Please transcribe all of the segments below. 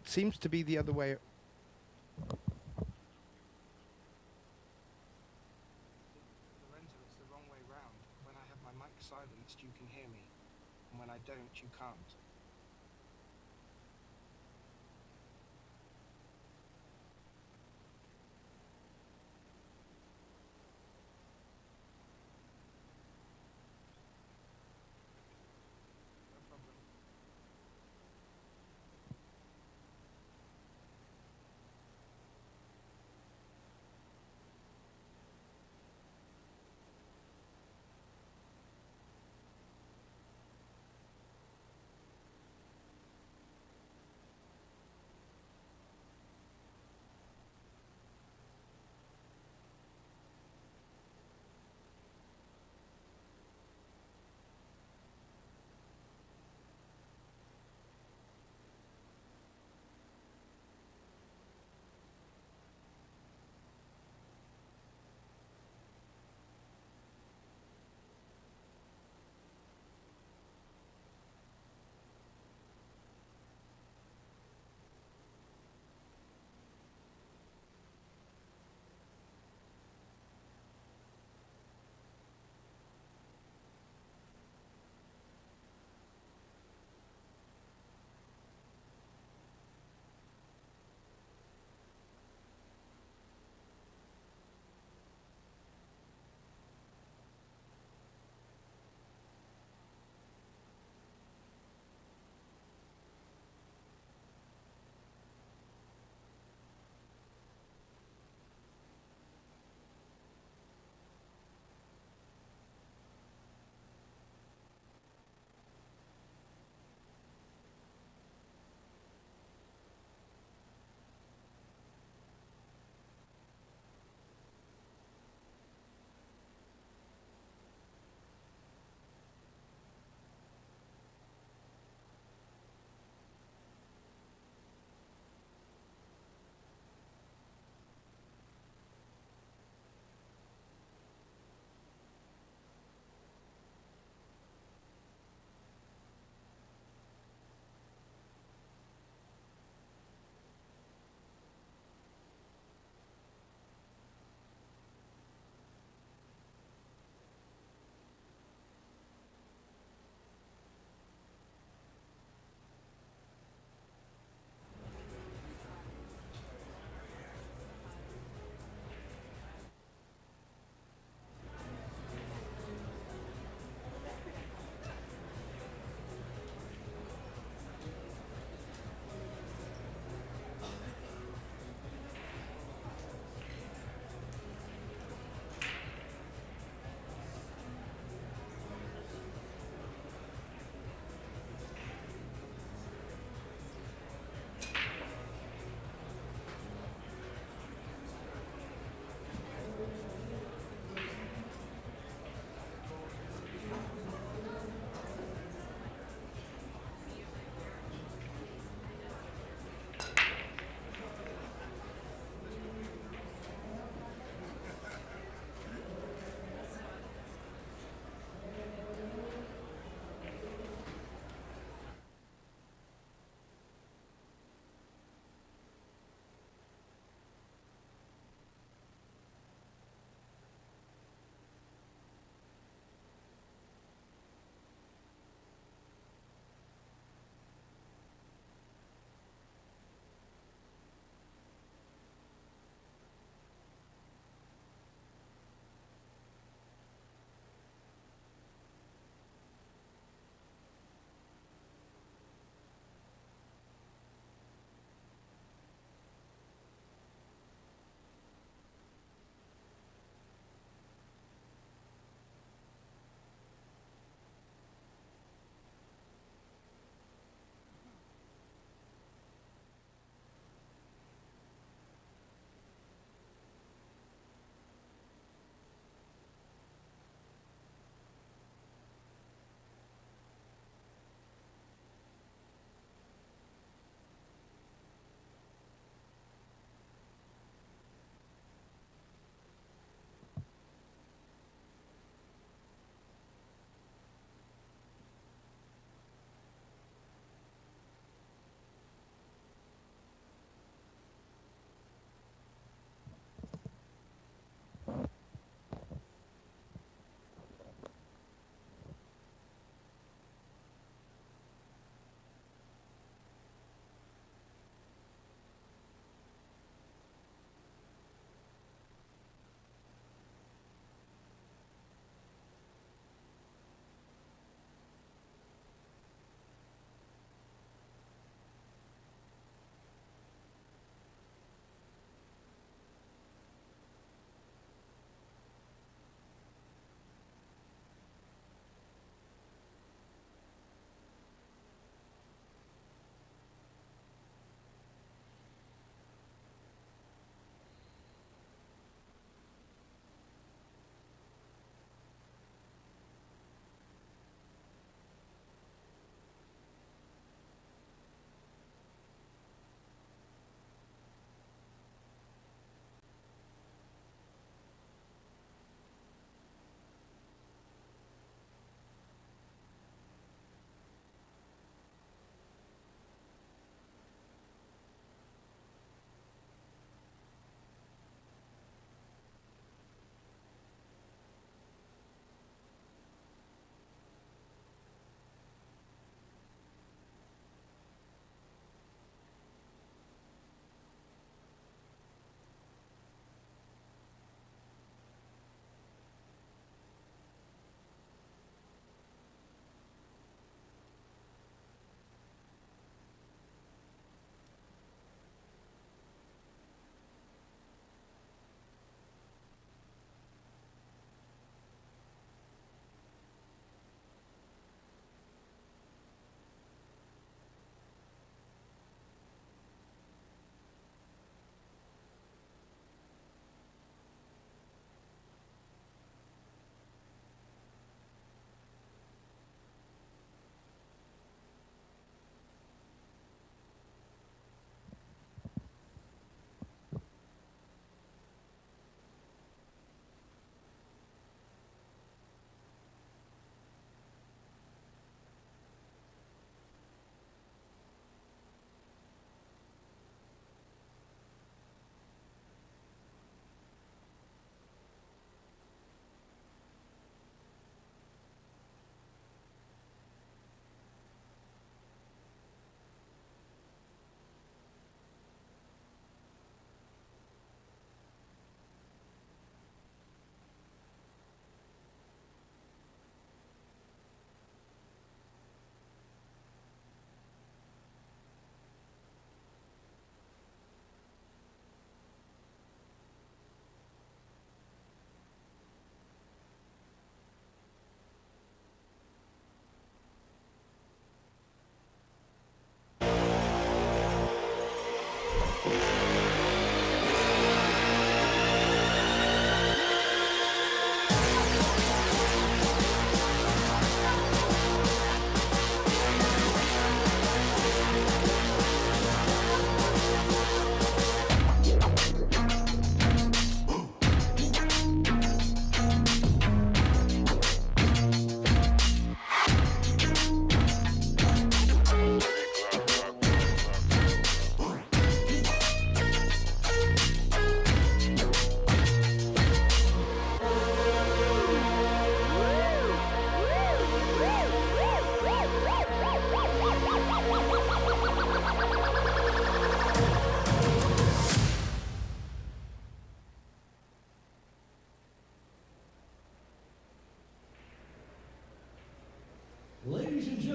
It seems to be the other way. Lorenzo, it's the wrong way round. When I have my mic silenced, you can hear me. And when I don't, you can't. No problem.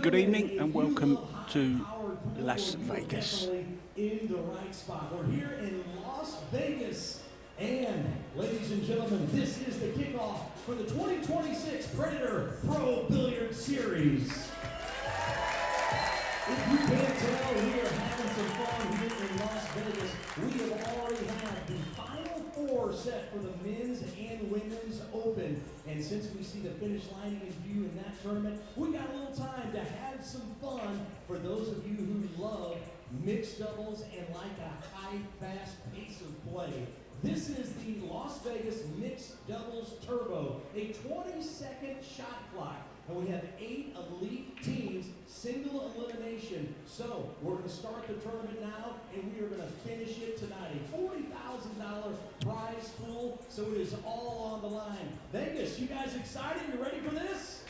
Good evening and welcome to Las Vegas. In the right spot. We're here in Las Vegas. And ladies and gentlemen, this is the kickoff for the 2026 Predator Pro Billiard Series. If you can't tell, we are having some fun here in Las Vegas. We have already had the final four set for the men's and women's open. And since we see the finish line in view in that tournament, we got a little time to have some fun for those of you who love mixed doubles and like a high, fast pace of play. This is the Las Vegas Mixed Doubles Turbo, a 20-second shot clock. And we have 8 elite teams, single elimination. So we're going to start the tournament now, and we are going to finish it tonight. A $40,000 prize pool, so it is all on the line. Vegas, you guys excited? You ready for this?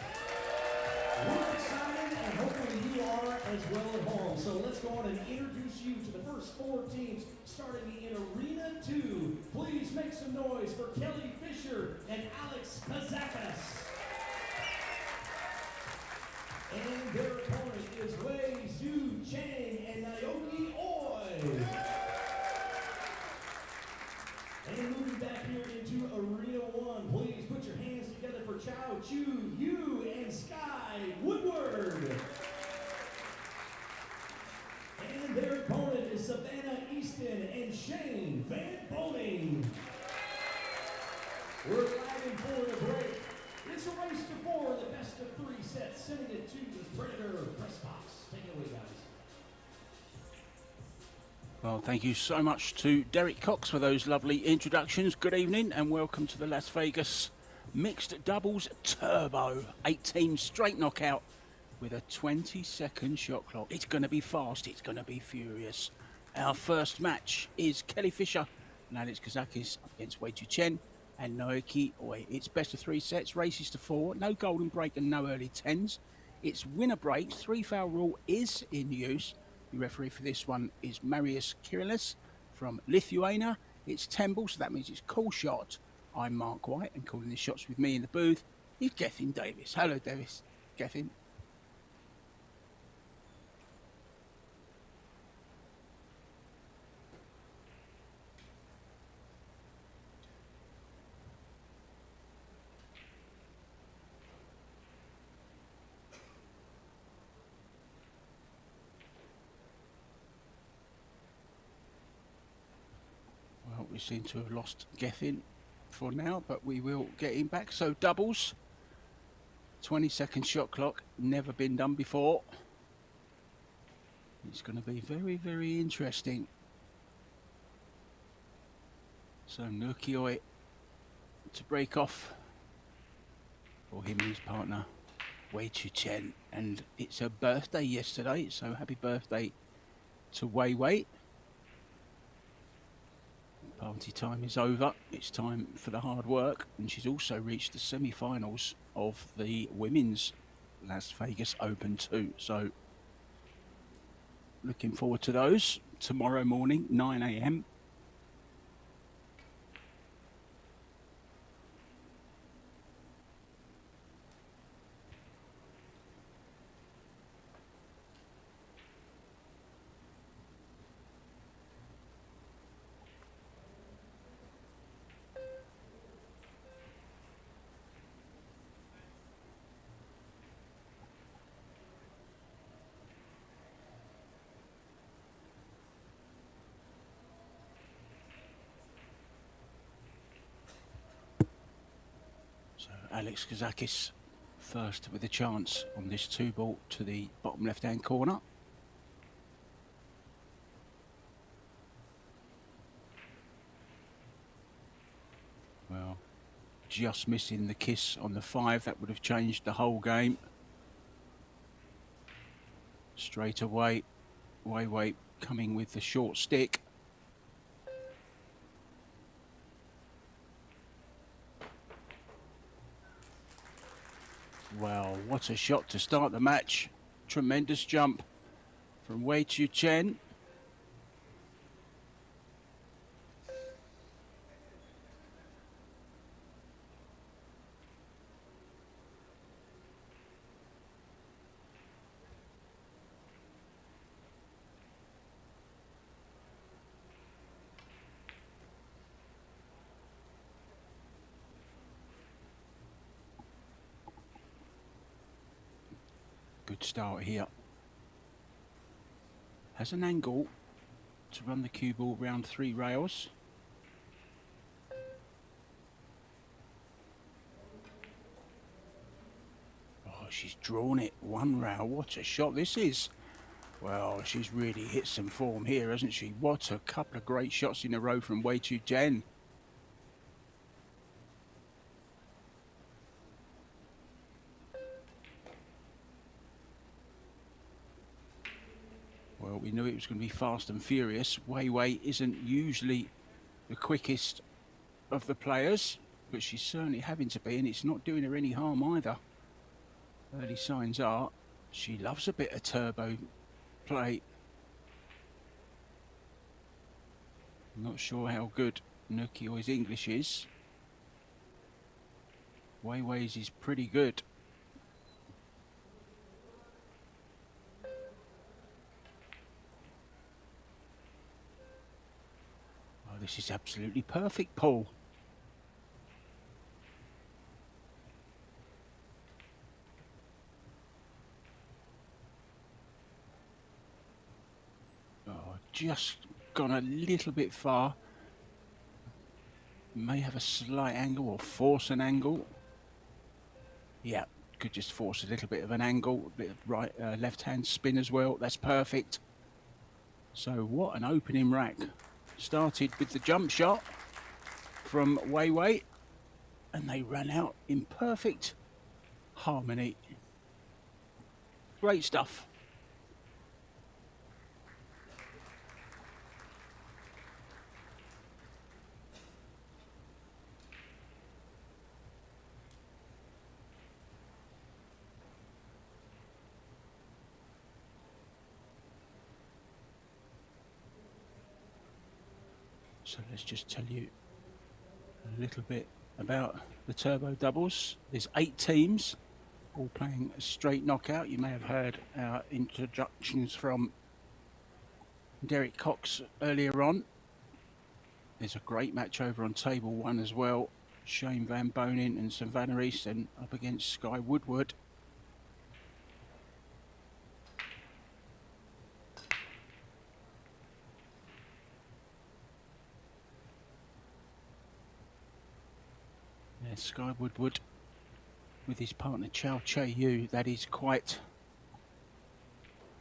We're excited, and hopefully you are as well at home. So let's go on and introduce you to the first 4 teams, starting in Arena 2. Please make some noise for Kelly Fisher and Alex Kazakis. And their opponent is Wei Zhu Chang and Naoki Oi. And moving back here into Arena 1, please put your hands together for Chao Chu Yu and Sky Woodward. And their opponent is Savannah Easton and Shane Van Boning. We're lagging for the break. It's a race to 4, the best of 3 sets, sending it to the Predator press box. Take it away, guys. Well, thank you so much to Derek Cox for those lovely introductions. Good evening and welcome to the Las Vegas Mixed Doubles Turbo. 8 teams straight knockout with a 20-second shot clock. It's going to be fast. It's going to be furious. Our first match is Kelly Fisher and Alex Kazakis against Wei Chen and Naoki Oi. It's best of 3 sets, races to 4, no golden break and no early 10s. It's winner breaks, 3 foul rule is in use. The referee for this one is Marius Kirilis from Lithuania. It's 10 ball, so that means it's call shot. I'm Mark White, and calling the shots with me in the booth is Gethin Davis. Hello, Davis. Gethin. Well, we seem to have lost Gethin for now, but we will get him back. So doubles, 20-second shot clock, never been done before. It's going to be very, very interesting. So Naoki Oi to break off for him and his partner Wei Chen, and it's her birthday yesterday, so happy birthday to Wei Wei. Party time is over. It's time for the hard work, and she's also reached the semi-finals of the women's Las Vegas Open too. So looking forward to those tomorrow morning, 9 a.m. Alex Kazakis first with a chance on this 2-ball to the bottom left-hand corner. Well, just missing the kiss on the 5. That would have changed the whole game. Straight away, Wei Wei coming with the short stick. Well, what a shot to start the match. Tremendous jump from Wei Chen. Good start here. Has an angle to run the cue ball round 3 rails. Oh, she's drawn it 1 rail. What a shot this is. Well, she's really hit some form here, hasn't she? What a couple of great shots in a row from Wei Chu Jen. Well, we knew it was going to be fast and furious. Wei Wei isn't usually the quickest of the players, but she's certainly having to be, and it's not doing her any harm either. Early signs are she loves a bit of turbo play. I'm not sure how good Nukio's English is. Wei Wei's is pretty good. Oh, this is absolutely perfect, Paul. Oh, just gone a little bit far. May have a slight angle or force an angle. Yeah, could just force a little bit of an angle, a bit of right, left hand spin as well. That's perfect. So what an opening rack. Started with the jump shot from Wei Wei, and they ran out in perfect harmony. Great stuff. So let's just tell you a little bit about the turbo doubles. There's 8 teams, all playing a straight knockout. You may have heard our introductions from Derek Cox earlier on. There's a great match over on table 1 as well. Shane Van Bonin and Savannah Easton up against Sky Woodward. Sky Woodward with his partner Chow Che Yu. That is quite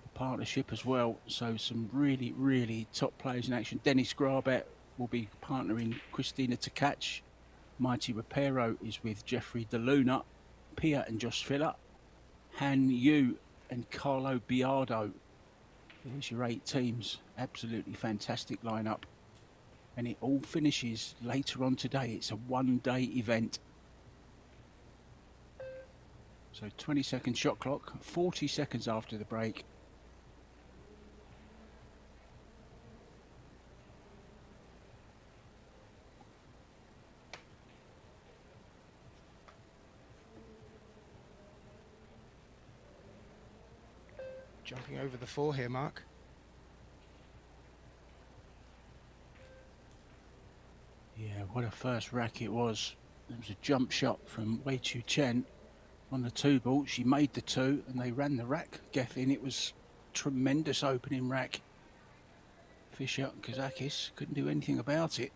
a partnership as well. So some really, really top players in action. Dennis Grabet will be partnering Christina Tkach. Mighty Repero is with Jeffrey DeLuna. Pia and Josh Filler. Han Yu and Carlo Biardo. There's your 8 teams. Absolutely fantastic lineup. And it all finishes later on today. It's a 1-day event. So 20-second shot clock, 40 seconds after the break. Jumping over the 4 here, Mark. Yeah, what a first rack it was. There was a jump shot from Wei Chu Chen on the 2 ball. She made the 2 and they ran the rack Geffen. It was tremendous opening rack. Fisher and Kazakis couldn't do anything about it.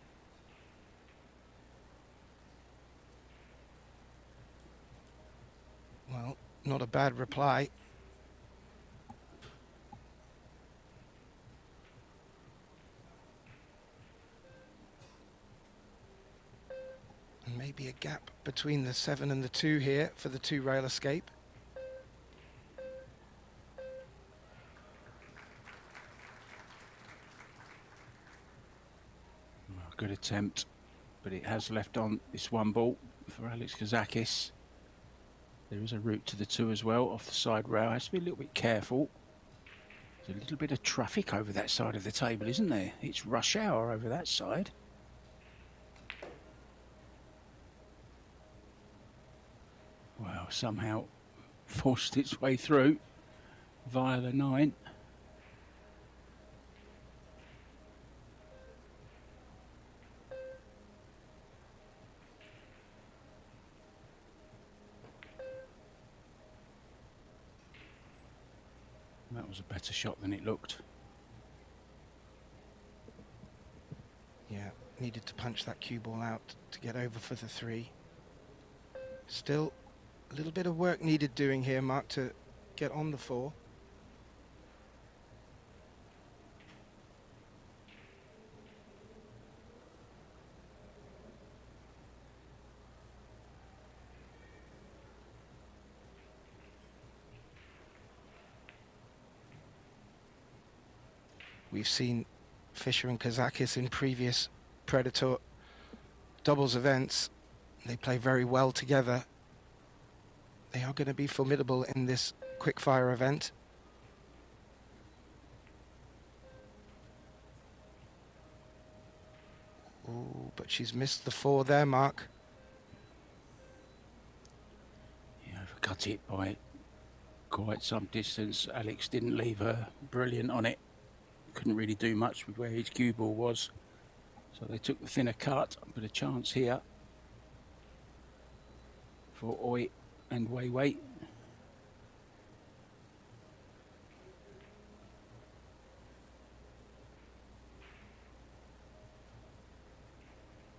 Well, not a bad reply. And maybe a gap between the 7 and the 2 here for the 2 rail escape. Good attempt, but it has left on this 1 ball for Alex Kazakis. There is a route to the 2 as well off the side rail. Has to be a little bit careful. There's a little bit of traffic over that side of the table, isn't there? It's rush hour over that side. Well, somehow forced its way through via the 9. was a better shot than it looked. Yeah, needed to punch that cue ball out to get over for the 3. Still a little bit of work needed doing here, Mark, to get on the 4. We've seen Fisher and Kazakis in previous Predator doubles events. They play very well together. They are going to be formidable in this quickfire event. Ooh, but she's missed the 4 there, Mark. Yeah, overcut it by quite some distance. Alex didn't leave her brilliant on it. Couldn't really do much with where his cue ball was. So they took the thinner cut, but a chance here for Oi and Wei Wei.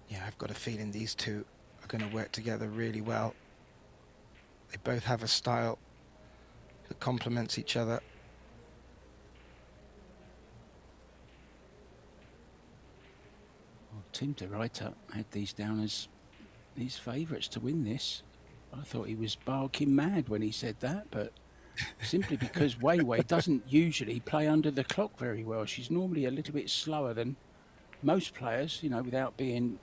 Yeah, I've got a feeling these two are going to work together really well. They both have a style that complements each other. Well, Tim de Ruyter had these down as his favourites to win this. I thought he was barking mad when he said that, but simply because Wei Wei doesn't usually play under the clock very well. She's normally a little bit slower than most players, you know, without being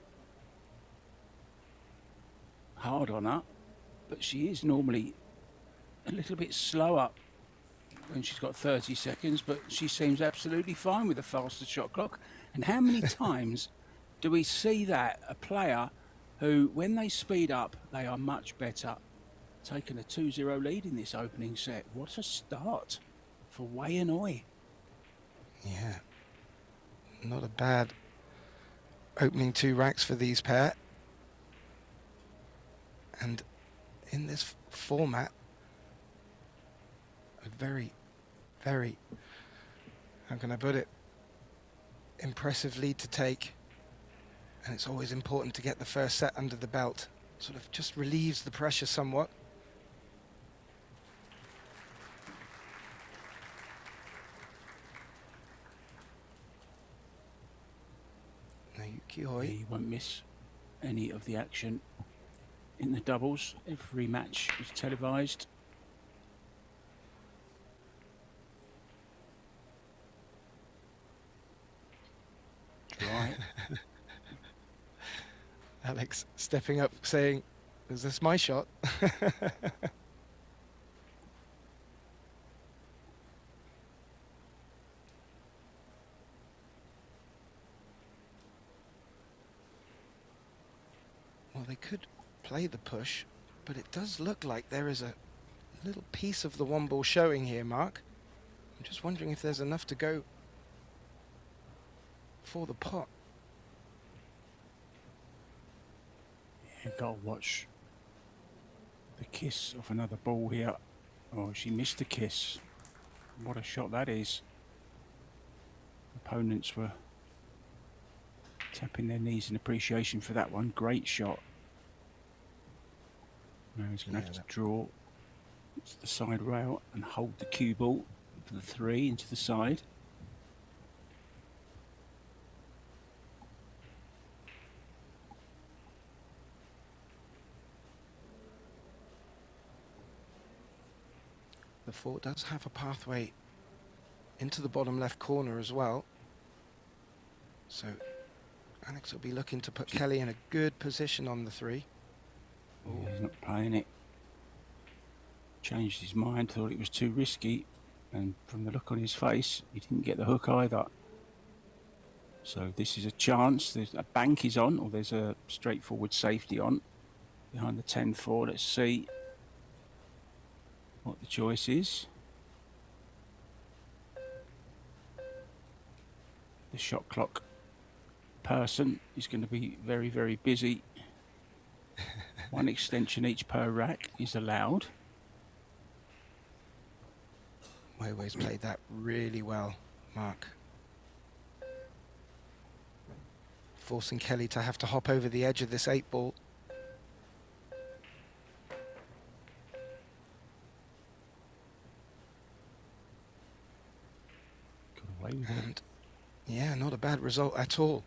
hard on her, but she is normally a little bit slower when she's got 30 seconds, but she seems absolutely fine with a faster shot clock. And how many times do we see that? A player who, when they speed up, they are much better. Taking a 2-0 lead in this opening set. What a start for Wei and Oi. Yeah, not a bad opening 2 racks for these pair. And in this format, a very, very, how can I put it, impressive lead to take. And it's always important to get the first set under the belt. Sort of just relieves the pressure somewhat. Now Yuki Oi. He won't miss any of the action in the doubles. Every match is televised. Right. Alex stepping up saying, is this my shot? Well, they could play the push, but it does look like there is a little piece of the 1 ball showing here, Mark. I'm just wondering if there's enough to go for the pot. Yeah, gotta watch the kiss of another ball here. Oh, she missed the kiss. What a shot that is. Opponents were tapping their knees in appreciation for that one. Great shot. Now he's going to have to draw to the side rail and hold the cue ball for the 3 into the side. The 4 does have a pathway into the bottom left corner as well. So Alex will be looking to put Kelly in a good position on the 3. Yeah, he's not playing it. Changed his mind, thought it was too risky, and from the look on his face, he didn't get the hook either. So this is a chance. There's a bank is on, or there's a straightforward safety on behind the 10-4. Let's see what the choice is. The shot clock person is going to be very, very busy. 1 extension each per rack is allowed. Weiwei's played that really well, Mark. Forcing Kelly to have to hop over the edge of this 8-ball. Got away with it. And yeah, not a bad result at all.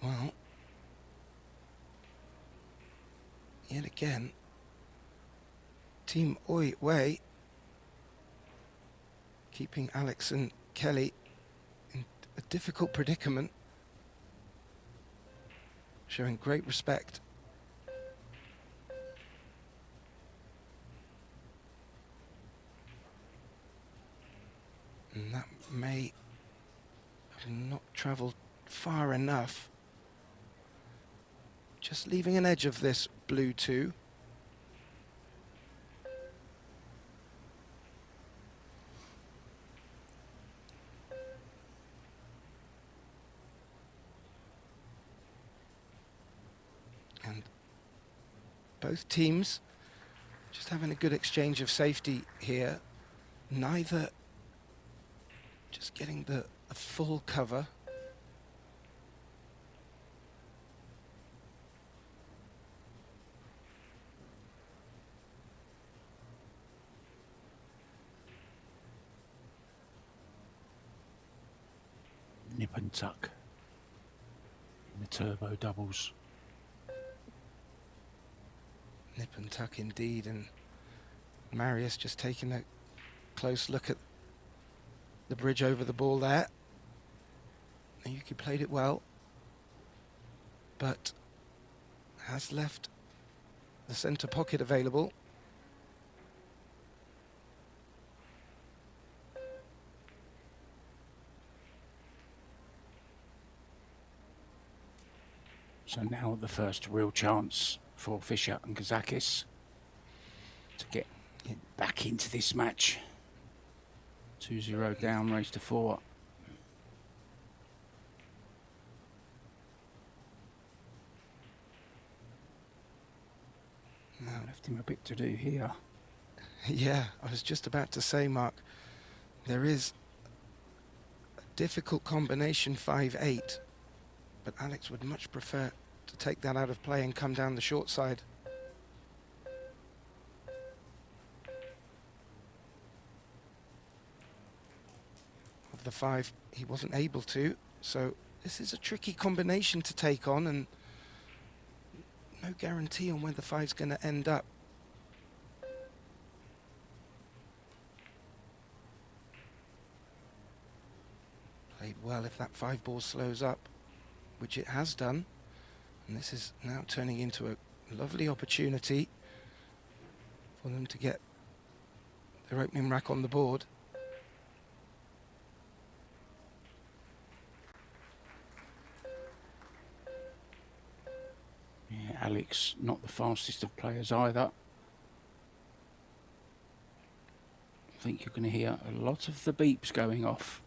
Well, yet again, Team Oi Wei keeping Alex and Kelly in a difficult predicament, showing great respect. And that may have not travelled far enough. Just leaving an edge of this blue 2. And both teams just having a good exchange of safety here. Neither just getting the full cover. Nip and tuck in the turbo doubles. Nip and tuck indeed, and Marius just taking a close look at the bridge over the ball there. Yuki played it well, but has left the centre pocket available. So now the first real chance for Fischer and Kazakis to get back into this match. 2-0 down, race to 4. Now left him a bit to do here. Yeah, I was just about to say, Mark, there is a difficult combination 5-8, but Alex would much prefer to take that out of play and come down the short side. Of the 5, he wasn't able to, so this is a tricky combination to take on, and no guarantee on where the 5's going to end up. Played well if that 5 ball slows up, which it has done. And this is now turning into a lovely opportunity for them to get their opening rack on the board. Yeah, Alex, not the fastest of players either. I think you're going to hear a lot of the beeps going off.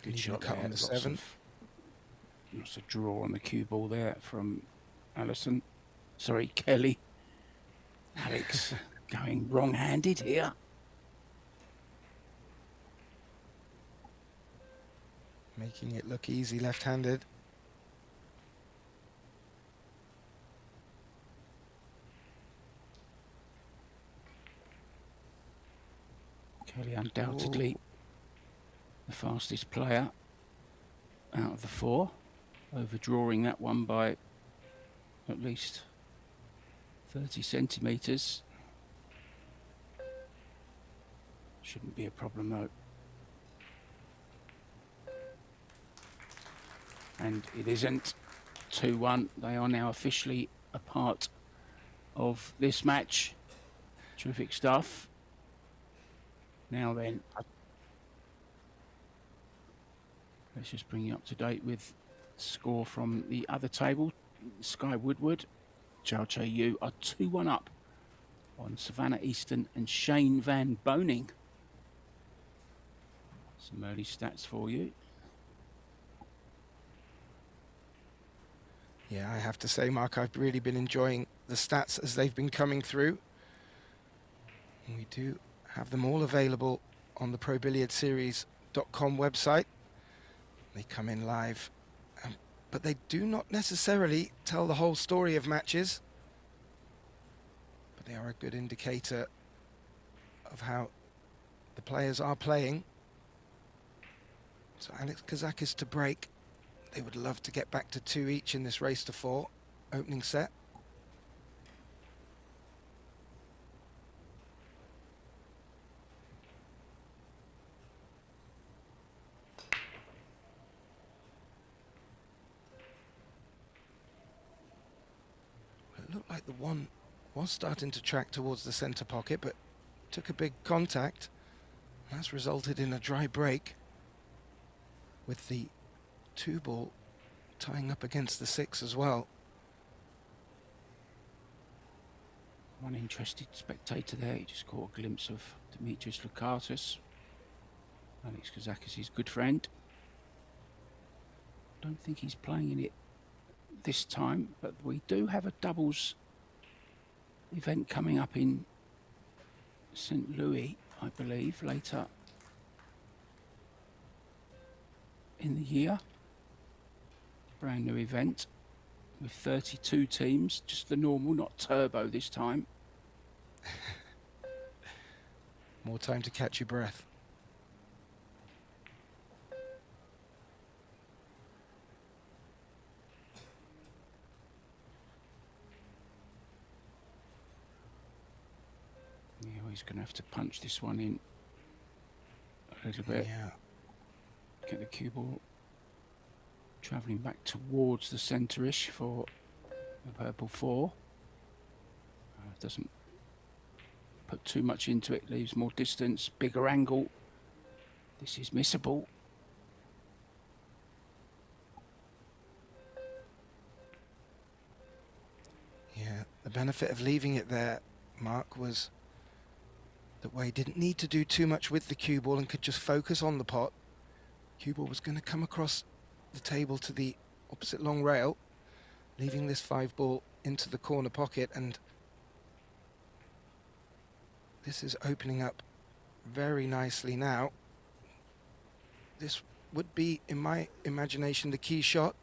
Good shot cut there. on the 7. Lots of draw on the cue ball there from Allison. Sorry, Kelly. Alex going wrong-handed here. Making it look easy left-handed. Kelly undoubtedly the fastest player out of the 4, overdrawing that one by at least 30 centimetres. Shouldn't be a problem though. And it isn't. 2-1. They are now officially a part of this match. Terrific stuff. Now then. Let's just bring you up to date with score from the other table. Sky Woodward, Chow Che Yu are 2-1 up on Savannah Easton and Shane Van Boning. Some early stats for you. Yeah, I have to say, Mark, I've really been enjoying the stats as they've been coming through. We do have them all available on the ProBilliardSeries.com website. They come in live, but they do not necessarily tell the whole story of matches. But they are a good indicator of how the players are playing. So Alex Kazakis to break. They would love to get back to 2 each in this race to 4 opening set. It looked like the one was starting to track towards the center pocket, but took a big contact. That's resulted in a dry break, with the 2 ball tying up against the 6 as well. One interested spectator there, he just caught a glimpse of Demetrius Lukatis, Alex Kazakis' good friend. Don't think he's playing in it this time, but we do have a doubles event coming up in St. Louis, I believe, later in the year. Brand new event with 32 teams, just the normal, not turbo this time. More time to catch your breath. Yeah, he's going to have to punch this one in a little bit. Yeah. Get the cue ball travelling back towards the centre-ish for the purple 4. Doesn't put too much into it, leaves more distance, bigger angle. This is missable. Yeah, the benefit of leaving it there, Mark, was that Wei didn't need to do too much with the cue ball and could just focus on the pot. Cue ball was going to come across the table to the opposite long rail, leaving this 5 ball into the corner pocket, and this is opening up very nicely now. This would be, in my imagination, the key shot.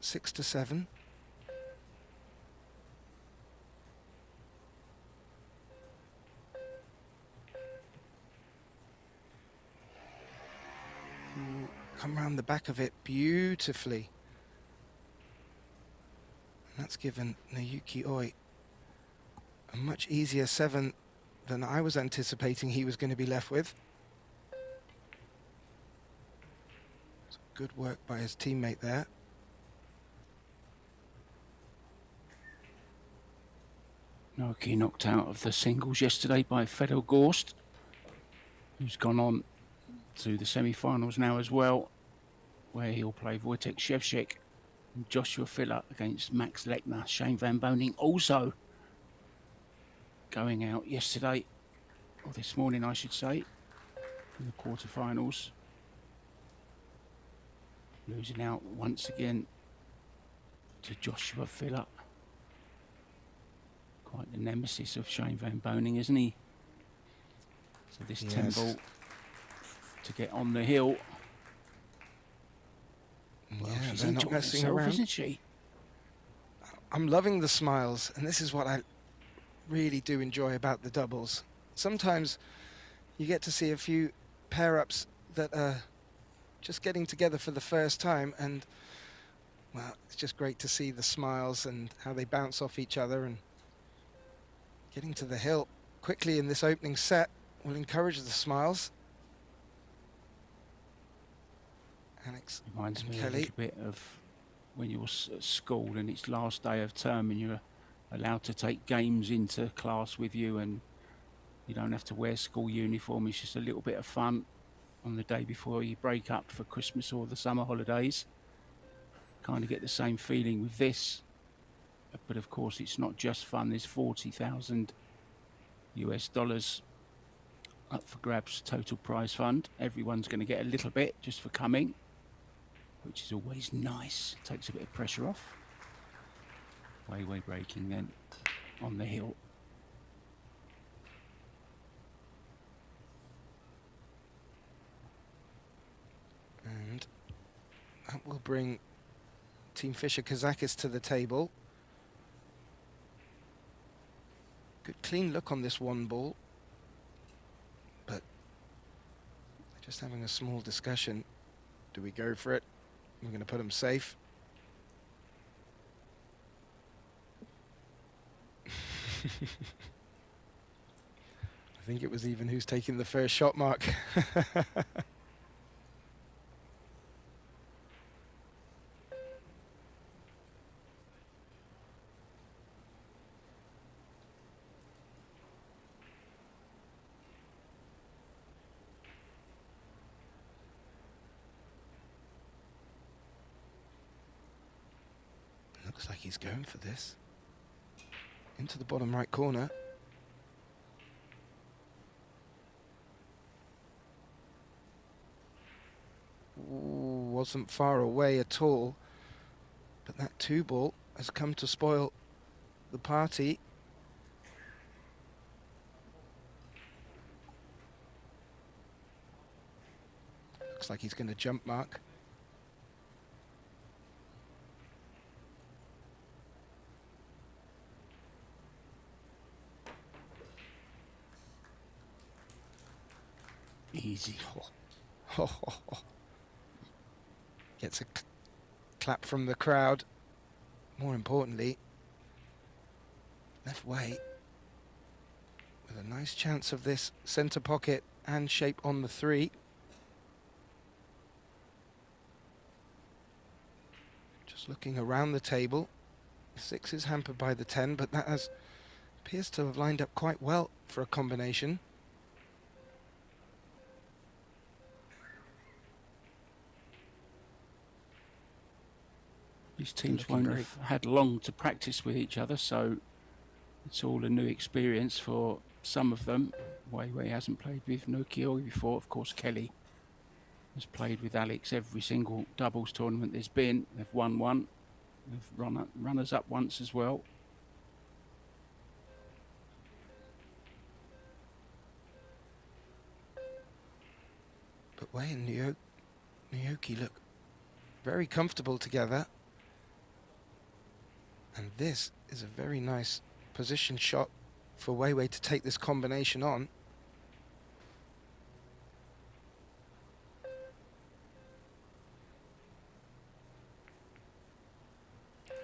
6 to 7. Come round the back of it beautifully. And that's given Nayuki Oi a much easier 7 than I was anticipating he was going to be left with. So good work by his teammate there. Naoki knocked out of the singles yesterday by Fedor Gorst, who's gone on to the semi-finals now as well, where he'll play Wojtek Szewczyk and Joshua Filler against Max Lechner. Shane Van Boning also going out yesterday, or this morning I should say, in the quarterfinals. Losing out once again to Joshua Filler. Quite the nemesis of Shane Van Boning, isn't he? So this 10 ball to get on the hill. Well, Yeah, she's they're not enjoying messing herself, around. isn't she? I'm loving the smiles, and this is what I really do enjoy about the doubles. Sometimes you get to see a few pair-ups that are just getting together for the first time, and well, it's just great to see the smiles and how they bounce off each other. And getting to the hill quickly in this opening set will encourage the smiles. Alex Reminds and me Kelly. a little bit of when you're at school and it's last day of term and you're allowed to take games into class with you and you don't have to wear school uniform. It's just a little bit of fun. on the day before you break up for Christmas or the summer holidays. Kind of get the same feeling with this. But of course, it's not just fun. There's 40,000 US dollars up for grabs, total prize fund. Everyone's going to get a little bit just for coming, which is always nice. Takes a bit of pressure off. Way breaking then on the hill. And that will bring Team Fisher Kazakis to the table. Good clean look on this one ball, but just having a small discussion. Do we go for it? We're going to put them safe. I think it was even who's taking the first shot mark. Looks like he's going for this. Into the bottom right corner. Ooh, wasn't far away at all. But that 2-ball has come to spoil the party. Looks like he's going to jump mark. Easy. Gets a clap from the crowd. More importantly, left way with a nice chance of this centre pocket and shape on the 3. Just looking around the table. The 6 is hampered by the 10, but that appears to have lined up quite well for a combination. These teams won't have had long to practice with each other, so it's all a new experience for some of them. Wei hasn't played with Nokia before. Of course, Kelly has played with Alex every single doubles tournament there's been. They've won one. They've runners up once as well. But Wei and Naoki look very comfortable together. And this is a very nice position shot for Wei to take this combination on.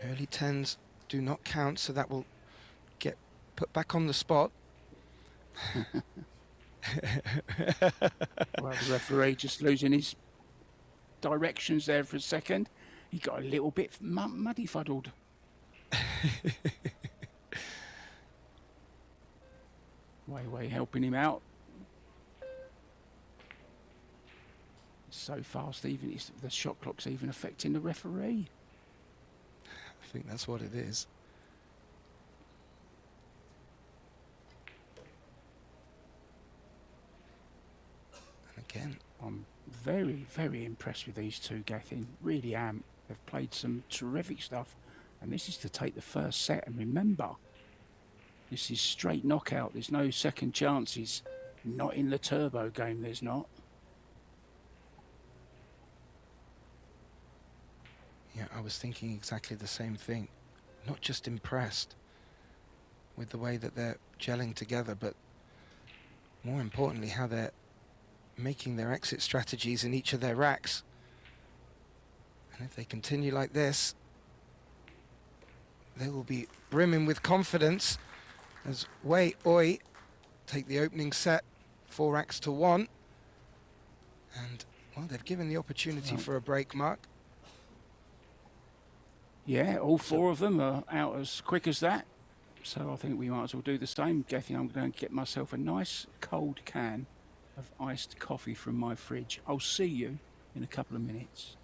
Early 10s do not count, so that will get put back on the spot. Well, the referee just losing his directions there for a second. He got a little bit muddy fuddled. Wei helping him out. It's so fast, even the shot clock's even affecting the referee. I think that's what it is. And again, I'm very impressed with these two, Gethin. Really am. They've played some terrific stuff. And this is to take the first set. And remember, this is straight knockout. There's no second chances. Not in the turbo game, there's not. Yeah, I was thinking exactly the same thing. Not just impressed with the way that they're gelling together, but more importantly, how they're making their exit strategies in each of their racks. And if they continue like this, they will be brimming with confidence as Wei Oi take the opening set 4 racks to 1. And, well, they've given the opportunity for a break mark. Yeah, all 4 of them are out as quick as that. So I think we might as well do the same. Gethin, I'm going to get myself a nice cold can of iced coffee from my fridge. I'll see you in a couple of minutes.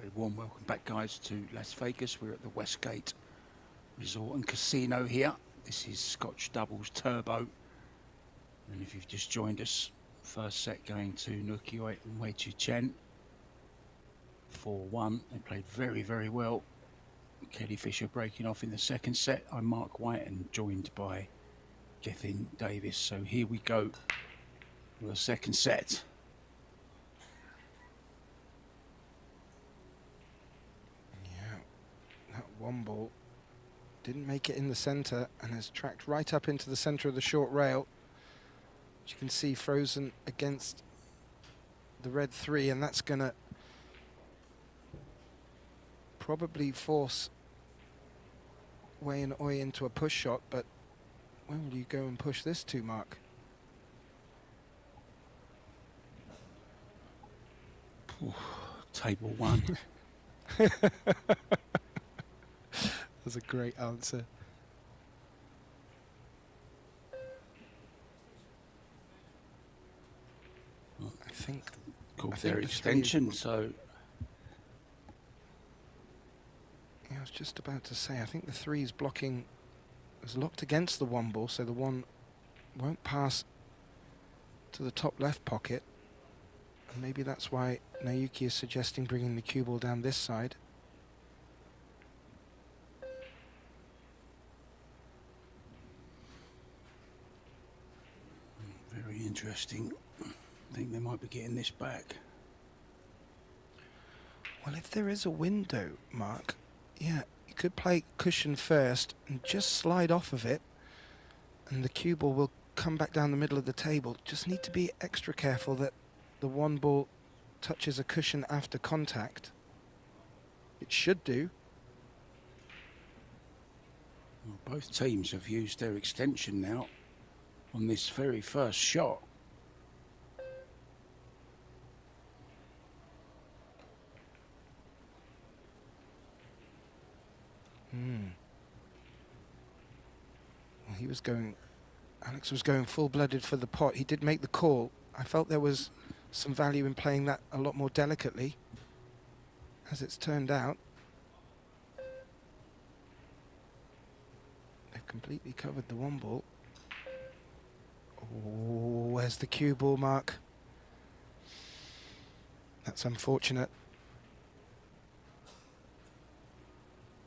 Very warm welcome back, guys, to Las Vegas. We're at the Westgate Resort and Casino here. This is Scotch Doubles Turbo. And if you've just joined us, first set going to Nukioi and Wei Chi Chen. 4-1. They played very, very well. Kelly Fisher breaking off in the second set. I'm Mark White and joined by Gethin Davis. So here we go for the second set. One ball didn't make it in the center and has tracked right up into the center of the short rail, which you can see frozen against the red 3, and that's going to probably force Wei and Oi into a push shot, but where will you go and push this to, Mark? Ooh, table 1. That's a great answer. I think Called I think their the extension, so yeah, I was just about to say, I think the 3 is blocking, is locked against the 1 ball, so the 1 won't pass to the top left pocket. And maybe that's why Naoki is suggesting bringing the cue ball down this side. very interesting. I think they might be getting this back. Well, if there is a window, Mark, yeah, you could play cushion first and just slide off of it, and the cue ball will come back down the middle of the table. Just need to be extra careful that the 1 ball touches a cushion after contact. It should do. Well, both teams have used their extension now on this very first shot. Well, he was going, Alex was going full-blooded for the pot. He did make the call. I felt there was some value in playing that a lot more delicately, as it's turned out. They've completely covered the 1 ball. Oh, where's the cue ball, Mark? That's unfortunate.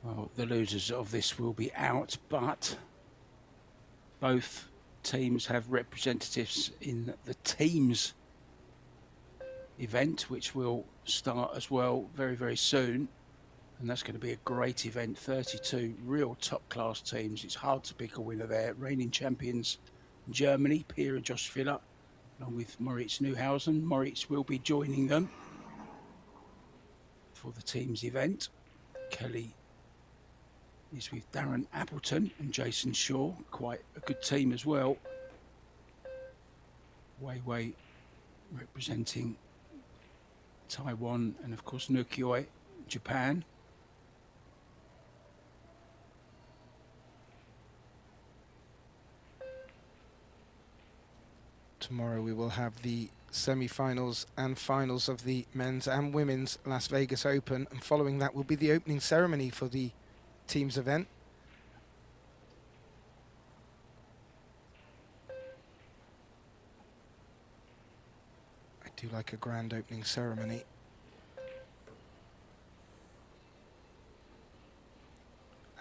Well, the losers of this will be out, but both teams have representatives in the teams event, which will start as well very, very soon. And that's going to be a great event. 32 real top-class teams. It's hard to pick a winner there. Reigning champions Germany, Pira Josh Filler, along with Moritz Neuhausen. Moritz will be joining them for the teams event. Kelly is with Darren Appleton and Jason Shaw. Quite a good team as well. Wei Wei representing Taiwan, and of course Nukioi, Japan. Tomorrow we will have the semi-finals and finals of the men's and women's Las Vegas Open, and following that will be the opening ceremony for the teams event. I do like a grand opening ceremony.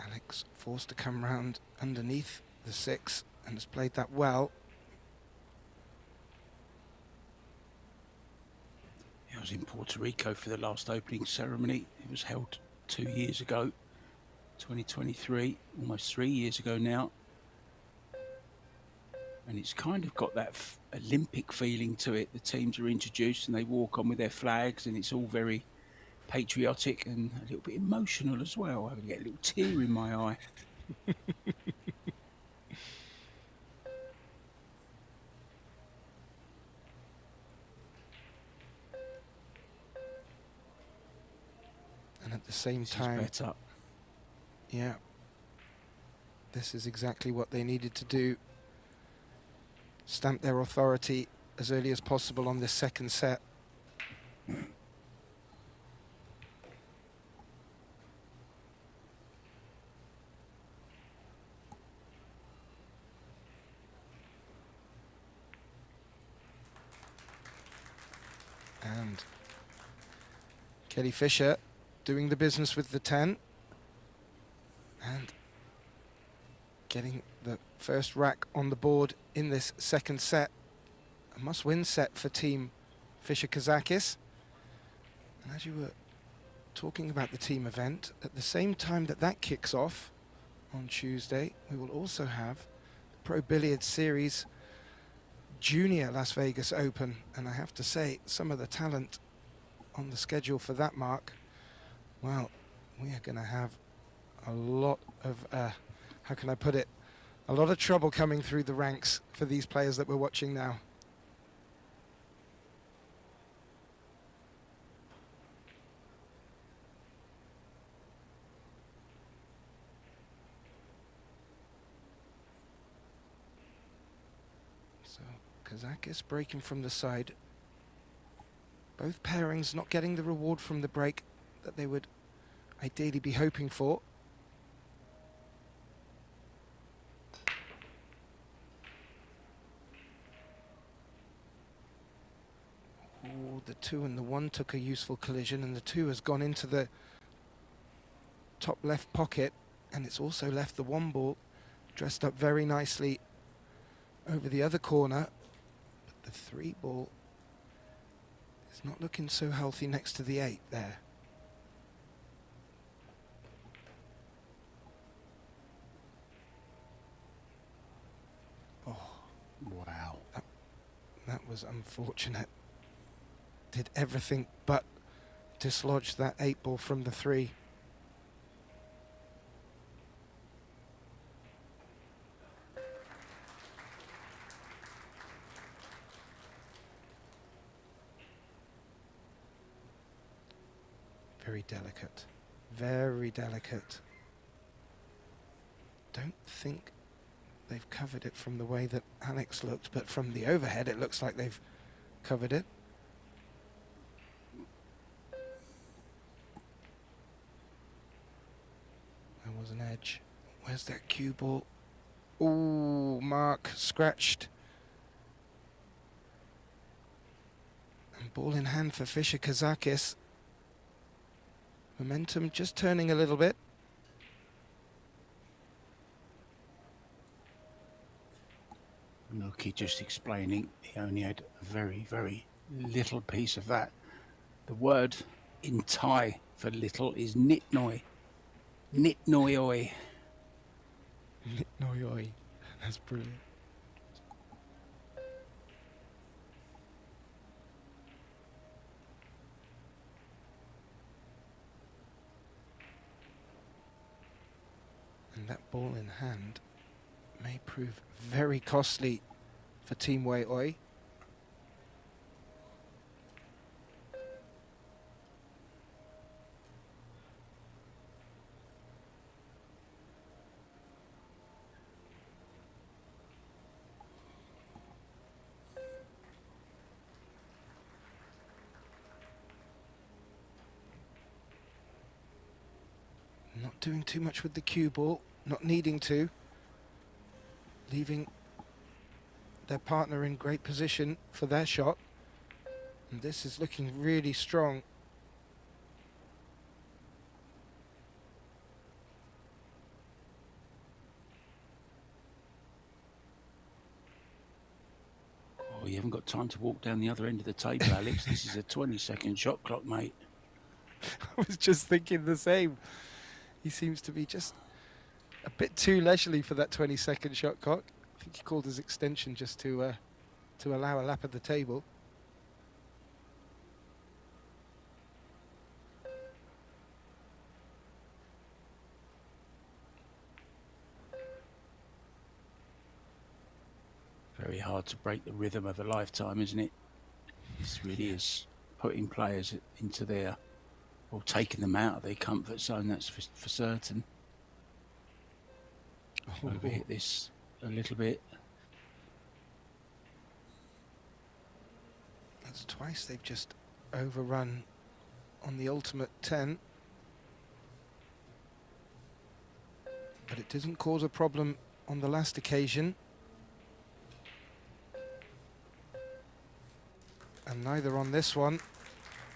Alex forced to come round underneath the 6 and has played that well. I was in Puerto Rico for the last opening ceremony. It was held 2 years ago, 2023, almost 3 years ago now. And it's kind of got that Olympic feeling to it. The teams are introduced and they walk on with their flags, and it's all very patriotic and a little bit emotional as well. I get a little tear in my eye. And at the same This time, is better. yeah, this is exactly what they needed to do. Stamp their authority as early as possible on this second set. And Kelly Fisher doing the business with the 10 and getting the first rack on the board in this second set. A must-win set for team Fisher Kazakis. And as you were talking about the team event, at the same time that that kicks off on Tuesday, we will also have the Pro Billiards Series Junior Las Vegas Open. And I have to say, some of the talent on the schedule for that, Mark, well, we are going to have a lot of, how can I put it, a lot of trouble coming through the ranks for these players that we're watching now. So Kazakis breaking from the side. Both pairings not getting the reward from the break that they would ideally be hoping for. Oh, the 2 and the 1 took a useful collision, and the 2 has gone into the top left pocket, and it's also left the 1 ball dressed up very nicely over the other corner. But the 3 ball is not looking so healthy next to the 8 there. Oh, Wow. that was unfortunate. Did everything but dislodge that 8 ball from the 3. Very delicate. Very delicate. Don't think they've covered it from the way that Alex looked, but from the overhead it looks like they've covered it. There was an edge. Where's that cue ball? Ooh, Mark scratched. And ball in hand for Fischer Kazakis. Momentum just turning a little bit. Nuki just explaining he only had a very, very little piece of that. The word in Thai for little is nitnoi. Nitnoioi. Nitnoioi. That's brilliant. And that ball in hand may prove very costly for Team Wei Oi. Not doing too much with the cue ball, not needing to. Leaving their partner in great position for their shot. And this is looking really strong. Oh, you haven't got time to walk down the other end of the table, Alex. This is a 20-second shot clock, mate. I was just thinking the same. He seems to be just a bit too leisurely for that 20-second shot clock. I think he called his extension just to allow a lap of the table. Very hard to break the rhythm of a lifetime, isn't it? This really is putting players into their, or taking them out of their comfort zone, that's for certain. Oh. Overhit this a little bit. That's twice they've just overrun on the ultimate 10. But it didn't cause a problem on the last occasion. And neither on this one.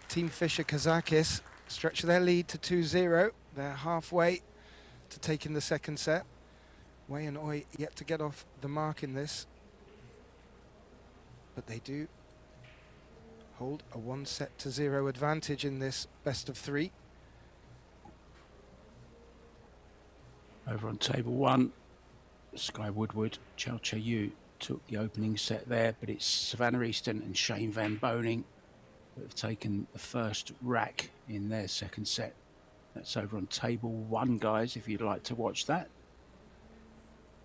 Team Fischer Kazakis stretch their lead to 2-0. They're halfway to taking the second set. Wei and Oi yet to get off the mark in this. But they do hold a 1-0 advantage in this best of 3. Over on table 1, Sky Woodward, Chow Che-Yu took the opening set there, but it's Savannah Easton and Shane Van Boning that have taken the first rack in their second set. That's over on table 1, guys, if you'd like to watch that.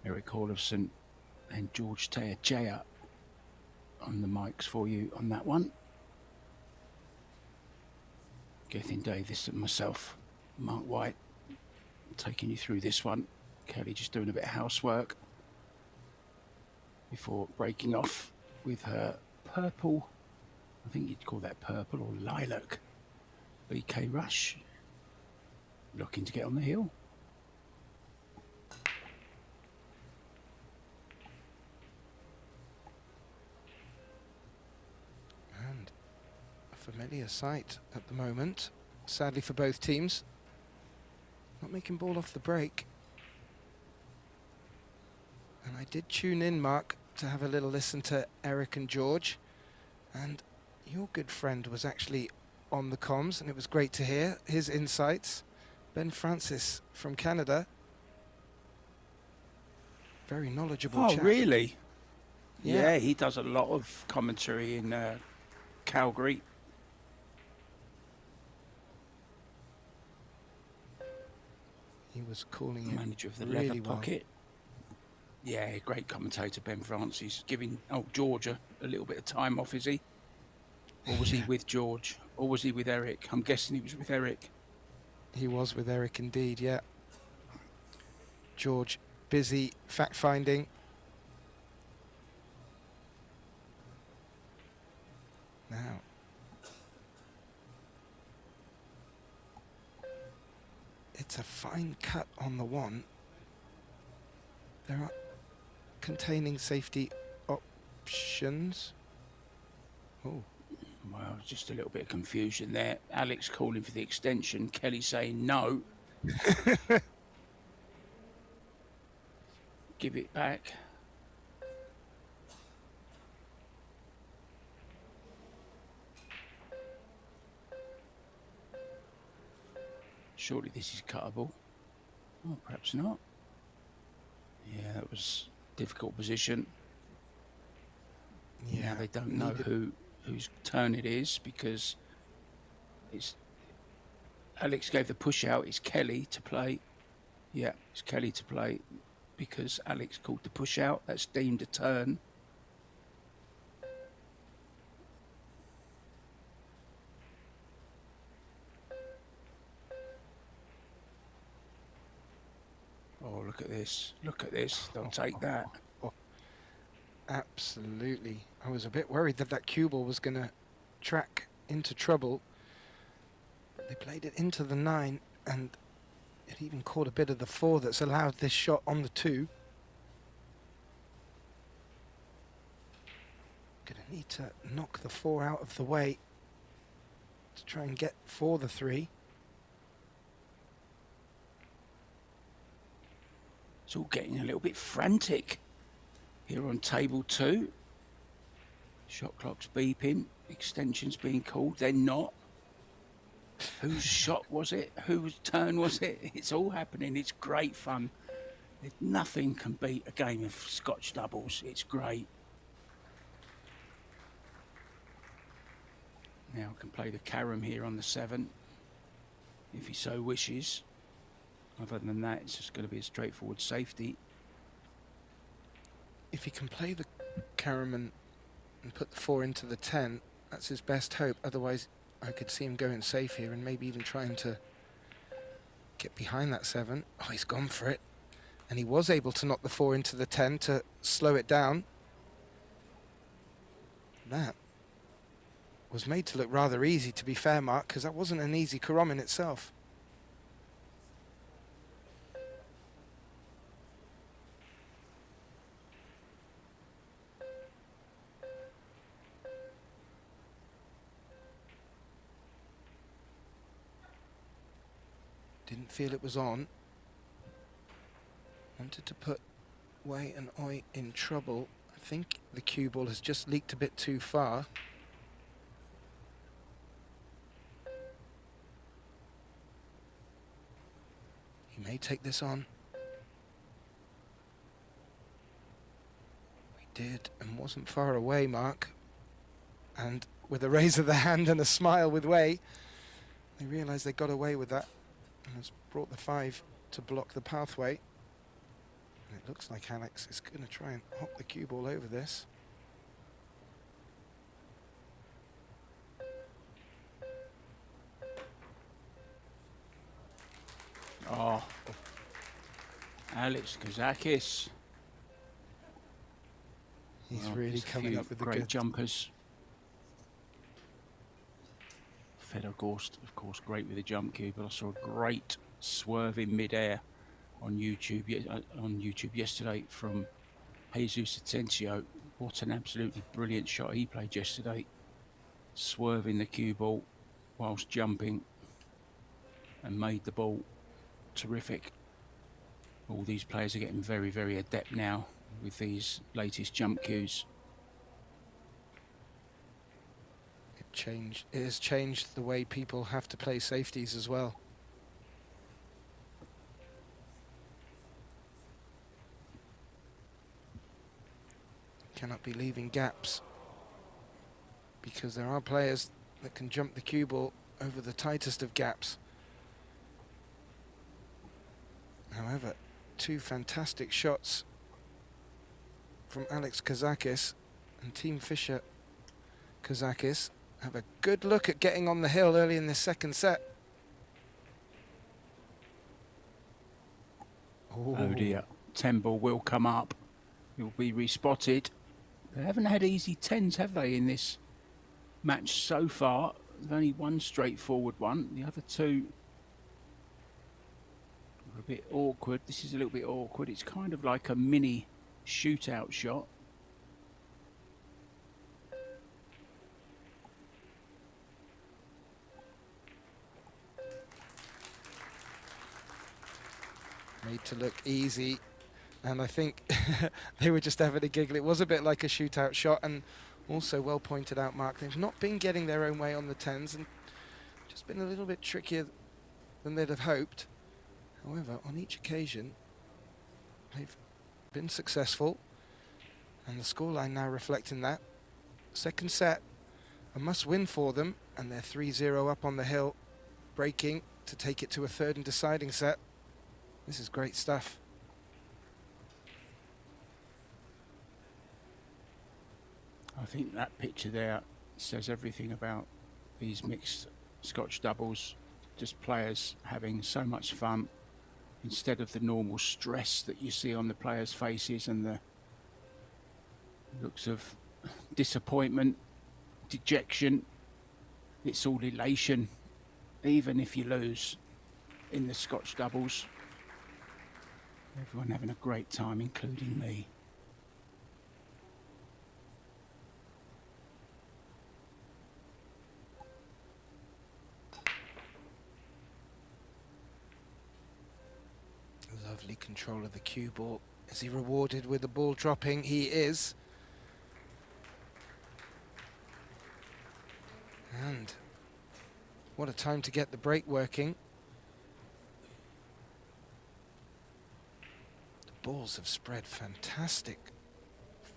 Eric Orlovson and George Teajea on the mics for you on that one. Gethin Davis and myself, Mark White, taking you through this one. Kelly just doing a bit of housework before breaking off with her purple, I think you'd call that purple or lilac, BK Rush, looking to get on the hill. And a familiar sight at the moment, sadly for both teams. Not making ball off the break. And I did tune in, Mark, to have a little listen to Eric and George. And your good friend was actually on the comms, and it was great to hear his insights. Ben Francis from Canada. Very knowledgeable chap. Oh, really? Yeah, he does a lot of commentary in Calgary. He was calling it Manager of the really Leather well. Pocket. Yeah, great commentator, Ben Francis, giving George a little bit of time off, is he? Or was he with George? Or was he with Eric? I'm guessing he was with Eric. He was with Eric indeed, yeah. George busy fact-finding. Now. It's a fine cut on the 1. There are containing safety options. Oh. Well, just a little bit of confusion there. Alex calling for the extension. Kelly saying no. Give it back. Surely this is cuttable. Oh, perhaps not. Yeah, that was a difficult position. Yeah, Now they don't know whose turn it is because it's Alex gave the push out. It's Kelly to play. Yeah, it's Kelly to play because Alex called the push out. That's deemed a turn. Oh, look at this. Look at this. They'll take that. Absolutely. I was a bit worried that that cue ball was going to track into trouble. They played it into the 9, and it even caught a bit of the 4 that's allowed this shot on the 2. Gonna need to knock the 4 out of the way to try and get for the 3. It's all getting a little bit frantic here on table 2. Shot clock's beeping, extensions being called, they're not. Whose shot was it? Whose turn was it? It's all happening, it's great fun. Nothing can beat a game of Scotch doubles, it's great. Now I can play the carom here on the 7, if he so wishes. Other than that, it's just going to be a straightforward safety. If he can play the carom and put the 4 into the 10, that's his best hope. Otherwise, I could see him going safe here and maybe even trying to get behind that 7. Oh, he's gone for it. And he was able to knock the 4 into the 10 to slow it down. That was made to look rather easy, to be fair, Mark, because that wasn't an easy carom in itself. Didn't feel it was on. Wanted to put Wei and Oi in trouble. I think the cue ball has just leaked a bit too far. He may take this on. Did, and wasn't far away, Mark. And with a raise of the hand and a smile with Wei, they realised they got away with that and has brought the 5 to block the pathway. And it looks like Alex is going to try and hop the cue ball over this. Oh, Alex Kazakis. He's Well, really there's a coming few up with the great good jumpers. Fed, of course, great with the jump cue, but I saw a great swerve in mid-air on YouTube yesterday from Jesus Atencio. What an absolutely brilliant shot he played yesterday, swerving the cue ball whilst jumping, and made the ball terrific. All these players are getting very, very adept now with these latest jump cues. It has changed the way people have to play safeties as well. Cannot be leaving gaps, because there are players that can jump the cue ball over the tightest of gaps. However, 2 fantastic shots from Alex Kazakis and Team Fisher Kazakis have a good look at getting on the hill early in this second set. Oh dear, 10 ball will come up. He'll be respotted. They haven't had easy 10s, have they, in this match so far? There's only one straightforward one. The other 2 are a bit awkward. This is a little bit awkward. It's kind of like a mini shootout shot. Made to look easy, and I think they were just having a giggle. It was a bit like a shootout shot, and also well pointed out, Mark, they've not been getting their own way on the 10s and just been a little bit trickier than they'd have hoped. However, on each occasion they've been successful, and the scoreline now reflecting that. Second set, a must-win for them, and they're 3-0 up on the hill, breaking to take it to a third and deciding set. This is great stuff. I think that picture there says everything about these mixed Scotch doubles. Just players having so much fun instead of the normal stress that you see on the players' faces and the looks of disappointment, dejection. It's all elation, even if you lose in the Scotch doubles. Everyone having a great time, including me. Lovely control of the cue ball. Is he rewarded with the ball dropping? He is. And what a time to get the break working. The balls have spread fantastic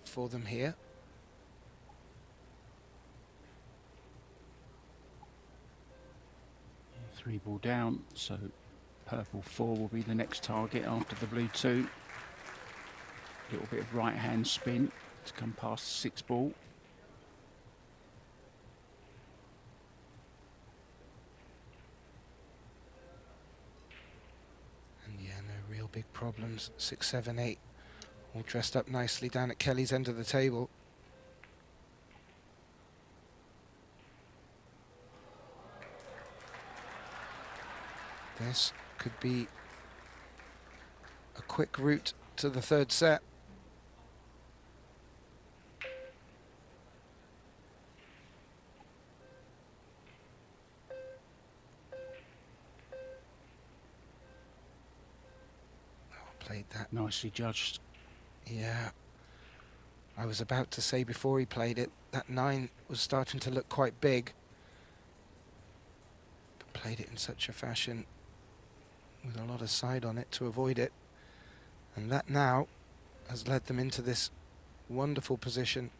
for them here. Three ball down, so purple 4 will be the next target after the blue 2. A little bit of right hand spin to come past the 6 ball. And yeah, no real big problems. 6, 7, 8 all dressed up nicely down at Kelly's end of the table. This could be a quick route to the third set. Oh, played that. Nicely judged. Yeah. I was about to say before he played it, that 9 was starting to look quite big. But played it in such a fashion with a lot of side on it to avoid it, and that now has led them into this Wonderful position.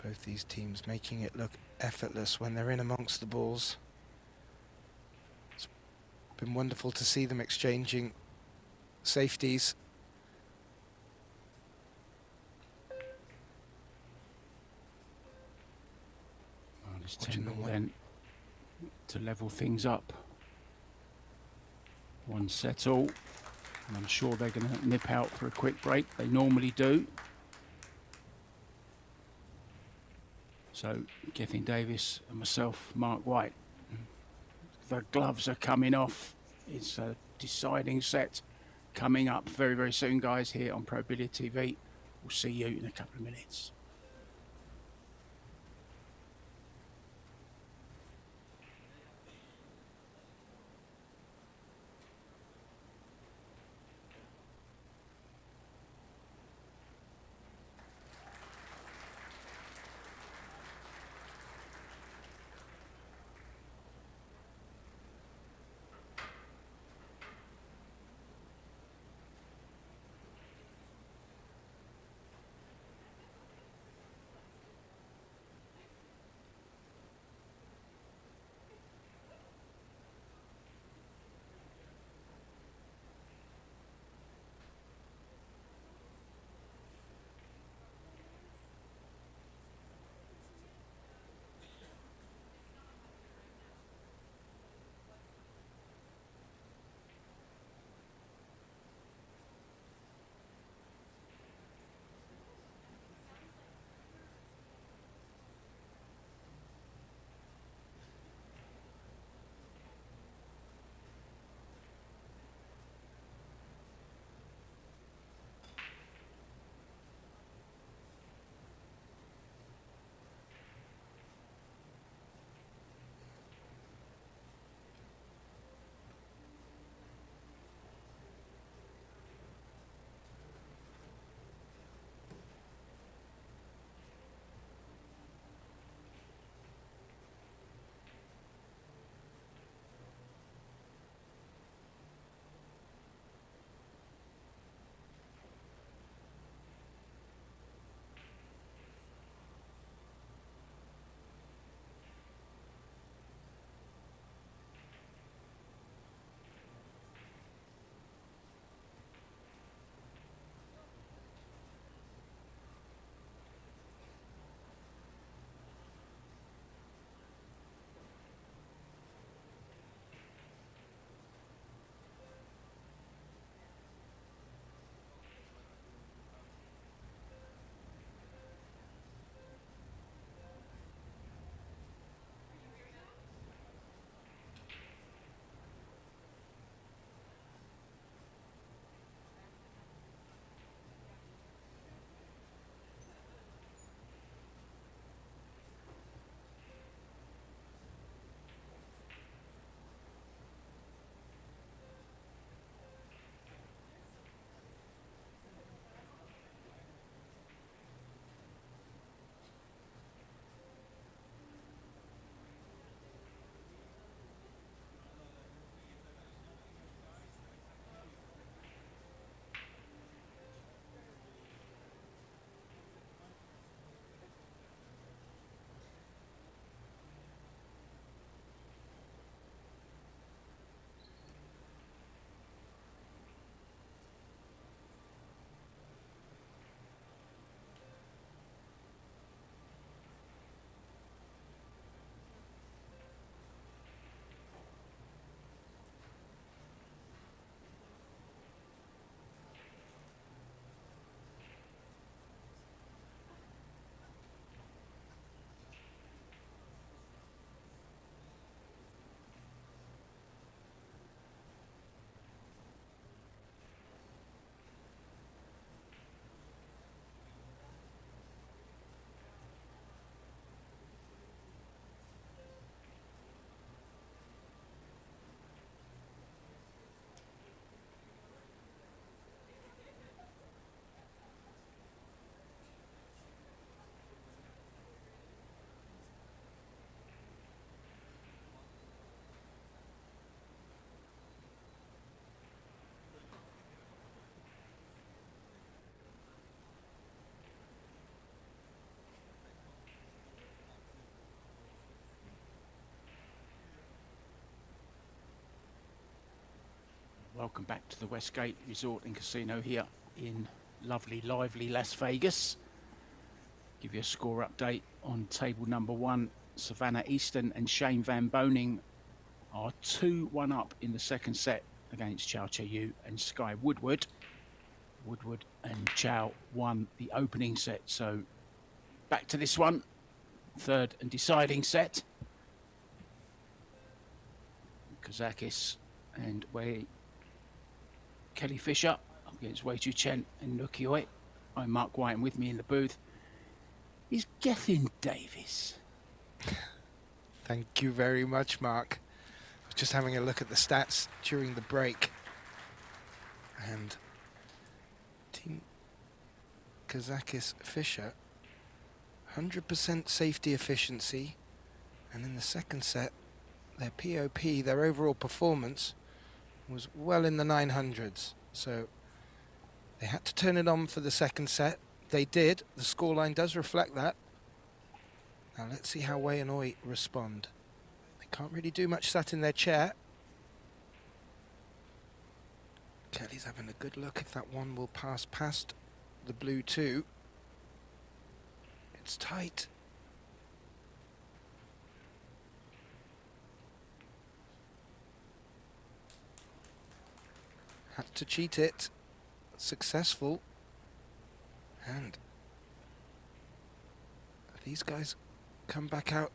Both these teams making it look effortless when they're in amongst the balls. It's been wonderful to see them exchanging safeties. Well, it's 10-0 then to level things up. One set all, and I'm sure they're going to nip out for a quick break. They normally do. So, Gethin Davis and myself, Mark White. The gloves are coming off. It's a deciding set coming up very, very soon, guys, here on Pro Billiard TV. We'll see you in a couple of minutes. Welcome back to the Westgate Resort and Casino here in lovely, lively Las Vegas. Give you a score update on table number 1. Savannah Easton and Shane Van Boning are 2-1 up in the second set against Chow Cha-Yu and Sky Woodward. Woodward and Chow won the opening set, so back to this one, third and deciding set. Kazakis and Kelly Fisher up against Wei Chu Chen and Nukioi. I'm Mark White, and with me in the booth is Gethin Davis. Thank you very much, Mark. I was just having a look at the stats during the break. And Team Kazakis Fisher, 100% safety efficiency. And in the second set, their POP, their overall performance, was well in the 900s. So they had to turn it on for the second set. They did. The scoreline does reflect that. Now let's see how Wei and Oi respond. They can't really do much sat in their chair. Kelly's having a good look if that one will pass past the blue 2. It's tight. Had to cheat it. Successful. And these guys come back out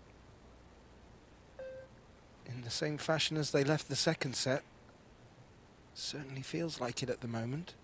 in the same fashion as they left the second set. Certainly feels like it at the moment.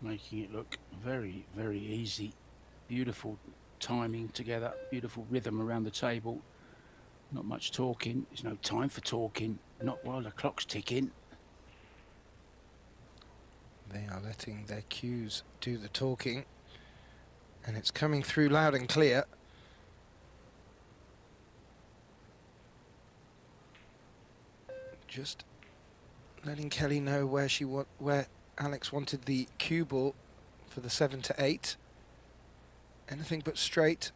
Making it look very, very easy. Beautiful timing together, beautiful rhythm around the table. Not much talking. There's no time for talking, not while the clock's ticking. They are letting their cues do the talking, and it's coming through loud and clear. Just letting Kelly know where Alex wanted the cue ball for the 7 to 8. Anything but straight.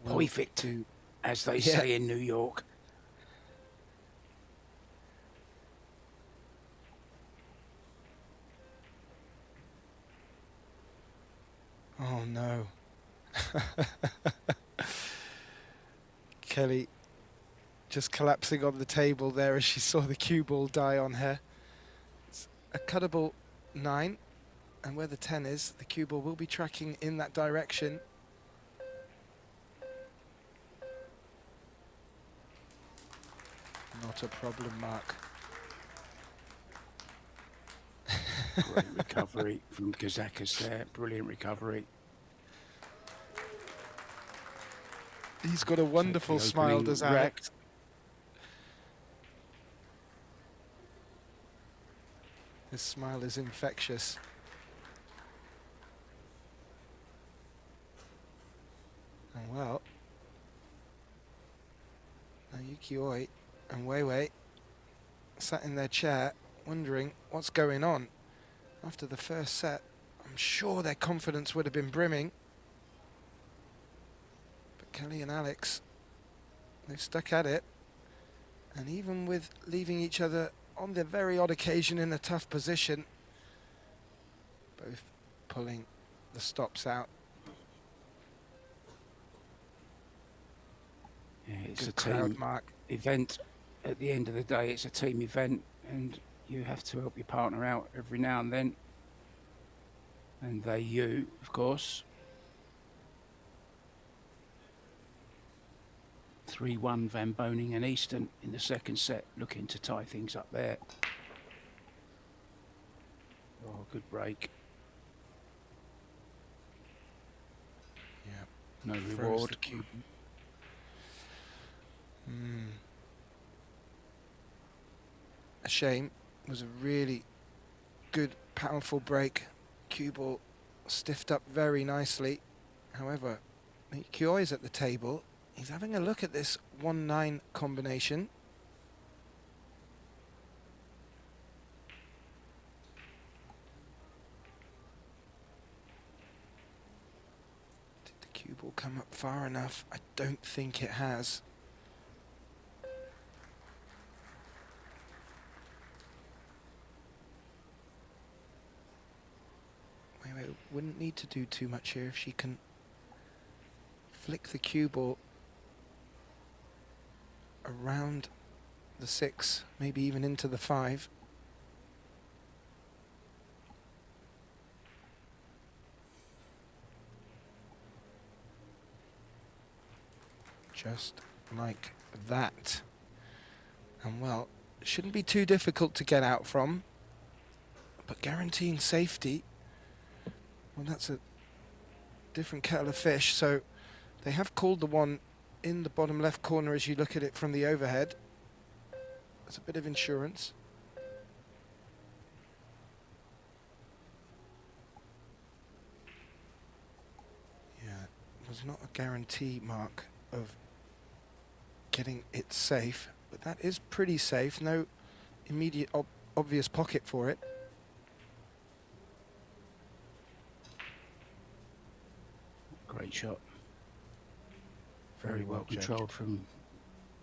Perfect, as they say in New York. Oh no. Kelly just collapsing on the table there as she saw the cue ball die on her. It's a cuttable 9, and where the 10 is, the cue ball will be tracking in that direction. Not a problem, Mark. Great recovery from Kazakis there. Brilliant recovery. He's got a wonderful smile, does Alex? His smile is infectious. And well, now Yuki and Wei sat in their chair wondering what's going on. After the first set, I'm sure their confidence would have been brimming. But Kelly and Alex, they've stuck at it. And even with leaving each other on the very odd occasion in a tough position, both pulling the stops out. Yeah, it's Good a crowd, team Mark. event. At the end of the day, it's a team event, and you have to help your partner out every now and then. And you, of course. 3-1 Van Boning and Easton in the second set, looking to tie things up there. Oh, good break. Yeah. No Froze the reward. a shame. It was a really good, powerful break. Cue ball stiffed up very nicely. However, Kyo is at the table. He's having a look at this 1-9 combination. Did the cue ball come up far enough? I don't think it has. Wait, wouldn't need to do too much here if she can flick the cue ball around the 6, maybe even into the 5. Just like that. And well, it shouldn't be too difficult to get out from, but guaranteeing safety, well, that's a different kettle of fish. So they have called the one in the bottom left corner as you look at it from the overhead. That's a bit of insurance. Yeah, it was not a guarantee, Mark, of getting it safe, but that is pretty safe. No immediate obvious pocket for it. Great shot. Very Very well well judged. controlled from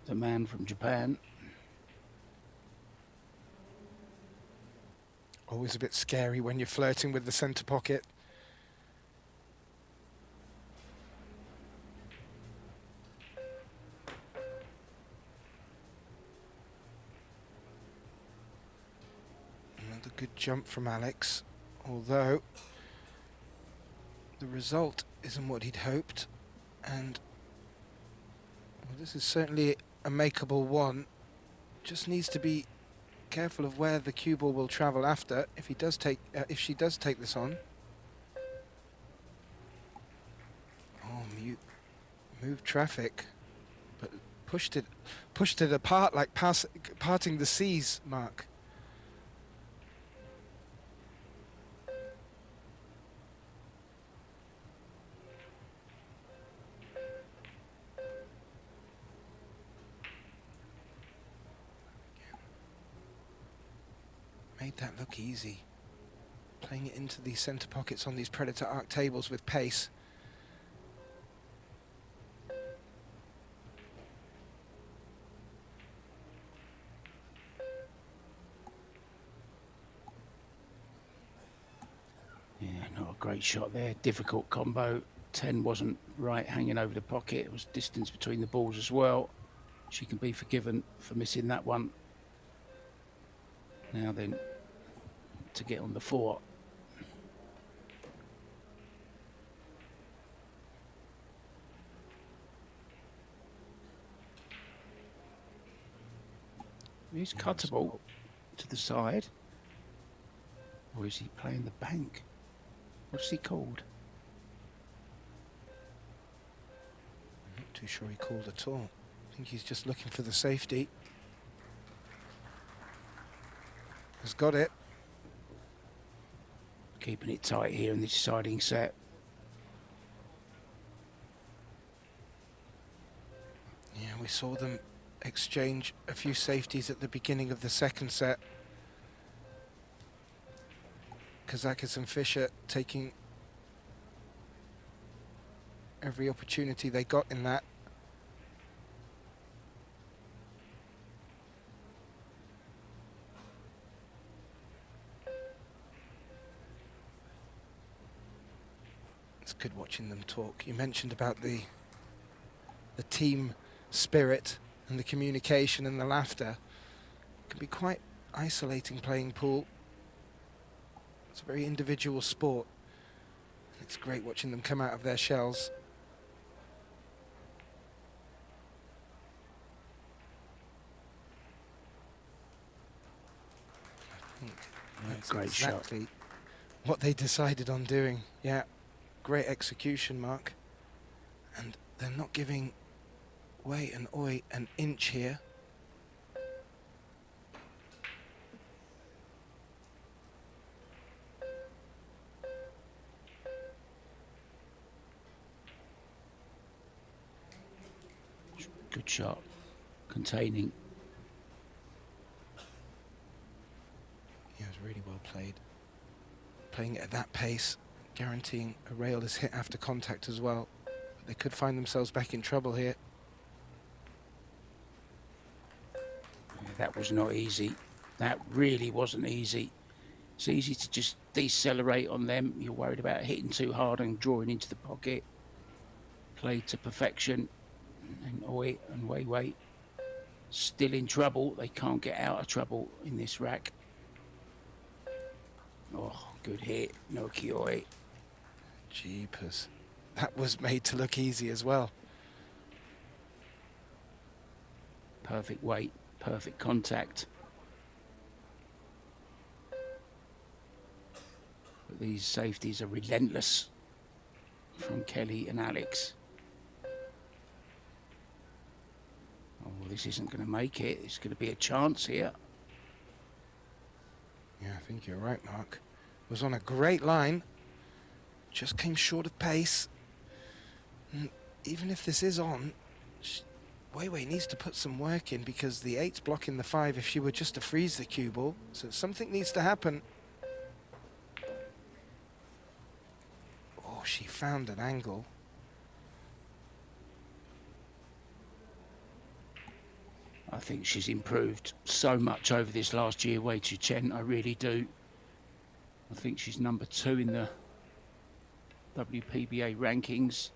the man from Japan. Always a bit scary when you're flirting with the centre pocket. Another good jump from Alex, although the result isn't what he'd hoped, and well, this is certainly a makeable one. Just needs to be careful of where the cue ball will travel after if he does take if she does take this on. Oh, move traffic, but pushed it apart like parting the seas, Mark. Made that look easy. Playing it into these centre pockets on these Predator Arc tables with pace. Yeah, not a great shot there. Difficult combo. 10 wasn't right hanging over the pocket. It was distance between the balls as well. She can be forgiven for missing that one. Now then, to get on the 4. He's cuttable to the side. Or is he playing the bank? What's he called? I'm not too sure he called at all. I think he's just looking for the safety. Has got it. Keeping it tight here in this deciding set. Yeah, we saw them exchange a few safeties at the beginning of the second set. Kazakis and Fischer taking every opportunity they got in that. It's good watching them talk. You mentioned about the team spirit and the communication and the laughter. It can be quite isolating playing pool. It's a very individual sport. It's great watching them come out of their shells. I think that's Great exactly what they decided on doing. Yeah, great execution, Mark. And they're not giving Wei and Oi an inch here. Good shot. Containing. Yeah, it was really well played. Playing it at that pace, guaranteeing a rail is hit after contact as well. But they could find themselves back in trouble here. Yeah, that was not easy. That really wasn't easy. It's easy to just decelerate on them. You're worried about hitting too hard and drawing into the pocket. Played to perfection. And Oi and Wei still in trouble. They can't get out of trouble in this rack. Oh, good hit. No Kioi. Jeepers. That was made to look easy as well. Perfect weight. Perfect contact. But these safeties are relentless from Kelly and Alex. Oh, well, this isn't going to make it. It's going to be a chance here. Yeah, I think you're right, Mark. Was on a great line. Just came short of pace. And even if this is on, Wei needs to put some work in because the 8's blocking the 5 if she were just to freeze the cue ball. So something needs to happen. Oh, she found an angle. I think she's improved so much over this last year, Wei Chen. I really do. I think she's number 2 in the WPBA rankings.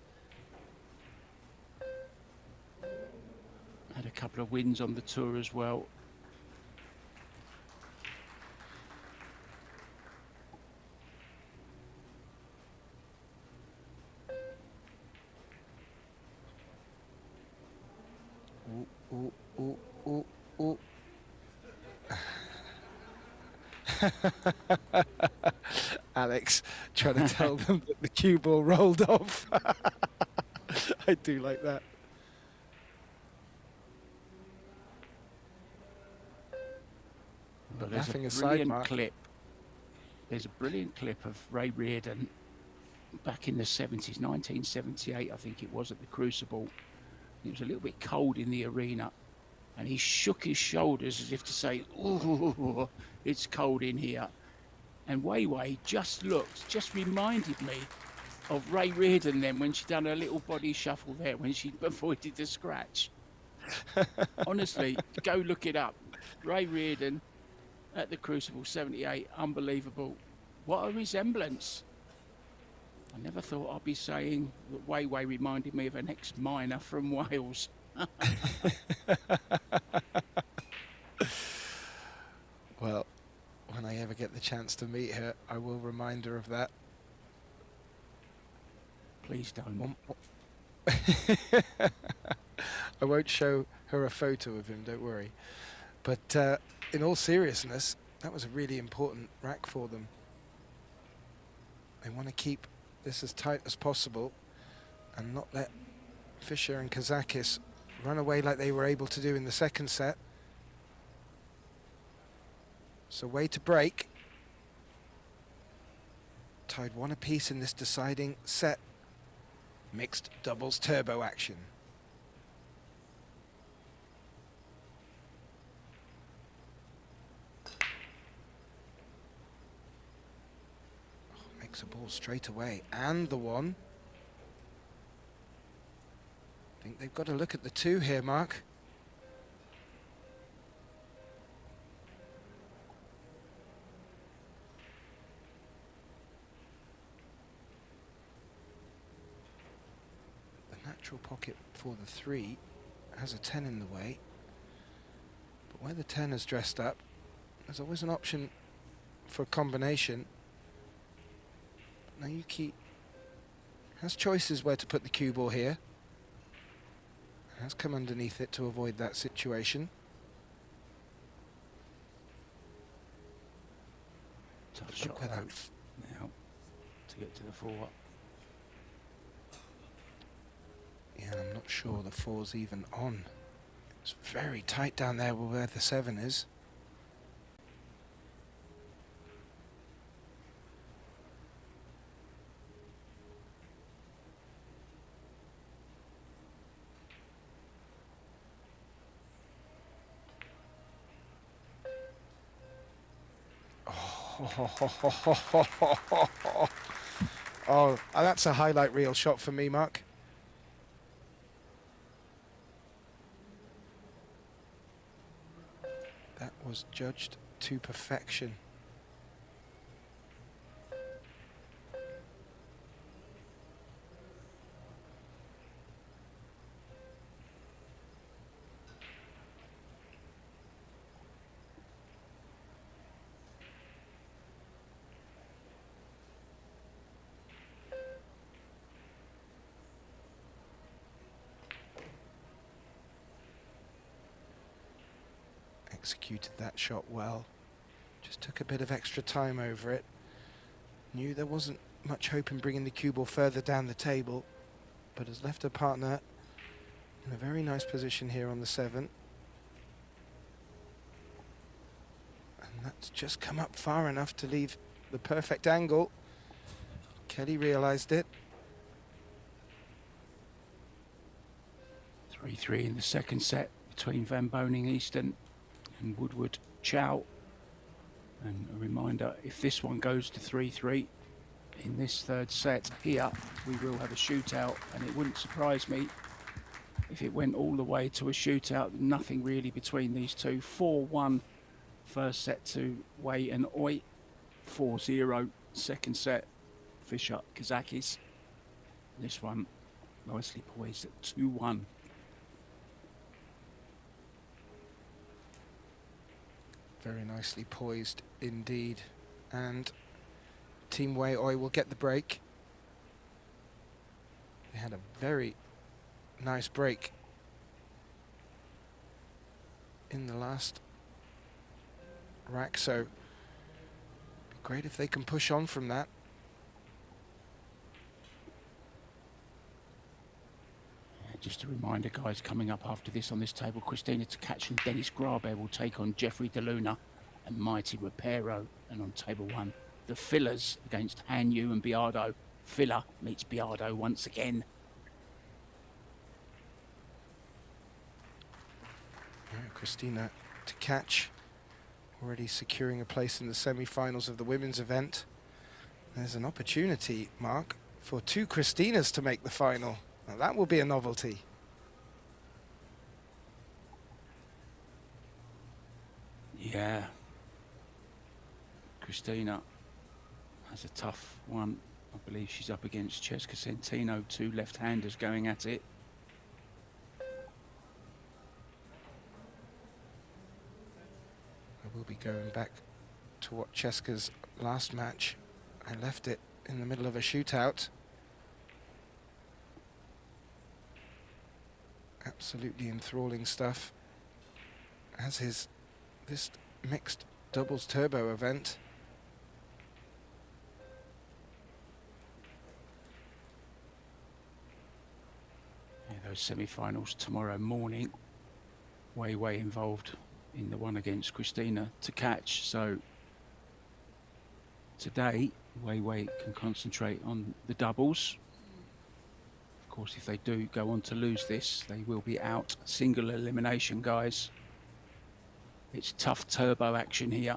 Had a couple of wins on the tour as well. Ooh, ooh, ooh, ooh. Alex trying to tell them that the cue ball rolled off. I do like that. But there's Laughing a aside, brilliant Mark. clip. There's a brilliant clip of Ray Reardon back in the 70s, 1978, I think it was, at the Crucible. It was a little bit cold in the arena, and he shook his shoulders as if to say, "Ooh, it's cold in here." And Wei just reminded me of Ray Reardon then when she done her little body shuffle there when she avoided the scratch. Honestly, go look it up. Ray Reardon at the Crucible 78, unbelievable. What a resemblance. I never thought I'd be saying that Wei reminded me of an ex-miner from Wales. Well, when I ever get the chance to meet her, I will remind her of that. Please don't. I won't show her a photo of him, don't worry. But in all seriousness, that was a really important rack for them. They want to keep this as tight as possible and not let Fischer and Kazakis run away like they were able to do in the second set. So way to break. Tied 1 apiece in this deciding set. Mixed doubles turbo action. Makes a ball straight away, and the 1. I think they've got to look at the 2 here, Mark. The natural pocket for the 3 has a 10 in the way, but where the 10 is dressed up, there's always an option for a combination. Nayuki has choices where to put the cue ball here. Has come underneath it to avoid that situation. Tough Look shot where that now to get to the 4. Yeah, I'm not sure the 4's even on. It's very tight down there where the 7 is. Oh, that's a highlight reel shot for me, Mark. That was judged to perfection. Executed that shot well. Just took a bit of extra time over it. Knew there wasn't much hope in bringing the cue ball further down the table, but has left her partner in a very nice position here on the 7. And that's just come up far enough to leave the perfect angle. Kelly realized it. 3-3 in the second set between Van Boning Easton and Woodward Chow. And a reminder, if this one goes to 3-3 in this third set here, we will have a shootout, and it wouldn't surprise me if it went all the way to a shootout. Nothing really between these two. 4-1 first set to Wei and Oi. 4-0 second set, Fisher Kazakis. This one nicely poised at 2-1. Very nicely poised indeed. And Team Wei Oi will get the break. They had a very nice break in the last rack, so it'd be great if they can push on from that. Just a reminder, guys, coming up after this on this table, Christina Tkach and Dennis Grabe will take on Jeffrey DeLuna and Mighty Reparo. And on table 1, the Fillers against Han Yu and Biardo. Filler meets Biardo once again. Yeah, Christina Tkach already securing a place in the semi-finals of the women's event. There's an opportunity, Mark, for 2 Christinas to make the final. Now that will be a novelty. Yeah. Christina has a tough one. I believe she's up against Cesca Centino, 2 left-handers going at it. I will be going back to watch Cesca's last match. I left it in the middle of a shootout. Absolutely enthralling stuff, as is this mixed doubles turbo event. Yeah, those semi-finals tomorrow morning. Wei involved in the one against Christina Tkach. So today, Wei can concentrate on the doubles. Of course, if they do go on to lose this, they will be out. Single elimination, guys. It's tough turbo action here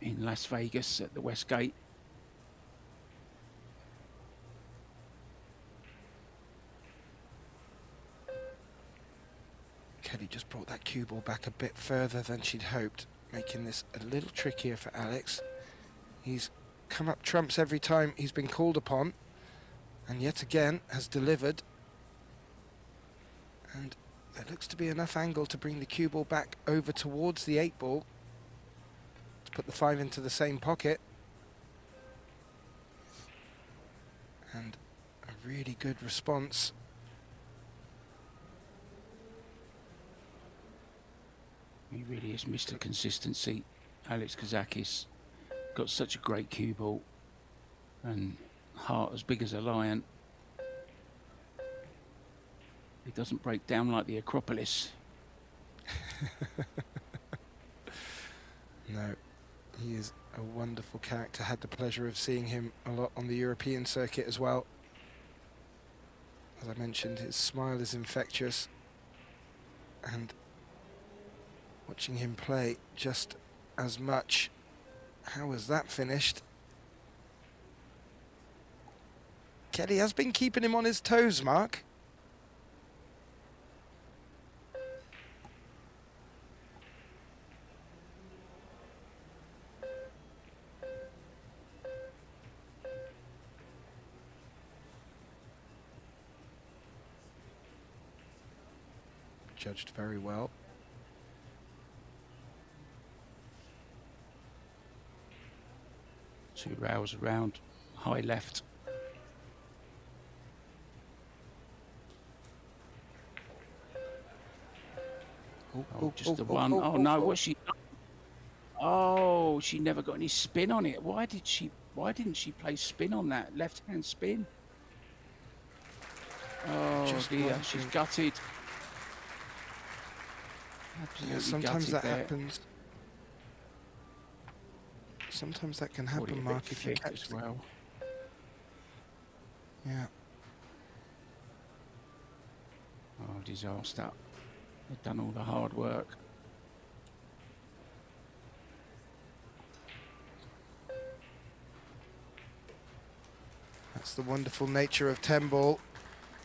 in Las Vegas at the Westgate. Kelly just brought that cue ball back a bit further than she'd hoped, making this a little trickier for Alex. He's come up trumps every time he's been called upon, and yet again has delivered. And there looks to be enough angle to bring the cue ball back over towards the 8 ball to put the 5 into the same pocket. And a really good response. He really has missed the consistency. Alex Kazakis got such a great cue ball and heart as big as a lion. He doesn't break down like the Acropolis. No, he is a wonderful character. Had the pleasure of seeing him a lot on the European circuit as well. As I mentioned, his smile is infectious, and watching him play just as much. How was that finished? Kelly has been keeping him on his toes, Mark. Judged very well. Two rails around, high left. Oh, just the one. Oh no, what's she? Oh, she never got any spin on it. Why didn't she play spin on that left-hand spin? Oh Just dear, wondering. she's gutted. Yeah, Absolutely sometimes gutted that there. happens. Sometimes that can Probably a happen, bit Mark, if you thick catch as well. Yeah. Oh, disaster. They've done all the hard work. That's the wonderful nature of 10 ball.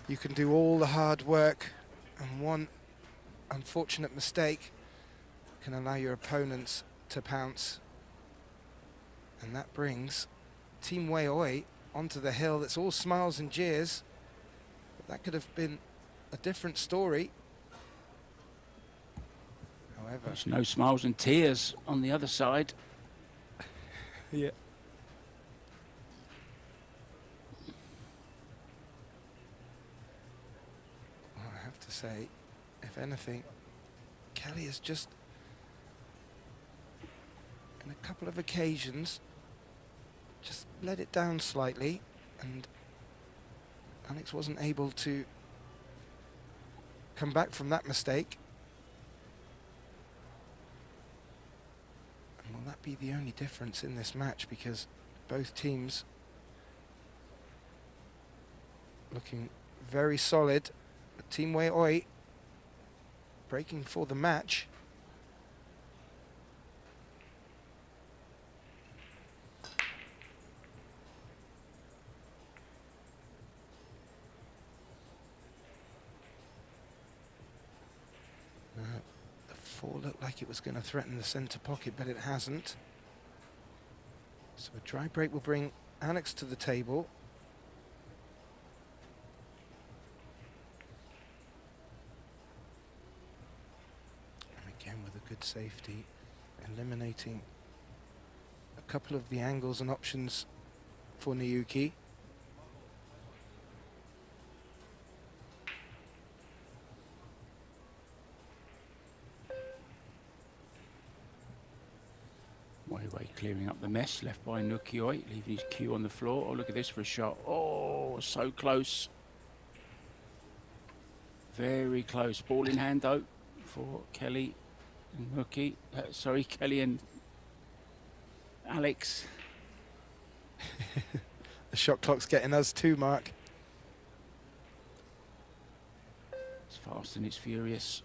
You can do all the hard work, and one unfortunate mistake can allow your opponents to pounce. And that brings Team Weioi onto the hill. It's all smiles and jeers. But that could have been a different story. However, There's no smiles and tears on the other side. yeah. Well, I have to say, if anything, Kelly has just, in a couple of occasions, just let it down slightly, and Alex wasn't able to come back from that mistake. And will that be the only difference in this match, because both teams looking very solid. But Team Weioi breaking for the match. The 4 looked like it was going to threaten the centre pocket, but it hasn't. So a dry break will bring Alex to the table. And again with a good safety, eliminating a couple of the angles and options for Niyuki. Weiwei clearing up the mess left by Nukioi, leaving his cue on the floor. Oh, look at this for a shot. Oh, so close. Very close. Ball in hand, though, for Kelly and Nuki. Sorry, Kelly and Alex. The shot clock's getting us too, Mark. It's fast and it's furious.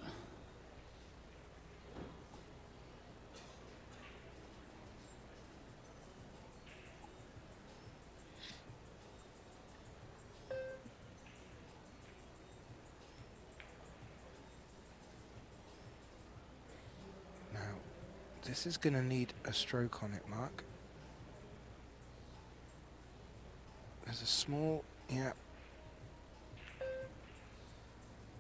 This is going to need a stroke on it, Mark. There's a small, yeah.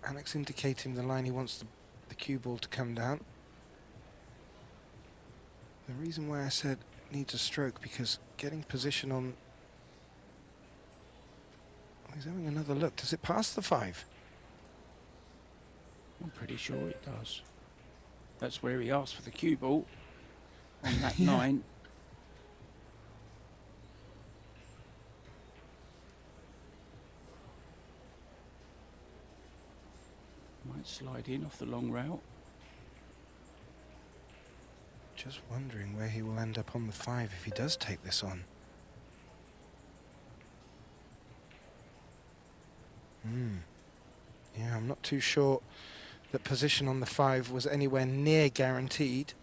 Alex indicating the line he wants the cue ball to come down. The reason why I said needs a stroke, because getting position on... Oh, he's having another look. Does it pass the 5? I'm pretty sure it does. That's where he asked for the cue ball on that Yeah. 9. Might slide in off the long rail. Just wondering where he will end up on the 5 if he does take this on. Yeah, I'm not too sure that position on the 5 was anywhere near guaranteed.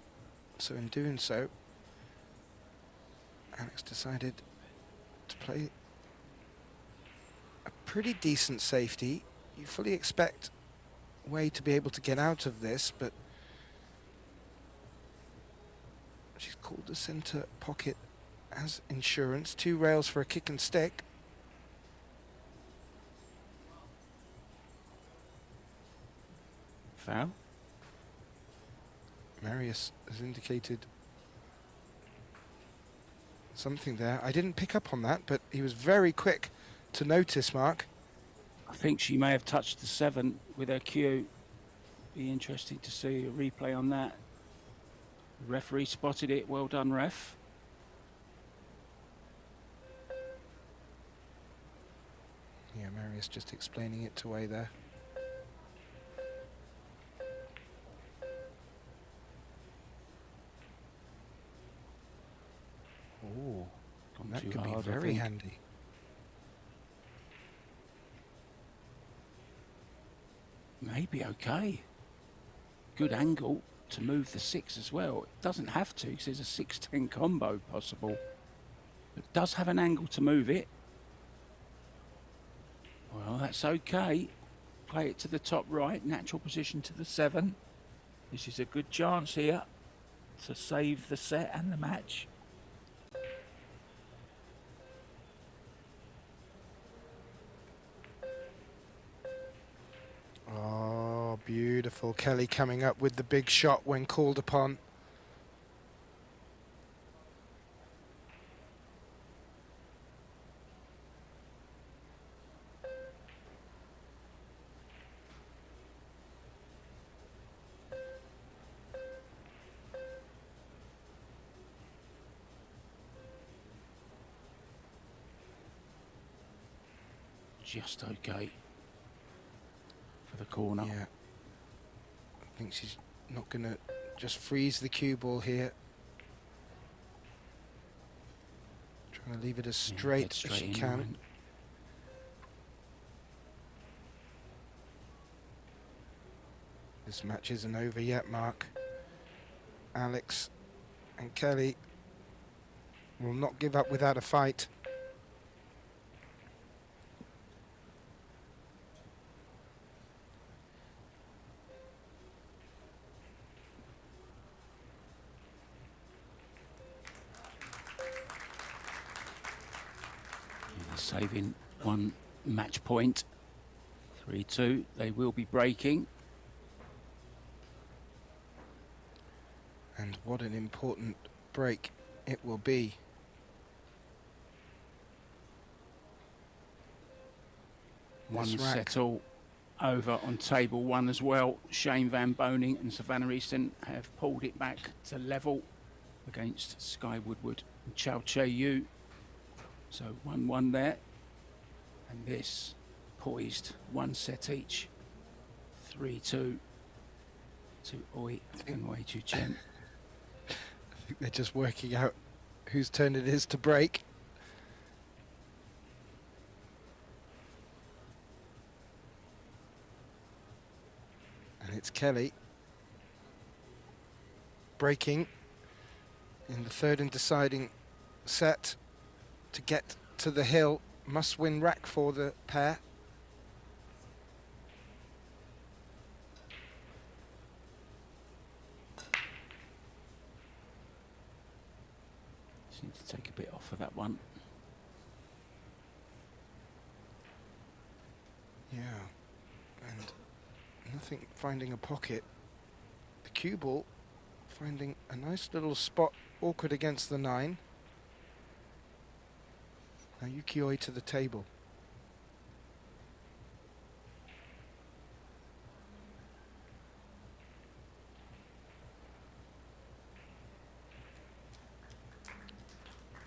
So in doing so, Alex decided to play a pretty decent safety. You fully expect Wei to be able to get out of this, but she's called the centre pocket as insurance. 2 rails for a kick and stick. Foul. Marius has indicated something there. I didn't pick up on that, but he was very quick to notice, Mark. I think she may have touched the 7 with her cue. Be interesting to see a replay on that. The referee spotted it. Well done, ref. Yeah, Marius just explaining it to Wei there. Oh, that could be very handy. Maybe okay. Good angle to move the 6 as well. It doesn't have to, because there's a 6-10 combo possible. But it does have an angle to move it. Well, that's okay. Play it to the top right, natural position to the 7. This is a good chance here to save the set and the match. Oh, beautiful. Kelly coming up with the big shot when called upon. Just okay for the corner. Yeah. I think she's not going to just freeze the cue ball here. Trying to leave it as straight as she can. Line. This match isn't over yet, Mark. Alex and Kelly will not give up without a fight. Saving 1 match point. 3-2. They will be breaking. And what an important break it will be. One This rack. settle over on table 1 as well. Shane Van Boning and Savannah Easton have pulled it back to level against Sky Woodward and Chao Che Yu. So 1-1 there. And this poised 1 set each. 3-2 to Oi and Wei Chu Chen. I think they're just working out whose turn it is to break. And it's Kelly breaking in the 3rd and deciding set to get to the hill. Must win rack for the pair. Just need to take a bit off of that one. Yeah, and nothing finding a pocket. The cue ball finding a nice little spot, awkward against the 9. Now Yukioi to the table.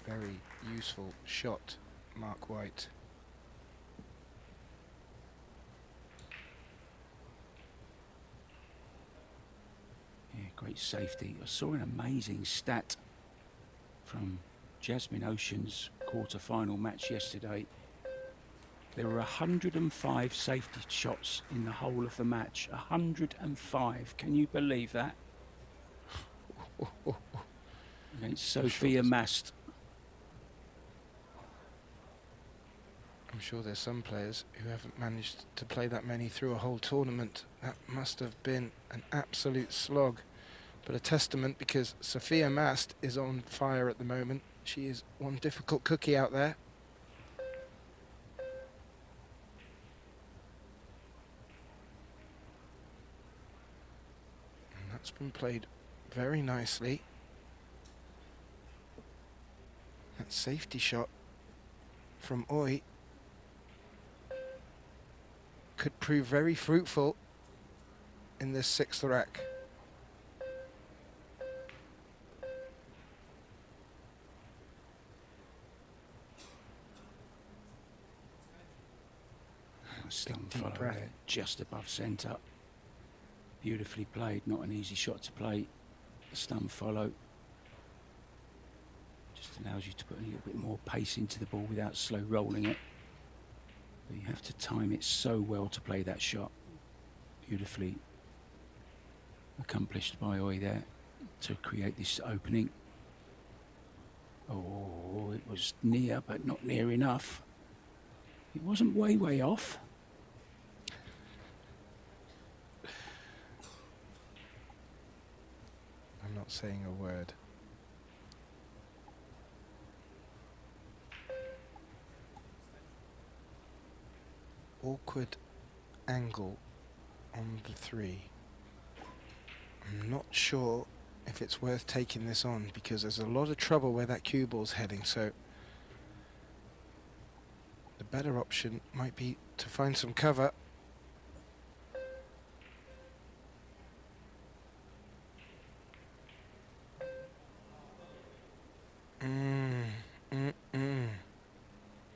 Very useful shot, Mark White. Yeah, great safety. I saw an amazing stat from Jasmine Ocean's quarter-final match yesterday. There were 105 safety shots in the whole of the match. 105. Can you believe that? Against Sophia Mast. I'm sure there's some players who haven't managed to play that many through a whole tournament. That must have been an absolute slog. But a testament, because Sophia Mast is on fire at the moment. She is one difficult cookie out there. And that's been played very nicely. That safety shot from Oi could prove very fruitful in this 6th rack. Stump deep follow breath. there, just above centre. Beautifully played, not an easy shot to play. The stump follow just allows you to put a little bit more pace into the ball without slow rolling it. But you have to time it so well to play that shot. Beautifully accomplished by Oi there to create this opening. Oh, it was near, but not near enough. It wasn't way off. I'm not saying a word. Awkward angle on the 3. I'm not sure if it's worth taking this on, because there's a lot of trouble where that cue ball's heading, so the better option might be to find some cover.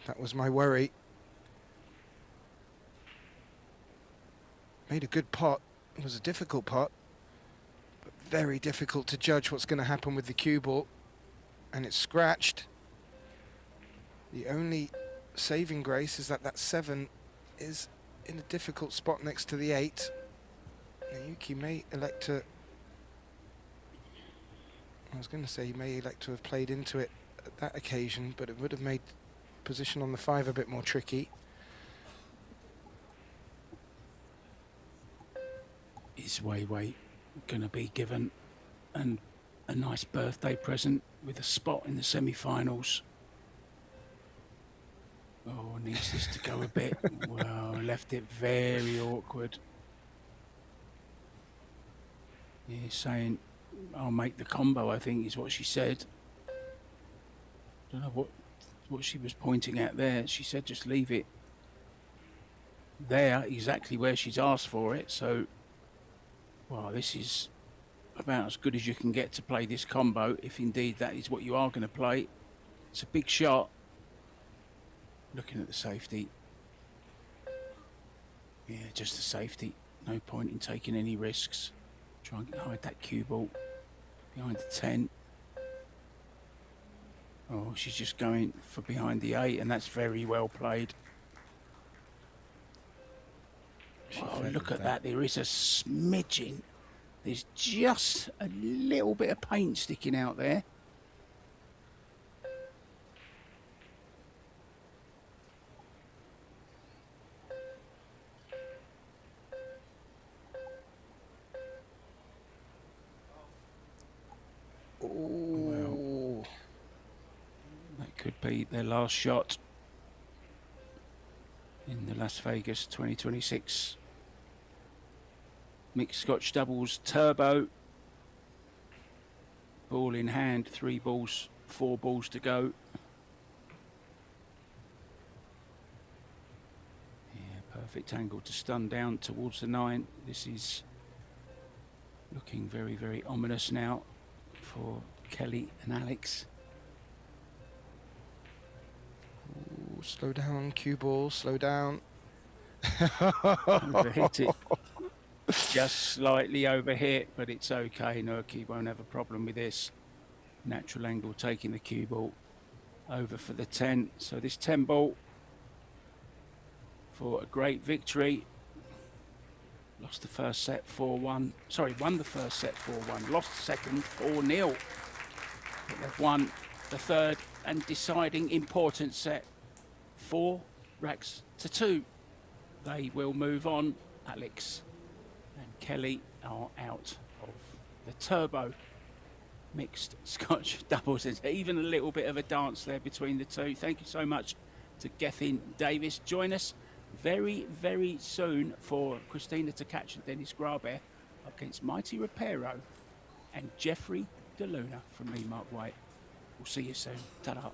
That was my worry. Made a good pot. It was a difficult pot, but very difficult to judge what's going to happen with the cue ball. And it's scratched. The only saving grace is that that 7 is in a difficult spot next to the 8. Yuki may elect to... I was going to say he may elect to have played into it at that occasion, but it would have made position on the 5 a bit more tricky. Is Wei going to be given a nice birthday present with a spot in the semi-finals? Oh, needs this to go a bit. Well, left it very awkward. Yeah, saying, I'll make the combo, I think is what she said. Don't know what she was pointing at there. She said just leave it there, exactly where she's asked for it. So, well, this is about as good as you can get to play this combo, if indeed that is what you are going to play. It's a big shot. Looking at the safety. Yeah, just the safety. No point in taking any risks. Try and hide that cue ball behind the 10. Oh, she's just going for behind the 8, and that's very well played. Oh, look at that. There is a smidgen. There's just a little bit of paint sticking out there. Well, that could be their last shot in the Las Vegas 2026 Mixed Scotch Doubles Turbo. Ball in hand, 4 balls to go. Yeah, perfect angle to stun down towards the 9. This is looking very ominous now for Kelly and Alex. Ooh, slow down, cue ball, slow down. Overhit it. Just slightly overhit, but it's okay. Nurki won't have a problem with this. Natural angle taking the cue ball over for the 10. So this 10 ball for a great victory. Lost the first set 4-1. Sorry, won the first set 4-1. Lost the second 4-0. But they've won the third and deciding important set 4-1. racks to 2. They will move on. Alex and Kelly are out of the turbo mixed Scotch doubles. There's even a little bit of a dance there between the two. Thank you so much to Gethin Davis. Join us very, very soon for Christina Tkach and Dennis Graber against Mighty Reparo and Jeffrey DeLuna from me, Mark White. We'll see you soon. Ta-da.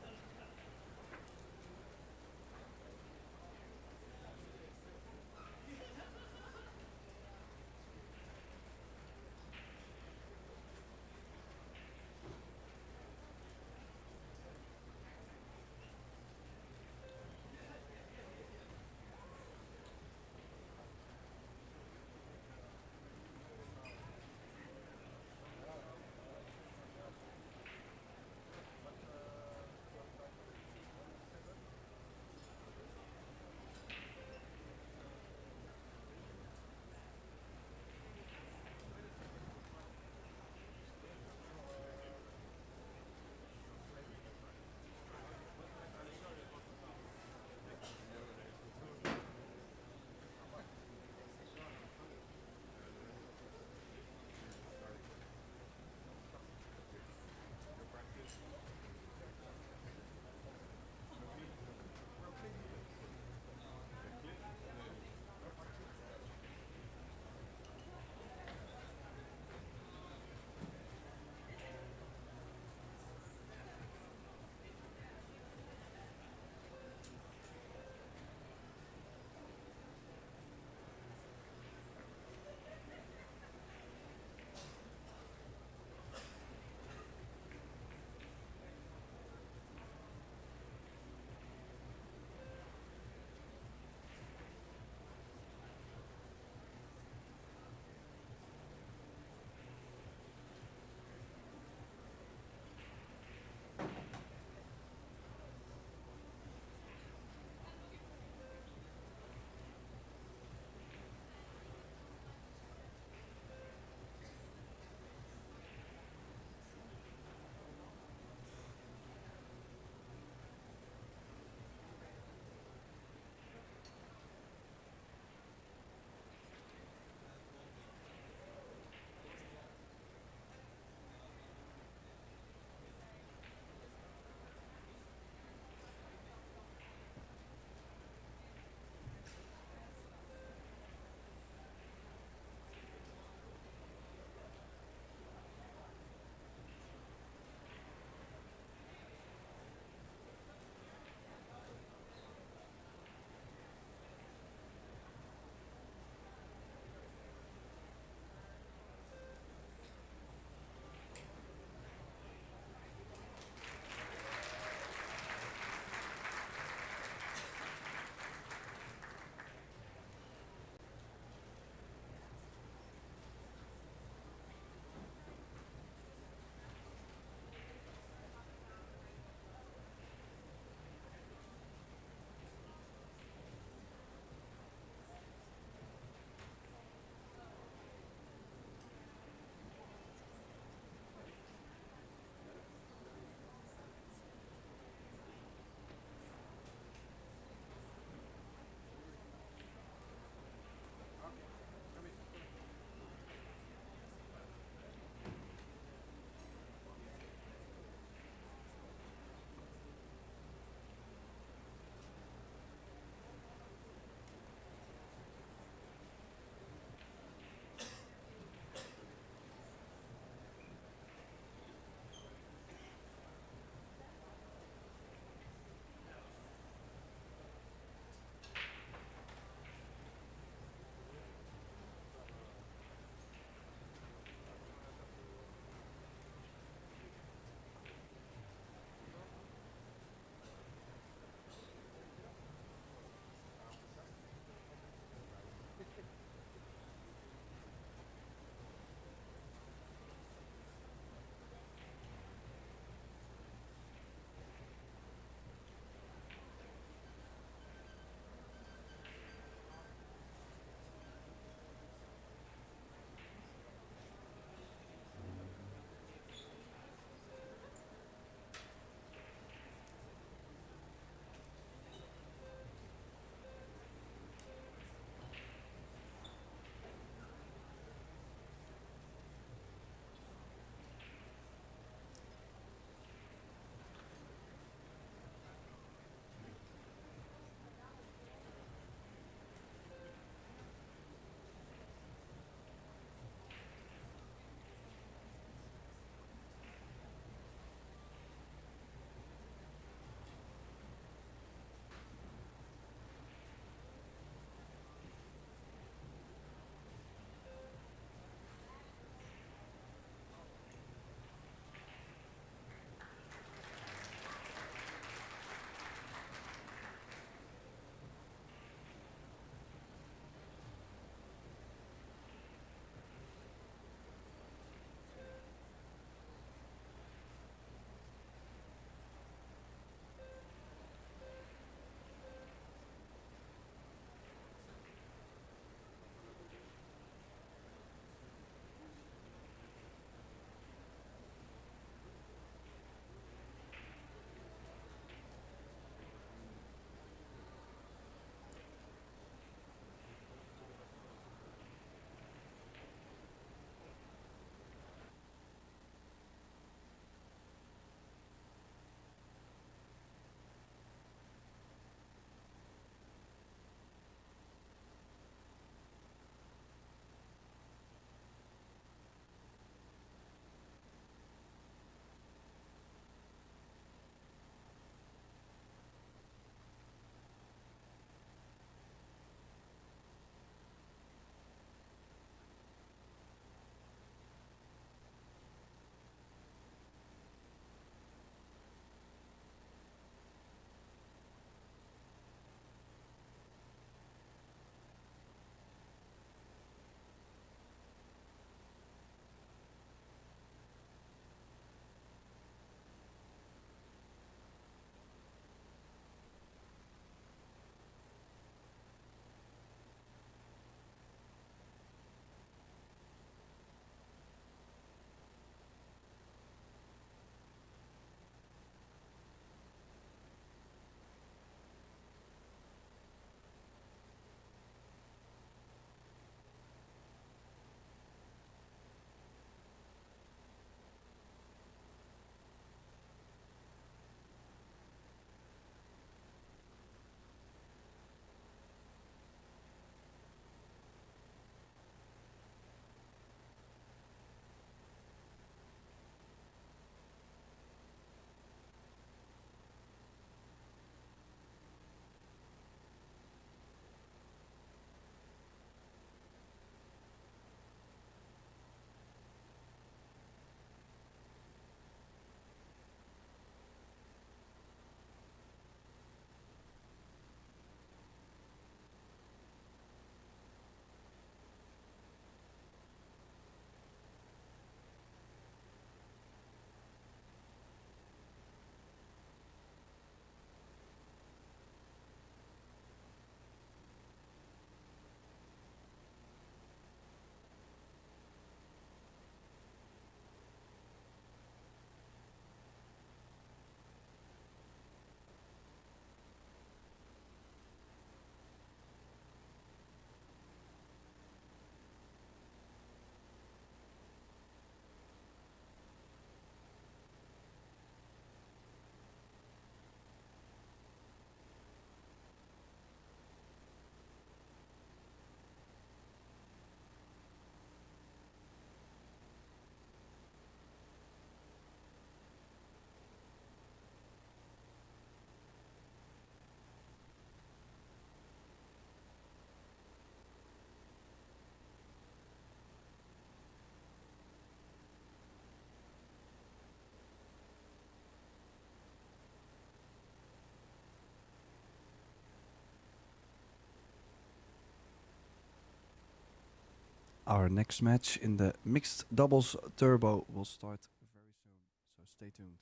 Our next match in the mixed doubles turbo will start very soon, so stay tuned.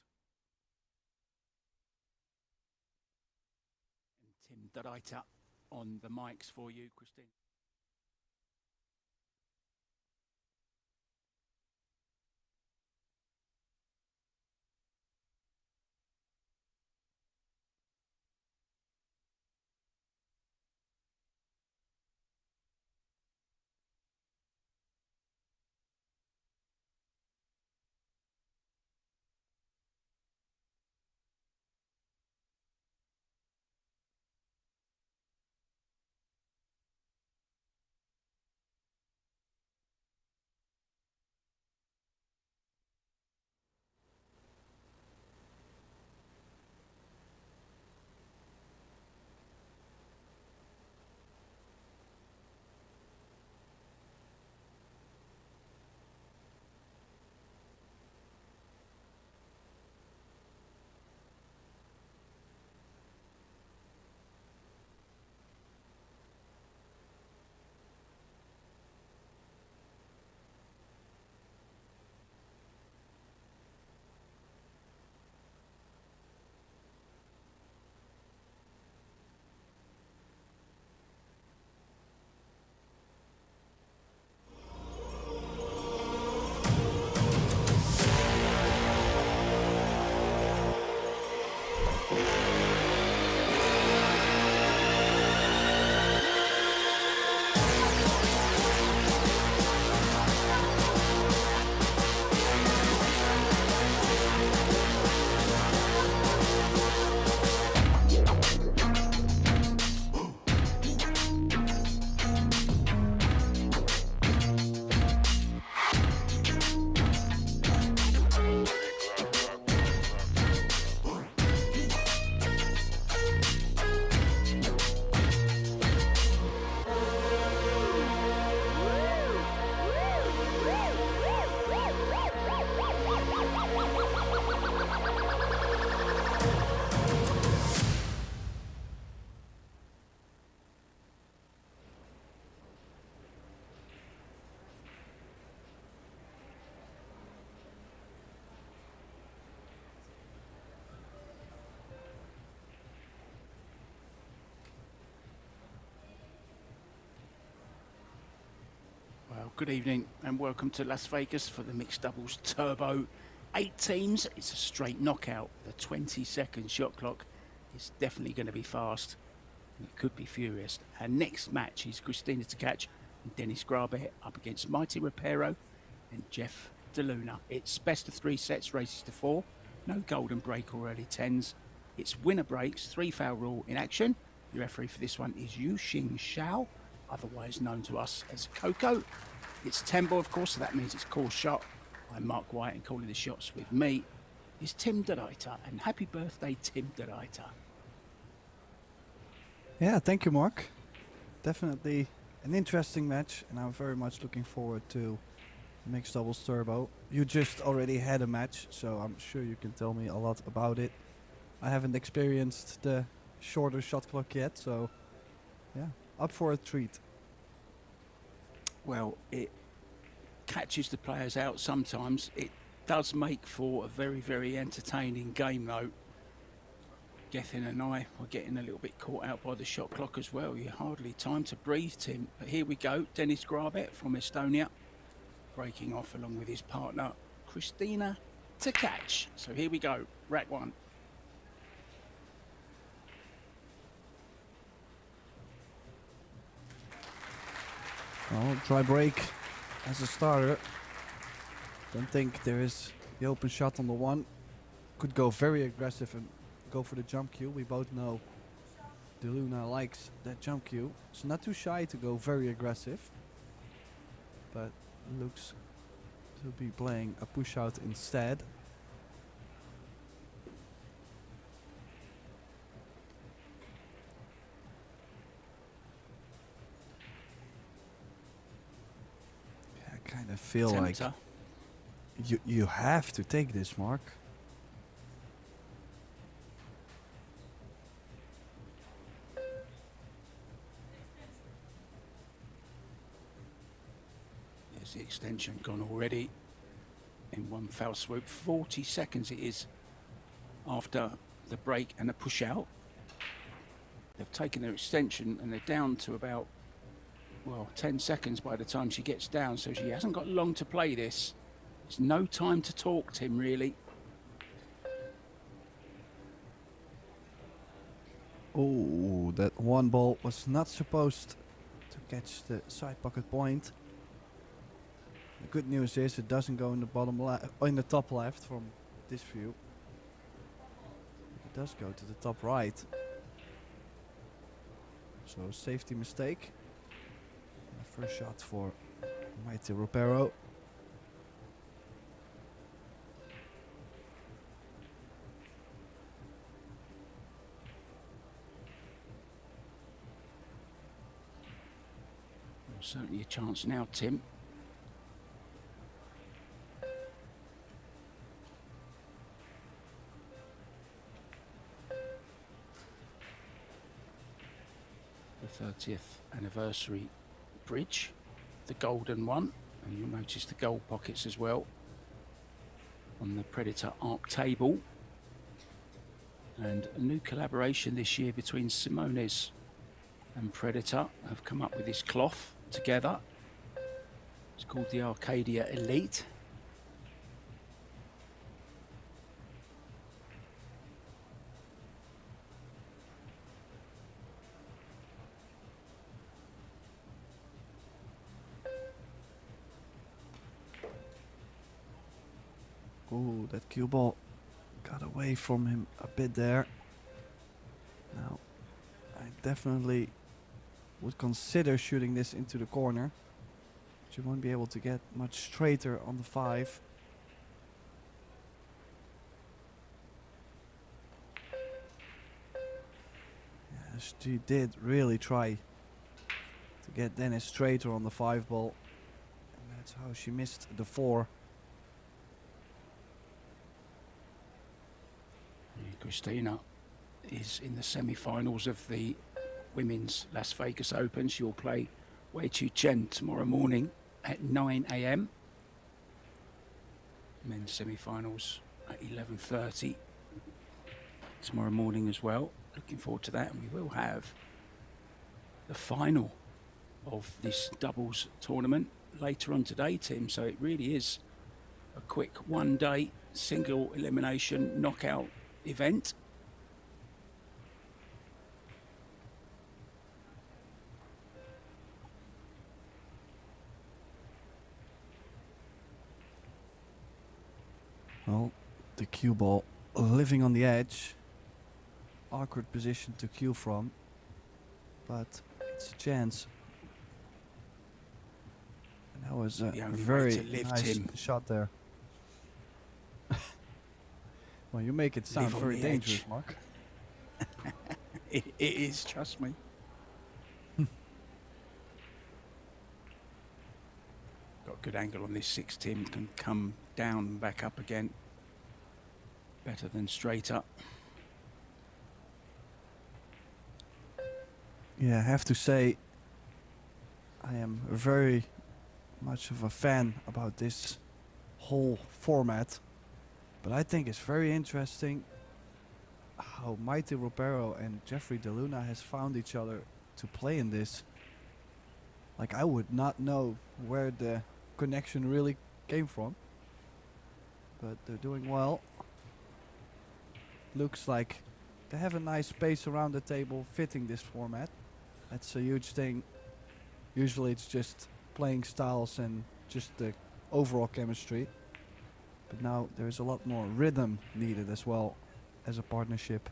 And Tim Dadaita on the mics for you, Christine. Well, good evening and welcome to Las Vegas for the mixed doubles turbo. 8 teams, it's a straight knockout. The 20-second shot clock is definitely going to be fast. It could be furious. Our next match is Christina Tkach and Dennis Grabet up against Mighty Repero and Jeff DeLuna. It's best of 3 sets, races to 4. No golden break or early 10s. It's winner breaks, 3 foul rule in action. The referee for this one is Yu Xing Shao, otherwise known to us as Coco. It's tempo, of course, so that means it's call shot. I'm Mark White, and calling the shots with me is Tim Dadaita. And happy birthday, Tim Dadaita. Yeah, thank you, Mark. Definitely an interesting match, and I'm very much looking forward to mixed doubles turbo. You just already had a match, so I'm sure you can tell me a lot about it. I haven't experienced the shorter shot clock yet, so yeah, up for a treat. Well, it catches the players out sometimes. It does make for a very, very entertaining game, though. Gethin and I were getting a little bit caught out by the shot clock as well. You hardly time to breathe, Tim. But here we go. Dennis Grabet from Estonia breaking off along with his partner, Christina Tkach. So here we go. Rack 1. Well, try break as a starter. Don't think there is the open shot on the 1. Could go very aggressive and go for the jump cue. We both know DeLuna likes that jump cue. It's not too shy to go very aggressive, but looks to be playing a push out instead. I kind of feel Tempter. like you have to take this, Mark. extension gone already in one foul swoop. 40 seconds it is after the break and the push out. They've taken their extension and they're down to about, well, 10 seconds by the time she gets down, so she hasn't got long to play this. There's no time to talk, Tim, really. Oh, that one ball was not supposed to catch the side pocket point. The good news is it doesn't go in the bottom left, in the top left from this view. It does go to the top right. So safety mistake. First shot for Mighty Ropero. Well, certainly a chance now, Tim. The 30th anniversary bridge, the golden one, and you'll notice the gold pockets as well on the Predator Arc table. And a new collaboration this year between Simonis and Predator have come up with this cloth together. It's called the Arcadia Elite. Oh, that cue ball got away from him a bit there. Now, I definitely would consider shooting this into the corner. But you won't be able to get much straighter on the 5. Yes, she did really try to get Dennis straighter on the 5 ball. And that's how she missed the 4. Christina is in the semi-finals of the Women's Las Vegas Open. She'll play Wei Chu Chen tomorrow morning at 9 a.m. Men's semi-finals at 11:30 tomorrow morning as well. Looking forward to that, and we will have the final of this doubles tournament later on today, Tim. So it really is a quick one-day single elimination knockout event. Well, the cue ball living on the edge. Awkward position to cue from, but it's a chance. And that was a The only way very to live, nice Tim. shot there. Well, you make it sound Live on very the dangerous, edge. Mark. It is, trust me. Got a good angle on this 6, Tim. Can come down and back up again. Better than straight up. Yeah, I have to say, I am very much of a fan about this whole format. But I think it's very interesting how Mighty Ropero and Jeffrey DeLuna has found each other to play in this. Like, I would not know where the connection really came from. But they're doing well. Looks like they have a nice space around the table fitting this format. That's a huge thing. Usually it's just playing styles and just the overall chemistry. But now there's a lot more rhythm needed as well as a partnership.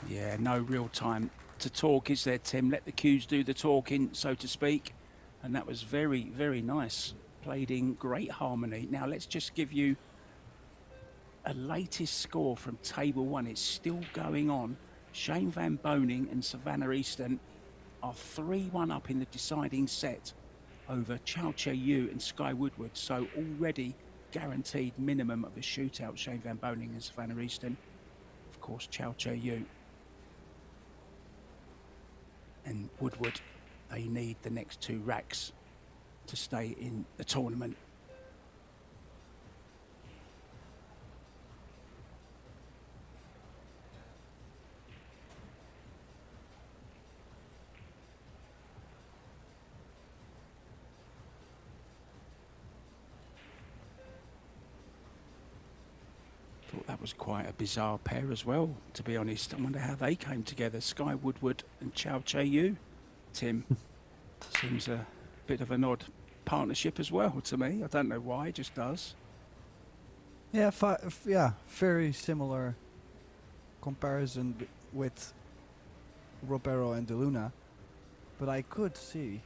Yeah, no real time to talk, is there, Tim? Let the cues do the talking, so to speak. And that was very, very nice. Played in great harmony. Now let's just give you a latest score from table 1. It's still going on. Shane Van Boning and Savannah Easton are 3-1 up in the deciding set over Chow Che Yu and Sky Woodward. So already guaranteed minimum of a shootout, Shane Van Boning and Savannah Easton. Of course, Chow Che Yu and Woodward they need the next 2 racks to stay in the tournament. Thought that was quite a bizarre pair as well, to be honest. I wonder how they came together. Sky Woodward and Chow Che Yu. Tim, seems a bit of an odd partnership as well to me. I don't know why, it just does. Yeah, yeah, very similar comparison with Robero and De Luna, but I could see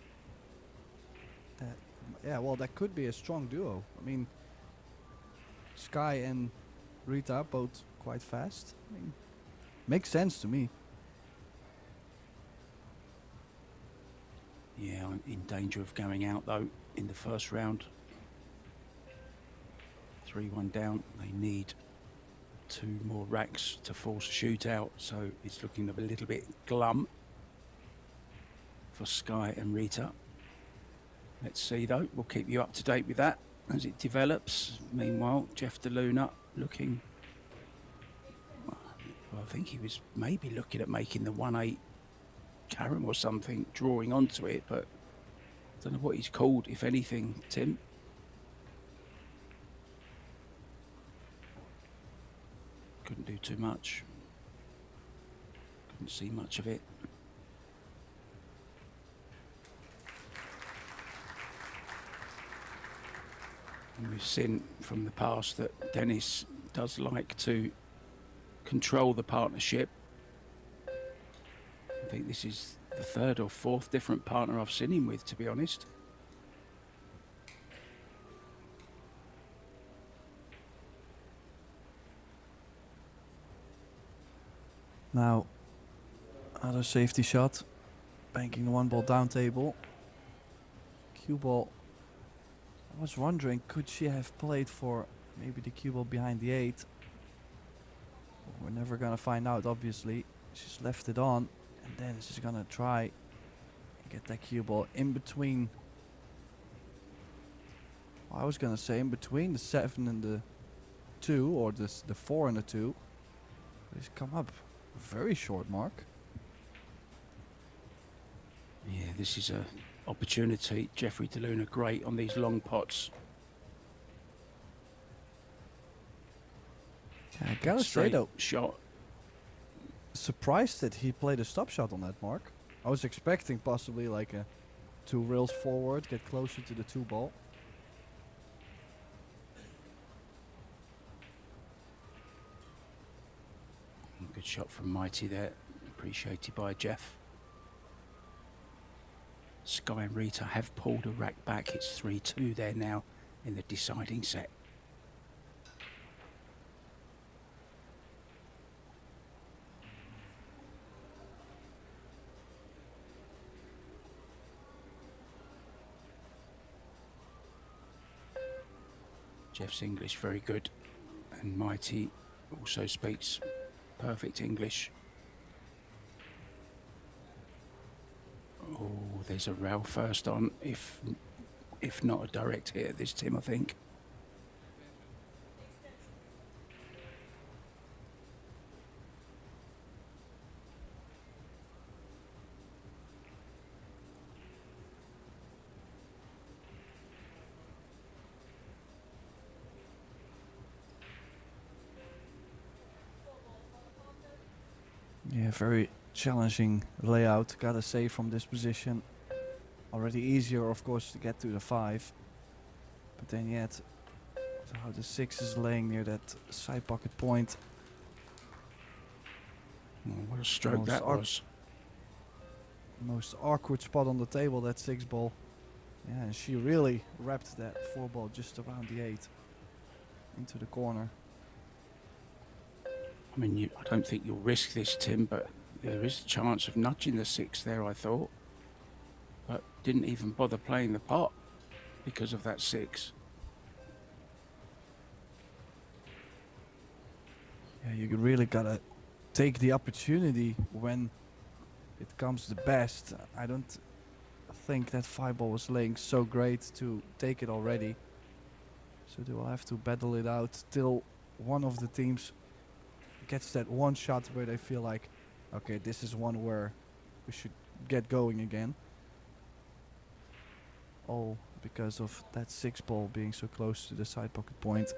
that. Yeah, well, that could be a strong duo. I mean, Sky and Rita both quite fast. I mean, makes sense to me. Yeah, I'm in danger of going out though in the first round. 3-1 down. They need 2 more racks to force a shootout, so it's looking a little bit glum for Sky and Rita. Let's see though. We'll keep you up to date with that as it develops. Meanwhile, Jeff De Luna looking. Well, I think he was maybe looking at making the 1-8 carom or something, drawing onto it, but I don't know what he's called, if anything, Tim. Couldn't do too much. Couldn't see much of it. And we've seen from the past that Dennis does like to control the partnership. I think this is the 3rd or 4th different partner I've seen him with, to be honest. Now, another safety shot, banking the 1 ball down table. Cue ball. I was wondering, could she have played for maybe the cue ball behind the 8? We're never gonna find out, obviously. She's left it on, and then she's gonna try and get that cue ball in between. I was gonna say in between the 7 and the 2, or the 4 and the 2. But he's come up a very short mark. Yeah, this is a opportunity. Jeffrey De Luna great on these long pots. Yeah, I gotta say Straight though, shot. surprised that he played a stop shot on that mark. I was expecting possibly like a 2 rails forward, get closer to the 2 ball. Good shot from Mighty there, appreciated by Jeff. Sky and Rita have pulled a rack back. It's 3-2 there now in the deciding set. Jeff's English very good, and Mighty also speaks perfect English. Oh, there's a rail first on, if not a direct hit at this Tim, I think. Yeah, very challenging layout, gotta say, from this position. Already easier, of course, to get to the 5. But then yet, so how the 6 is laying near that side pocket point. Oh, what a stroke that was. Most awkward spot on the table, that 6 ball. Yeah, and she really wrapped that 4 ball just around the 8 into the corner. I mean, I don't think you'll risk this, Tim, but there is a chance of nudging the 6 there, I thought. But didn't even bother playing the pot because of that 6. Yeah, you really gotta take the opportunity when it comes the best. I don't think that 5-ball was laying so great to take it already. So they will have to battle it out till one of the teams gets that one shot where they feel like, okay, this is one where we should get going again. All because of that 6-ball being so close to the side pocket point.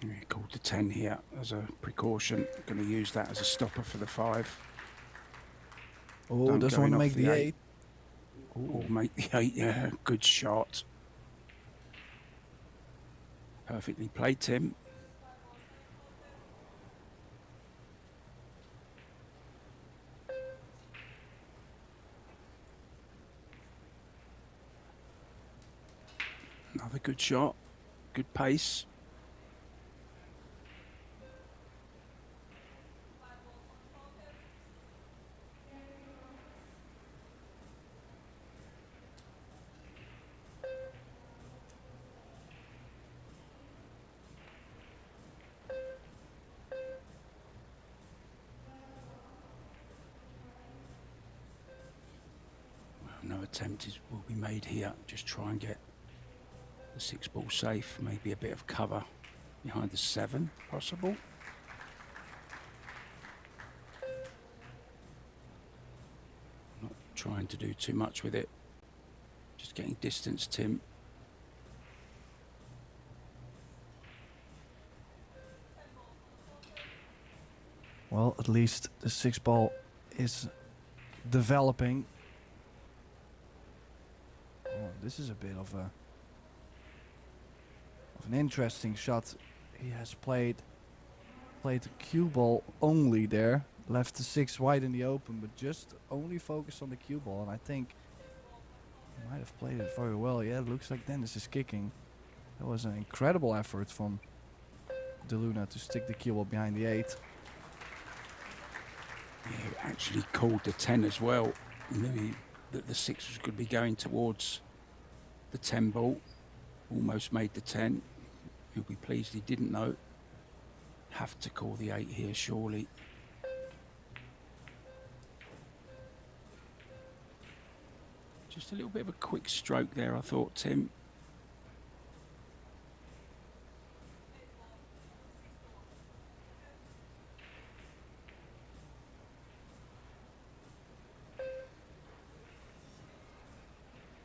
He called the 10 here as a precaution. Going to use that as a stopper for the 5. Oh, Don't doesn't go want in to off make the 8. Or make the 8, yeah, good shot. Perfectly played, Tim. Another good shot, good pace. No attempt will be made here. Just try and get the 6-ball safe. Maybe a bit of cover behind the 7, possible. Not trying to do too much with it. Just getting distance, Tim. Well, at least the 6-ball is developing. Oh, this is a bit of an interesting shot. He has played the cue ball only there, left the 6 wide in the open, but just only focused on the cue ball. And I think he might have played it very well. Yeah, it looks like Dennis is kicking. That was an incredible effort from De Luna to stick the cue ball behind the 8. Yeah, he actually called the 10 as well. Knew that the 6 was going to be going towards the 10 ball. Almost made the 10. He'll be pleased he didn't know. Have to call the 8 here, surely. Just a little bit of a quick stroke there, I thought, Tim.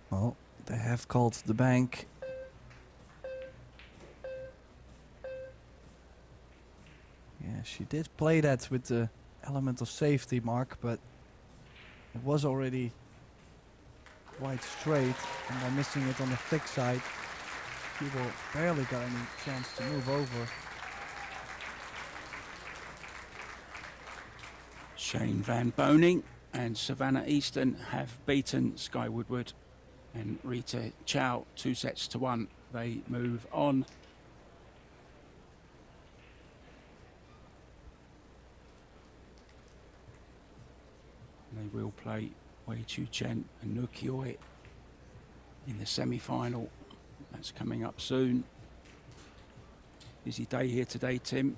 Well, they have called the bank. Yeah, she did play that with the element of safety, Mark, but it was already quite straight, and by missing it on the thick side, people barely got any chance to move over. Shane Van Boning and Savannah Easton have beaten Sky Woodward and Rita Chow 2-1. They move on. They will play Wei Chu Chen and Nu Kioi in the semi-final. That's coming up soon. Busy day here today, Tim.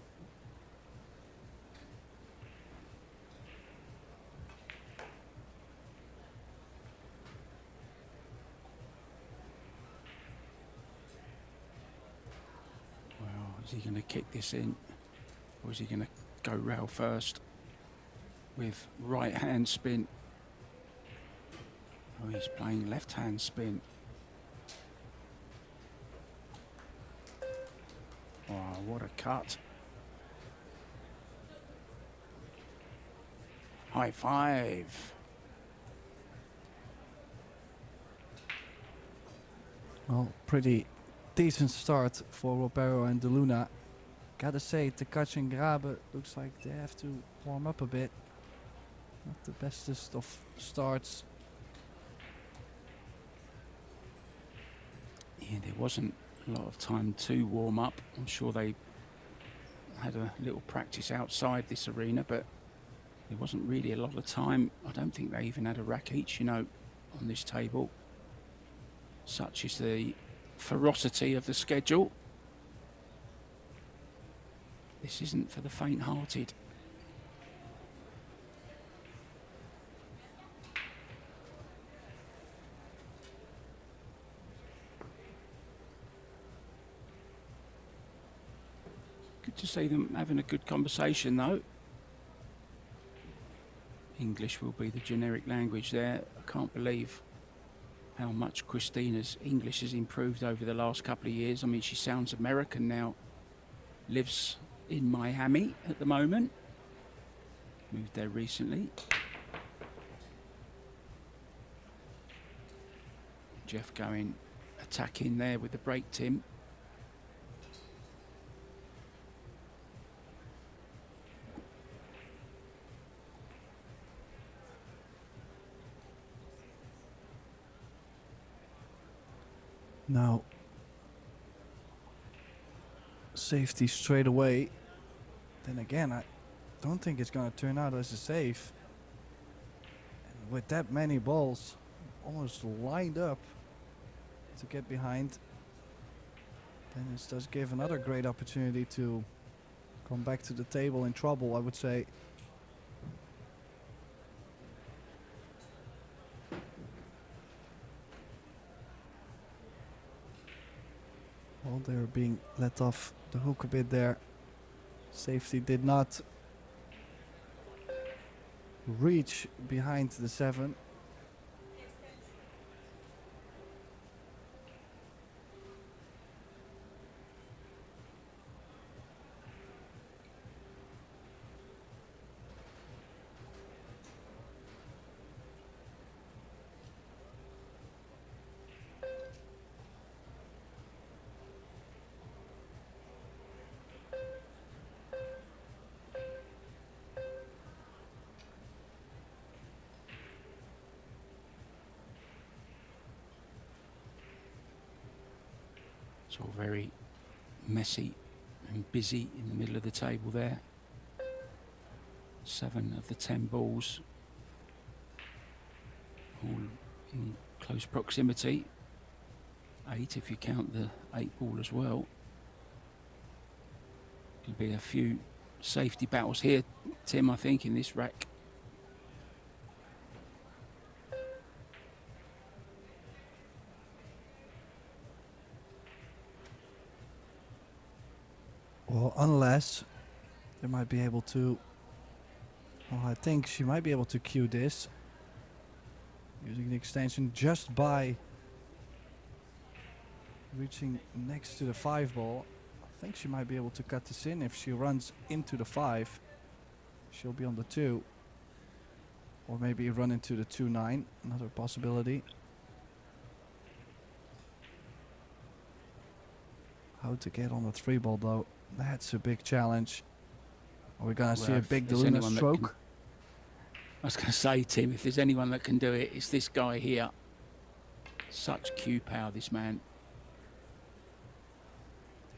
Well, is he going to kick this in? Or is he going to go rail first with right hand spin? Oh, he's playing left hand spin. Wow, what a cut. High five. Well, pretty decent start for Ropero and De Luna. Gotta say, Takac and Grabe looks like they have to warm up a bit. Not the bestest of starts. Yeah, there wasn't a lot of time to warm up. I'm sure they had a little practice outside this arena, but there wasn't really a lot of time. I don't think they even had a rack each, you know, on this table. Such is the ferocity of the schedule. This isn't for the faint-hearted. Good to see them having a good conversation, though. English will be the generic language there. I can't believe how much Christina's English has improved over the last couple of years. I mean, she sounds American now. Lives in Miami at the moment. Moved there recently. Jeff going attacking there with the break, Tim. Now, safety straight away. Then again, I don't think it's going to turn out as a save. And with that many balls almost lined up to get behind, then it does give another great opportunity to come back to the table in trouble, I would say. Well, they were being let off the hook a bit there. Safety did not reach behind the 7. It's all very messy and busy in the middle of the table there. 7 of the 10 balls, all in close proximity. 8 if you count the 8 ball as well. There'll be a few safety battles here, Tim, I think, in this rack. Well, unless they might be able to... Well, I think she might be able to cue this using the extension just by reaching next to the 5 ball. I think she might be able to cut this in. If she runs into the 5, she'll be on the 2. Or maybe run into the 2-9, another possibility. How to get on the 3 ball though, that's a big challenge. Are we gonna see a big Deluna stroke? I was going to say, Tim, if there's anyone that can do it, it's this guy here. Such cue power, this man.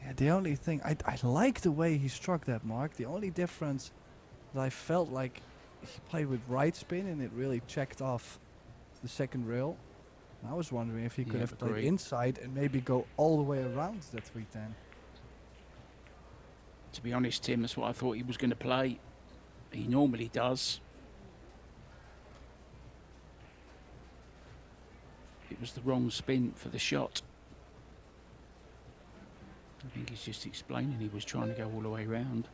Yeah, the only thing, I like the way he struck that mark. The only difference that I felt like he played with right spin and it really checked off the second rail. And I was wondering if he could have played inside and maybe go all the way around that 310. To be honest, Tim, that's what I thought he was going to play. He normally does. It was the wrong spin for the shot. I think he's just explaining he was trying to go all the way around.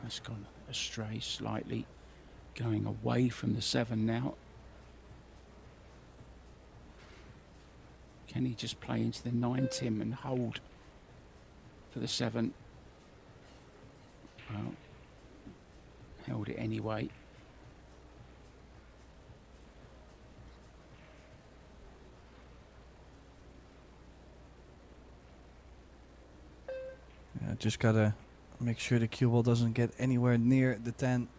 That's gone astray slightly, going away from the 7 now. Can he just play into the 9, Tim, and hold for the 7? Well, held it anyway. Yeah, just gotta make sure the cue ball doesn't get anywhere near the 10.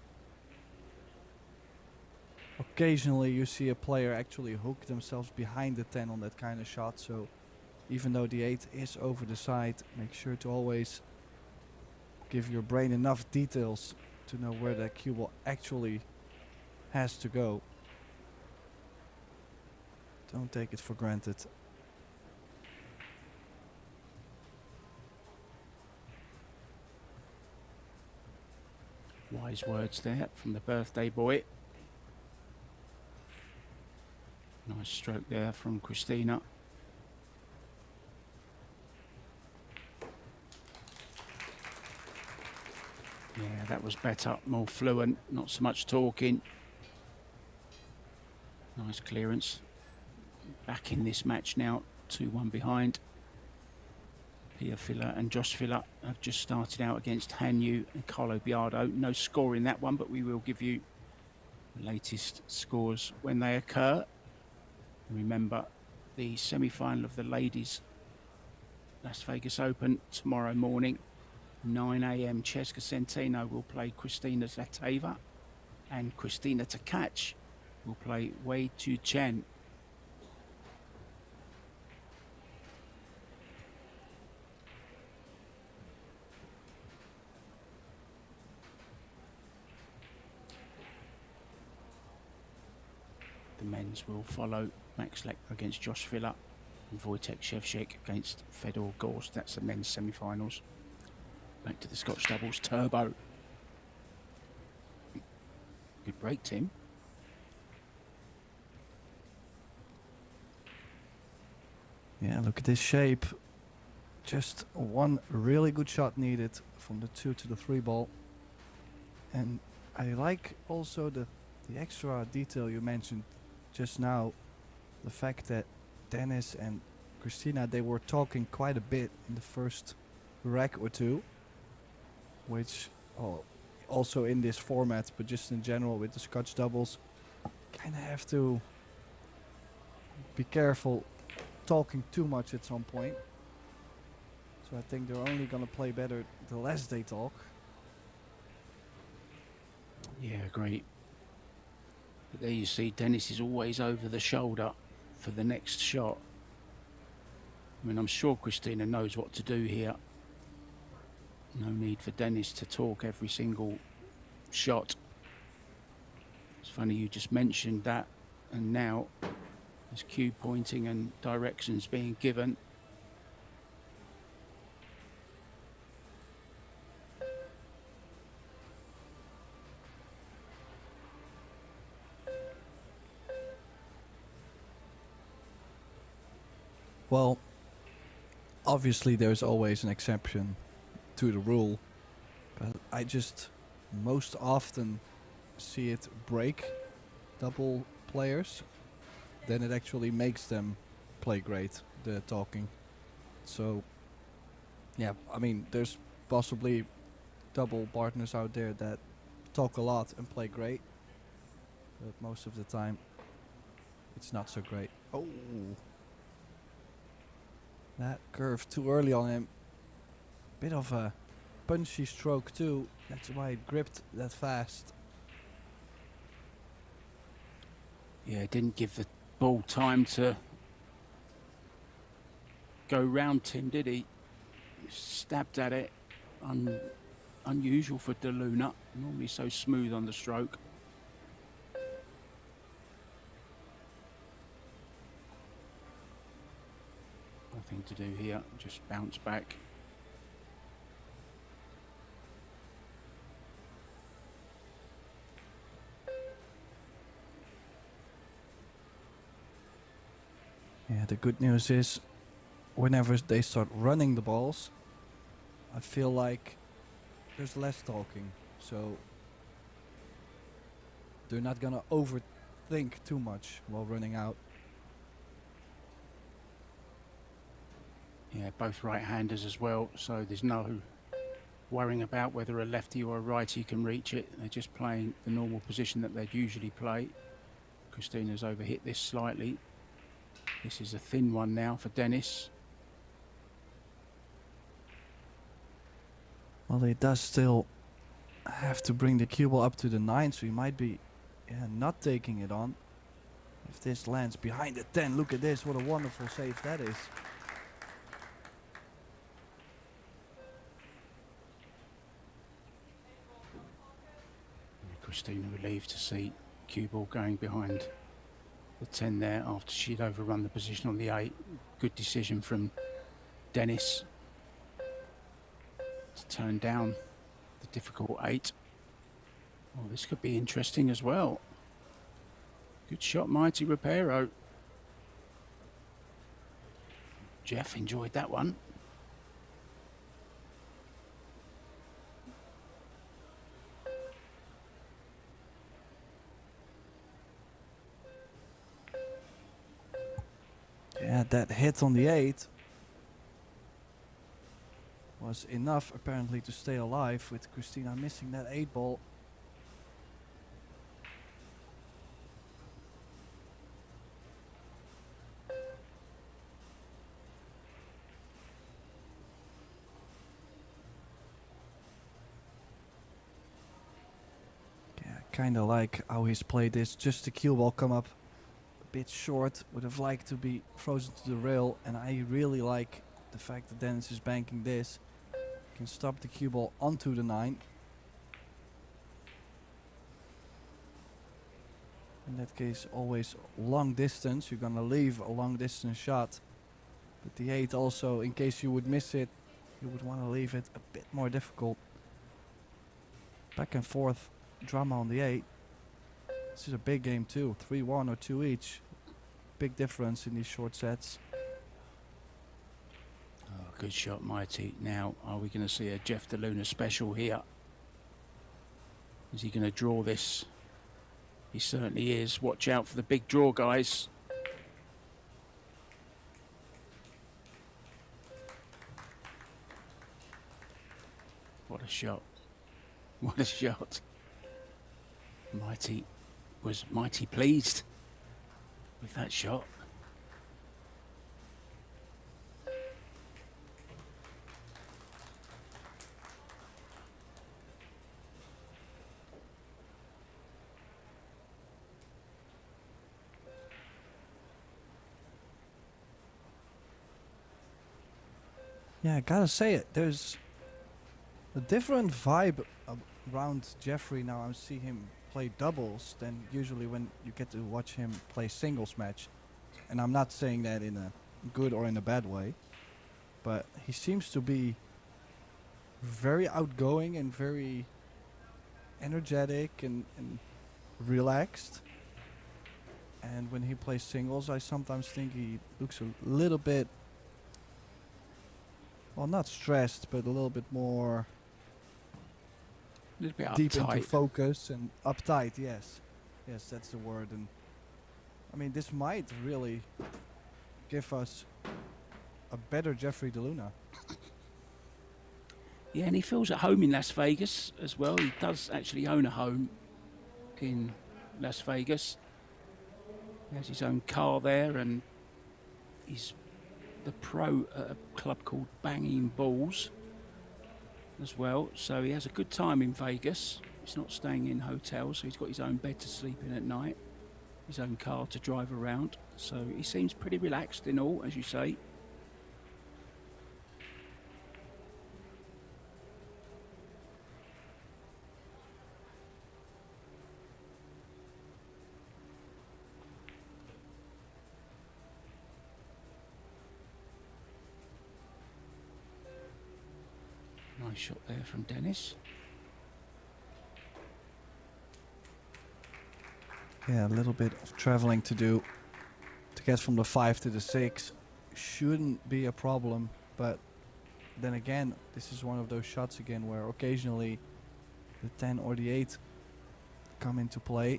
Occasionally you see a player actually hook themselves behind the 10 on that kind of shot, so even though the 8 is over the side, make sure to always give your brain enough details to know where that cue ball actually has to go. Don't take it for granted. Wise words there from the birthday boy. Nice stroke there from Christina. Yeah, that was better, more fluent, not so much talking. Nice clearance. Back in this match now, 2-1 behind. Pia Filler and Josh Filler have just started out against Hanyu and Carlo Biardo. No score in that one, but we will give you the latest scores when they occur. Remember, the semi-final of the Ladies Las Vegas Open tomorrow morning, 9 a.m. Cheska Centeno will play Christina Zateva, and Christina Tkach will play Wei Tu Chen. The men's will follow Max Leck against Josh Filler and Wojtek Shevchik against Fedor Gorst. That's the men's semi-finals. Back to the Scotch doubles, Turbo. Good break, Tim. Yeah, look at this shape. Just one really good shot needed from the 2 to the 3 ball. And I like also the extra detail you mentioned just now. The fact that Dennis and Christina, they were talking quite a bit in the first rack or two. Which, also in this format, but just in general with the Scotch doubles, kind of have to be careful talking too much at some point. So I think they're only going to play better the less they talk. Yeah, great. But there you see, Dennis is always over the shoulder for the next shot. I mean, I'm sure Christina knows what to do here. No need for Dennis to talk every single shot. It's funny you just mentioned that, and now there's cue pointing and directions being given. Well, obviously there's always an exception to the rule, but I just most often see it break double players, then it actually makes them play great, the talking. So yeah, I mean, there's possibly double partners out there that talk a lot and play great, but most of the time it's not so great. Oh, that curve too early on him. Bit of a punchy stroke too. That's why it gripped that fast. Yeah, didn't give the ball time to go round Tim, did he? Stabbed at it. Unusual for De Luna. Normally so smooth on the stroke. Nothing to do here. Just bounce back. Yeah, the good news is whenever they start running the balls, I feel like there's less talking. So they're not gonna overthink too much while running out. Yeah, both right-handers as well, so there's no worrying about whether a lefty or a righty can reach it. They're just playing the normal position that they'd usually play. Christina's overhit this slightly. This is a thin one now for Dennis. Well, he does still have to bring the cue ball up to the 9, so he might be not taking it on. If this lands behind the 10, look at this, what a wonderful save that is. Christina relieved to see cue ball going behind the 10 there after she'd overrun the position on the 8. Good decision from Dennis to turn down the difficult 8. Oh, this could be interesting as well. Good shot, Mighty Reparo. Jeff enjoyed that one. Yeah, that hit on the 8 was enough apparently to stay alive, with Christina missing that 8 ball. Yeah, kind of like how he's played this. Just the cue ball come up a bit short. Would have liked to be frozen to the rail, and I really like the fact that Dennis is banking this. Can stop the cue ball onto the 9. In that case, always long distance. You're gonna leave a long distance shot. But the 8 also, in case you would miss it, you would want to leave it a bit more difficult. Back and forth drama on the 8. This is a big game too. 3-1 or 2 each. Big difference in these short sets. Oh, good shot, Mighty. Now, are we going to see a Jeff DeLuna special here? Is he going to draw this? He certainly is. Watch out for the big draw, guys. What a shot. What a shot. Mighty was mighty pleased with that shot. Yeah, I gotta say it. There's a different vibe around Jeffrey now. I see him play doubles than usually when you get to watch him play singles match. And I'm not saying that in a good or in a bad way, but he seems to be very outgoing and very energetic and relaxed. And when he plays singles, I sometimes think he looks a little bit, well, not stressed, but a little bit more A little bit deep uptight. into focus and uptight. Yes, that's the word. And I mean, this might really give us a better Jeffrey DeLuna. Yeah, and he feels at home in Las Vegas as well. He does actually own a home in Las Vegas. He has his own car there, and he's the pro at a club called Banging Balls as well. So he has a good time in Vegas. He's not staying in hotels, so he's got his own bed to sleep in at night, his own car to drive around. So he seems pretty relaxed in all, as you say. Nice shot there from Dennis. Yeah, a little bit of traveling to do to get from the 5 to the 6 shouldn't be a problem, but then again, this is one of those shots again where occasionally the 10 or the 8 come into play.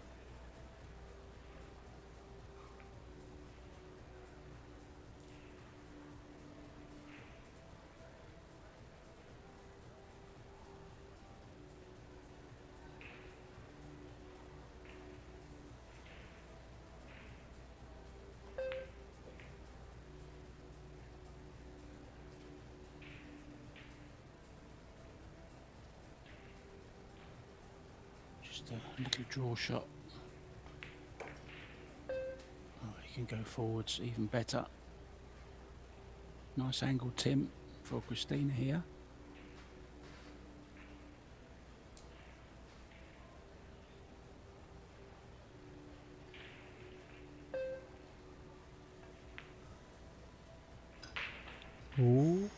Just a little draw shot. Oh, he can go forwards even better. Nice angle, Tim, for Christina here. Ooh.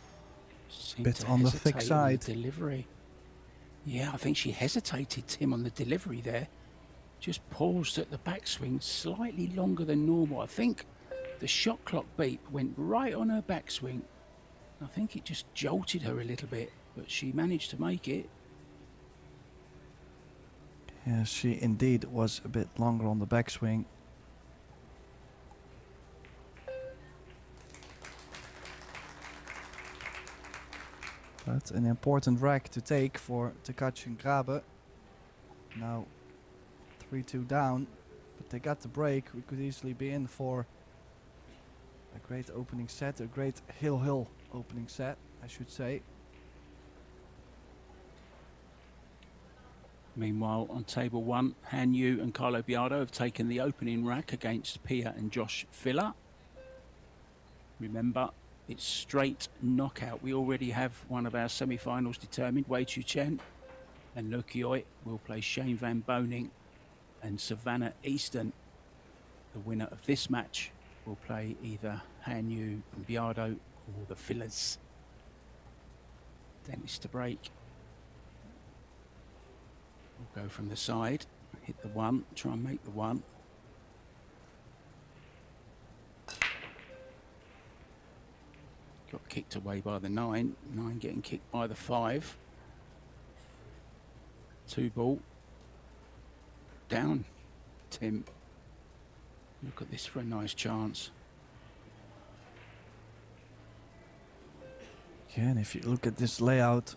Seemed Bit to on the thick hesitate on the side. delivery. Yeah, I think she hesitated, Tim, on the delivery there. Just paused at the backswing slightly longer than normal. I think the shot clock beep went right on her backswing. I think it just jolted her a little bit, but she managed to make it. Yeah, she indeed was a bit longer on the backswing. But an important rack to take for Takachi and Grabe. Now 3-2 down, but they got the break. We could easily be in for a great opening set, a great hill opening set, I should say. Meanwhile, on table one, Han Yu and Carlo Biardo have taken the opening rack against Pia and Josh Filler. Remember, it's straight knockout. We already have one of our semi-finals determined. Wei Chu Chen and Lukioi will play Shane Van Boning and Savannah Easton. The winner of this match will play either Han Yu and Biardo or the Fillers. Dennis to break. We'll go from the side, hit the one, try and make the one. Got kicked away by the 9. 9 getting kicked by the 5. 2 ball. Down, Tim. Look at this for a nice chance. Yeah, and if you look at this layout,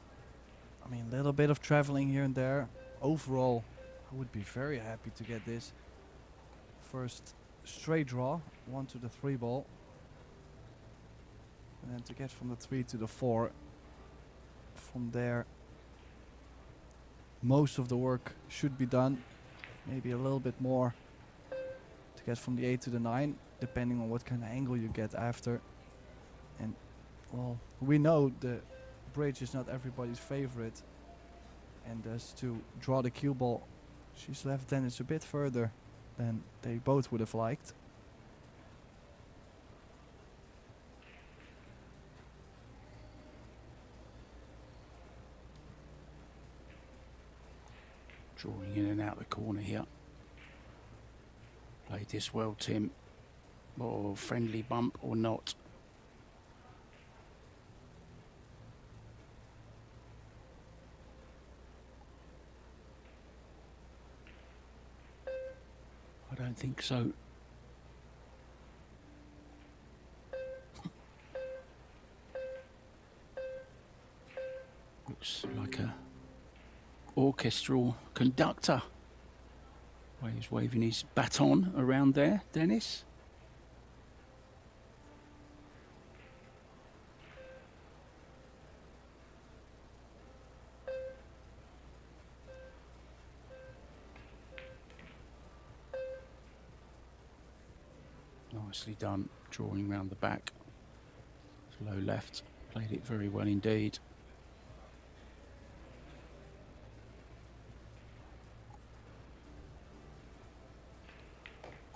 I mean, a little bit of traveling here and there. Overall, I would be very happy to get this first straight draw, 1 to the 3 ball. And then to get from the 3 to the 4. From there, most of the work should be done. Maybe a little bit more to get from the 8 to the 9, depending on what kind of angle you get after. And, well, we know the bridge is not everybody's favorite. And as to draw the cue ball, she's left Dennis a bit further than they both would have liked. Drawing in and out the corner here. Played this well, Tim. Or friendly bump or not. I don't think so. Looks like a orchestral conductor. Well, he's waving his baton around there, Dennis. Nicely done, drawing round the back. Low left, played it very well indeed.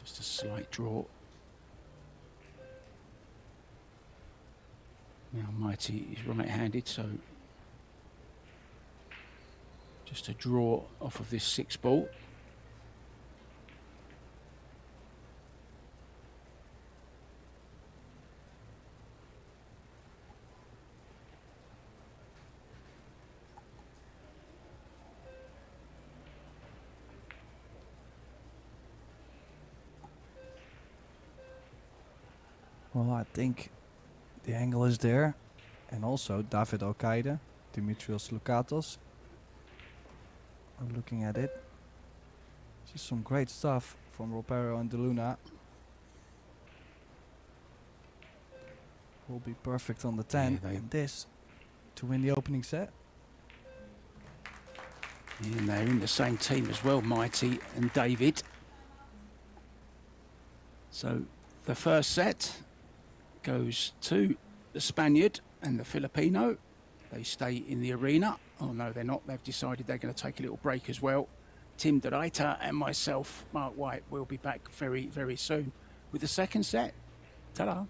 Just a slight draw. Now Mighty is right-handed, so just a draw off of this 6 ball. Well, I think the angle is there. And also David Al-Qaeda, Dimitrios Lukatos are looking at it. Just some great stuff from Ropero and De Luna. Will be perfect on the 10. Yeah, and this to win the opening set. And they're in the same team as well, Mighty and David. So the first set goes to the Spaniard and the Filipino. They stay in the arena. Oh no, they're not. They've decided they're going to take a little break as well. Tim De Ruyter and myself, Mark White, will be back very, very soon with the second set. Ta-da.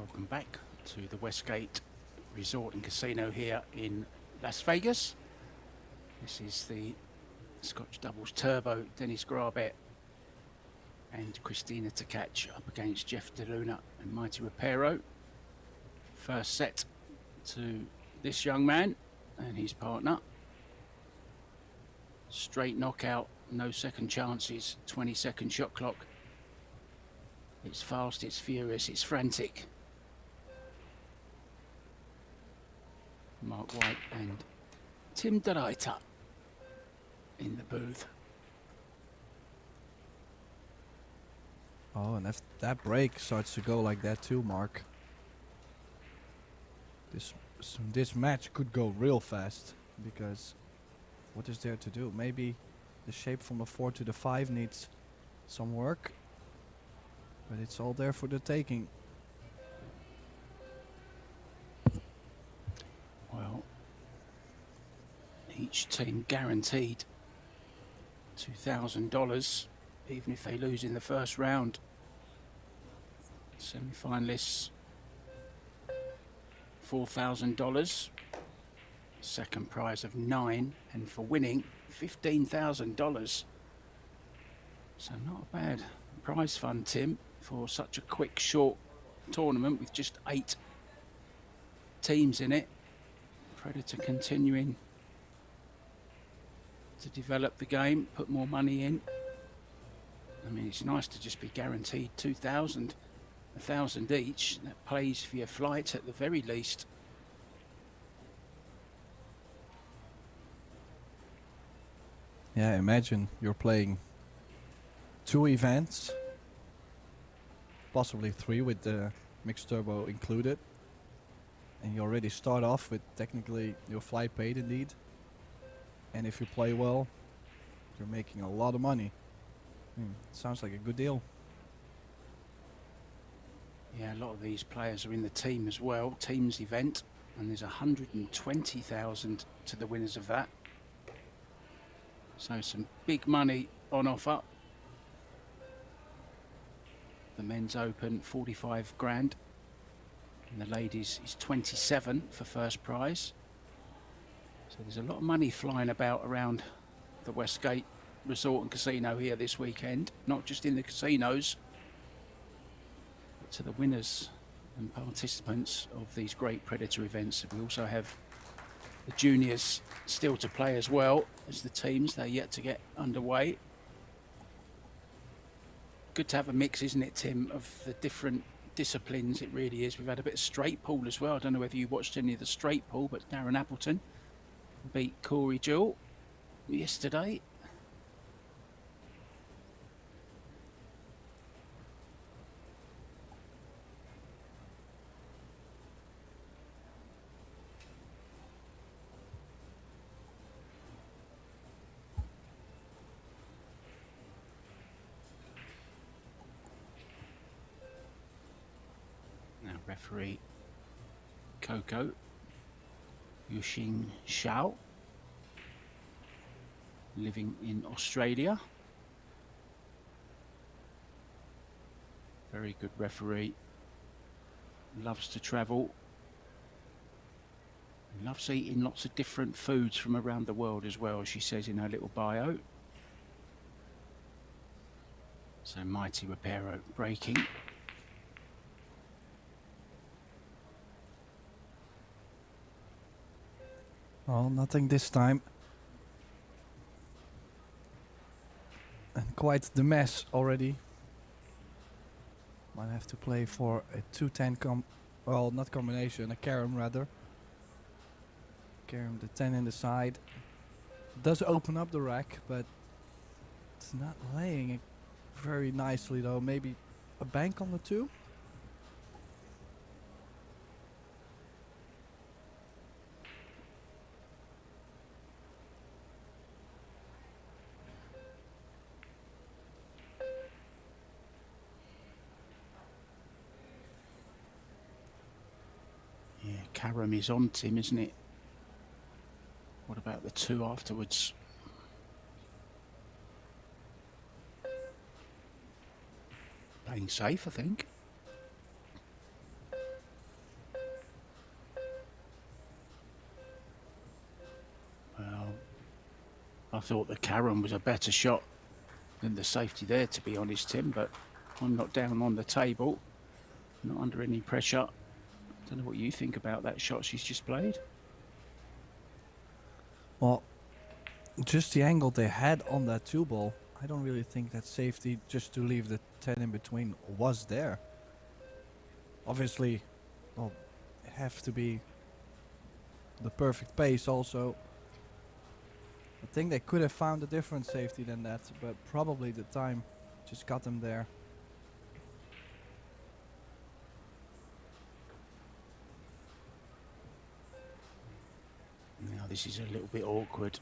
Welcome back to the Westgate Resort and Casino here in Las Vegas. This is the Scotch Doubles Turbo, Dennis Grabet and Christina Tkach up against Jeff DeLuna and Mighty Reparo. First set to this young man and his partner. Straight knockout, no second chances, 20-second shot clock. It's fast, it's furious, it's frantic. Mark White and Tim DeRuyter in the booth. Oh, and if that break starts to go like that too, Mark, this match could go real fast, because what is there to do? Maybe the shape from the 4 to the 5 needs some work, but it's all there for the taking. Well, each team guaranteed $2,000, even if they lose in the first round. Semi-finalists, $4,000. Second prize of $9,000, and for winning, $15,000. So not a bad prize fund, Tim, for such a quick, short tournament with just 8 teams in it. Predator continuing to develop the game, put more money in. I mean, it's nice to just be guaranteed 2,000, 1,000 each. That pays for your flight at the very least. Yeah, imagine you're playing 2 events, possibly 3 with the mixed turbo included, and you already start off with technically your flight paid indeed, and if you play well, you're making a lot of money. Sounds like a good deal. Yeah, a lot of these players are in the team as well, teams event, and there's 120,000 to the winners of that. So some big money on offer. The men's open, 45 grand. And the ladies is 27 for first prize. So there's a lot of money flying about around the Westgate Resort and Casino here this weekend. Not just in the casinos, but to the winners and participants of these great Predator events. We also have the juniors still to play as well as the teams. They're yet to get underway. Good to have a mix, isn't it, Tim, of the different disciplines? It really is. We've had a bit of straight pool as well. I don't know whether you watched any of the straight pool, but Darren Appleton beat Corey Jewell yesterday. Referee Coco Yuxing Xiao, living in Australia. Very good referee. Loves to travel. Loves eating lots of different foods from around the world as well, she says in her little bio. So Mighty Reparo breaking. Well, nothing this time. And quite the mess already. Might have to play for a 2-10 well, not combination, a carom rather. Carom the 10 in the side. Does open up the rack, but it's not laying it very nicely though. Maybe a bank on the 2? Carom is on Tim, isn't it? What about the 2 afterwards? Playing safe, I think. I thought the Karen was a better shot than the safety there, to be honest, Tim, but I'm not down on the table, not under any pressure. Don't know what you think about that shot she's just played. Well, just the angle they had on that 2-ball, I don't really think that safety just to leave the 10 in between was there. Obviously, well, it have to be the perfect pace also. I think they could have found a different safety than that, but probably the time just got them there. Now this is a little bit awkward,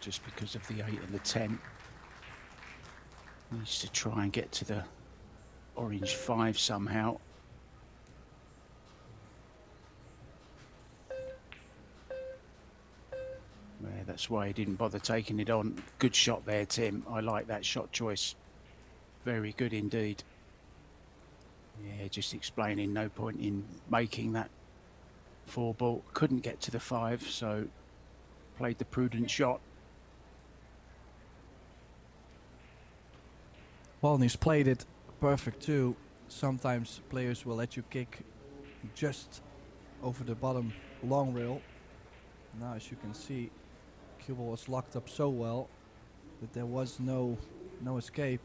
just because of the 8 and the 10. Needs to try and get to the orange 5 somehow. Yeah, that's why he didn't bother taking it on. Good shot there, Tim. I like that shot choice. Very good indeed. Yeah, just explaining, no point in making that 4-ball. Couldn't get to the 5, so played the prudent shot. Well, and he's played it perfect too. Sometimes players will let you kick just over the bottom long rail. Now, as you can see, cue ball was locked up so well that there was no escape.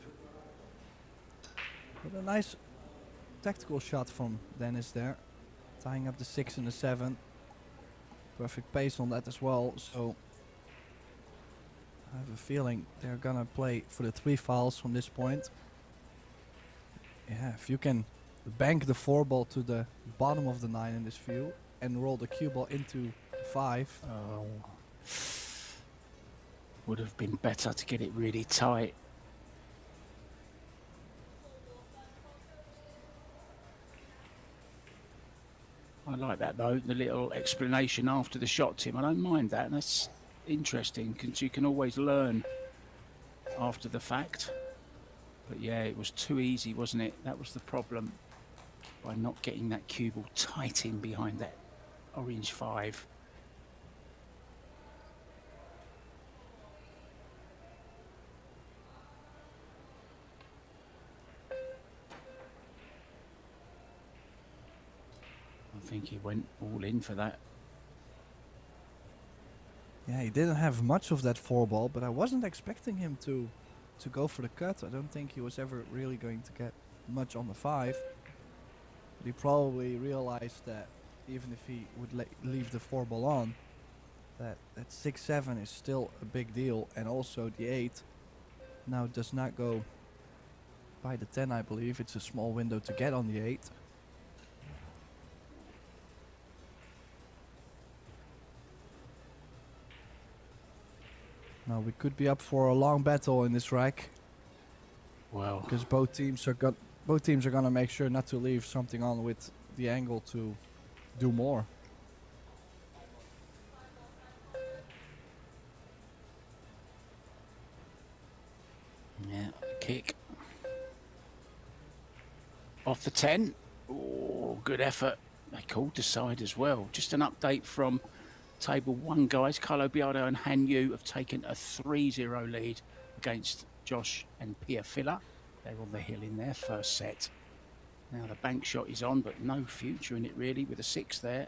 But a nice tactical shot from Dennis there, tying up the 6 and the 7. Perfect pace on that as well. So I have a feeling they're gonna play for the 3 fouls from this point. Yeah, if you can bank the 4-ball to the bottom of the 9 in this view and roll the cue ball into 5. Oh. Would have been better to get it really tight. I like that though, the little explanation after the shot, Tim. I don't mind that. That's interesting because you can always learn after the fact. But yeah, it was too easy, wasn't it? That was the problem, by not getting that cue ball tight in behind that orange 5. I think he went all in for that. Yeah, he didn't have much of that 4-ball, but I wasn't expecting him to go for the cut. I don't think he was ever really going to get much on the 5. But he probably realized that even if he would leave the 4-ball on, that 6-7 is still a big deal, and also the 8 now does not go by the 10, I believe. It's a small window to get on the 8. Now we could be up for a long battle in this rack. Well, because both teams are gonna make sure not to leave something on with the angle to do more. Yeah, kick. Off the 10. Oh, good effort. They called the side as well. Just an update from Table 1, guys. Carlo Biardo and Han Yu have taken a 3-0 lead against Josh and Pia Filler. They're on the hill in their first set. Now the bank shot is on, but no future in it really, with a 6 there.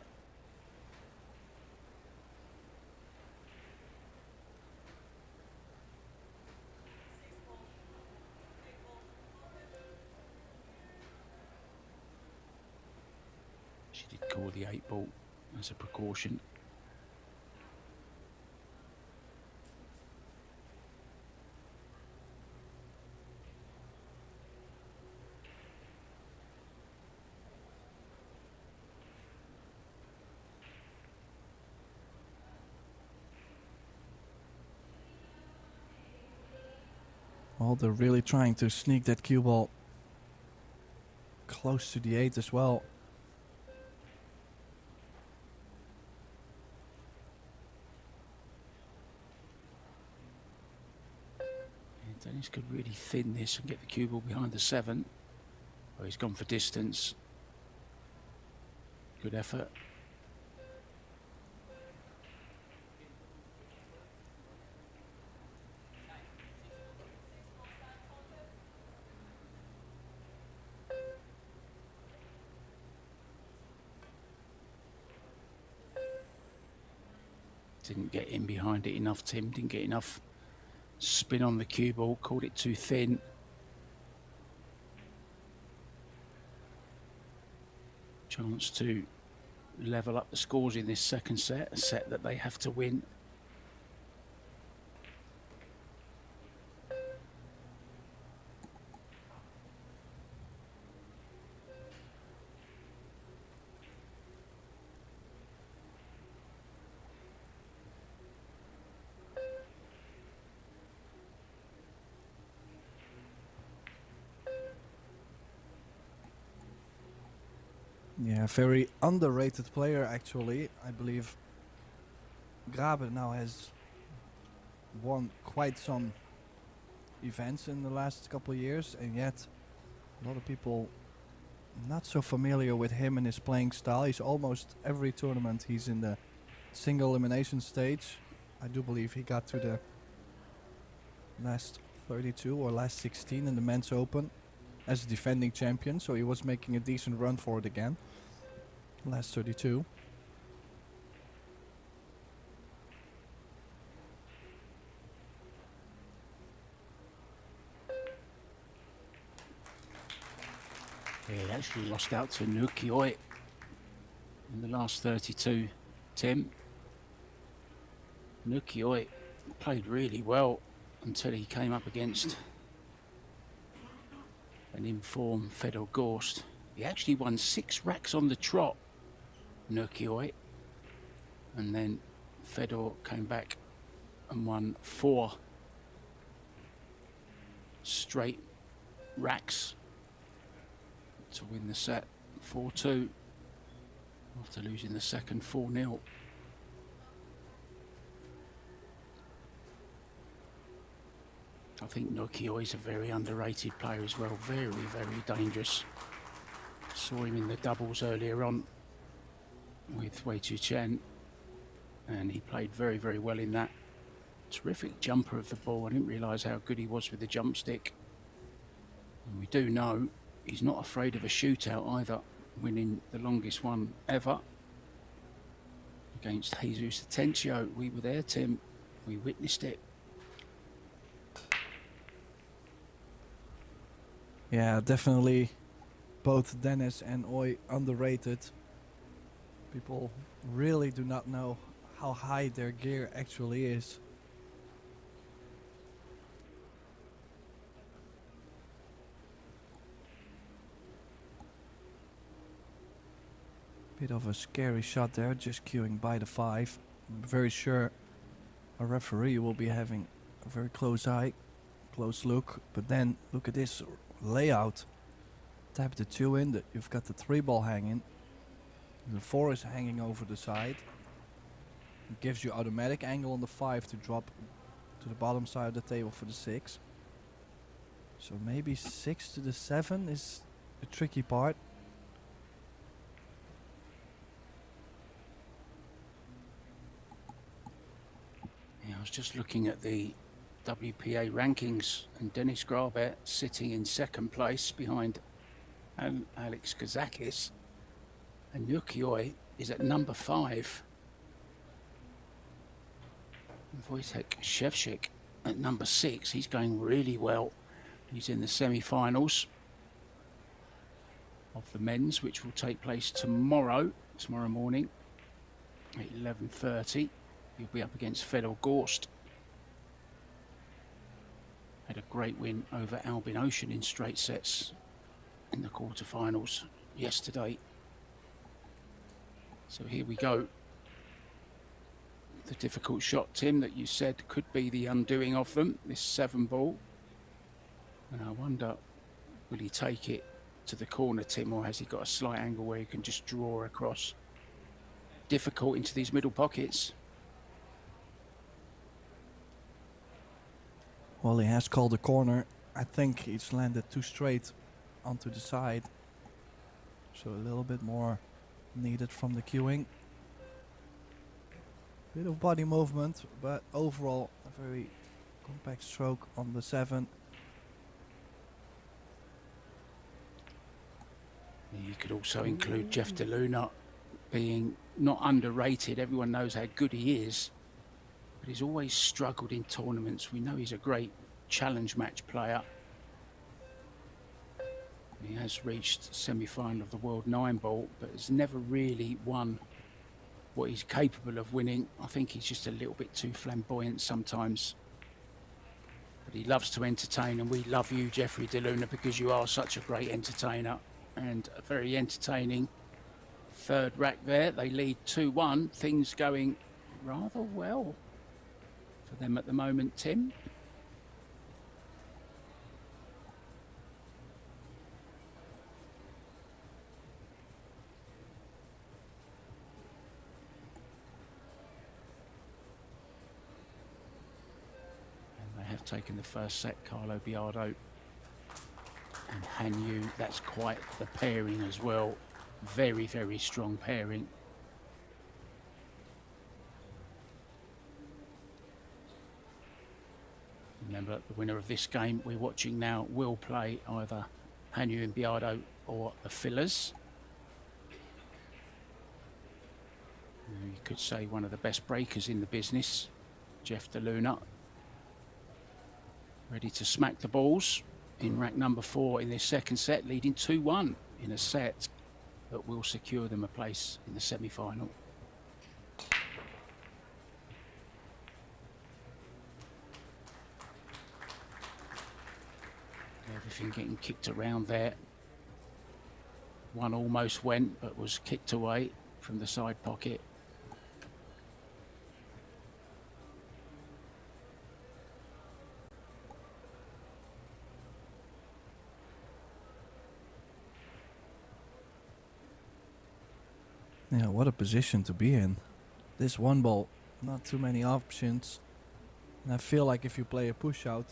She did call the 8-ball as a precaution. Well, they're really trying to sneak that cue ball close to the 8 as well. Yeah, Dennis could really thin this and get the cue ball behind the 7. Oh, he's gone for distance. Good effort. didn't get in behind it enough, Tim. Didn't get enough spin on the cue ball. Called it too thin. Chance to level up the scores in this second set, a set that they have to win. Yeah, very underrated player actually. I believe Grabe now has won quite some events in the last couple of years, and yet a lot of people not so familiar with him and his playing style. He's almost every tournament he's in the single elimination stage. I do believe he got to the last 32 or last 16 in the men's open as a defending champion, so he was making a decent run for it again. Last 32. Yeah, he actually lost out to Nukioi in the last 32, Tim. Nukioi played really well until he came up against an in-form Fedor Gorst. He actually won 6 racks on the trot, Nukioi, and then Fedor came back and won 4 straight racks to win the set 4-2 after losing the second 4-0. I think Nukioi is a very underrated player as well. Very, very dangerous. Saw him in the doubles earlier on with Wei Chu Chen, and he played very, very well in that. Terrific jumper of the ball. I didn't realise how good he was with the jump stick. And we do know he's not afraid of a shootout either, winning the longest one ever against Jesus Atencio. We were there, Tim. We witnessed it. Yeah, definitely both Dennis and Oi underrated. People really do not know how high their gear actually is. Bit of a scary shot there, just queuing by the 5. I'm very sure a referee will be having a very close look. But then look at this layout. Tap the 2 in, you've got the 3 ball hanging. The 4 is hanging over the side. It gives you automatic angle on the 5 to drop to the bottom side of the table for the 6. So maybe 6 to the 7 is the tricky part. Yeah, I was just looking at the WPA rankings, and Denis Grabe sitting in second place behind Alex Kazakis, and Nukioi is at number 5. Wojtek Szewczyk at number 6. He's going really well. He's in the semi-finals of the men's, which will take place tomorrow morning at 11:30. He'll be up against Fedor Gorst. Had a great win over Albin Ocean in straight sets in the quarterfinals yesterday. So here we go. The difficult shot, Tim, that you said could be the undoing of them, this 7 ball. And I wonder, will he take it to the corner, Tim, or has he got a slight angle where he can just draw across? Difficult into these middle pockets. Well, he has called the corner. I think he's landed too straight onto the side. So a little bit more needed from the queuing. Bit of body movement, but overall a very compact stroke on the 7. You could also include Jeff DeLuna being not underrated. Everyone knows how good he is. but he's always struggled in tournaments. We know he's a great challenge match player. He has reached semi-final of the World 9 Ball, but has never really won what he's capable of winning. I think he's just a little bit too flamboyant sometimes. But he loves to entertain, and we love you, Jeffrey DeLuna, because you are such a great entertainer and a very entertaining third rack there. They lead 2-1. Things going rather well for them at the moment, Tim. Have taken the first set, Carlo Biardo and Hanyu. That's quite the pairing as well. Very, very strong pairing. Remember, the winner of this game we're watching now will play either Hanyu and Biardo or the fillers. You could say one of the best breakers in the business, Jeff DeLuna. Ready to smack the balls in rack number 4 in this second set, leading 2-1 in a set that will secure them a place in the semi-final. Everything getting kicked around there. One almost went, but was kicked away from the side pocket. Yeah, what a position to be in. This one ball, not too many options. And I feel like if you play a push out,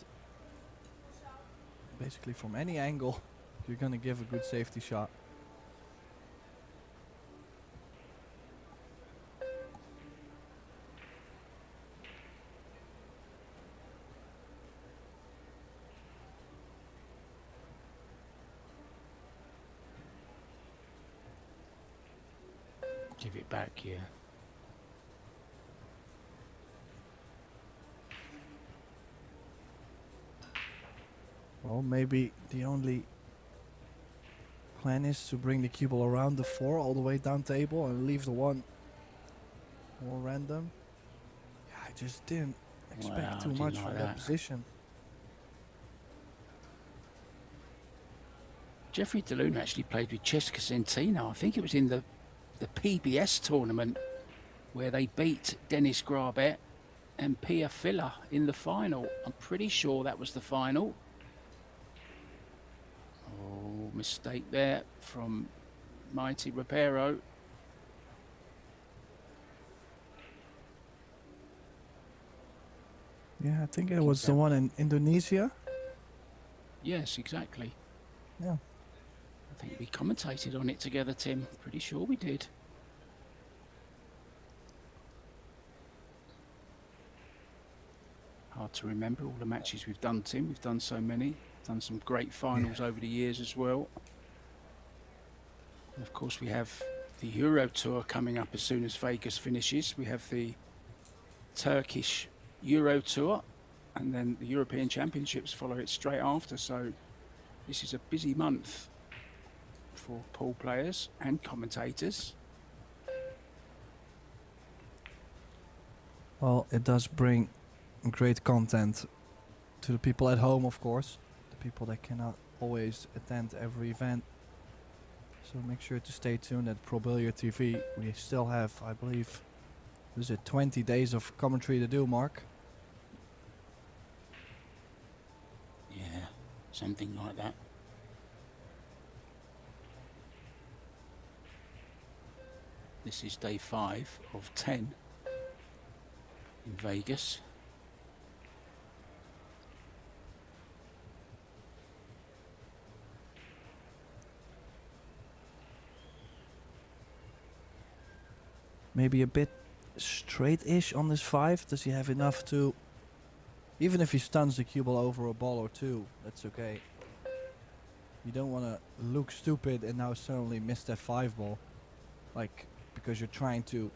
basically from any angle, you're gonna give a good safety shot. Give it back here. Well, maybe the only plan is to bring the cue ball around the 4 all the way down table and leave the 1 more random. Yeah, I just didn't expect too much from that position. Jeffrey DeLuna actually played with Cesca Centino. I think it was in the PBS tournament where they beat Dennis Grabet and Pia Filler in the final. I'm pretty sure that was the final. Oh, mistake there from Mighty Reparo. Yeah, I think it was the one in Indonesia. Yes, exactly. Yeah. I think we commentated on it together, Tim. Pretty sure we did. Hard to remember all the matches we've done, Tim. We've done so many. Done some great finals over the years as well. And of course, we have the Euro Tour coming up as soon as Vegas finishes. We have the Turkish Euro Tour, and then the European Championships follow it straight after. So this is a busy month for pool players and commentators. Well, it does bring great content to the people at home, of course. The people that cannot always attend every event. So make sure to stay tuned at Pro Billiard TV. We still have, I believe, is it 20 days of commentary to do, Mark? Yeah, something like that. This is day 5 of 10 in Vegas. Maybe a bit straight-ish on this 5. Does he have enough to... Even if he stuns the cue ball over a ball or 2, that's okay. You don't want to look stupid and now suddenly miss that 5 ball. Like, because you're trying to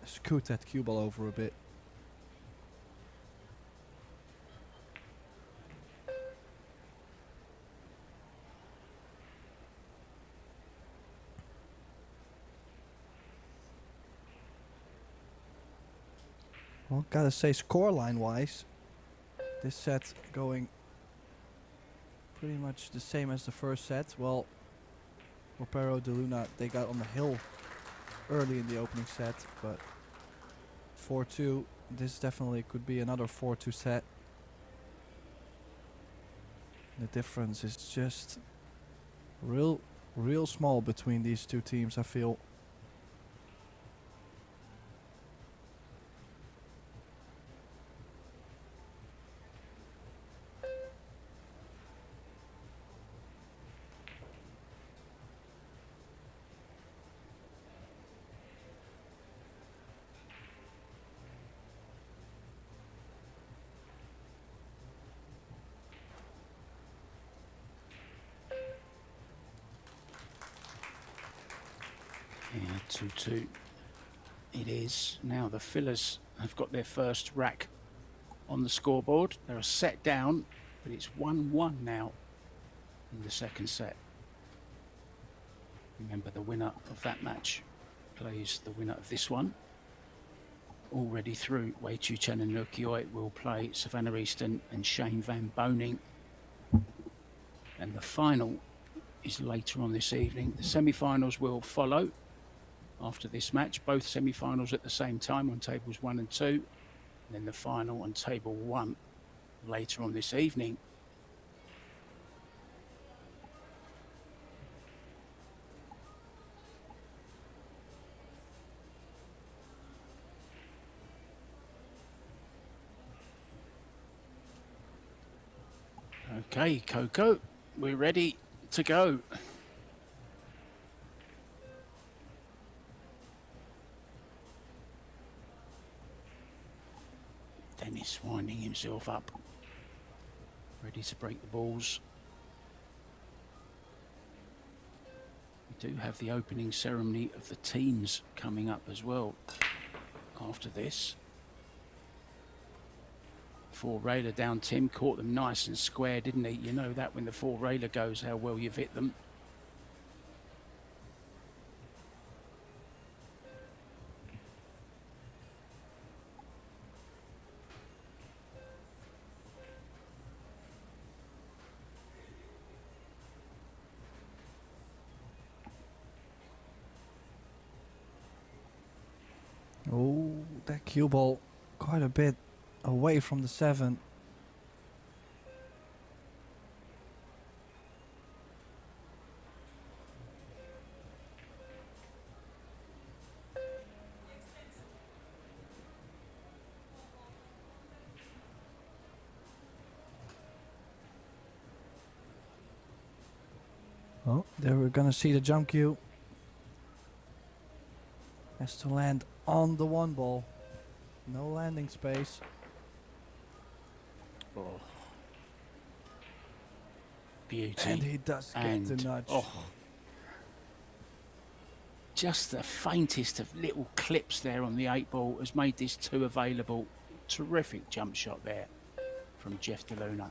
scoot that cue ball over a bit. Well, gotta say, scoreline wise, this set going pretty much the same as the first set. Well, Ropero de Luna, they got on the hill early in the opening set, but 4-2, this definitely could be another 4-2 set. The difference is just real small between these two teams, I feel. Yeah, 2-2 it is. Now the fillers have got their first rack on the scoreboard. They're a set down, but it's 1-1 now in the second set. Remember, the winner of that match plays the winner of this one. Already through, Wei Chu Chen and Luke Yoi will play Savannah Easton and Shane Van Boning. And the final is later on this evening. The semi-finals will follow after this match. Both semi-finals at the same time on tables 1 and 2. And then the final on table 1 later on this evening. Okay, Coco, we're ready to go. Dennis winding himself up, ready to break the balls. We do have the opening ceremony of the teams coming up as well after this. 4-railer down, Tim caught them nice and square, didn't he? You know that when the 4-railer goes, how well you've hit them. Oh, that cue ball quite a bit away from the 7. Oh, there we're gonna see the jump cue. Has to land on the 1 ball. No landing space. Oh. Beauty. And he does get the nudge. Oh, just the faintest of little clips there on the 8 ball has made this 2 available. Terrific jump shot there from Jeff DeLuna.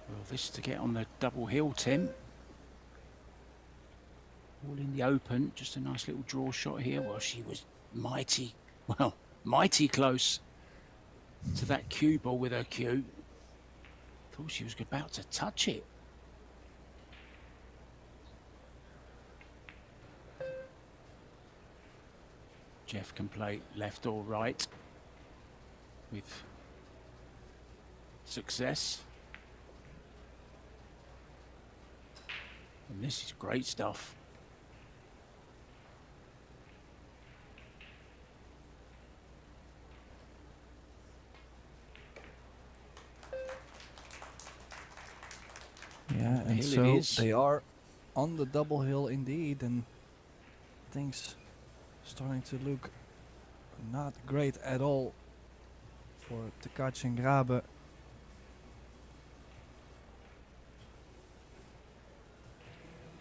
Well, this to get on the double hill, Tim. All in the open, just a nice little draw shot here. Well, she was mighty close to that cue ball with her cue. Thought she was about to touch it. Jeff can play left or right with success. And this is great stuff. Yeah, and Hill it so is. they are on the double hill indeed, and things starting to look not great at all for Tkac and Grabe.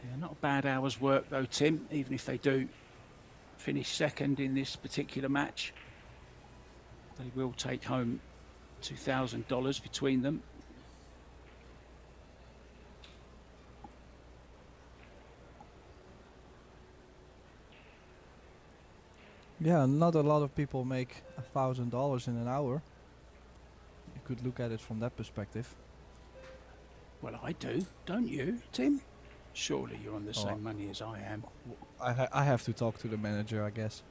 Yeah, not a bad hour's work though, Tim, even if they do finish second in this particular match. They will take home $2,000 between them. Yeah, not a lot of people make $1,000 in an hour. You could look at it from that perspective. Well, I do, don't you, Tim? Surely you're on the Oh, same money as I am. I have to talk to the manager, I guess.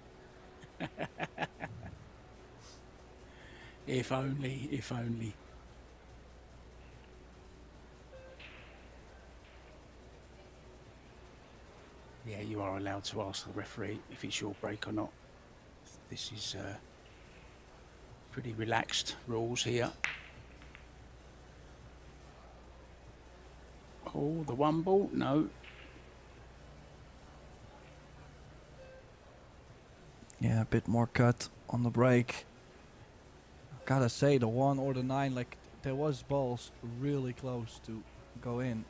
If only, if only. Yeah, you are allowed to ask the referee if it's your break or not. This is pretty relaxed rules here. Oh, the one ball? No. Yeah, a bit more cut on the break. Gotta say, the 1 or the 9, like, there was balls really close to go in.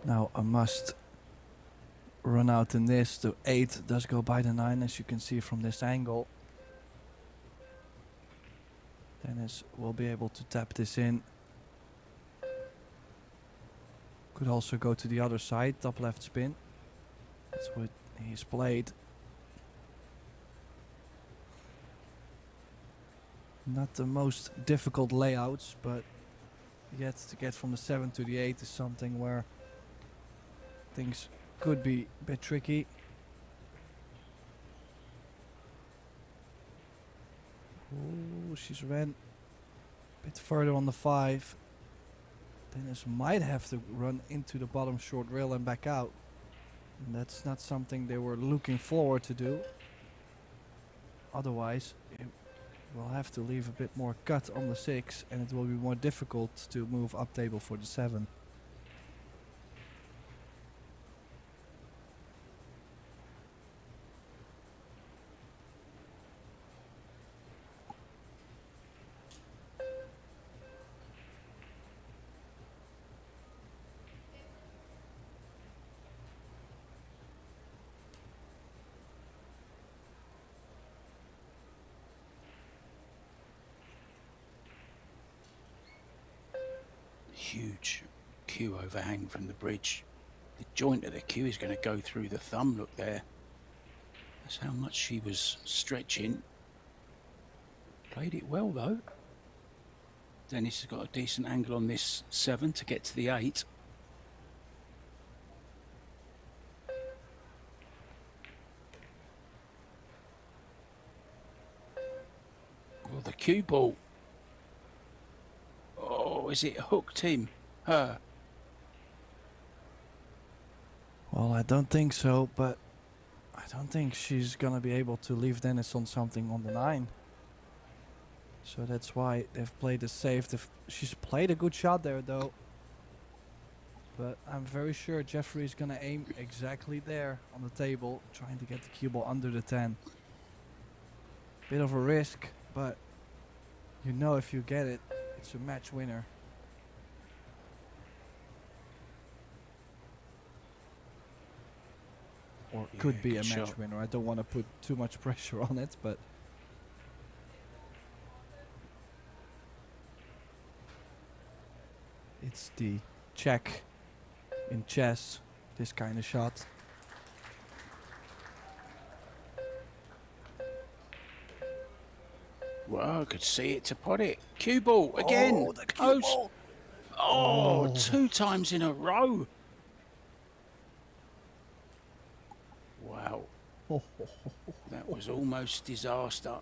Now a must run out in this. The 8 does go by the 9, as you can see from this angle. Dennis will be able to tap this in. Could also go to the other side, top left spin. That's what he's played. Not the most difficult layouts, but yet to get from the 7 to the 8 is something where things could be a bit tricky. Oh, she's ran a bit further on the 5. Dennis might have to run into the bottom short rail and back out. And that's not something they were looking forward to do. Otherwise, it will have to leave a bit more cut on the 6, and it will be more difficult to move up table for the 7. Huge cue overhang from the bridge. The joint of the cue is going to go through the thumb, look there. That's how much she was stretching. Played it well though. Dennis has got a decent angle on this 7 to get to the 8. Well, the cue ball. Oh, is it hooked him? Her? Well, I don't think so, but I don't think she's gonna be able to leave Dennis on something on the 9. So that's why they've played it safe. She's played a good shot there though. But I'm very sure Jeffrey is gonna aim exactly there on the table, trying to get the cue ball under the 10. Bit of a risk, but you know if you get it, it's a match winner. or Yeah, could be a good match shot. winner. I don't want to put too much pressure on it, but it's the check in chess, this kind of shot. Well, I could see it to pot it. Cue ball again. Oh, the cue Close. ball. Oh, Oh. 2 times in a row. Wow, Oh, that was almost disaster.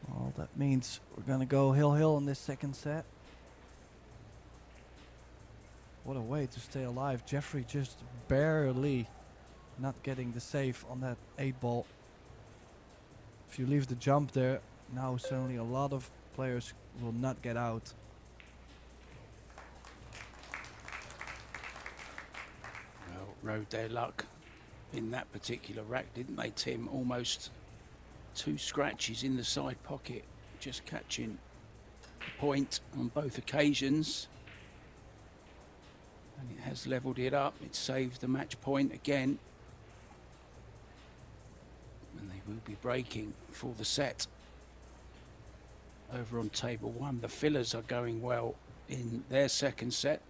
Well, that means we're gonna go hill in this second set. What a way to stay alive. Jeffrey just barely not getting the save on that 8 ball. If you leave the jump there, now suddenly a lot of players will not get out. Well, rode their luck in that particular rack, didn't they, Tim? Almost 2 scratches in the side pocket, just catching the point on both occasions. And it has levelled it up. It saved the match point again. And they will be breaking for the set. Over on table 1, the fillers are going well in their second set.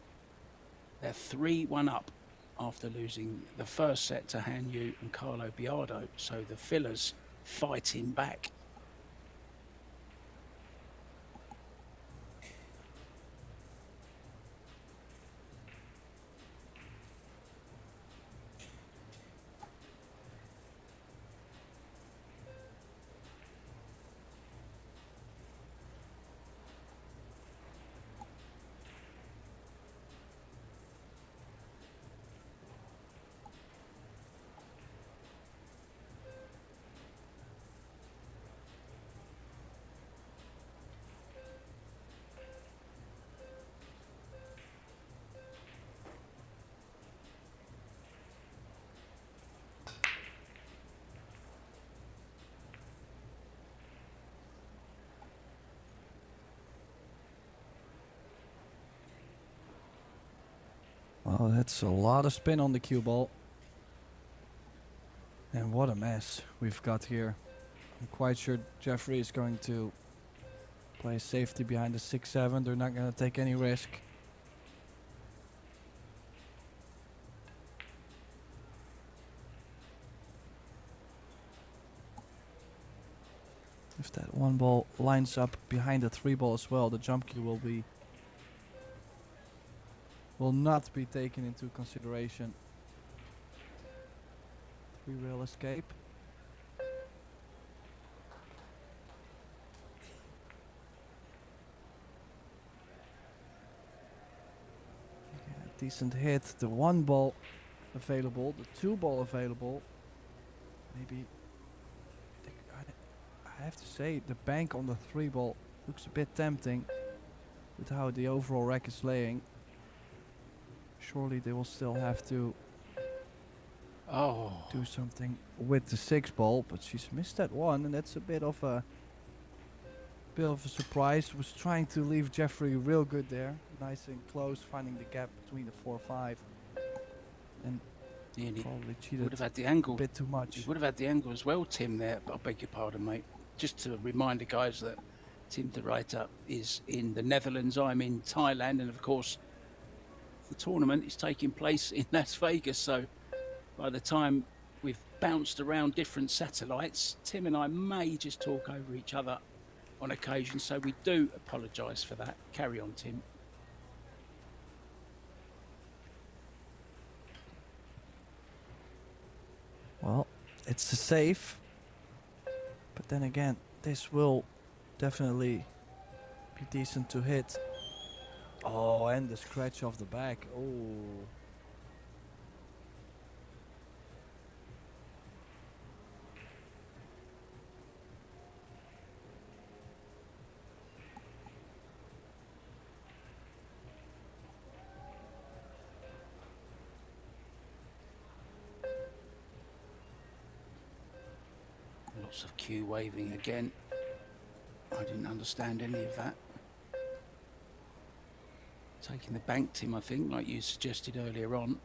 They're 3-1 up after losing the first set to Han Yu and Carlo Biardo. So the fillers fighting back. Well, that's a lot of spin on the cue ball. And what a mess we've got here. I'm quite sure Jeffrey is going to play safety behind the 6-7. They're not going to take any risk. If that 1 ball lines up behind the 3 ball as well, the jump cue will not be taken into consideration. 3-rail escape. Yeah, decent hit. The 1 ball available, the 2 ball available. Maybe I have to say the bank on the 3 ball looks a bit tempting with how the overall rack is laying. Surely they will still have to do something with the 6 ball, but she's missed that 1, and that's a bit of a surprise. Was trying to leave Jeffrey real good there, nice and close, finding the gap between the 4-5, and probably cheated Would have had the angle. a bit too much. You would have had the angle as well, Tim, there. I beg your pardon, mate. Just to remind the guys that Tim de Ruyter is in the Netherlands. I'm in Thailand, and of course the tournament is taking place in Las Vegas. So by the time we've bounced around different satellites, Tim and I may just talk over each other on occasion. So we do apologise for that. Carry on, Tim. Well, it's a save, but then again, this will definitely be decent to hit. Oh, and the scratch off the back. Oh. Lots of cue waving again. I didn't understand any of that. Taking the bank, Tim, I think, like you suggested earlier on.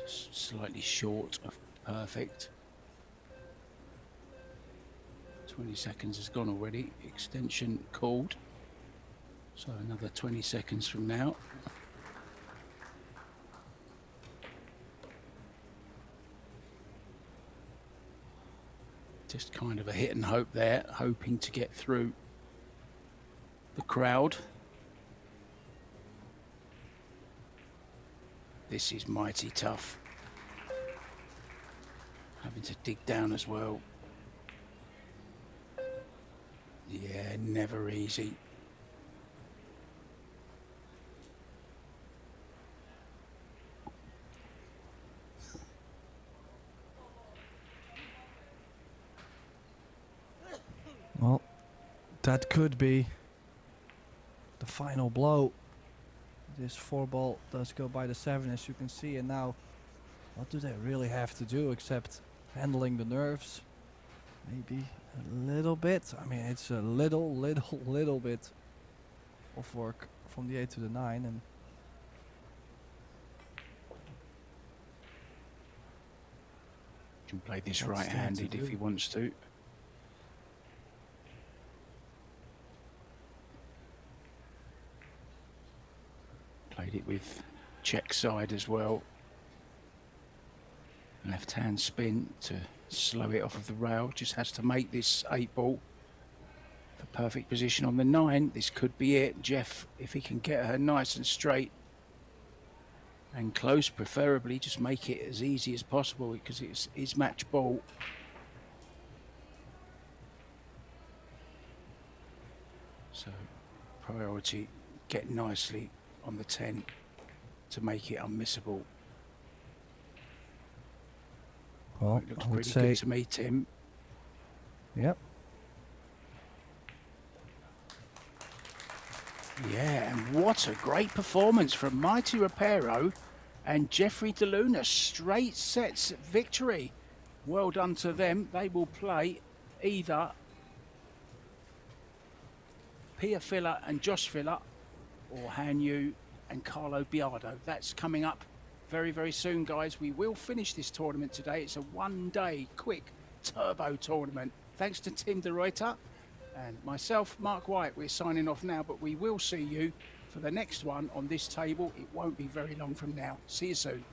Just slightly short of perfect. 20 seconds has gone already. Extension called. So another 20 seconds from now. Just kind of a hit and hope there, hoping to get through the crowd. This is mighty tough. Having to dig down as well. Yeah, never easy. Well, that could be the final blow. This 4-ball does go by the 7, as you can see, and now what do they really have to do except handling the nerves? Maybe a little bit. I mean, it's a little bit of work from the 8 to the 9, and Can play this That's right-handed to if do. he wants to. Played it with check side as well. Left hand spin to slow it off of the rail. Just has to make this 8-ball the perfect position on the 9. This could be it. Jeff, if he can get her nice and straight and close, preferably, just make it as easy as possible because it's his match ball. So priority, get nicely on the 10 to make it unmissable. well, It looks I would pretty say, good to me, Tim. yep. Yeah, and what a great performance from Mighty Reparo and Jeffrey DeLuna. Straight sets victory. Well done to them. They will play either Pia Filler and Josh Filler or Hanyu and Carlo Biardo. That's coming up very, very soon, guys. We will finish this tournament today. It's a one-day quick turbo tournament. Thanks to Tim de Ruyter and myself, Mark White. We're signing off now, but we will see you for the next one on this table. It won't be very long from now. See you soon.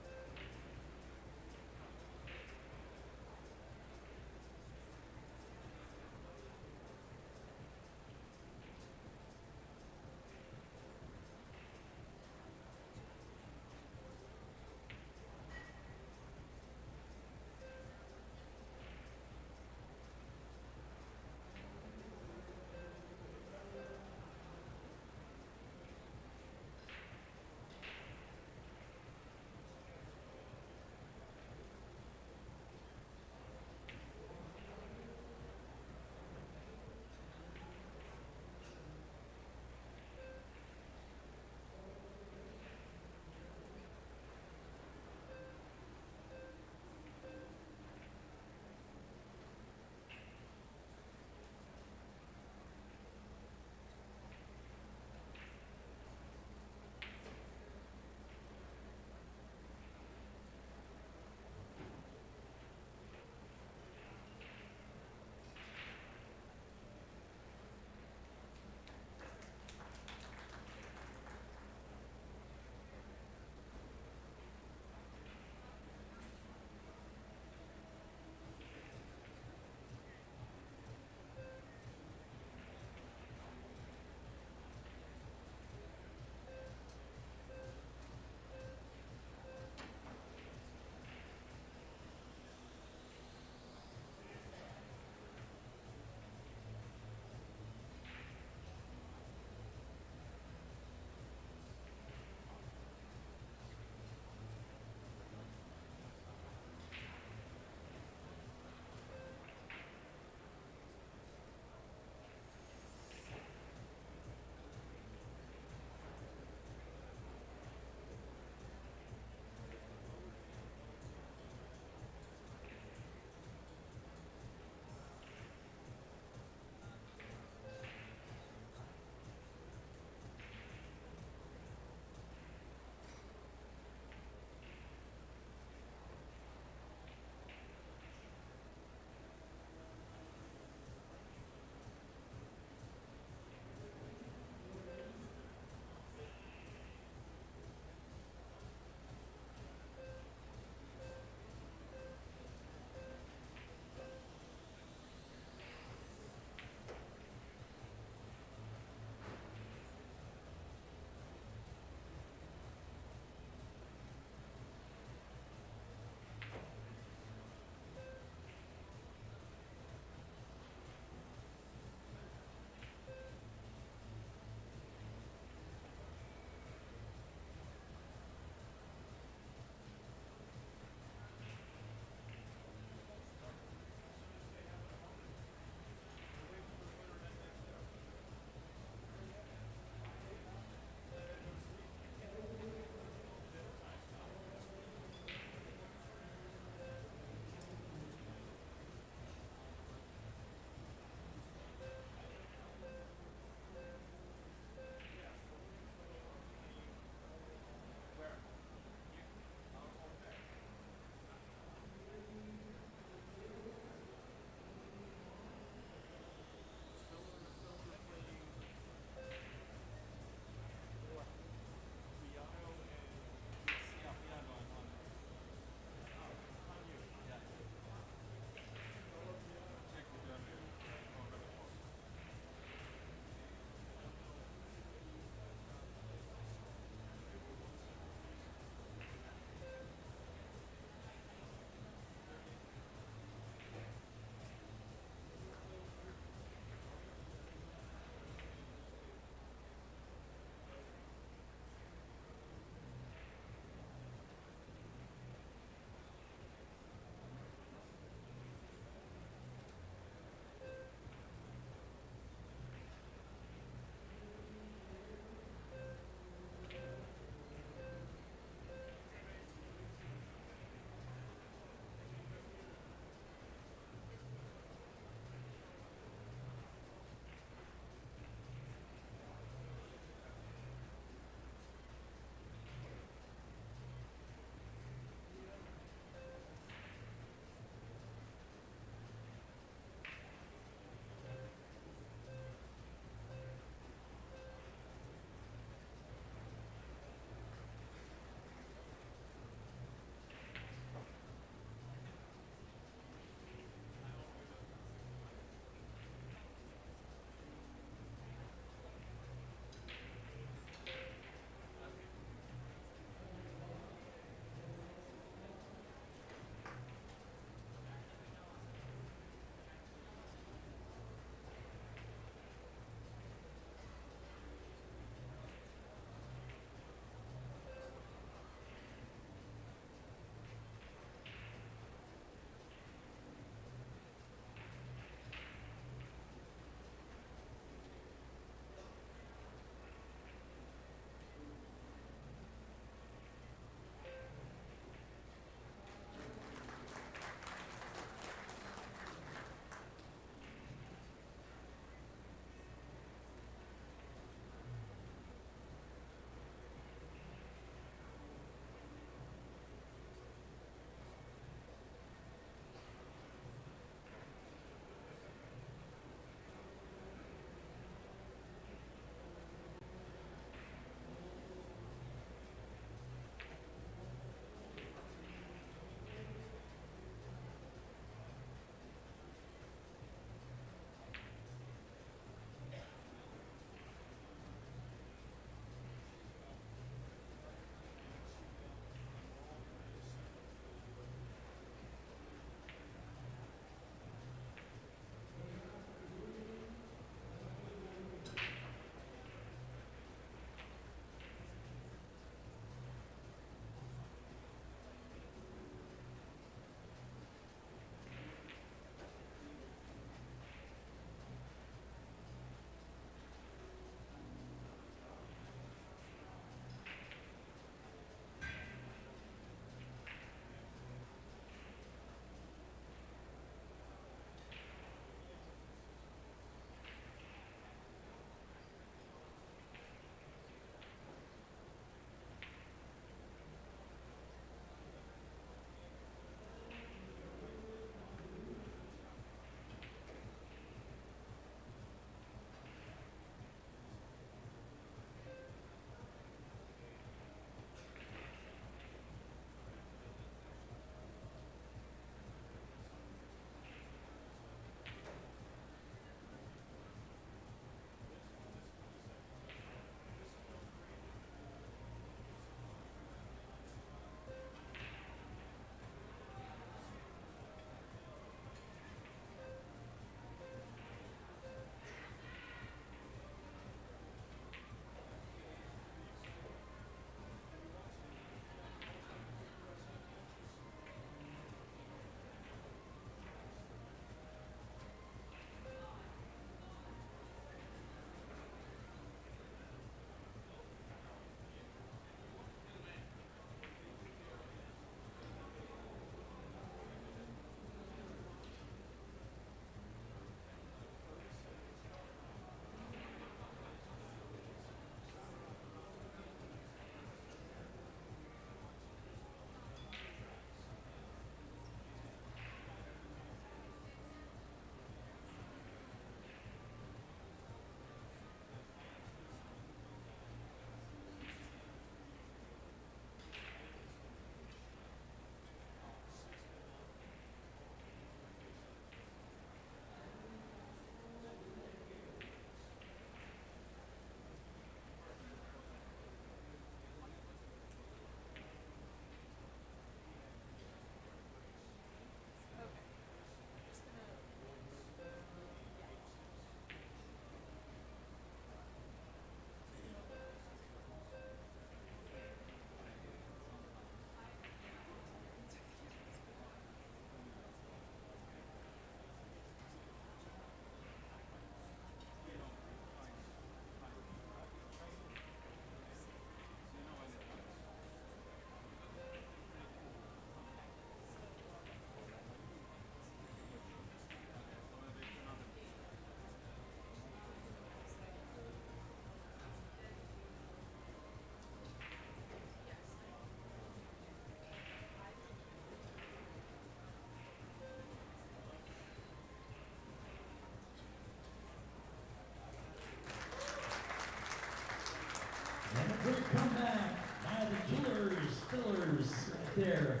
winners there.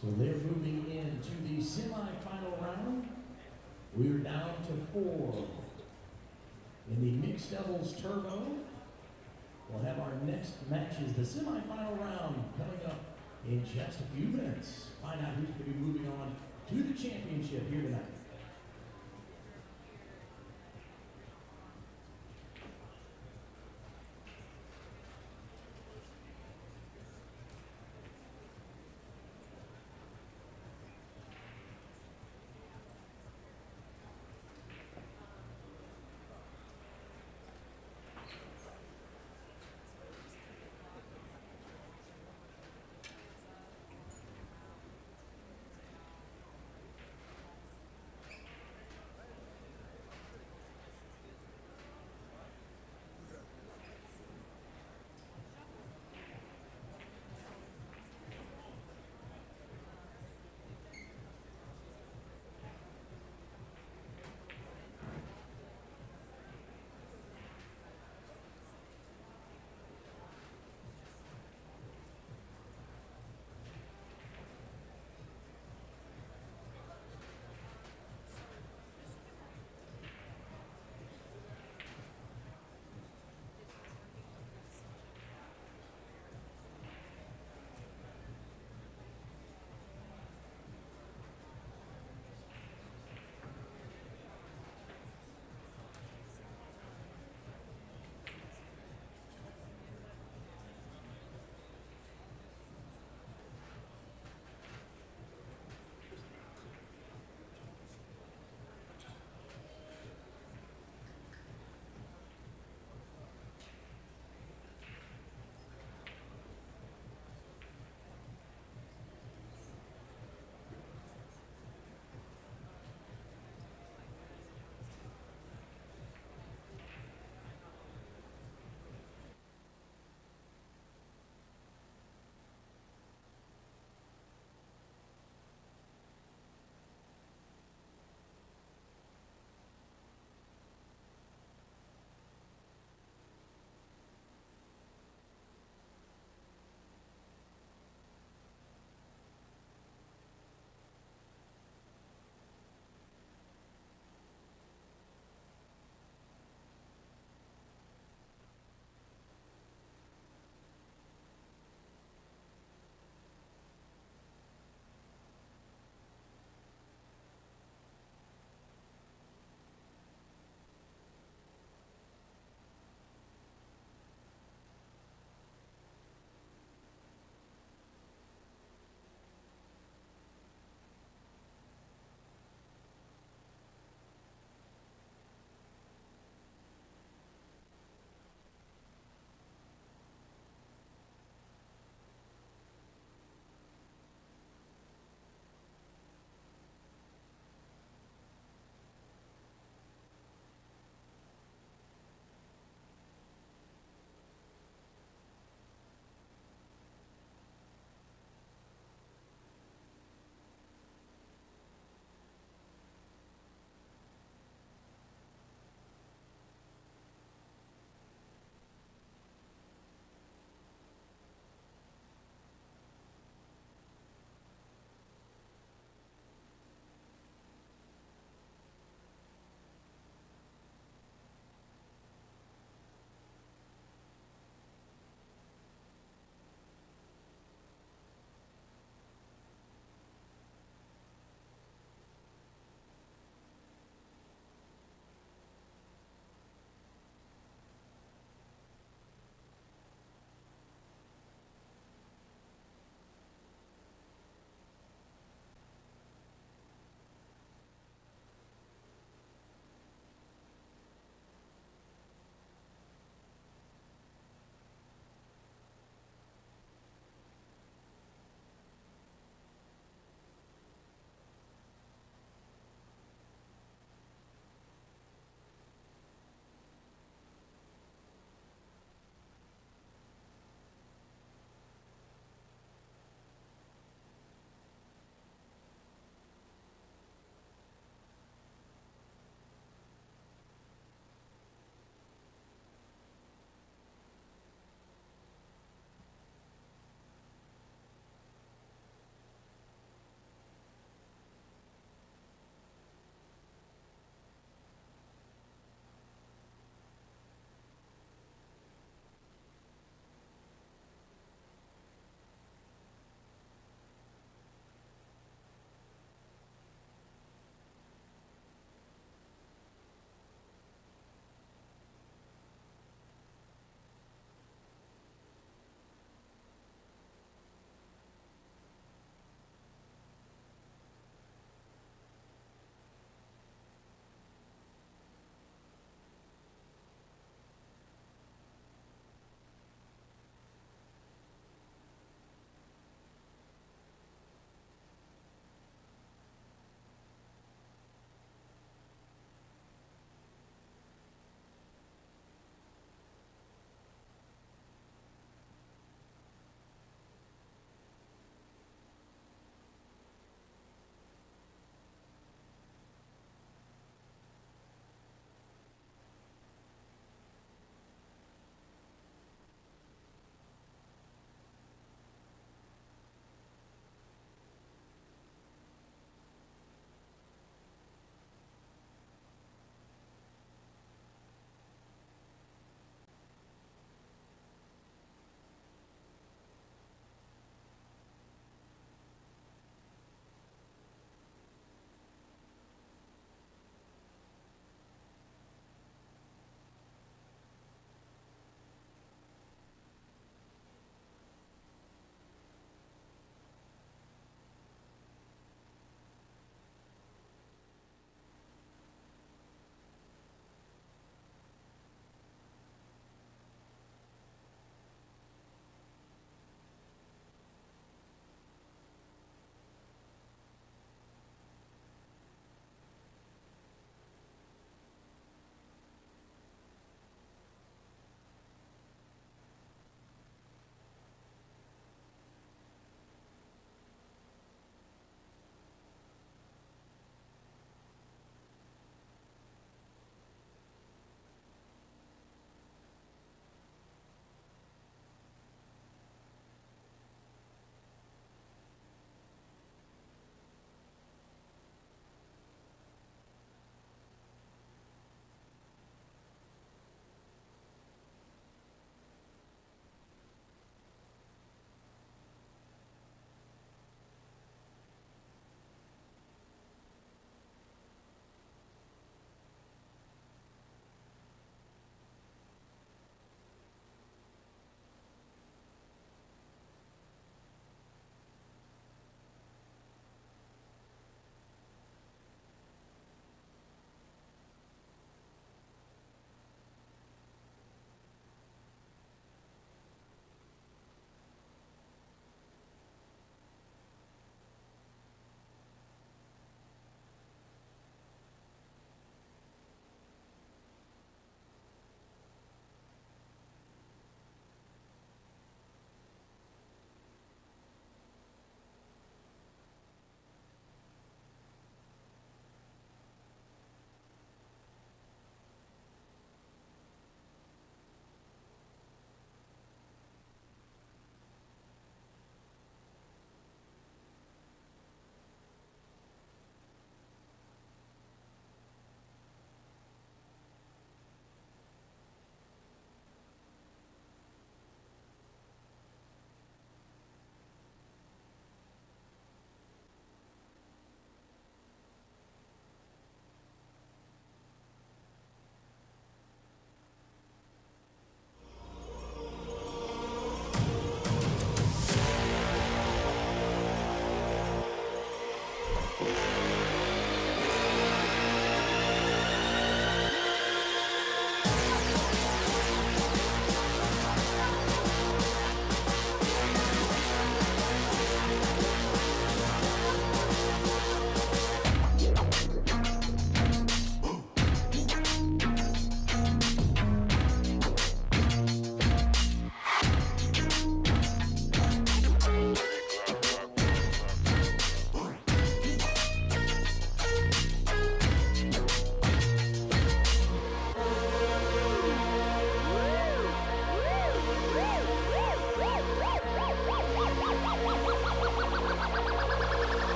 So they're moving into the semifinal round. We're down to 4. In the mixed doubles turbo, we'll have our next matches, the semifinal round, coming up in just a few minutes. Find out who's going to be moving on to the championship here tonight.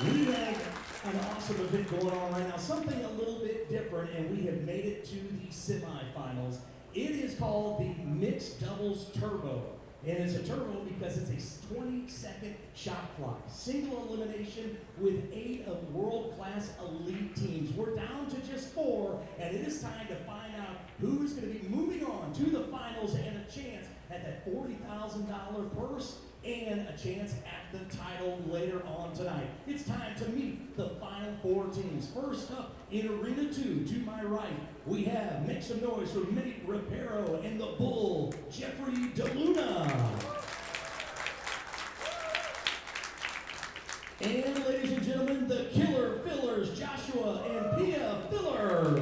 We have an awesome event going on right now, something a little bit different, and we have made it to the semifinals. It is called the Mixed Doubles Turbo, and it's a turbo because it's a 20-second shot clock, single elimination with 8 of world-class elite teams. We're down to just 4, and it is time to find out who's going to be moving on to the finals and a chance at that $40,000 purse and a chance at the title later on tonight. It's time to meet the final 4 teams. First up in Arena 2, to my right, we have, make some noise for Nate Reparo and the Bull, Jeffrey DeLuna. And ladies and gentlemen, the Killer Fillers, Joshua and Pia Filler.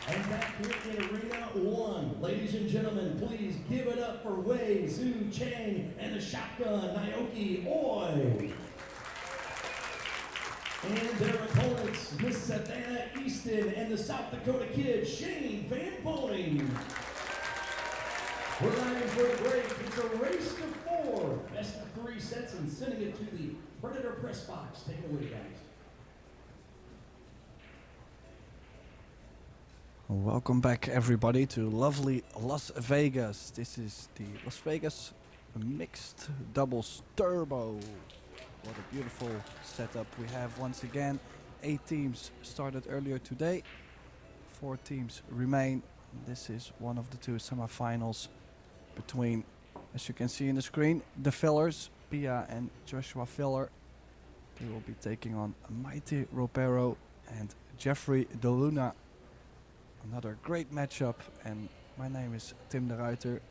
And back here in Arena 1, ladies and gentlemen, please give it up for Wei Zhu Chang and the shotgun, Naoki Oi. And their opponents, Miss Savannah Easton and the South Dakota Kid, Shane Van Boning. We're not in for a break. It's a race to 4. Best of 3 sets and sending it to the Predator press box. Take it away, guys. Welcome back everybody to lovely Las Vegas. This is the Las Vegas Mixed Doubles Turbo. What a beautiful setup we have once again. 8 teams started earlier today. 4 teams remain. This is one of the 2 semifinals between, as you can see in the screen, the Fillers, Pia and Joshua Filler. They will be taking on Mighty Ropero and Jeffrey DeLuna. Another great matchup, and my name is Tim de Ruiter,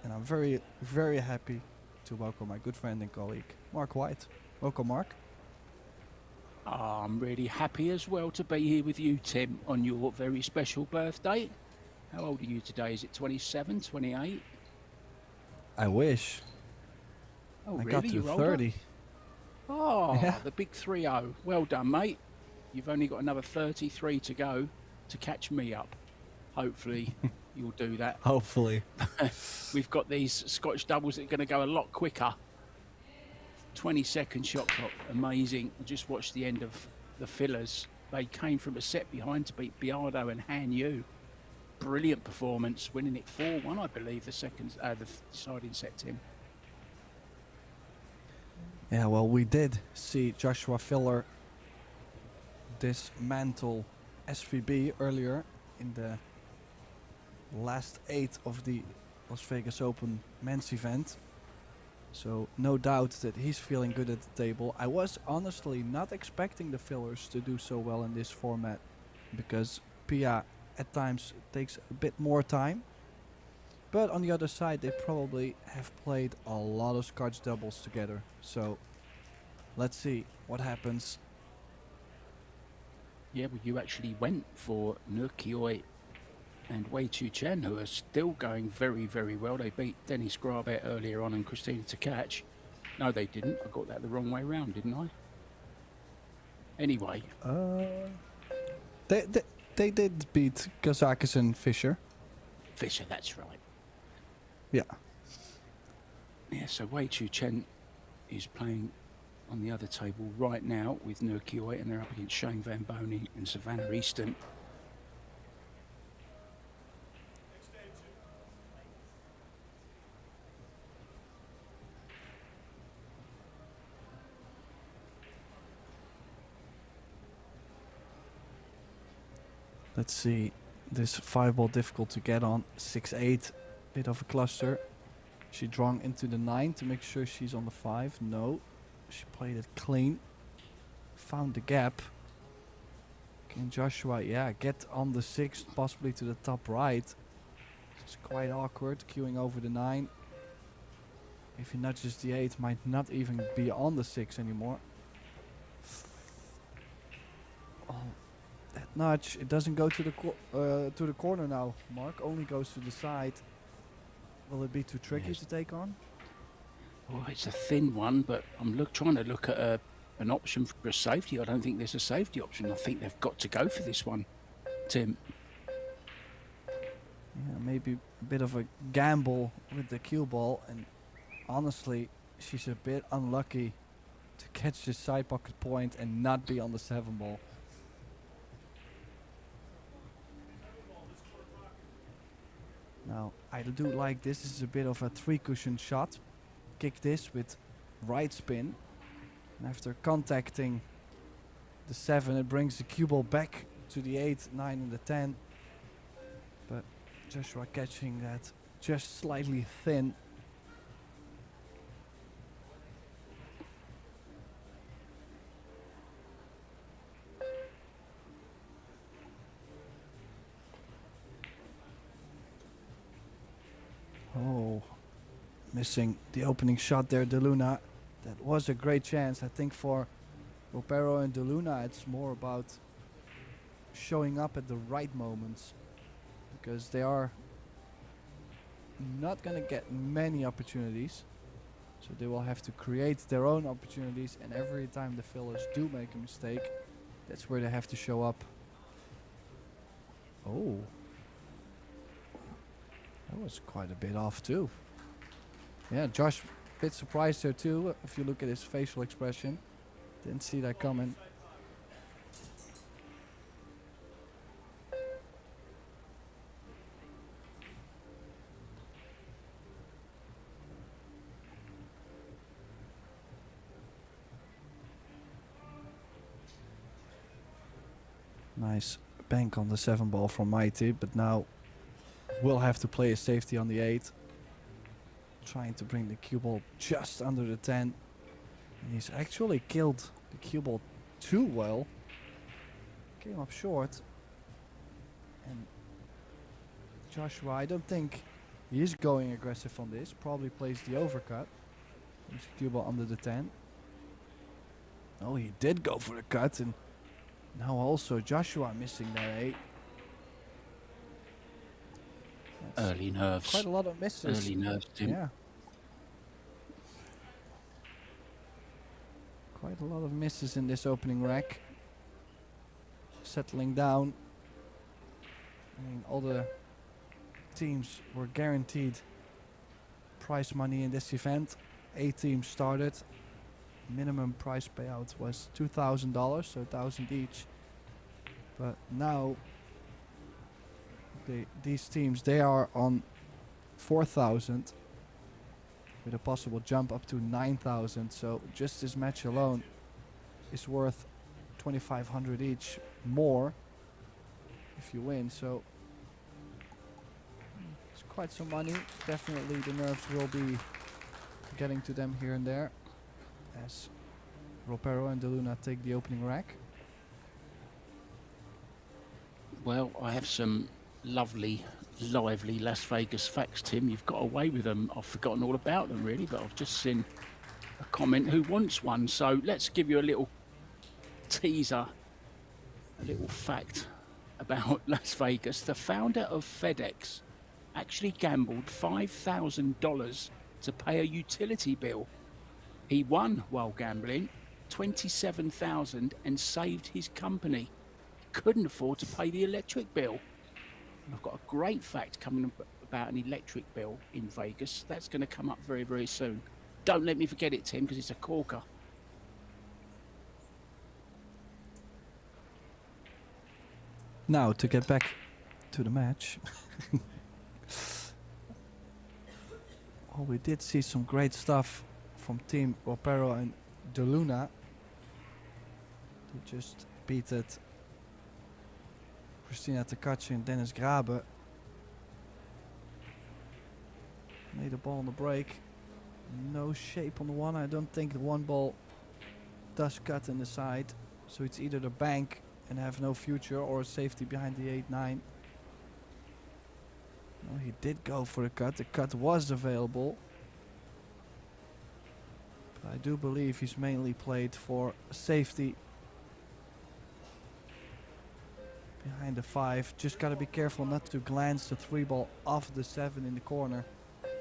and I'm very, very happy to welcome my good friend and colleague, Mark White. Welcome, Mark. I'm really happy as well to be here with you, Tim, on your very special birthday. How old are you today? Is it 27, 28? I wish. Oh, I really? got to You're older? 30. Oh, Yeah. the big 3-0. Well done, mate. You've only got another 33 to go to catch me up. Hopefully you'll do that. Hopefully. We've got these Scotch doubles that are going to go a lot quicker. 20-second shot clock. Amazing. I just watched the end of the Fillers. They came from a set behind to beat Biardo and Han Yu. Brilliant performance, winning it 4-1, I believe, the deciding set, Tim. Yeah, well, we did see Joshua Filler dismantle SVB earlier in the last 8 of the Las Vegas Open men's event. So no doubt that he's feeling good at the table. I was honestly not expecting the Fillers to do so well in this format, because Pia at times takes a bit more time. But on the other side, they probably have played a lot of Scotch doubles together. So let's see what happens. Yeah, well, you actually went for Nurkioi and Wei Chu Chen, who are still going very, very well. They beat Dennis Grabet earlier on and Christina Tkach. No, they didn't. I got that the wrong way round, didn't I? Anyway. They did beat Kazakis and Fischer. Fischer, that's right. Yeah. Yeah, so Wei Chu Chen is playing on the other table right now with Nurkioi, and they're up against Shane Van Boning and Savannah Easton. Let's see. This 5-ball difficult to get on. 6-8, bit of a cluster. She drung into the 9 to make sure she's on the 5. No, she played it clean. Found the gap. Can Joshua, yeah, get on the 6, possibly to the top right. It's quite awkward, queuing over the 9. If he nudges the 8, might not even be on the 6 anymore. Oh, that nudge, it doesn't go to the corner now, Mark. Only goes to the side. Will it be too tricky to take on? Well, it's a thin one, but I'm trying to look at an option for a safety. I don't think there's a safety option. I think they've got to go for this one, Tim. Yeah, maybe a bit of a gamble with the cue ball, and honestly, she's a bit unlucky catch this side pocket point and not be on the 7 ball. Now, I do like this. This is a bit of a 3-cushion shot. Kick this with right spin. And after contacting the 7, it brings the cue ball back to the 8, 9 and the 10. But Joshua catching that just slightly thin. Oh, missing the opening shot there, De Luna. That was a great chance. I think for Ropero and De Luna, it's more about showing up at the right moments, because they are not going to get many opportunities. So they will have to create their own opportunities, and every time the fillers do make a mistake, that's where they have to show up. Oh. That was quite a bit off too. Yeah, Josh, a bit surprised there too, if you look at his facial expression. Didn't see that coming. Nice bank on the 7 ball from Mighty, but now will have to play a safety on the 8. Trying to bring the cue ball just under the 10. And he's actually killed the cue ball too well. Came up short. And Joshua, I don't think he is going aggressive on this. Probably plays the overcut. Brings the cue ball under the 10. Oh, he did go for the cut. And now also Joshua missing that 8. Early nerves. Quite a lot of misses. Early nerves, Tim. Yeah. Quite a lot of misses in this opening rack. Settling down. I mean, all the teams were guaranteed prize money in this event. 8 teams started. Minimum prize payout was $2,000, so $1,000 each. But now these teams, they are on 4,000 with a possible jump up to 9,000. So just this match alone is worth 2,500 each more if you win. So it's quite some money. Definitely the nerves will be getting to them here and there as Ropero and De Luna take the opening rack. Well, I have some lovely, lively Las Vegas facts, Tim. You've got away with them. I've forgotten all about them, really, but I've just seen a comment who wants one. So let's give you a little teaser, a little fact about Las Vegas. The founder of FedEx actually gambled $5,000 to pay a utility bill. He won while gambling $27,000 and saved his company. Couldn't afford to pay the electric bill. I've got a great fact coming up about an electric bill in Vegas. That's going to come up very, very soon. Don't let me forget it, Tim, because it's a corker. Now, to get back to the match. Well, we did see some great stuff from Team Ropero and De Luna. They just beat it. Christina Takachi and Dennis Grabe. Made a ball on the break. No shape on the one. I don't think the 1 ball does cut in the side. So it's either the bank and have no future or a safety behind the 8-9. No, he did go for the cut. The cut was available. But I do believe he's mainly played for safety. Behind the 5, just gotta be careful not to glance the 3 ball off the 7 in the corner,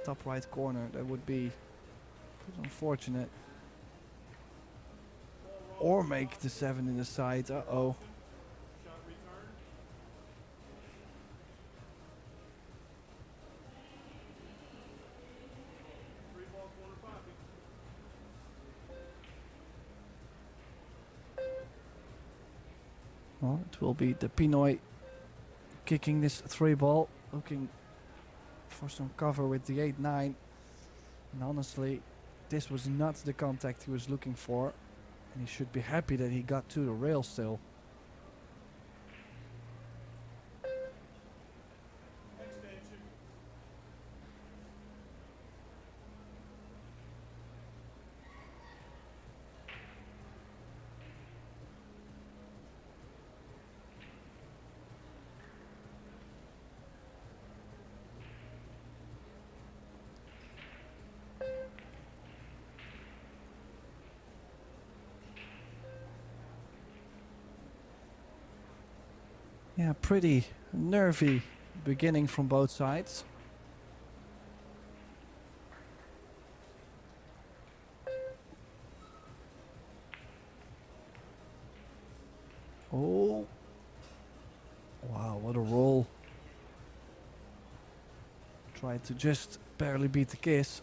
top right corner. That would be unfortunate. Or make the 7 in the side. Uh-oh. Well, it will be the Pinoy kicking this 3-ball, looking for some cover with the 8-9. And honestly, this was not the contact he was looking for. And he should be happy that he got to the rail still. Yeah, pretty nervy beginning from both sides. Oh. Wow, what a roll. Tried to just barely beat the kiss.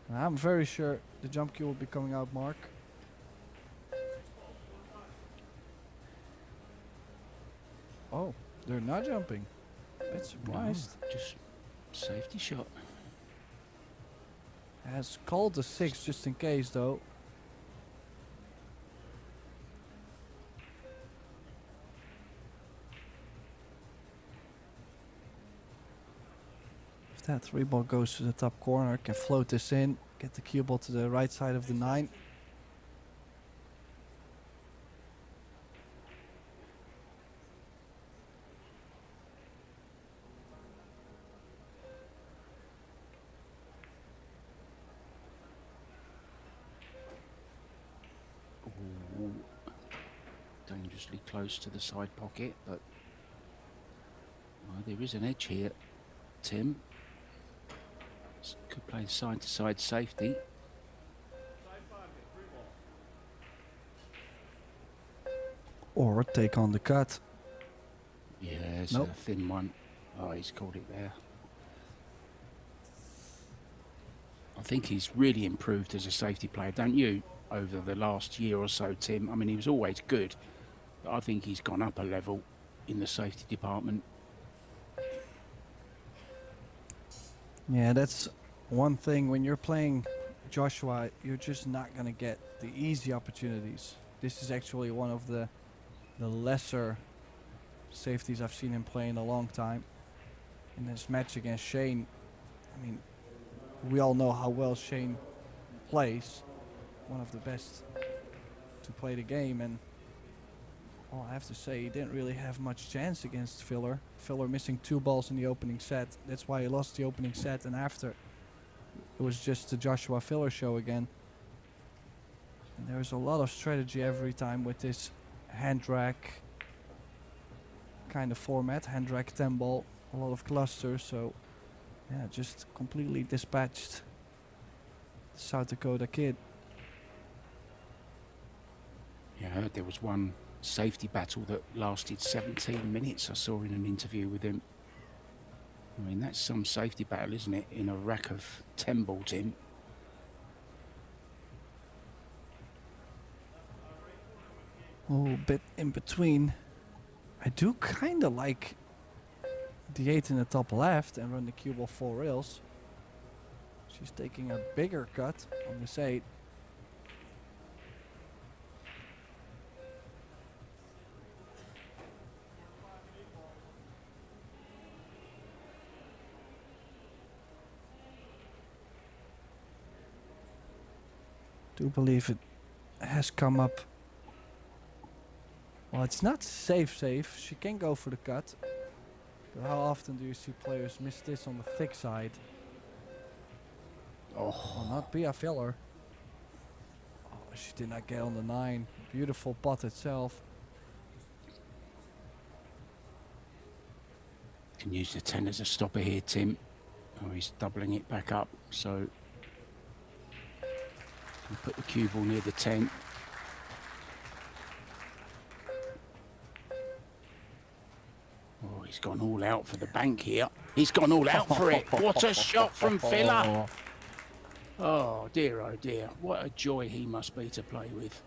And I'm very sure the jump cue will be coming out, Mark. Oh, they're not jumping. Bit surprised. No, just safety shot. Has called the 6 just in case though. If that 3-ball goes to the top corner, can float this in, get the cue ball to the right side of the 9. Ooh, dangerously close to the side pocket, but well, there is an edge here, Tim. Could play side to side safety. Or take on the cut. Yeah, it's Nope. a thin one. Oh, he's called it there. I think he's really improved as a safety player, don't you, over the last year or so, Tim? I mean, he was always good, but I think he's gone up a level in the safety department. Yeah, that's one thing. When you're playing Joshua, you're just not going to get the easy opportunities. This is actually one of the lesser safeties I've seen him play in a long time. In this match against Shane, I mean, we all know how well Shane plays. One of the best to play the game, and well, I have to say he didn't really have much chance against Filler. Filler missing 2 balls in the opening set. That's why he lost the opening set, and after it was just the Joshua Filler show again. And there's a lot of strategy every time with this hand rack kind of format, hand rack 10 ball, a lot of clusters, so yeah, just completely dispatched the South Dakota kid. Yeah, I heard there was one safety battle that lasted 17 minutes, I saw in an interview with him. I mean, that's some safety battle, isn't it, in a rack of 10 ball, Tim? Oh, a bit in between. I do kind of like the 8 in the top left and run the cue ball 4 rails. She's taking a bigger cut on this 8. Do believe it has come up. Well, it's not safe. She can go for the cut. But how often do you see players miss this on the thick side? Oh, Will not be a filler. Oh, she did not get on the 9. Beautiful pot itself. can use the 10 as a stopper here, Tim. Oh, he's doubling it back up, so we'll put the cue ball near the 10. Oh, he's gone all out for the bank here. He's gone all out for it. What a shot from Villa. Oh dear, what a joy he must be to play with.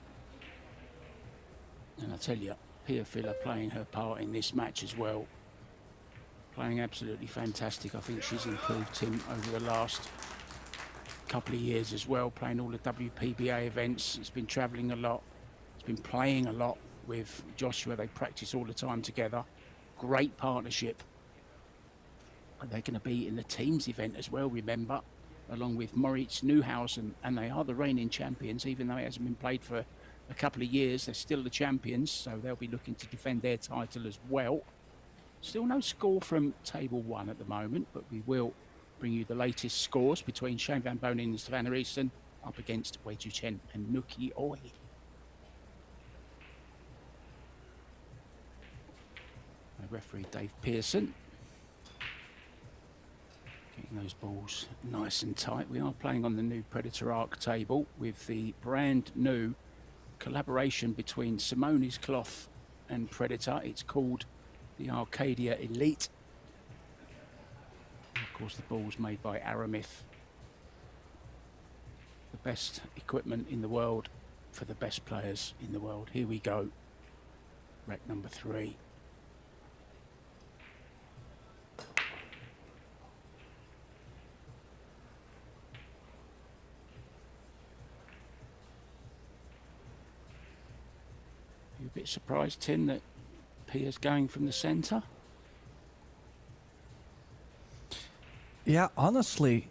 And I tell you, Pia Filler playing her part in this match as well. Playing absolutely fantastic. I think she's improved Tim over the last couple of years as well, playing all the WPBA events. It's been travelling a lot. It's been playing a lot with Joshua. They practice all the time together. Great partnership. And they're going to be in the teams event as well, remember, along with Moritz Neuhausen, and they are the reigning champions. Even though it hasn't been played for a couple of years, they're still the champions, so they'll be looking to defend their title as well. Still no score from table one at the moment, but we will bring you the latest scores between Shane Van Bonen and Savannah Easton up against Wei Ju Chen and Nuki Oi. Referee Dave Pearson getting those balls nice and tight. We are playing on the new Predator Arc table with the brand new collaboration between Simonis cloth and Predator. It's called the Arcadia Elite. Of course, the ball's made by Aramith. The best equipment in the world for the best players in the world. Here we go. Rack number 3. You a bit surprised, Tim, that Pia's going from the centre? Yeah, honestly,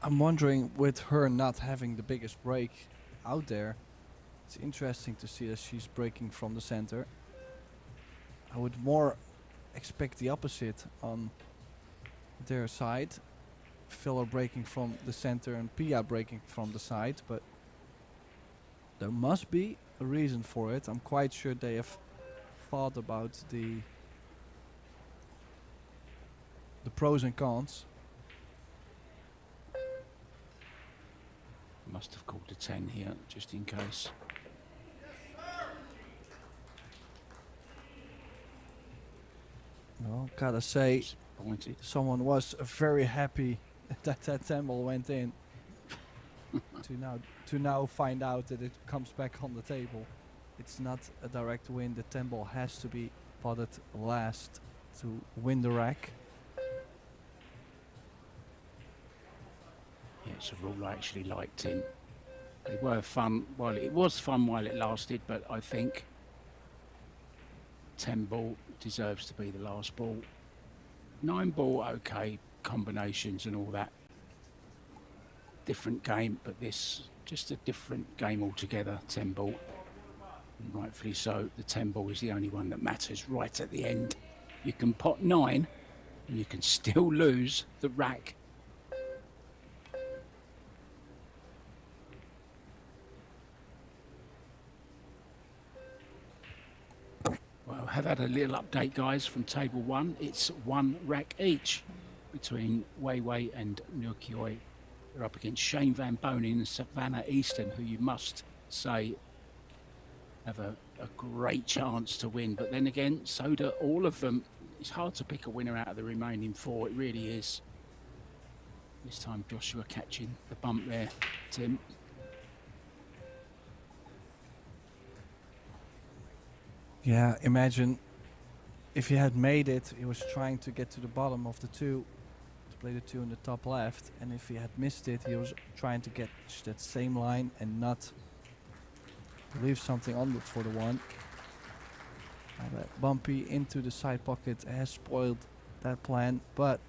I'm wondering, with her not having the biggest break out there, it's interesting to see that she's breaking from the center. I would more expect the opposite on their side. Filler breaking from the center and Pia breaking from the side, but there must be a reason for it. I'm quite sure they have thought about the pros and cons. Must have called a 10 here, just in case. Well, gotta say, Disappointed. someone was very happy that that 10 ball went in. to now find out that it comes back on the table. It's not a direct win. The 10 ball has to be potted last to win the rack. Yeah, it's a rule I actually liked in. They were fun. Well, it was fun while it lasted, but I think 10 ball deserves to be the last ball. 9 ball, okay, combinations and all that. Different game, but this just a different game altogether. 10 ball, and rightfully so. The 10 ball is the only one that matters right at the end. You can pot 9 and you can still lose the rack. Well, have had a little update, guys, from table 1. It's 1 rack each between Wei Wei and Nukioi. They're up against Shane Van Bonen and Savannah Easton, who you must say have a great chance to win. But then again, so do all of them. It's hard to pick a winner out of the remaining 4. It really is. This time Joshua catching the bump there, Tim. Yeah, imagine if he had made it, he was trying to get to the bottom of the 2, to play the 2 in the top left, and if he had missed it, he was trying to get that same line and not leave something on for the 1. Now that bumpy into the side pocket has spoiled that plan, but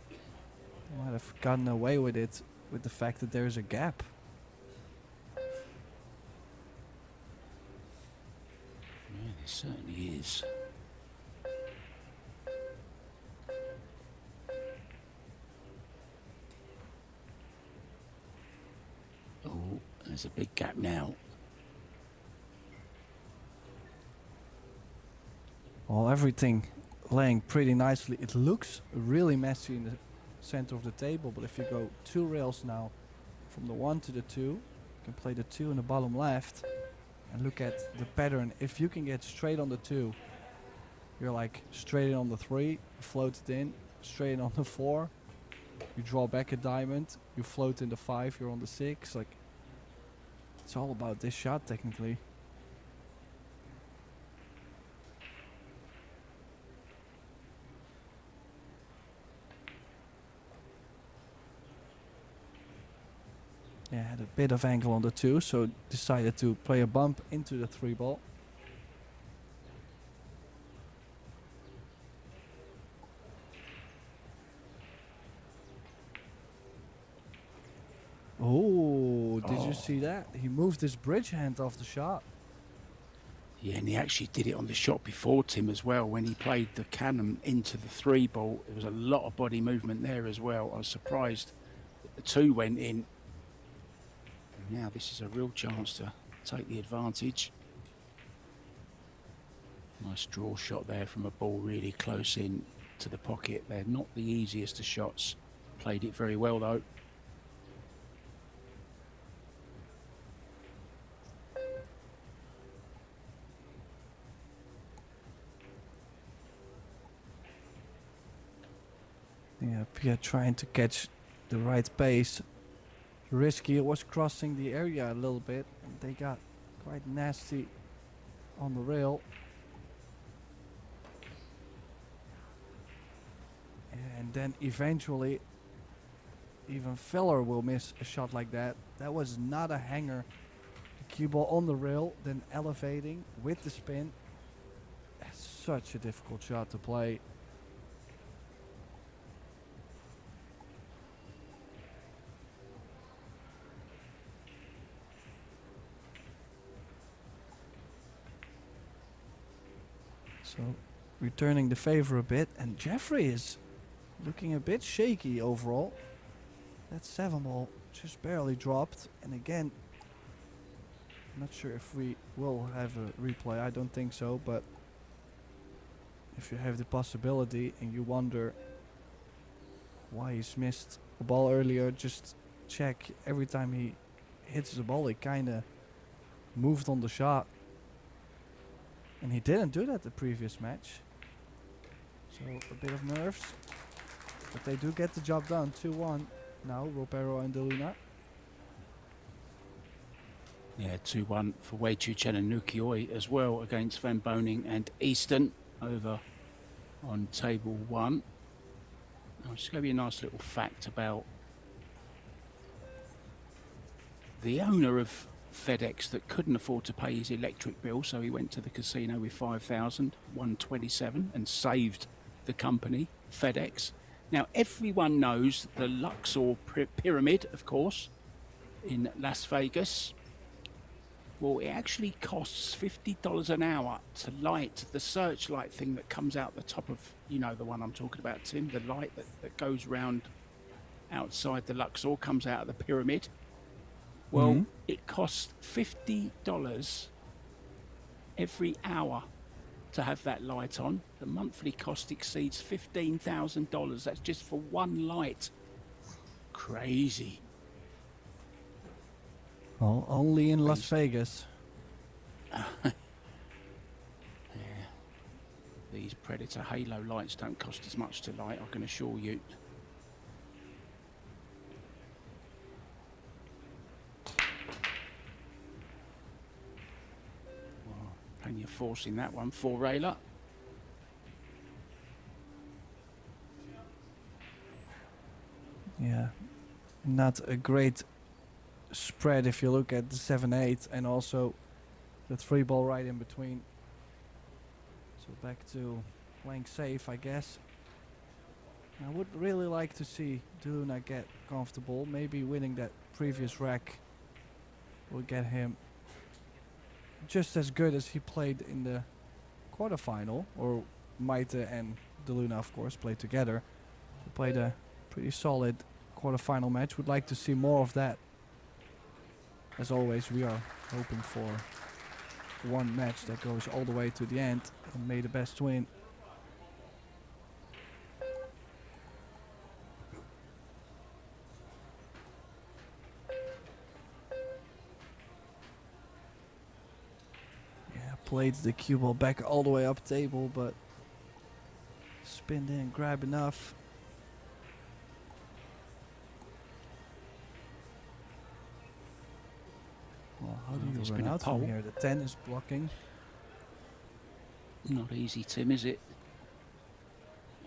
they might have gotten away with it with the fact that there's a gap. Yeah, there certainly is. Oh, there's a big gap now. Well, everything laying pretty nicely. It looks really messy in the center of the table, but if you go 2 rails now from the 1 to the 2, you can play the 2 in the bottom left and look at the pattern. If you can get straight on the 2, you're like straight in on the 3, float it in, straight in on the 4, you draw back a diamond, you float in the 5, you're on the 6. Like, it's all about this shot technically. Yeah, had a bit of angle on the 2, so decided to play a bump into the 3 ball. Oh, did you see that? He moved his bridge hand off the shot. Yeah, and he actually did it on the shot before Tim as well. When he played the cannon into the 3 ball, there was a lot of body movement there as well. I was surprised that the 2 went in. And now this is a real chance to take the advantage. Nice draw shot there from a ball really close in to the pocket. They're not the easiest of shots. Played it very well though. Yeah, Pierre trying to catch the right pace. Risky, it was crossing the area a little bit, and they got quite nasty on the rail. And then eventually, even Feller will miss a shot like that. That was not a hanger. The cue ball on the rail, then elevating with the spin. Such a difficult shot to play. So, returning the favor a bit, and Jeffrey is looking a bit shaky overall. That 7 ball just barely dropped, and again, not sure if we will have a replay, I don't think so, but if you have the possibility and you wonder why he's missed a ball earlier, just check. Every time he hits the ball, he kinda moved on the shot. And he didn't do that the previous match. So a bit of nerves. But they do get the job done. 2-1 now, Ropero and DeLuna. Yeah, 2-1 for Wei Chu-Chen and Nukioi as well against Van Boning and Easton over on table 1. I'll just give you a nice little fact about the owner of FedEx that couldn't afford to pay his electric bill, so he went to the casino with 5,127 and saved the company, FedEx. Now, everyone knows the Luxor Pyramid, of course, in Las Vegas. Well, it actually costs $50 an hour to light the searchlight thing that comes out the top of, you know, the one I'm talking about, Tim, the light that goes round outside the Luxor, comes out of the pyramid. Well, it costs $50 every hour to have that light on. The monthly cost exceeds $15,000. That's just for one light. Crazy. Well, only in Las Vegas. Yeah. These Predator Halo lights don't cost as much to light, I can assure you. And you're forcing that one for Rayla. Yeah, not a great spread if you look at the 7-8 and also the 3 ball right in between. So back to playing safe, I guess. I would really like to see DeLuna get comfortable. Maybe winning that previous rack will get him just as good as he played in the quarterfinal, or Maite and DeLuna, of course, played together. They played a pretty solid quarterfinal match. Would like to see more of that. As always, we are hoping for one match that goes all the way to the end and may the best win. Played the cue ball back all the way up table, but spin didn't grab enough. Well, how do you run out from here? The 10 is blocking. Not easy, Tim, is it?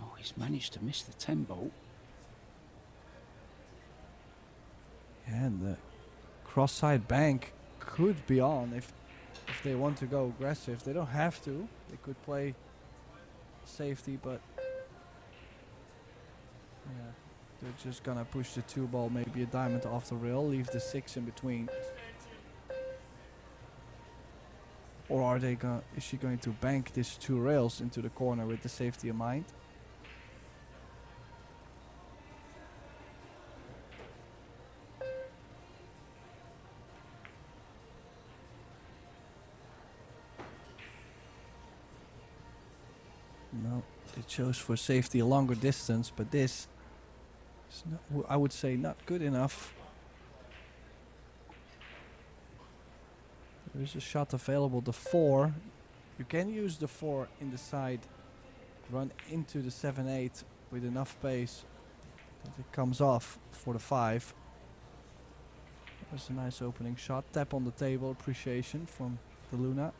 Oh, he's managed to miss the 10 bolt. Yeah, and the cross-side bank could be on if they want to go aggressive. They don't have to. They could play safety, but yeah, they're just gonna push the 2-ball, maybe a diamond off the rail, leave the 6 in between. Or are they is she going to bank these 2 rails into the corner with the safety in mind? No, they chose for safety a longer distance, but this is not, I would say, not good enough. There is a shot available, the 4. You can use the 4 in the side, run into the 7-8 with enough pace that it comes off for the 5. That was a nice opening shot. Tap on the table, appreciation from the Luna.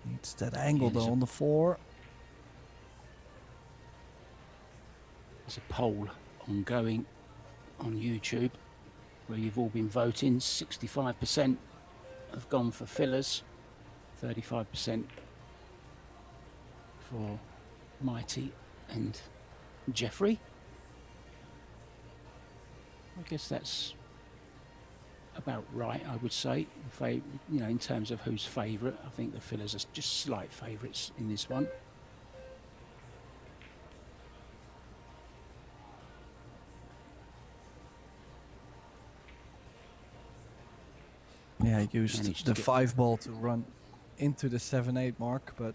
Needs that angle though on the 4. There's a poll ongoing on YouTube where you've all been voting. 65% have gone for fillers, 35% for Mighty and Jeffrey. I guess that's about right, I would say. In terms of who's favourite, I think the fillers are just slight favourites in this one. Yeah, I used the 5-ball to run into the 7-8 mark, but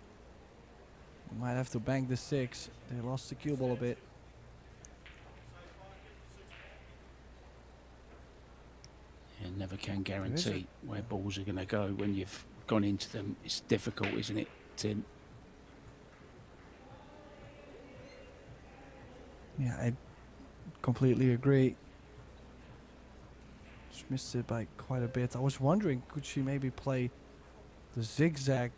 you might have to bank the 6. They lost the cue ball a bit. You never can guarantee where balls are going to go when you've gone into them. It's difficult, isn't it, Tim? Yeah, I completely agree. She missed it by quite a bit. I was wondering, could she maybe play the zigzag,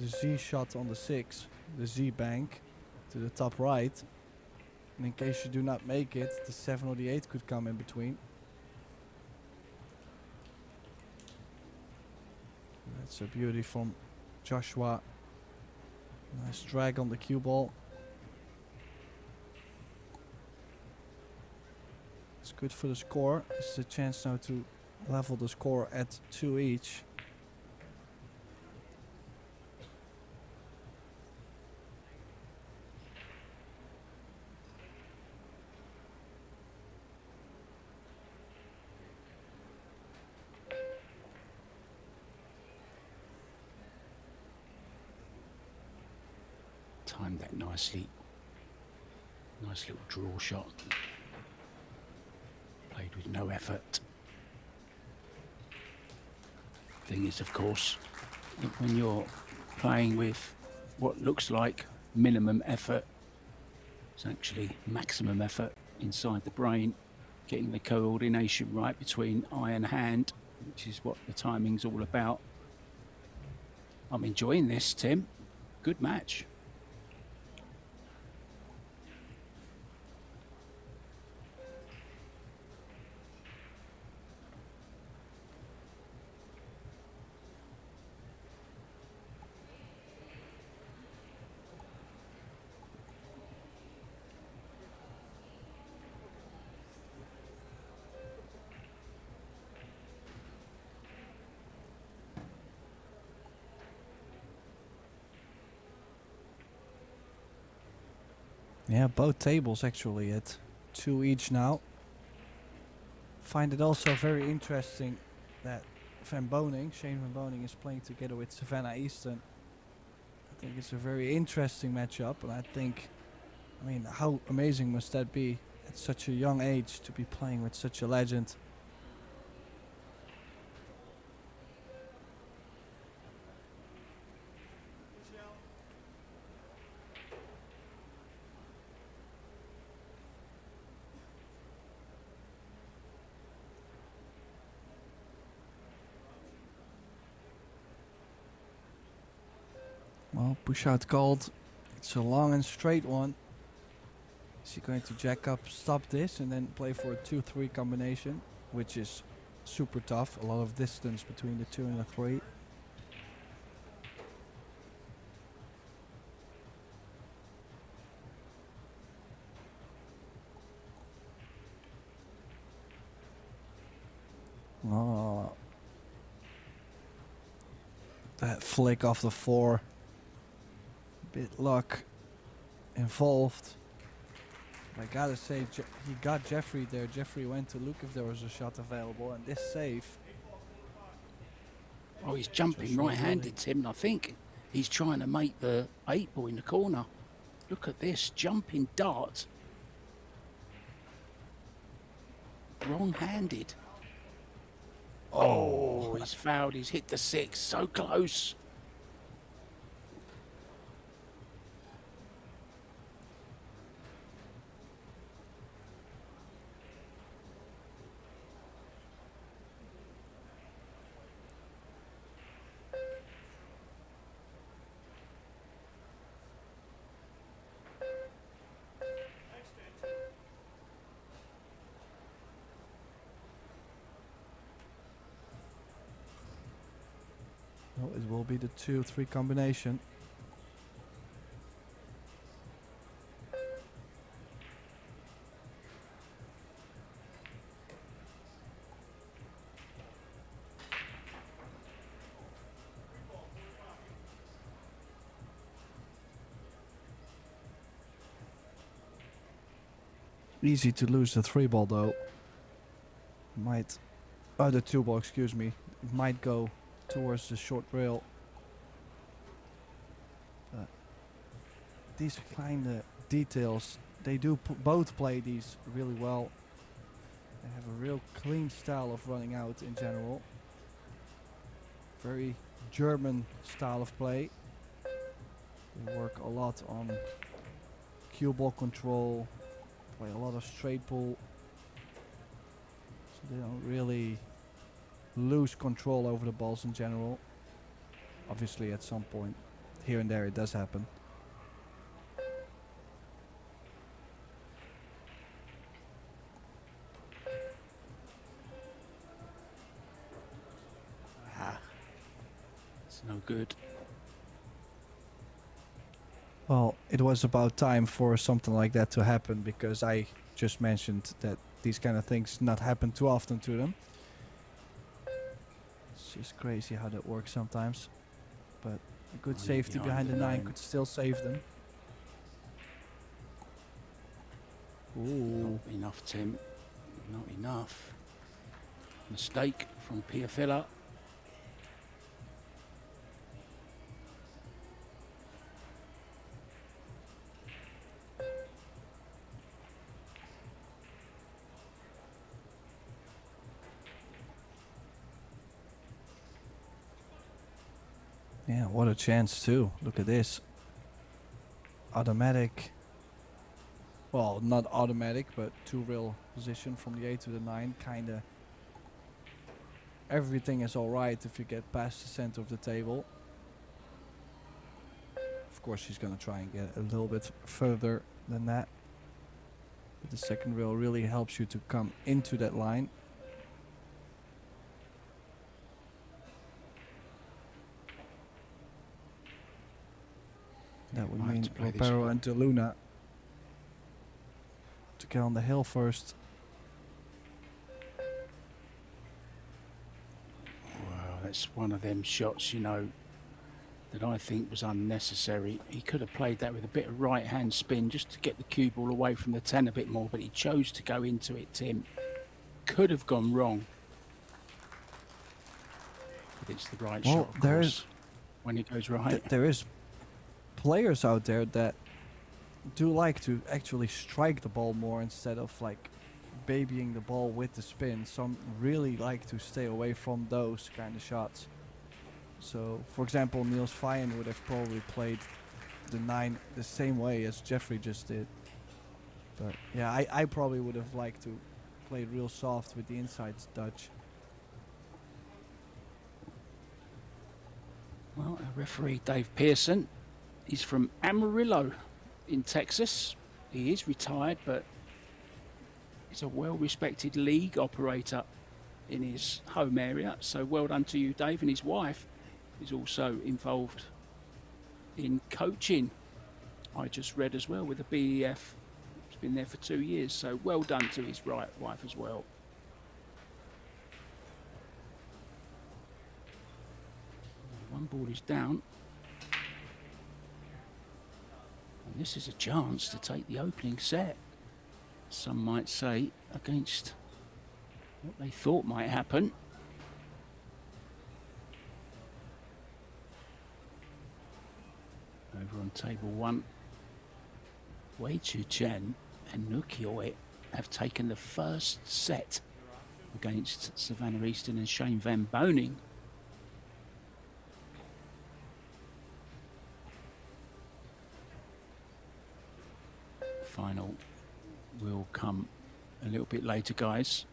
the Z shot on the 6, the Z bank to the top right, and in case you do not make it, the 7 or the 8 could come in between. That's a beauty from Joshua. Nice drag on the cue ball. It's good for the score. It's a chance now to level the score at 2 each. Timed that nicely. Nice little draw shot. Played with no effort. Thing is, of course, when you're playing with what looks like minimum effort, it's actually maximum effort inside the brain, getting the coordination right between eye and hand, which is what the timing's all about. I'm enjoying this, Tim. Good match. Yeah, both tables actually at 2 each now. Find it also very interesting that Shane Van Boning is playing together with Savannah Easton. I think it's a very interesting matchup, and I mean, how amazing must that be at such a young age to be playing with such a legend? Well, push out called. It's a long and straight one. Is he going to jack up, stop this, and then play for a 2-3 combination, which is super tough. A lot of distance between the 2 and the 3. Oh. That flick off the 4. Bit luck involved. I gotta say, he got Jeffrey there. Jeffrey went to look if there was a shot available, and this save. Oh, he's jumping So right-handed, Tim, and I think he's trying to make the 8-ball in the corner. Look at this, jumping dart. Wrong-handed. Oh, he's fouled. He's hit the 6. So close. Well, it will be the 2-3 combination. Easy to lose the 3-ball though. Might, the 2-ball, excuse me. It might go towards the short rail. But these kind of details, they do both play these really well. They have a real clean style of running out in general. Very German style of play. They work a lot on cue ball control, play a lot of straight pull. So they don't really lose control over the balls in general. Obviously at some point here and there it does happen. It's no good. Well, it was about time for something like that to happen, because I just mentioned that these kind of things not happen too often to them. It's just crazy how that works sometimes. But a good safety behind the 9 could still save them. Ooh. Not enough, Tim. Not enough. Mistake from Piafilla. Yeah, what a chance too. Look at this. Automatic. Well, not automatic, but 2-rail position from the 8 to the 9. Kinda. Everything is alright if you get past the center of the table. Of course, she's gonna try and get a little bit further than that. But the second rail really helps you to come into that line. That would mean Ropero and DeLuna to get on the hill first. Wow, that's one of them shots, you know, that I think was unnecessary. He could have played that with a bit of right-hand spin just to get the cue ball away from the 10 a bit more, but he chose to go into it, Tim. Could have gone wrong. But it's the right shot, of course, when it goes right. There is players out there that do like to actually strike the ball more instead of like babying the ball with the spin. Some really like to stay away from those kind of shots. So, for example, Niels Fayen would have probably played the 9 the same way as Jeffrey just did. But yeah, I probably would have liked to play real soft with the inside touch. Well, referee Dave Pearson He's from Amarillo in Texas. He is retired, but he's a well-respected league operator in his home area. So well done to you, Dave. And his wife is also involved in coaching, I just read as well, with the BEF. He's been there for 2 years, so well done to his wife as well. One ball is down. And this is a chance to take the opening set, some might say, against what they thought might happen. Over on table one, Wei Chu Chen and Nukioi have taken the first set against Savannah Easton and Shane Van Boning. Final will come a little bit later, guys.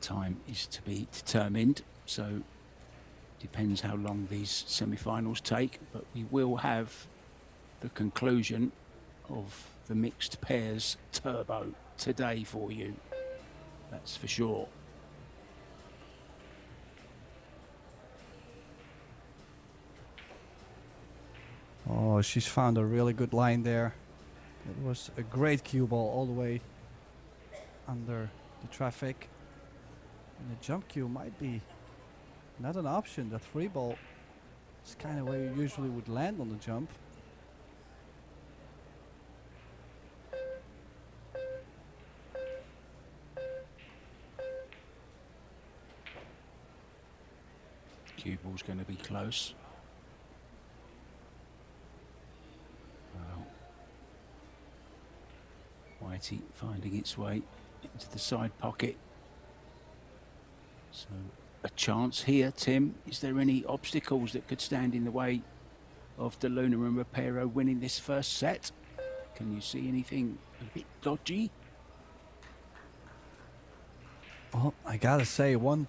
Time is to be determined, so depends how long these semi-finals take, but we will have the conclusion of the mixed pairs turbo today for you, that's for sure. Oh, she's found a really good line there. It was a great cue ball all the way under the traffic. And the jump cue might be not an option. The free ball is kind of where you usually would land on the jump. Cue ball's going to be close. Whitey finding its way into the side pocket. So a chance here, Tim. Is there any obstacles that could stand in the way of De Luna and Rapero winning this first set? Can you see anything a bit dodgy? Well, I gotta say one,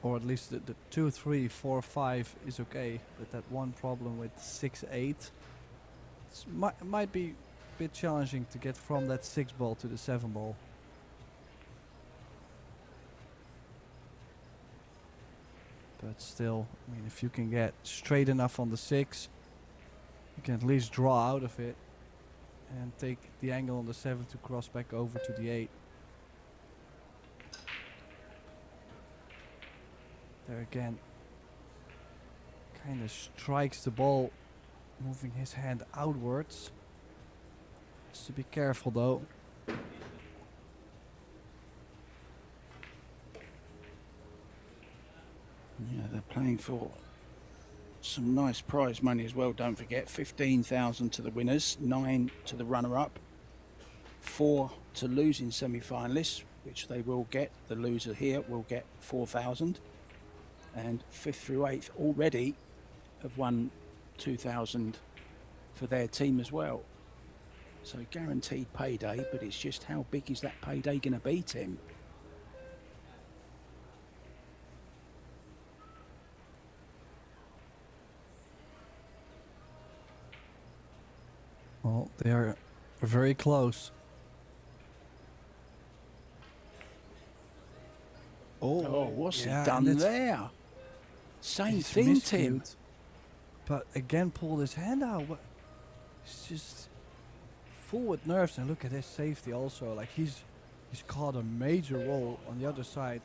or at least the 2, 3, 4, 5 is okay. But that one problem with 6, 8, might be a bit challenging to get from that 6 ball to the 7 ball. But still, I mean, if you can get straight enough on the 6, you can at least draw out of it and take the angle on the 7 to cross back over to the 8. There again, kind of strikes the ball, moving his hand outwards. Just to be careful though. Yeah, they're playing for some nice prize money as well. Don't forget, 15,000 to the winners, 9 to the runner-up, 4 to losing semi-finalists, which they will get. The loser here will get 4,000, and 5th through 8th already have won 2,000 for their team as well. So guaranteed payday, but it's just how big is that payday going to be, Tim? Well, they are very close. Oh, what's yeah, he done there? Same He's thing, Tim. miscued, but again pulled his hand out. It's just full with nerves, and look at his safety also. Like he's caught a major roll on the other side.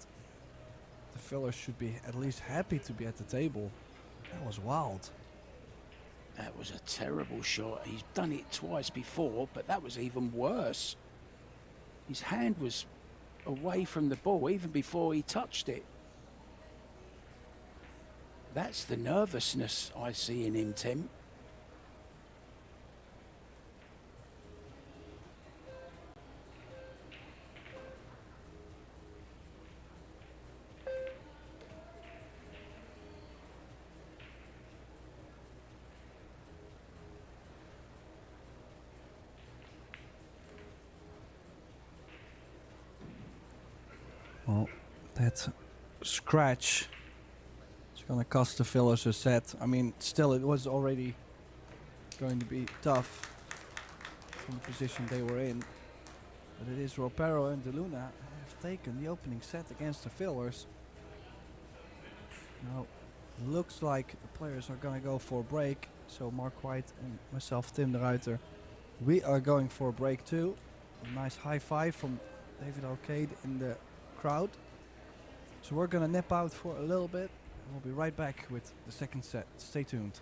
The filler should be at least happy to be at the table. That was wild. That was a terrible shot. He's done it twice before, but that was even worse. His hand was away from the ball even before he touched it. That's the nervousness I see in him, Tim. Well, that scratch Gonna cost the fillers a set. I mean, still it was already going to be tough from the position they were in. But it is Ropero and DeLuna have taken the opening set against the fillers. Now, looks like the players are gonna go for a break. So Mark White and myself, Tim de Ruiter, we are going for a break too. A nice high five from David Arcade in the crowd. So we're gonna nip out for a little bit. We'll be right back with the second set. Stay tuned.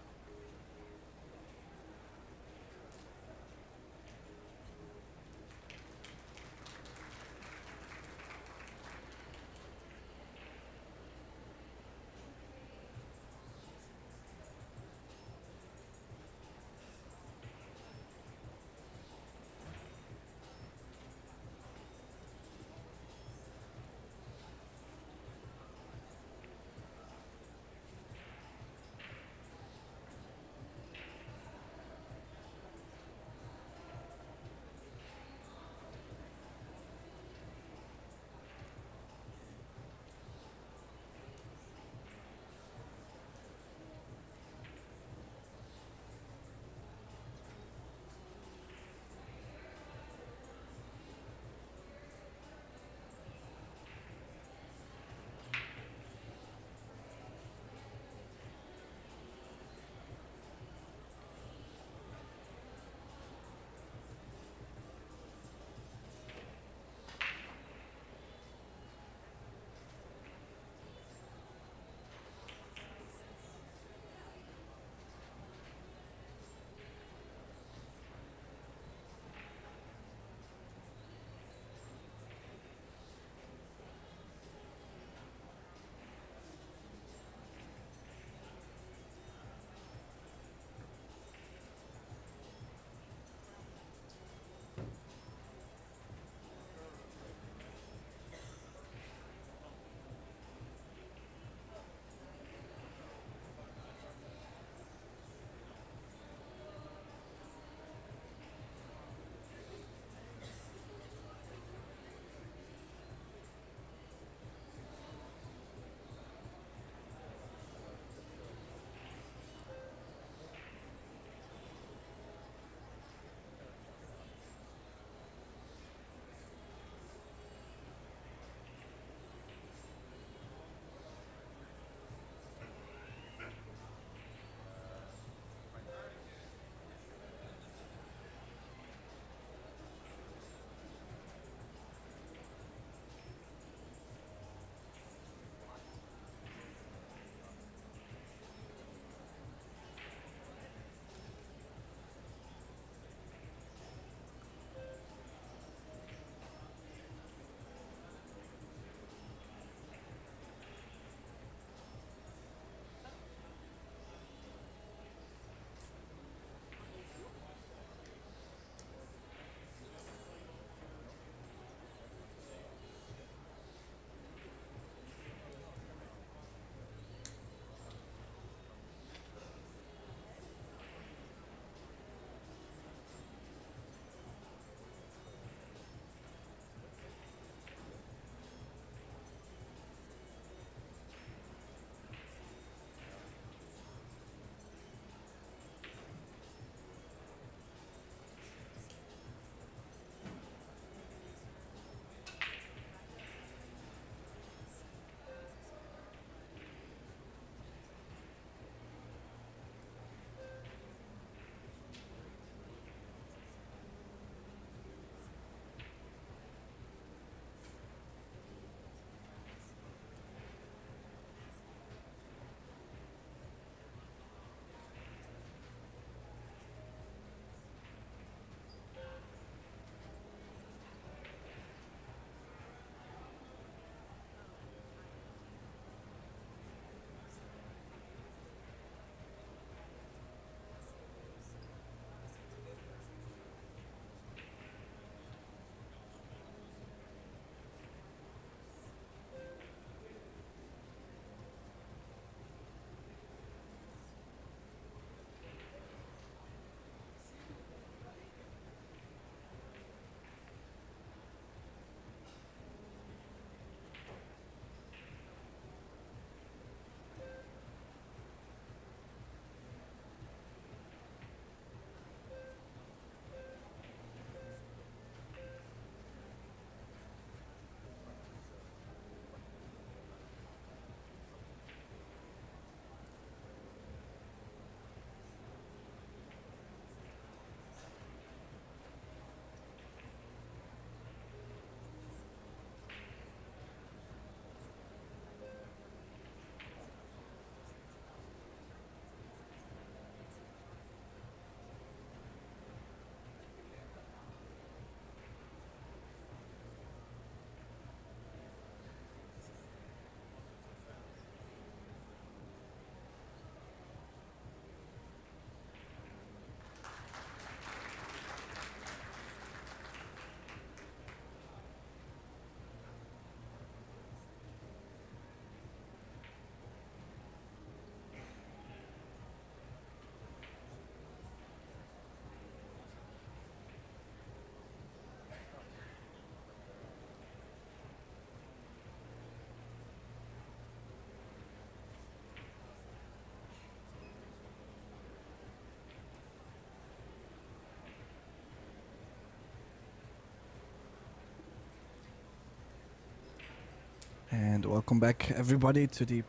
And welcome back everybody to the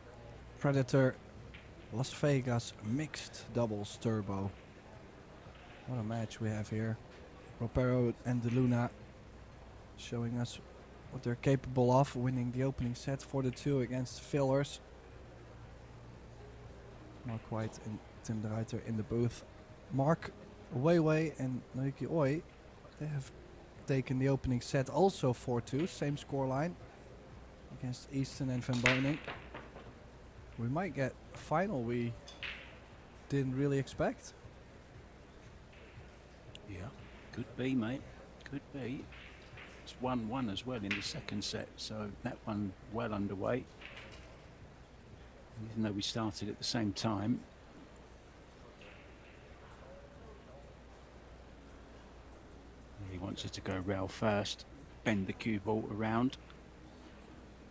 Predator Las Vegas Mixed Doubles Turbo. What a match we have here. Ropero and De Luna showing us what they're capable of, winning the opening set 4-2 against Fillers. Mark White and Tim de Ruiter in the booth. Mark Weiwei and Naoki Oi, they have taken the opening set also 4-2, same scoreline against Easton and Van Boning. We might get a final we didn't really expect. Yeah, could be, mate. Could be. It's 1-1 as well in the second set, so that one well underway. Even though we started at the same time. He wants it to go rail first, bend the cue ball around.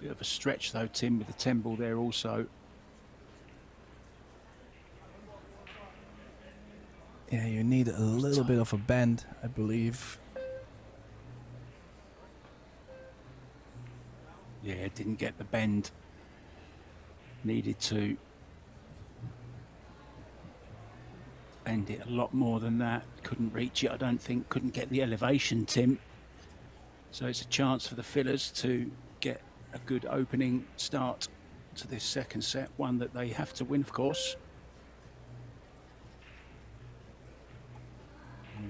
Bit of a stretch though, Tim, with the 10 ball there also. Yeah, you need a little bit of a bend, I believe. Yeah, didn't get the bend. Needed to bend it a lot more than that. Couldn't reach it, I don't think. Couldn't get the elevation, Tim. So it's a chance for the Fillers to get a good opening start to this second set. One that they have to win, of course.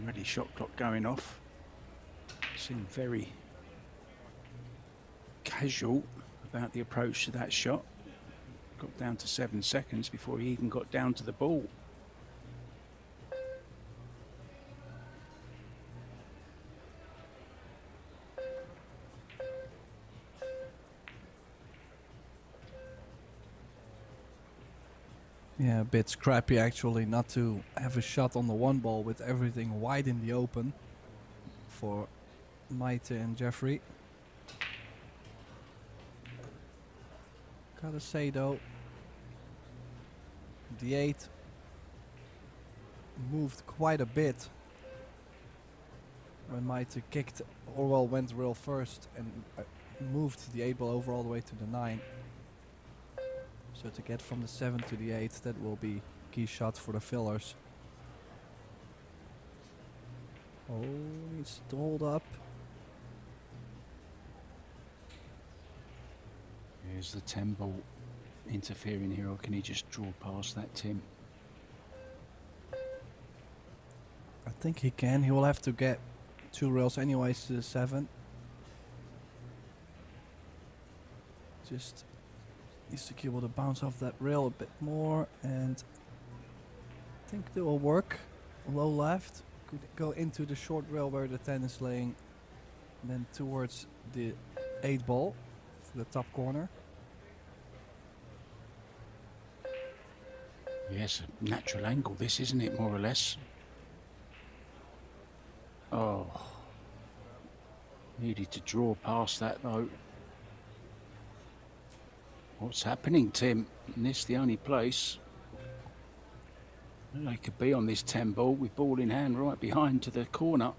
Already shot clock going off. Seemed very casual about the approach to that shot. Got down to 7 seconds before he even got down to the ball. Yeah, a bit scrappy actually not to have a shot on the one ball with everything wide in the open for Maite and Jeffrey. Gotta say though, the 8 moved quite a bit when Maite kicked, or well, went real first and moved the 8 ball over all the way to the 9. So to get from the 7 to the 8, that will be key shots for the Fillers. Oh, needs to hold up. Here's the 10 ball interfering here, or can he just draw past that, Tim? I think he can. He will have to get 2 rails anyways to the 7. Just needs to be able to bounce off that rail a bit more, and I think that will work. Low left, could go into the short rail where the 10 is laying, and then towards the 8 ball for the top corner. Yes, a natural angle this, isn't it, more or less? Oh. Needed to draw past that though. What's happening, Tim? Isn't this the only place? Well, they could be on this 10 ball with ball in hand right behind to the corner.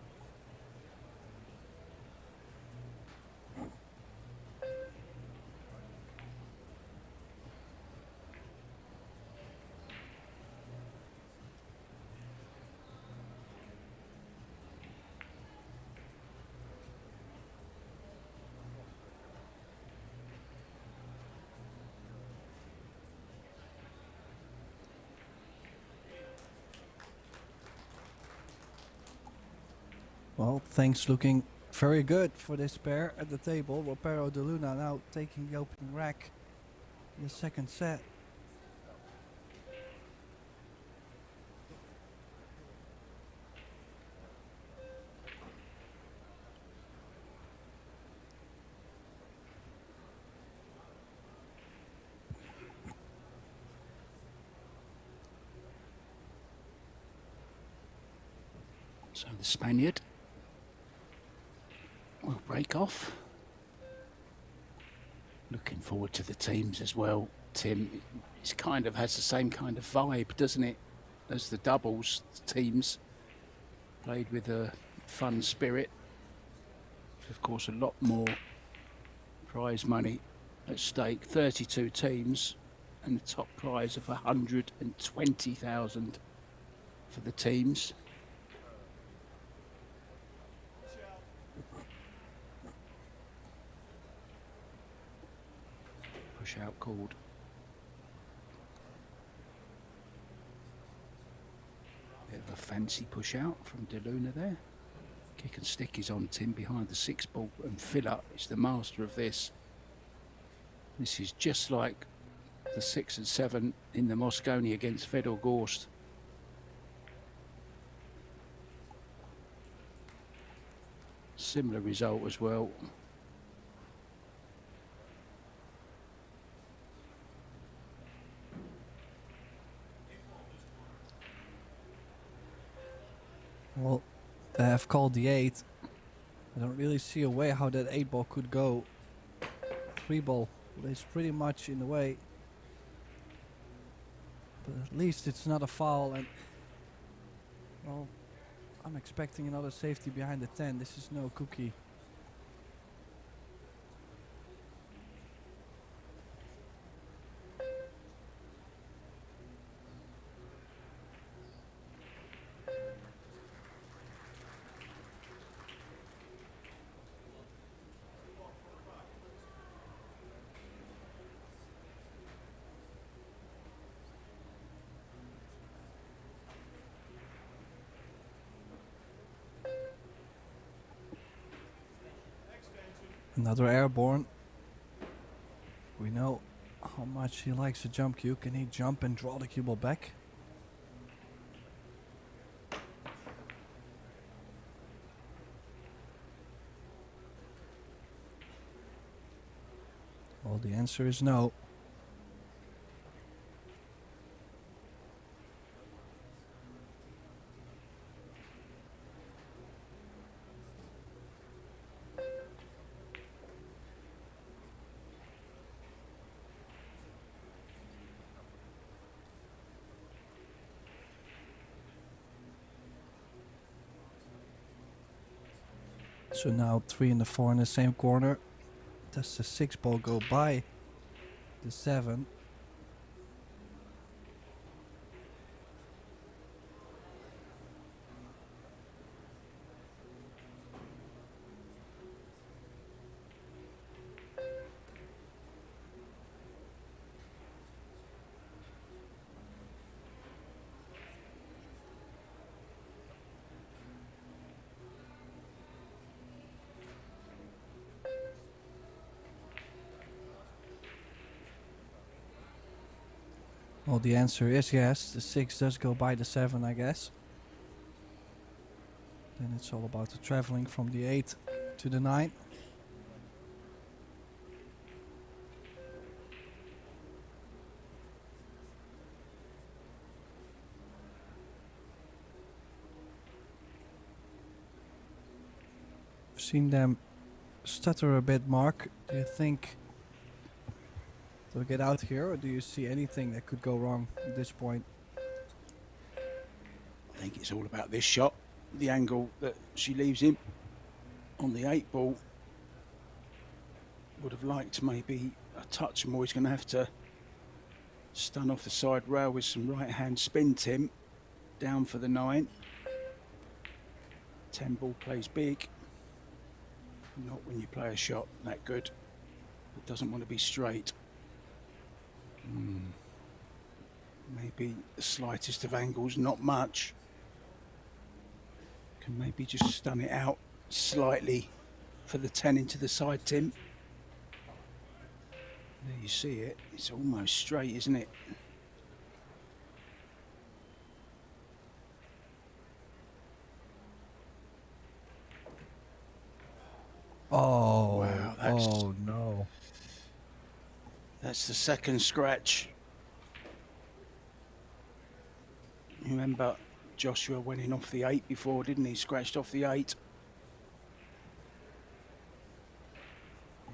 Well, things looking very good for this pair at the table. Ropero de Luna now taking the opening rack in the second set. So the Spaniard will break off. Looking forward to the teams as well, Tim. It kind of has the same kind of vibe, doesn't it, as the doubles teams. Played with a fun spirit. Of course, a lot more prize money at stake, 32 teams, and the top prize of 120,000 for the teams. Push out called. Bit of a fancy push out from De Luna there. Kick and stick is on Tim behind the 6 ball, and Philip is the master of this. This is just like the 6 and 7 in the Mosconi against Fedor Gorst. Similar result as well. Well, they have called the 8. I don't really see a way how that 8 ball could go. 3 ball is pretty much in the way. But at least it's not a foul, and well, I'm expecting another safety behind the 10. This is no cookie. Another airborne. We know how much he likes a jump cue. Can he jump and draw the cue ball back? Well, the answer is no. So now 3 and the 4 in the same corner. Does the 6 ball go by the 7? Well, the answer is yes. The 6 does go by the 7, I guess. Then it's all about the traveling from the 8 to the 9. I've seen them stutter a bit, Mark. Do you think they'll get out here, or do you see anything that could go wrong at this point? I think it's all about this shot, the angle that she leaves him on the 8 ball. Would have liked maybe a touch more. He's going to have to stun off the side rail with some right hand spin, Tim. Down for the 9. 10 ball plays big. Not when you play a shot that good. It doesn't want to be straight. Maybe the slightest of angles, not much. Can maybe just stun it out slightly for the 10 into the side, Tim. There you see it. It's almost straight, isn't it? Oh, wow, oh no. That's the second scratch. You remember Joshua went in off the 8 before, didn't he? Scratched off the 8. Yeah,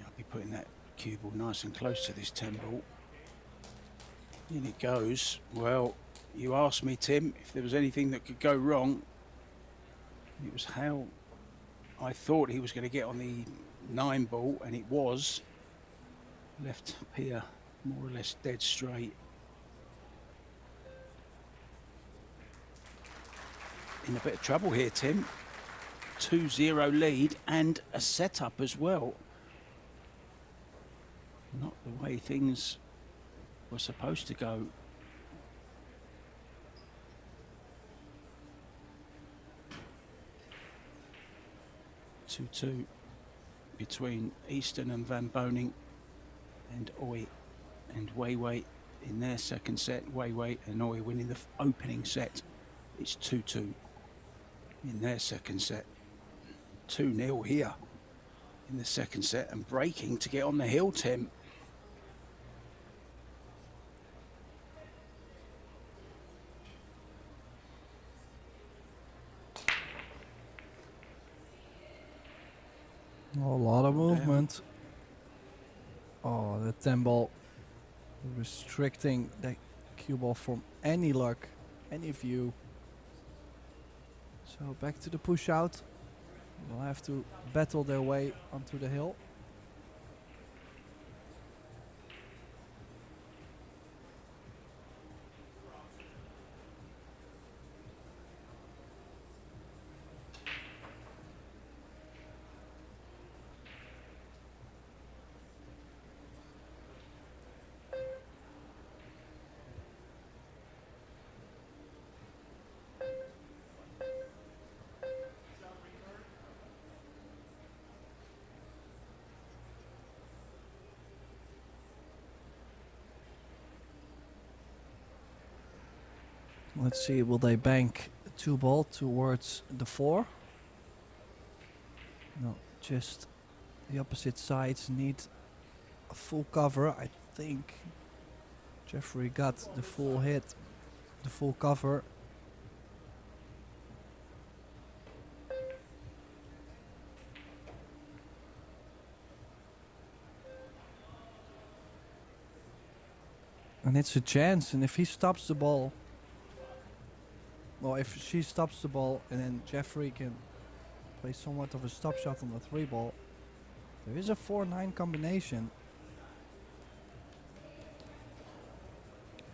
I'll be putting that cue ball nice and close to this 10 ball. In it goes. Well, you asked me, Tim, if there was anything that could go wrong. It was how I thought he was going to get on the 9 ball, and it was. Left pier more or less dead straight. In a bit of trouble here, Tim. 2-0 lead and a setup as well. Not the way things were supposed to go. Two between Easton and Van Boning and Oi and Weiwei in their second set. Weiwei and Oi winning the opening set. It's 2-2 in their second set. 2-0 here in the second set and breaking to get on the hill, Tim. A lot of movement. Oh, the 10 ball restricting the cue ball from any luck, any view. So back to the push out. They'll have to battle their way onto the hill. Let's see, will they bank the 2 ball towards the 4? No, just the opposite sides need a full cover. I think Jeffrey got the full hit, the full cover. And it's a chance, and if he stops the ball, well, if she stops the ball and then Jeffrey can play somewhat of a stop shot on the 3 ball, there is a 4-9 combination.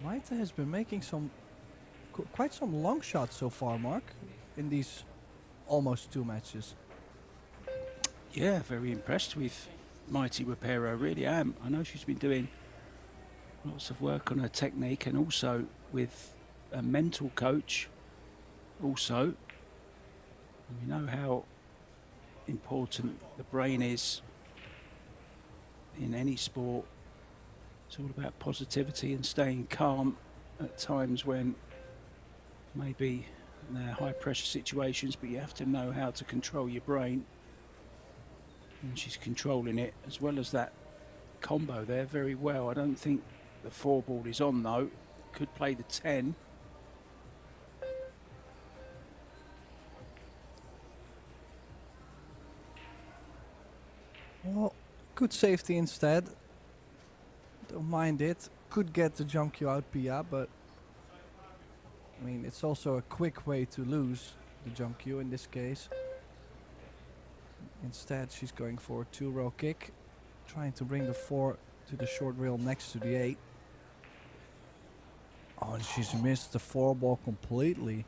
Maite has been making some quite some long shots so far, Mark, in these almost 2 matches. Yeah, very impressed with Mighty Rapero, really am. I know she's been doing lots of work on her technique and also with a mental coach. Also, we know how important the brain is in any sport. It's all about positivity and staying calm at times when maybe they're high pressure situations, but you have to know how to control your brain. And she's controlling it as well as that combo there very well. I don't think the 4 ball is on though. Could play the 10. Well, good safety instead. Don't mind it. Could get the jump cue out Pia, but I mean, it's also a quick way to lose the jump cue in this case. Instead, she's going for a 2-row kick, trying to bring the 4 to the short rail next to the 8. Oh, and she's missed the 4 ball completely.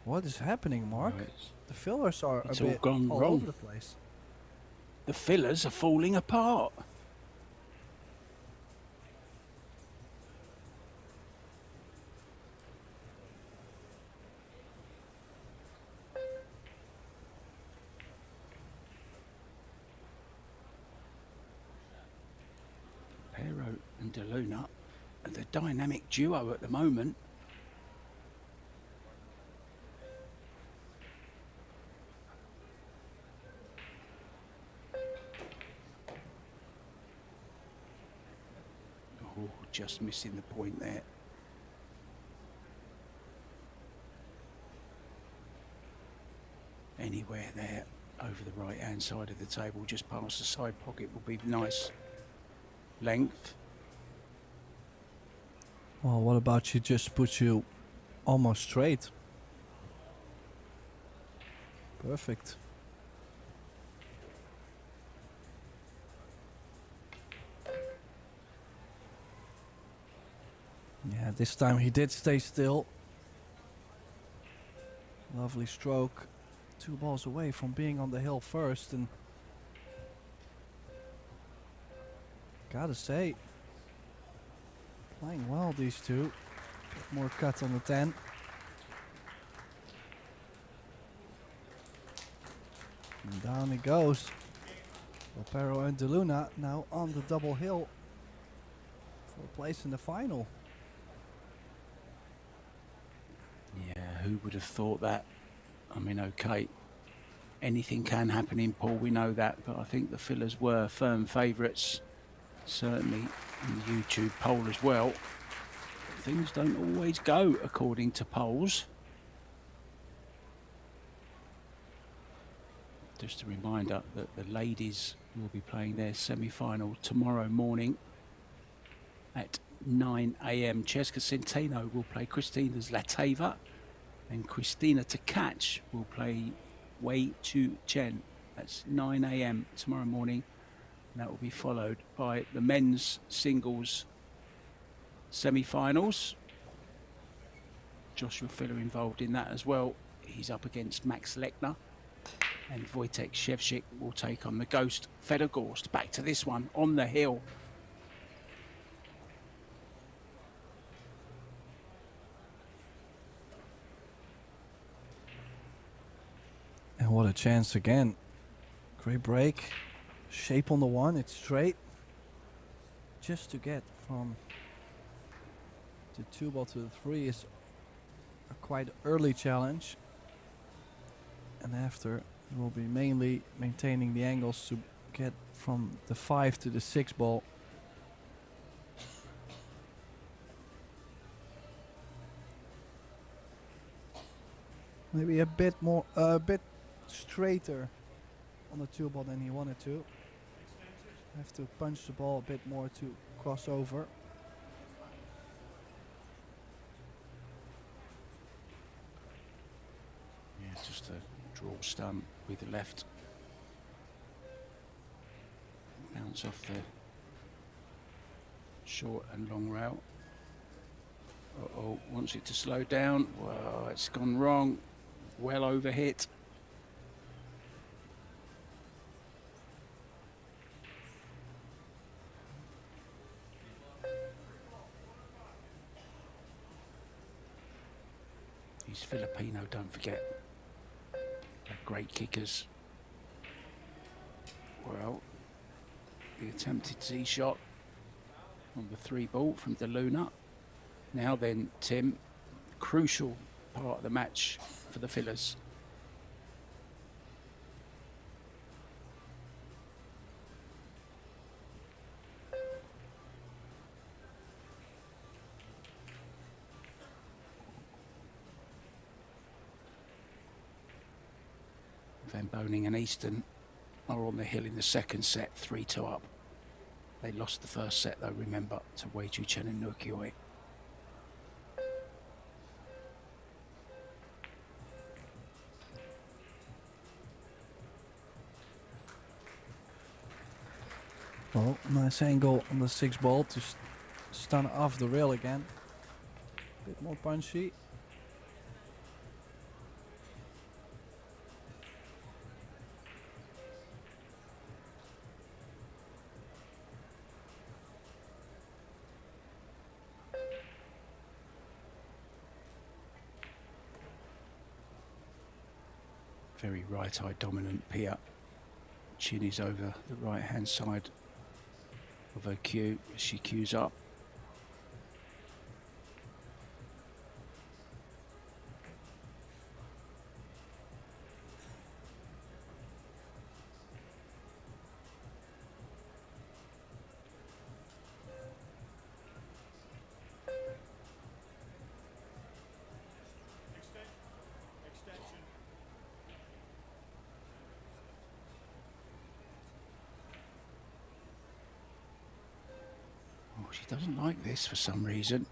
What is happening, Mark? Right. The fillers are It's a all bit gone all wrong. over the place. The fillers are falling apart. Pero and DeLuna are the dynamic duo at the moment. Oh, just missing the point there. Anywhere there over the right hand side of the table, just past the side pocket, will be nice length. Well, what about she just puts you almost straight? Perfect. Yeah, this time he did stay still. Lovely stroke. 2 balls away from being on the hill first, and gotta say, playing well, these two. Bit more cut on the 10. And down he goes. Opero and DeLuna now on the double hill for a place in the final. Yeah, who would have thought that? I mean, okay, anything can happen in pool, we know that, but I think the fillers were firm favourites, certainly in the YouTube poll as well. Things don't always go according to polls. Just a reminder that the ladies will be playing their semi-final tomorrow morning at 9 AM. Cheska Centeno will play Christina Zlateva, and Christina to catch will play Wei Chu Chen. That's 9 AM tomorrow morning. And that will be followed by the men's singles semi-finals. Joshua Filler involved in that as well. He's up against Max Lechner. And Wojtek Szewczyk will take on the Ghost Federgorst. Back to this one on the hill. And what a chance again. Great break. Shape on the 1, it's straight. Just to get from the 2 ball to the 3 is a quite early challenge. And after, it will be mainly maintaining the angles to get from the 5 to the 6 ball. Maybe a bit more, a bit straighter on the 2 ball than he wanted to. Have to punch the ball a bit more to cross over. Yeah, just a draw stun with the left. Bounce off the short and long rail. Uh-oh, wants it to slow down. Well, it's gone wrong. Well over hit. He's Filipino, don't forget. They're great kickers. Well, the attempted Z shot on the 3 ball from DeLuna. Now then, Tim, crucial part of the match for the fillers. Van Boning and Easton are on the hill in the second set, 3-2 up. They lost the first set though, remember, to Wei Ju Chen and Nukioi. Well, nice angle on the 6 ball to stun off the rail again. Bit more punchy. Very right eye dominant Pia. Chin is over the right hand side of her cue as she cues up. She doesn't like this for some reason.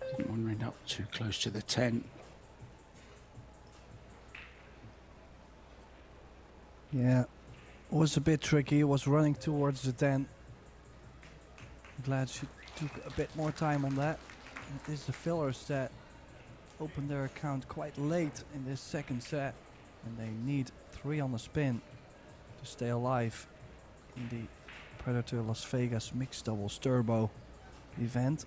Doesn't want to end up too close to the 10. Yeah, was a bit tricky. Was running towards the 10. Glad she took a bit more time on that. It is the fillers that opened their account quite late in this second set, and they need 3 on the spin to stay alive in the Predator Las Vegas Mixed Doubles Turbo event.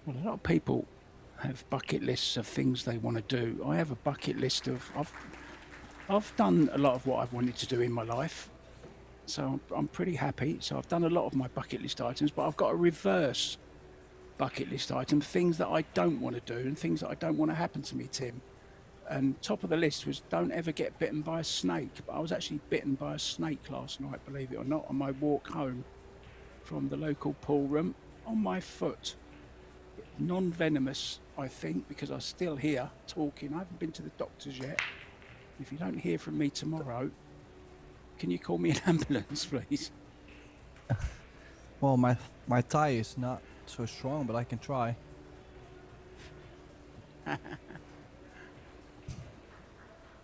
Well, a lot of people have bucket lists of things they want to do. I have a bucket list of I've done a lot of what I've wanted to do in my life, so I'm pretty happy. So I've done a lot of my bucket list items, but I've got a reverse bucket list item, things that I don't want to do and things that I don't want to happen to me, Tim. And top of the list was don't ever get bitten by a snake. But I was actually bitten by a snake last night, believe it or not, on my walk home from the local pool room on my foot. Non-venomous, I think, because I'm still here talking. I haven't been to the doctors yet. If you don't hear from me tomorrow, can you call me an ambulance, please? Well, my thigh is not so strong, but I can try.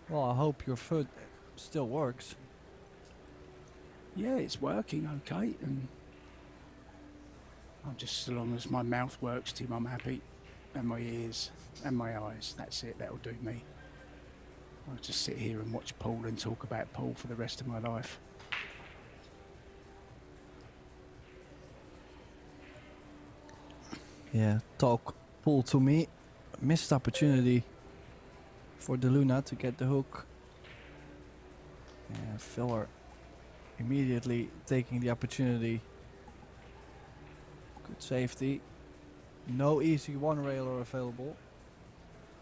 Well, I hope your foot still works. Yeah, it's working okay, and I'm just, so long as my mouth works, Tim, I'm happy, and my ears and my eyes. That's it. That'll do me. I'll just sit here and watch pool and talk about pool for the rest of my life. Yeah, talk pool to me. Missed opportunity for De Luna to get the hook. And Filler immediately taking the opportunity. Good safety. No easy one railer available.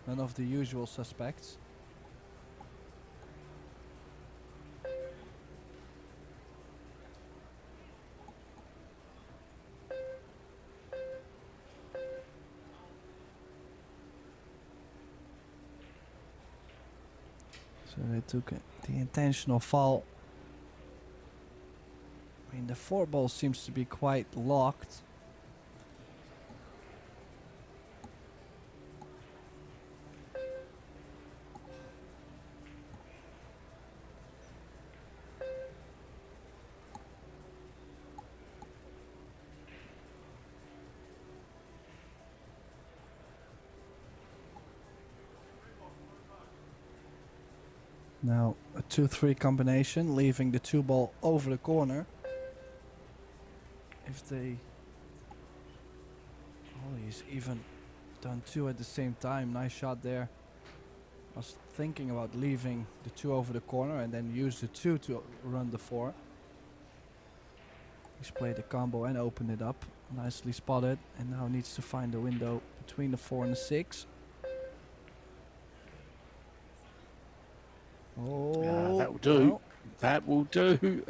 None of the usual suspects. So they took the intentional fall. I mean, the 4-ball seems to be quite locked. Now a 2-3 combination, leaving the 2-ball over the corner. If they... Oh, he's even done 2 at the same time. Nice shot there. I was thinking about leaving the 2 over the corner and then use the 2 to run the 4. He's played the combo and opened it up. Nicely spotted, and now needs to find the window between the 4 and the 6. Oh, that will do. no. That will do.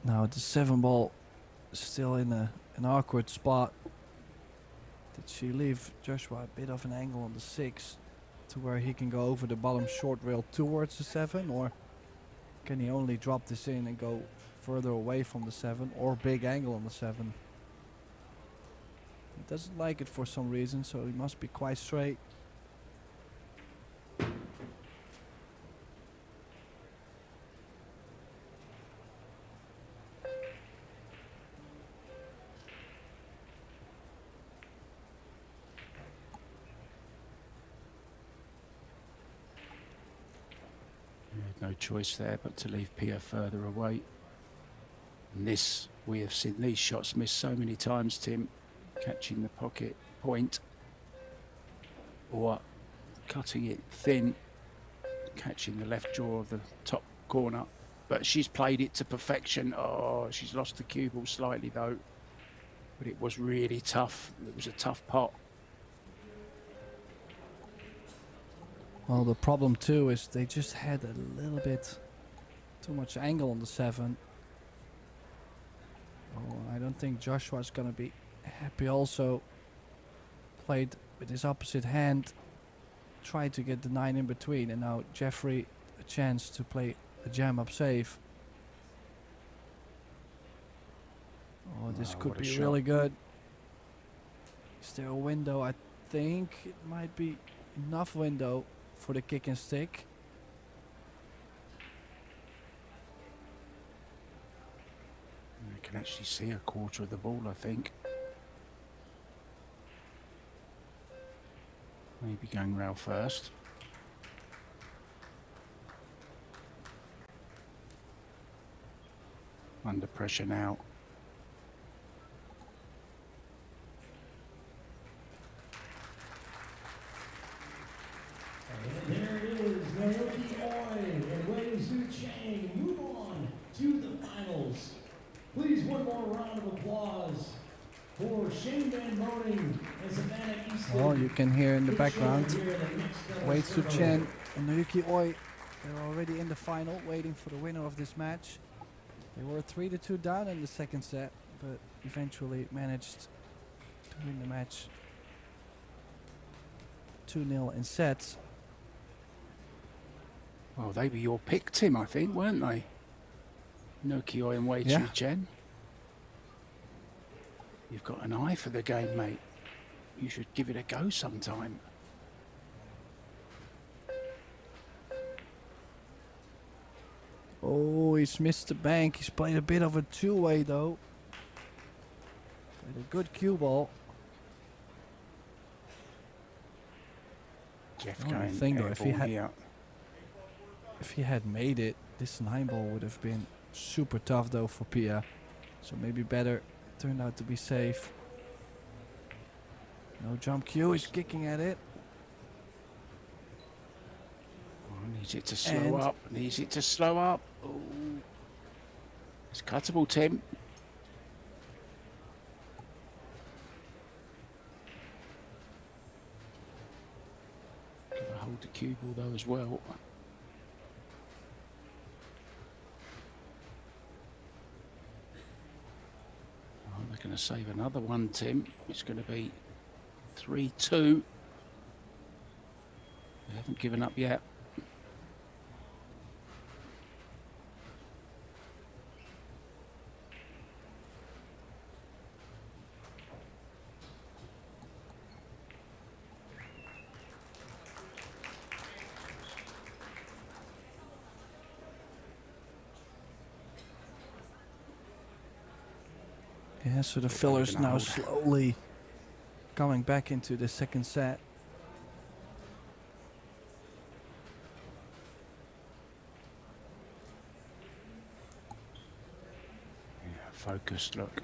Now the 7-ball is still in an awkward spot. Did she leave Joshua a bit of an angle on the 6 to where he can go over the bottom short rail towards the 7, or can he only drop this in and go further away from the 7, or big angle on the 7? He doesn't like it for some reason, so he must be quite straight. No choice there but to leave Pia further away. And this, we have seen these shots missed so many times, Tim. Catching the pocket point or cutting it thin, catching the left jaw of the top corner. But she's played it to perfection. Oh, she's lost the cue ball slightly though. But it was really tough. It was a tough pot. Well, the problem too is they just had a little bit too much angle on the 7. Oh, I don't think Joshua's gonna be happy. Also played with his opposite hand, tried to get the 9 in between, and now Jeffrey a chance to play the jam up safe. Oh, this could be really good. Is there a window? I think it might be enough window for the kick and stick. You can actually see a quarter of the ball, I think. Maybe going rail first. Under pressure now. And there it is, Naoki Oi and Wei Zhu Chang move on to the finals. Please, one more round of applause for Shane Van Moning and Savannah Easton. Oh, you can hear in the Good background show here in the mixed Wei doubles Su tournament. Chen and Naoki Oi. They're already in the final, waiting for the winner of this match. They were 3-2 down in the second set, but eventually managed to win the match 2-0 in sets. Well, they were your pick, Tim, I think, weren't they? Nokioi and Wei Yeah. Chu Chen. You've got an eye for the game, mate. You should give it a go sometime. Oh, he's missed the bank. He's played a bit of a two-way though. Played a good cue ball. Jeff Oh, I going think though, airball here. If he had made it, this 9 ball would have been super tough though for Pia. So maybe better turned out to be safe. No jump cue, he's kicking at it. Oh, needs it to slow And- up. Needs it to slow up. Oh. It's cuttable, Tim. Gotta hold the cue ball though as well. Oh, they're going to save another one, Tim. It's going to be 3-2. They haven't given up yet. Yeah, so the They're fillers gonna now hold. slowly coming back into the second set. Yeah, focused look.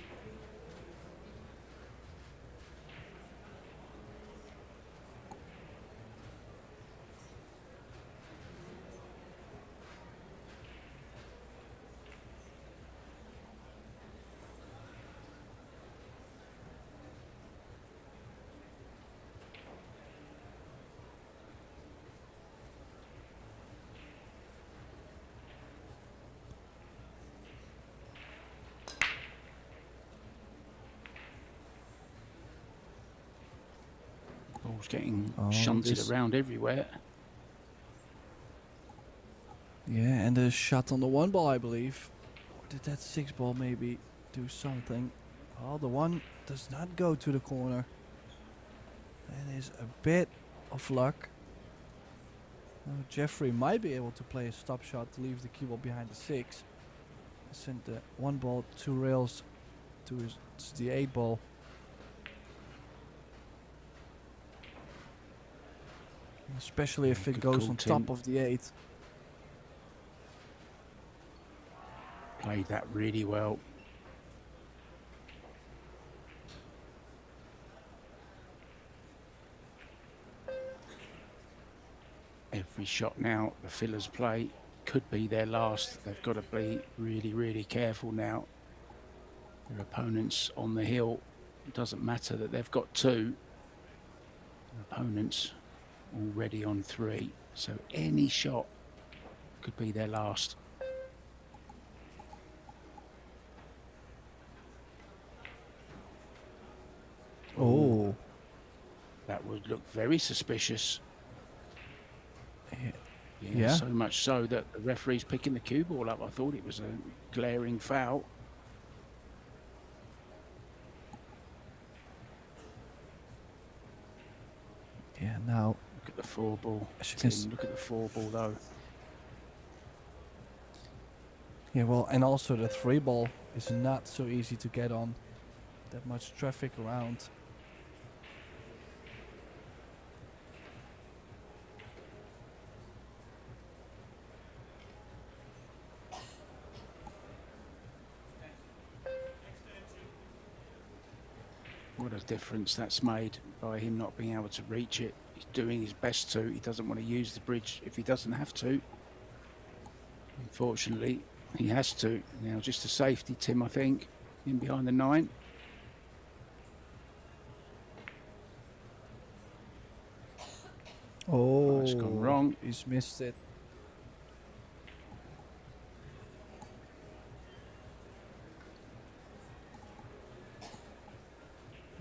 Ball's getting Oh, shunted this- around everywhere. Yeah, and the shot on the 1 ball, I believe. Or did that 6 ball maybe do something? Oh, the 1 does not go to the corner. That is a bit of luck. Now Jeffrey might be able to play a stop shot to leave the cue ball behind the 6. Send the 1 ball 2 rails to the 8 ball. Especially if Yeah, it good goes call, on Tim. top of the 8. Played that really well. Every shot now the fillers play could be their last. They've got to be really, really careful now. Their opponents on the hill. It doesn't matter that they've got 2. Their opponents already on 3. So any shot could be their last. Oh. That would look very suspicious. Yeah. So much so that the referee's picking the cue ball up. I thought it was a glaring foul. Yeah, now Look at the 4 ball. Look at the 4 ball though. Yeah, well, and also the 3 ball is not so easy to get on. That much traffic around. What a difference that's made by him not being able to reach it. He's doing his best to. He doesn't want to use the bridge if he doesn't have to. Unfortunately, he has to. Now just a safety, Tim, I think, in behind the 9. Oh, it's gone wrong. He's missed it.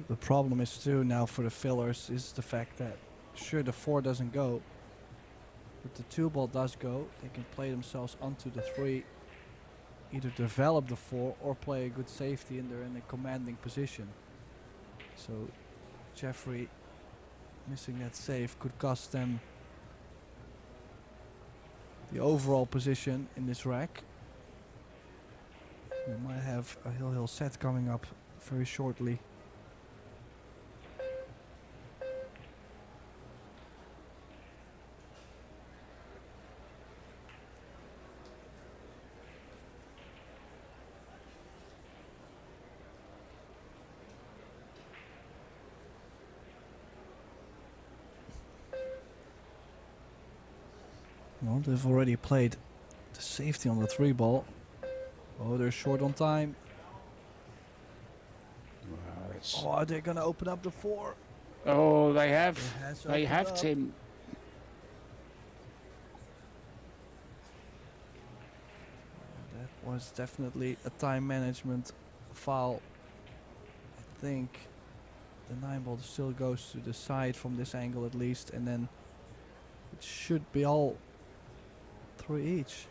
The problem is too now for the fillers is the fact that sure the 4 doesn't go, but the 2 ball does go. They can play themselves onto the 3, either develop the 4 or play a good safety and they're in a commanding position. So Jeffrey missing that save could cost them the overall position in this rack. We might have a hill set coming up very shortly. Well, they've already played the safety on the 3 ball. Oh, they're short on time. Oh, are they gonna open up the 4? Oh, they have. They have, Tim. That was definitely a time management foul. I think the 9 ball still goes to the side from this angle at least, and then it should be all 3 each.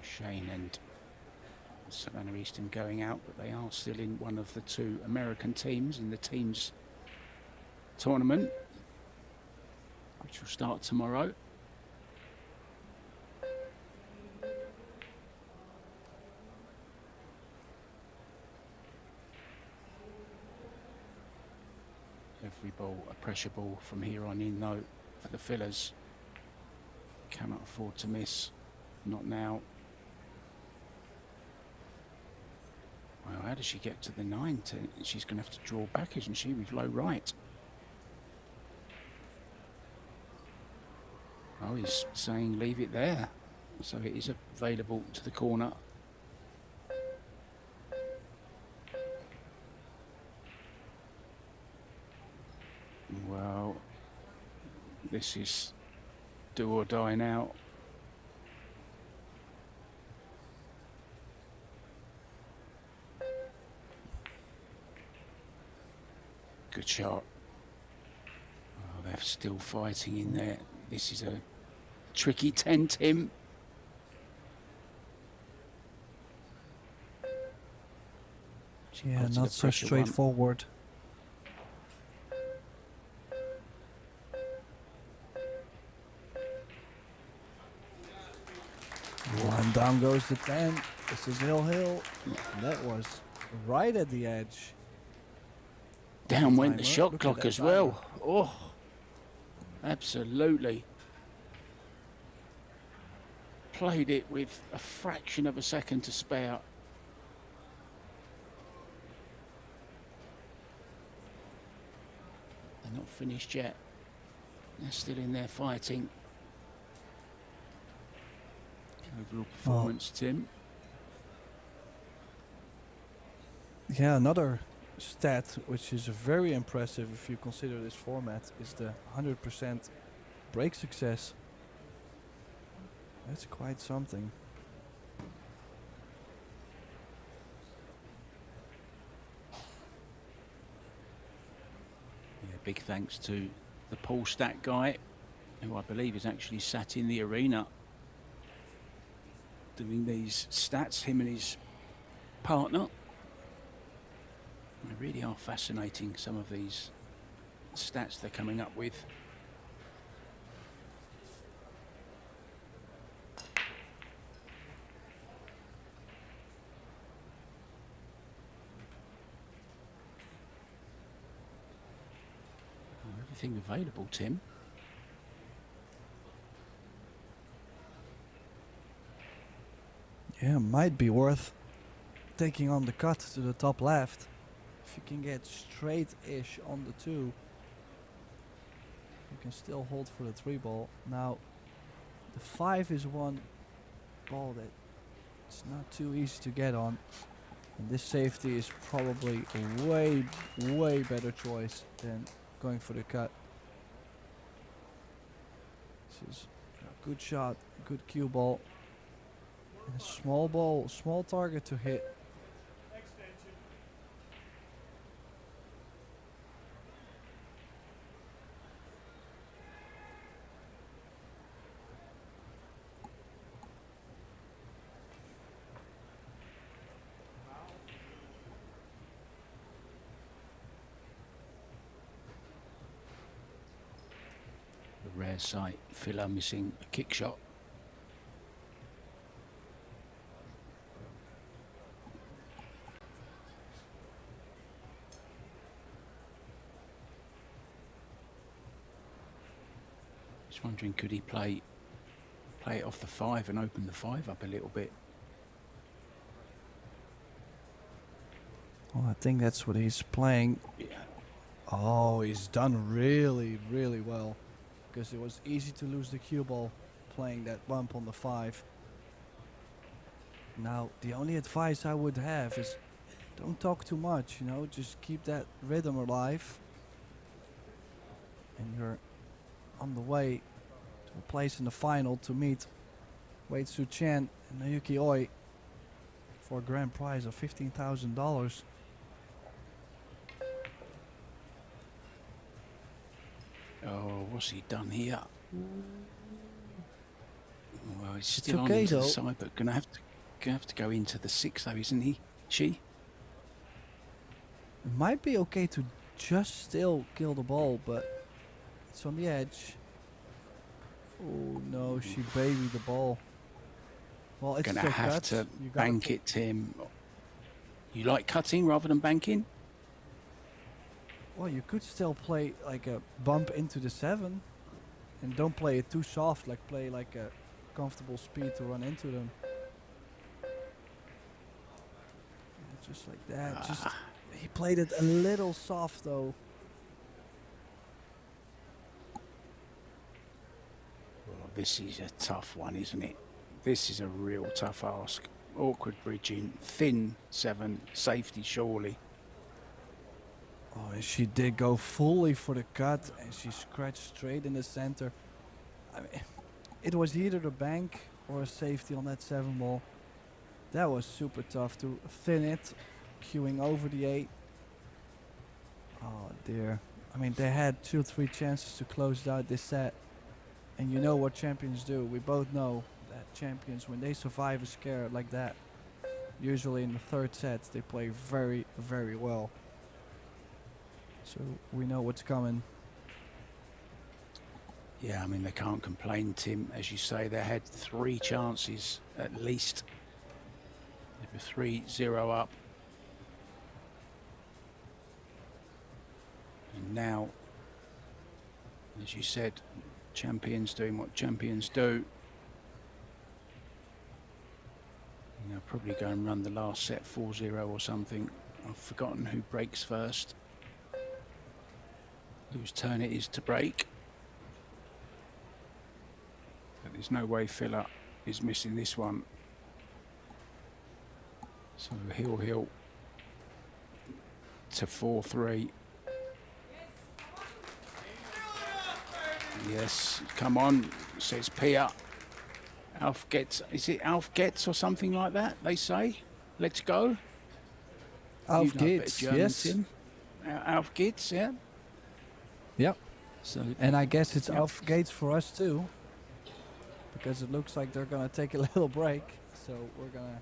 Shane and Savannah Easton going out, but they are still in one of the 2 American teams in the teams tournament, which will start tomorrow. Every ball a pressure ball from here on in though for the fillers. Cannot afford to miss. Not now. Well, how does she get to the 9? She's going to have to draw back, isn't she, with low right? Oh, he's saying leave it there. So it is available to the corner. Well, this is do or die now. Good shot. Oh, they're still fighting in there. This is a tricky 10, Tim. Yeah, not so straightforward. down goes the 10. This is Hill. That was right at the edge. Down went the timer. shot Look at clock that as timer. well. Oh, absolutely. Played it with a fraction of a second to spare. They're not finished yet. They're still in there fighting. Overall performance, Tim. Yeah, another stat which is very impressive if you consider this format is the 100% break success. That's quite something. Yeah, big thanks to the Paul Stat guy, who I believe is actually sat in the arena doing these stats, him and his partner. They really are fascinating, some of these stats they're coming up with. Everything available, Tim. Yeah, might be worth taking on the cut to the top left. If you can get straight-ish on the 2, you can still hold for the 3 ball. Now, the 5 is one ball that it's not too easy to get on. And this safety is probably a way better choice than going for the cut. This is a good shot, good cue ball. And a small ball, small target to hit. The rare sight, Filler missing a kick shot. Just wondering, could he play it off the 5 and open the 5 up a little bit? Well, I think that's what he's playing. Yeah. Oh, he's done really well. Because it was easy to lose the cue ball playing that bump on the 5. Now, the only advice I would have is don't talk too much, you know, just keep that rhythm alive. And you're on the way to a place in the final to meet Wei Tzu Chen and Naoki Oi for a grand prize of $15,000. Oh, what's he done here? Well, he's still on okay into the though. side, but gonna have to go into the 6 though, isn't he? She? It might be okay to just still kill the ball, but it's on the edge. Oh no, she babied the ball. Well, it's Gonna still have cut. to You gotta bank it, Tim. You like cutting rather than banking? Well, you could still play like a bump into the 7 and don't play it too soft, like play like a comfortable speed to run into them. Yeah, just like that. Just he played it a little soft though. Well, this is a tough one, isn't it? This is a real tough ask. Awkward bridging, thin 7, safety surely. Oh, and she did go fully for the cut and she scratched straight in the center. I mean, it was either the bank or a safety on that 7 ball. That was super tough to thin it, queuing over the 8. Oh dear. I mean, they had 2-3 chances to close out this set. And you know what champions do. We both know that champions, when they survive a scare like that, usually in the 3rd set, they play very well. So we know what's coming. Yeah, I mean, they can't complain, Tim. As you say, they had 3 chances at least. They were 3-0 up. And now, as you said, champions doing what champions do. And they'll probably go and run the last set 4-0 or something. I've forgotten who breaks first. Whose turn it is to break. But there's no way Filler is missing this one. So he'll to 4-3. Yes, come on, says Pia. Alf gets, is it Alf gets or something like that, they say? Let's go. Alf You know a bit of Gates, German, yes. Tim. Alf Gates, yeah. Yep. So, And I guess it's Yep. Alf Gates for us too. Because it looks like they're gonna take a little break. So we're gonna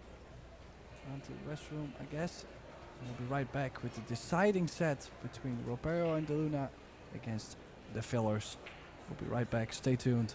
run to the restroom, I guess. And we'll be right back with the deciding set between Ropero and DeLuna against the Fillers. We'll be right back. Stay tuned.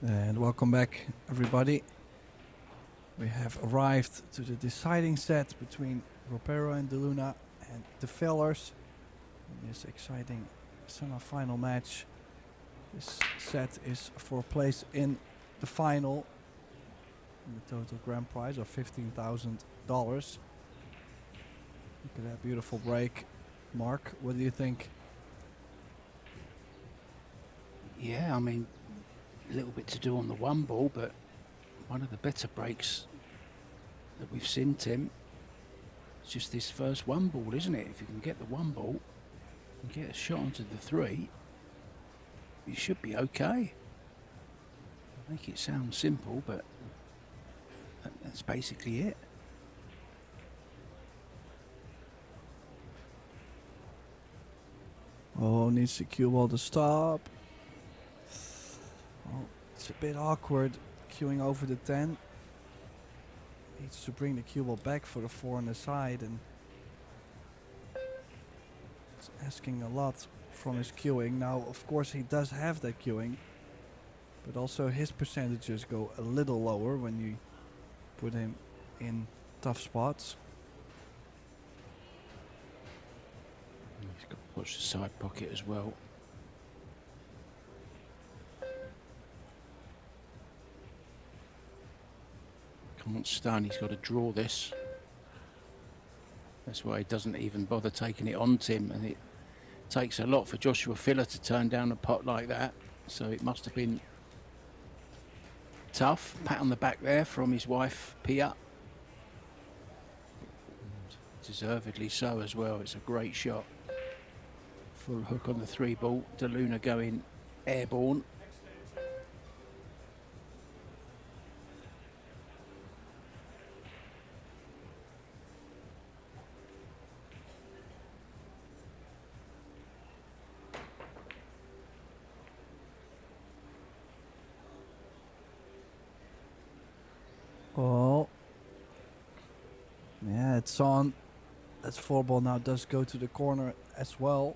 And welcome back, everybody. We have arrived to the deciding set between Ropero and DeLuna and the Fellers in this exciting semi-final match. This set is for a place in the final and the total grand prize of $15,000. Look at that beautiful break. Mark, what do you think? Yeah, I mean, a little bit to do on the one ball, but one of the better breaks that we've seen, Tim. It's just this first one ball, isn't it? If you can get the one ball and get a shot onto the three, you should be okay. Make it sound simple, but that's basically it. Oh, needs the cue ball to stop. Oh, it's a bit awkward queuing over the 10. Needs to bring the cue ball back for the 4 on the side, and it's asking a lot from his queuing. Now, of course, he does have that queuing, but also his percentages go a little lower when you put him in tough spots. He's got to watch the side pocket as well. Can't stun, he's got to draw this. That's why he doesn't even bother taking it on Tim, and it takes a lot for Joshua Filler to turn down a pot like that, so it must have been tough. Pat on the back there from his wife Pia. Deservedly so as well. It's a great shot. Full hook on the 3 ball. DeLuna going airborne. Oh. Yeah, it's on. That 4 ball now does go to the corner as well.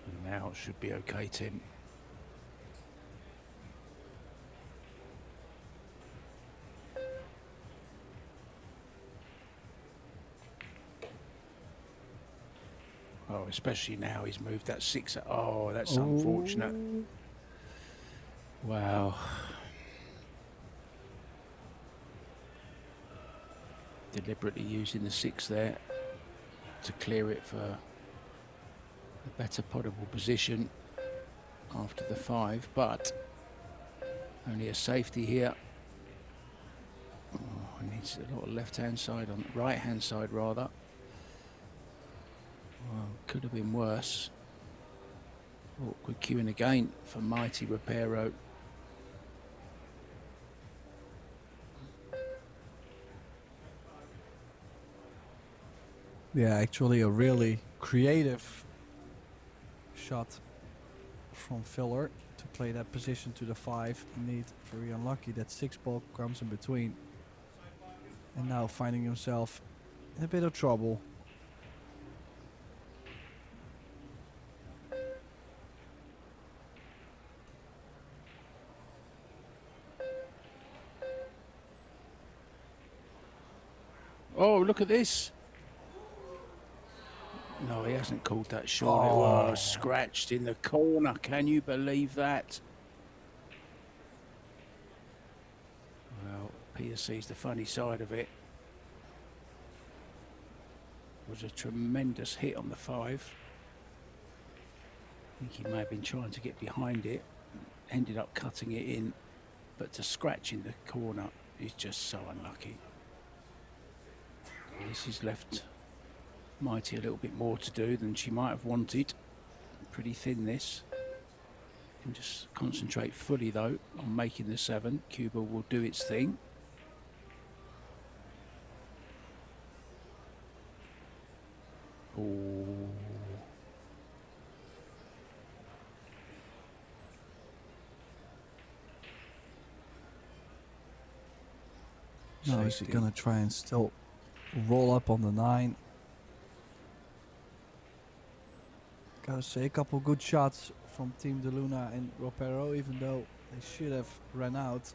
And now it should be okay, Tim. Oh, especially now he's moved that 6. Oh, that's unfortunate. Wow. Deliberately using the 6 there to clear it for a better potable position after the 5, but only a safety here. Oh, he needs a lot of left-hand side on right-hand side rather. Well, could have been worse. Awkward queuing again for mighty Repero. Yeah, actually a really creative shot from Filler to play that position to the 5. Indeed, very unlucky that 6 ball comes in between. And now finding himself in a bit of trouble. Oh, look at this. No, he hasn't called that shot. It was scratched in the corner. Can you believe that? Well, Peter sees the funny side of it. It was a tremendous hit on the 5. I think he may have been trying to get behind it. Ended up cutting it in. But to scratch in the corner is just so unlucky. This has left Mighty a little bit more to do than she might have wanted. Pretty thin this. Can just concentrate fully though on making the 7. Cuba will do its thing. Oh, Now is he safety. gonna try and still roll up on the 9? Gotta say, a couple good shots from Team De Luna and Ropero, even though they should have ran out.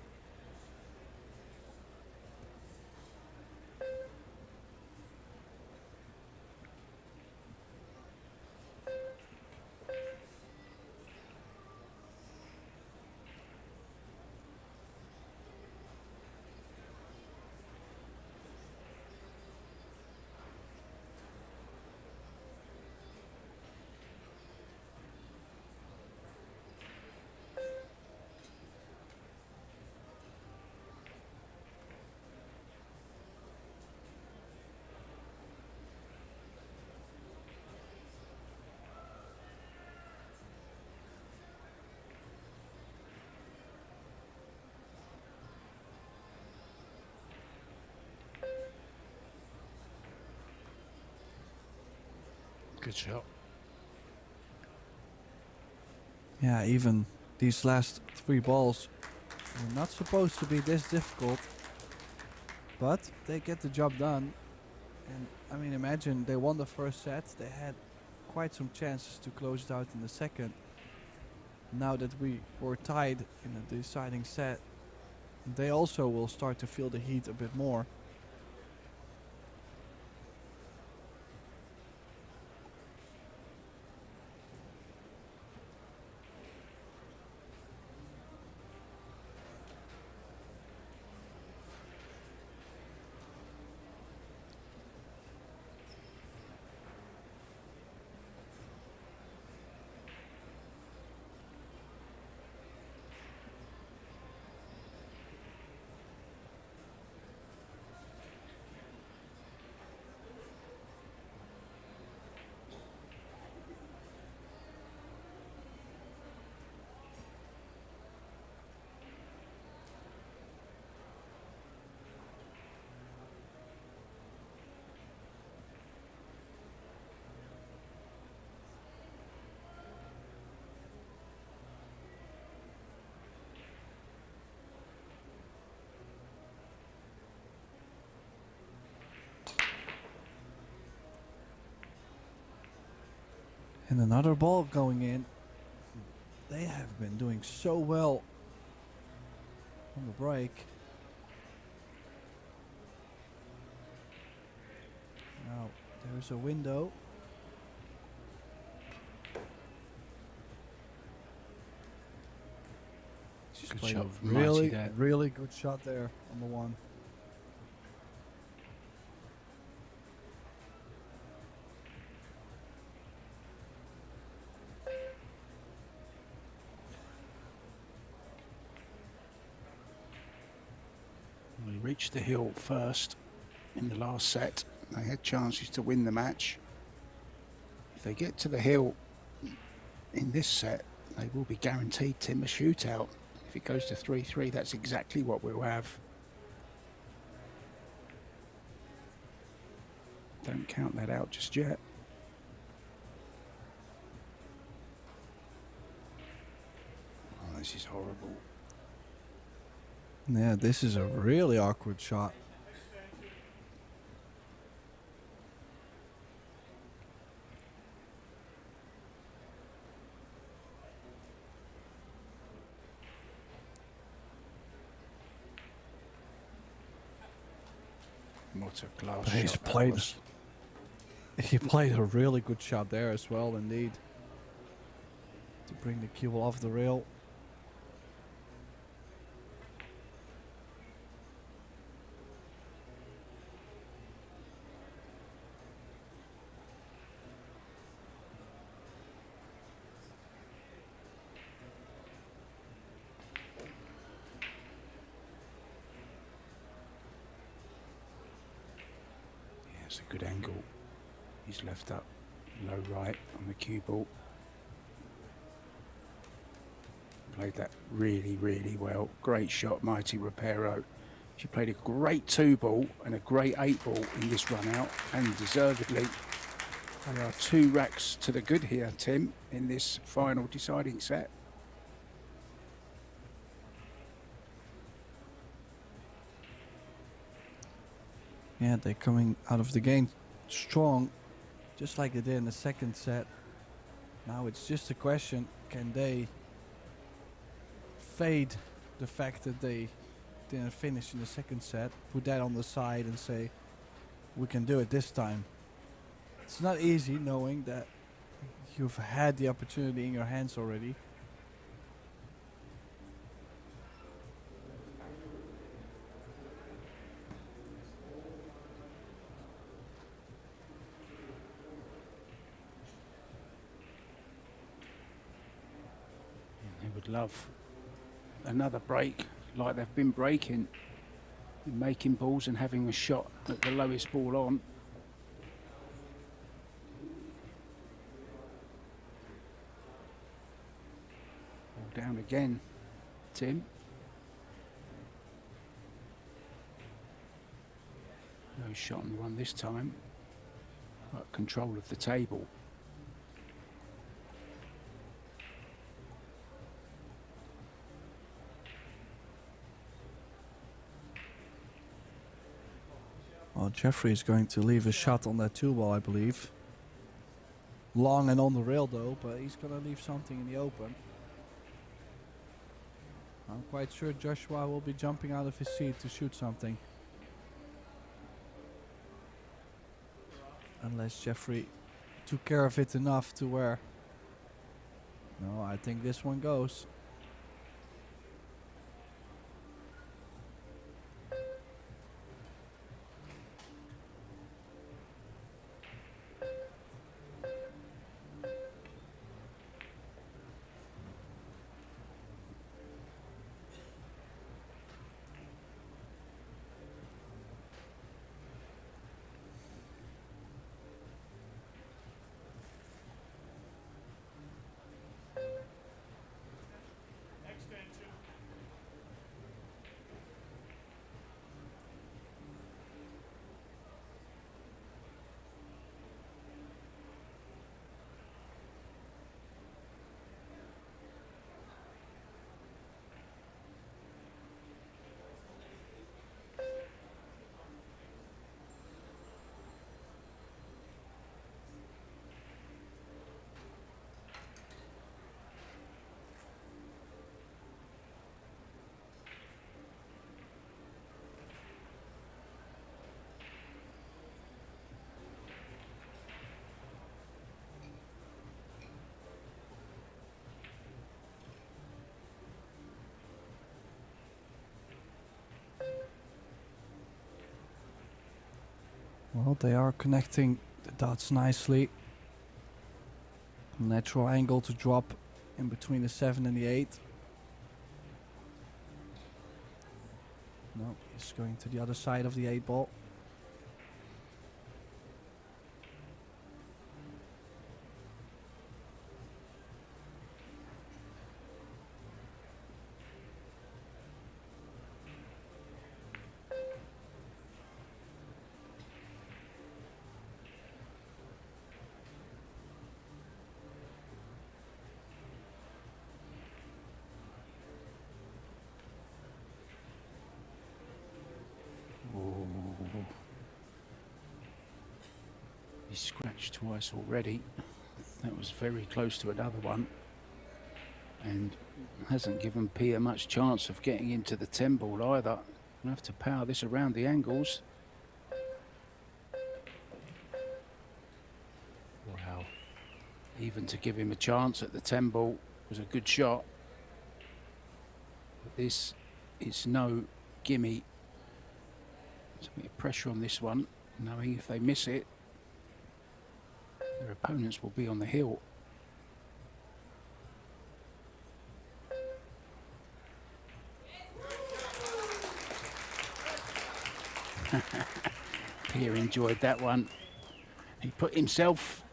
Good shot. Yeah, even these last 3 balls were not supposed to be this difficult, but they get the job done. And I mean, imagine they won the first set, they had quite some chances to close it out in the second. Now that we were tied in the deciding set, they also will start to feel the heat a bit more. And another ball going in. They have been doing so well on the break. Now there's a window. Just Good played shot a from Mighty really, there. really good shot there on the 1. We reached the hill first in the last set. They had chances to win the match. If they get to the hill in this set, they will be guaranteed, Tim, a shootout. If it goes to 3-3, that's exactly what we'll have. Don't count that out just yet. Oh, this is horrible. Yeah, this is a really awkward shot. What a class But he's shot that played. was. He played a really good shot there as well, indeed, to bring the cue off the rail. Yeah, it's a good angle. He's left up low right on the cue ball. Played that really, really well. Great shot, Mighty Ropero. She played a great 2-ball and a great 8-ball in this run out, and deservedly. There are 2 racks to the good here, Tim, in this final deciding set. Yeah, they're coming out of the game strong, just like they did in the second set. Now it's just a question, can they fade the fact that they didn't finish in the second set, put that on the side and say, we can do it this time. It's not easy knowing that you've had the opportunity in your hands already. They would love another break like they've been breaking, making balls and having a shot at the lowest ball on. Ball down again, Tim. No shot on the one this time, but control of the table. Well, Jeffrey is going to leave a shot on that 2-ball, I believe. Long and on the rail though, but he's going to leave something in the open. I'm quite sure Joshua will be jumping out of his seat to shoot something. Unless Jeffrey took care of it enough to where... No, I think this one goes. Well, they are connecting the dots nicely. Natural angle to drop in between the 7 and the 8. No, he's going to the other side of the 8-ball. He's scratched twice already. That was very close to another one, and hasn't given Pia much chance of getting into the 10-ball either. Gonna have to power this around the angles. Wow. Even to give him a chance at the 10-ball was a good shot. But this is no gimme. There's a bit of pressure on this one, knowing if they miss it, their opponents will be on the hill. Pierre enjoyed that one. He put himself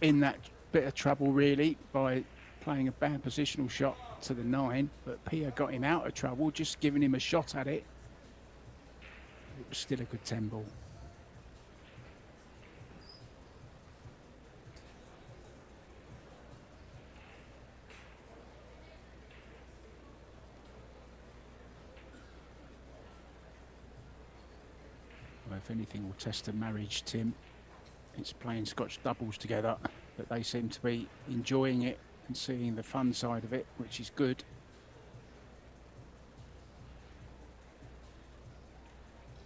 in that bit of trouble really by playing a bad positional shot to the 9, but Pierre got him out of trouble, just giving him a shot at it. It was still a good 10-ball. if anything will test the marriage, Tim, it's playing Scotch doubles together, but they seem to be enjoying it and seeing the fun side of it, which is good.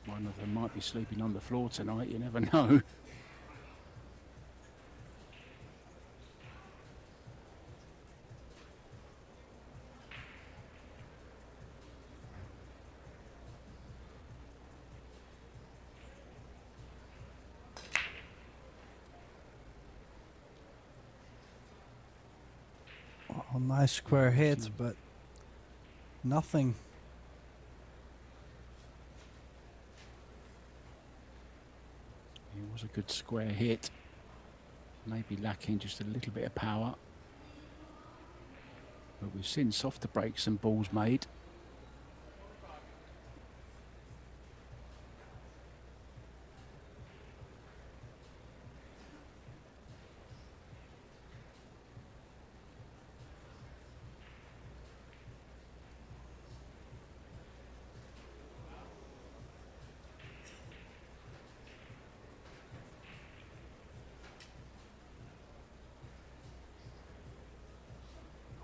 One of them might be sleeping on the floor tonight, you never know. Oh, nice square hit, but nothing. It was a good square hit. Maybe lacking just a little bit of power. But we've seen softer breaks and balls made.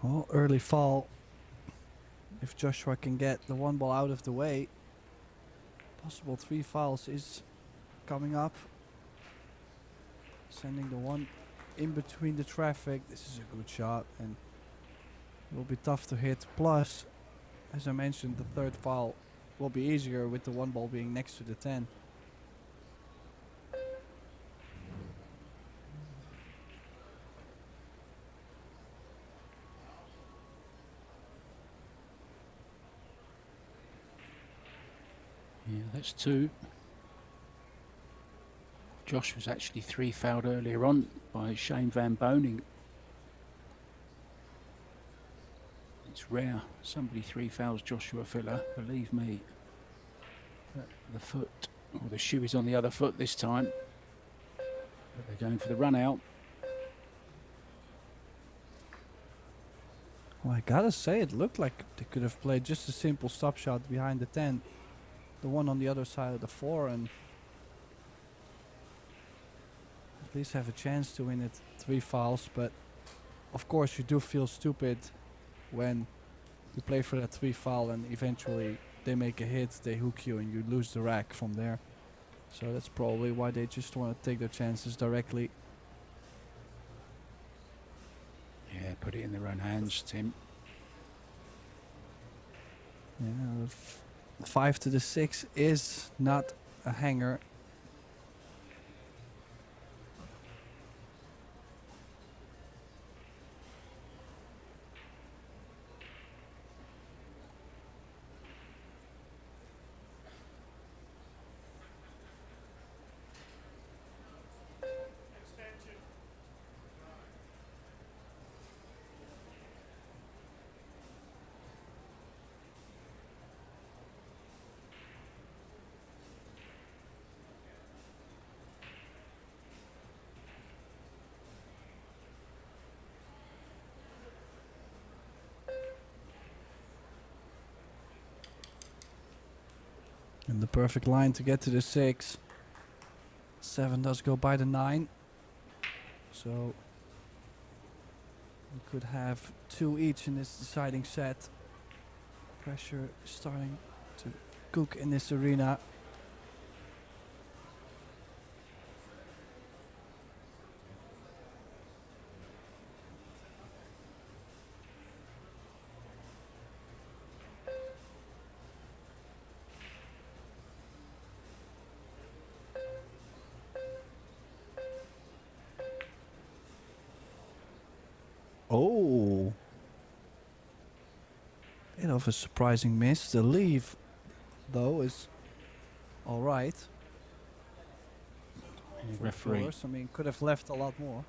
Well, early fall. If Joshua can get the one ball out of the way, possible 3 fouls is coming up. Sending the one in between the traffic. This is a good shot and it will be tough to hit. Plus, as I mentioned, the 3rd foul will be easier with the one ball being next to the 10. Yeah, that's 2. Josh was actually 3 fouled earlier on by Shane Van Boning. It's rare somebody 3 fouls Joshua Filler, believe me. But the foot, or the shoe is on the other foot this time. But they're going for the run out. Well, I gotta say, it looked like they could have played just a simple stop shot behind the 10. The one on the other side of the 4 and at least have a chance to win it 3 fouls. But of course you do feel stupid when you play for that 3 foul and eventually they make a hit, they hook you and you lose the rack from there. So that's probably why they just want to take their chances directly. Yeah, put it in their own hands, Tim. Yeah, 5 to the 6 is not a hanger. And the perfect line to get to the 6. 7 does go by the 9. So we could have 2 each in this deciding set. Pressure is starting to cook in this arena. Oh, bit of a surprising miss. The leave, though, is all right. Referee, I mean, could have left a lot more.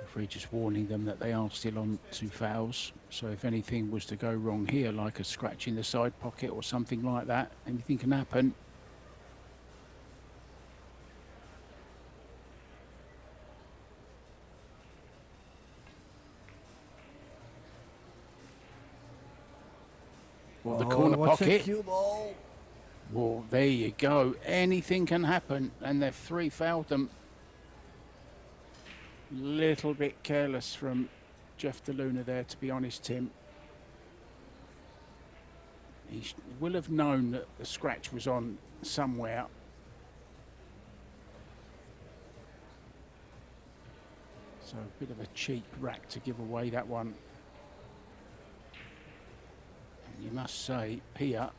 referee just warning them that they are still on 2 fouls. So if anything was to go wrong here, like a scratch in the side pocket or something like that, anything can happen. Or the corner what's pocket. a cue ball? Well, there you go. Anything can happen, and they've 3 fouled them. Little bit careless from Jeff DeLuna there, to be honest, Tim. He will have known that the scratch was on somewhere. So a bit of a cheap rack to give away that one. And you must say, Pia,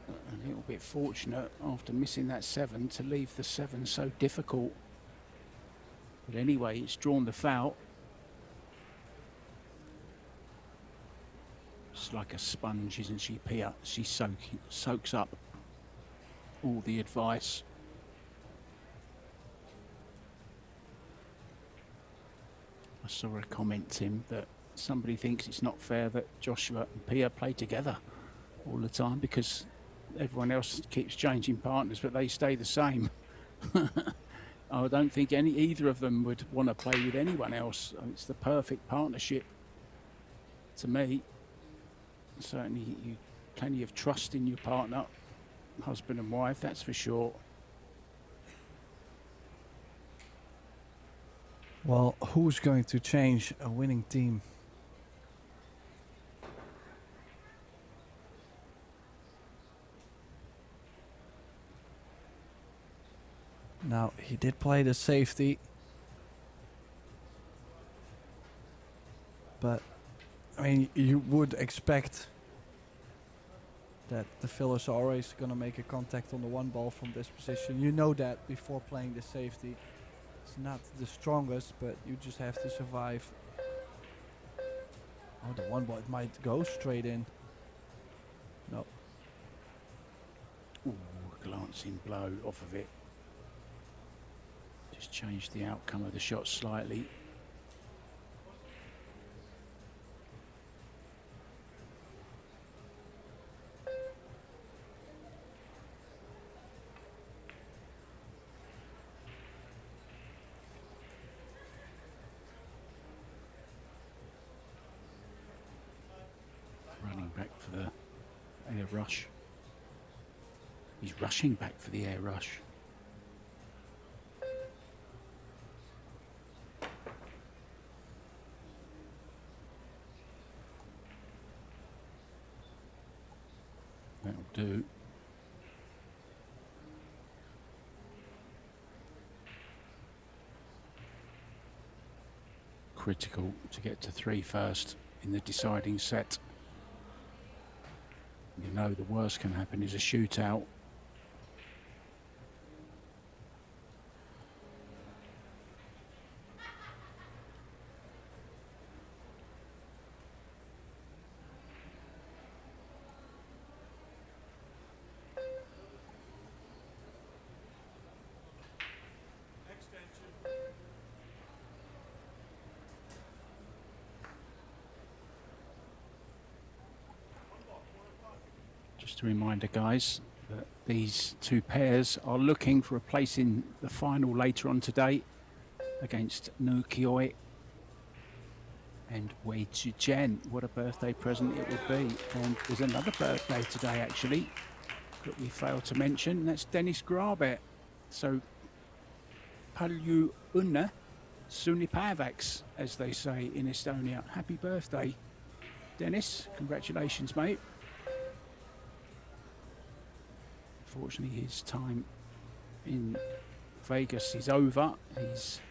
a little bit fortunate after missing that 7 to leave the 7 so difficult. But anyway, it's drawn the foul. It's like a sponge, isn't she, Pia? She soaks up all the advice. I saw a comment, Tim, that somebody thinks it's not fair that Joshua and Pia play together all the time because everyone else keeps changing partners, but they stay the same. I don't think either of them would want to play with anyone else. It's the perfect partnership to me. Certainly, you plenty of trust in your partner, husband and wife, that's for sure. Well, who's going to change a winning team? Now, he did play the safety. But, I mean, you would expect that the fillers are always going to make a contact on the 1 ball from this position. You know that before playing the safety. It's not the strongest, but you just have to survive. Oh, the 1 ball, it might go straight in. No. Ooh, a glancing blow off of it. Just changed the outcome of the shot slightly. Running back for the air rush. He's rushing back for the air rush. That'll do. Critical to get to 3 first in the deciding set. You know the worst can happen is a shootout. Just a reminder, guys, that these 2 pairs are looking for a place in the final later on today against Nu Kioi and Wei Chen. What a birthday present it would be. And there's another birthday today, actually, that we failed to mention, and that's Dennis Grabet. So, Palju Unna Sunipavaks, as they say in Estonia. Happy birthday, Dennis. Congratulations, mate. Unfortunately, his time in Vegas is over. He's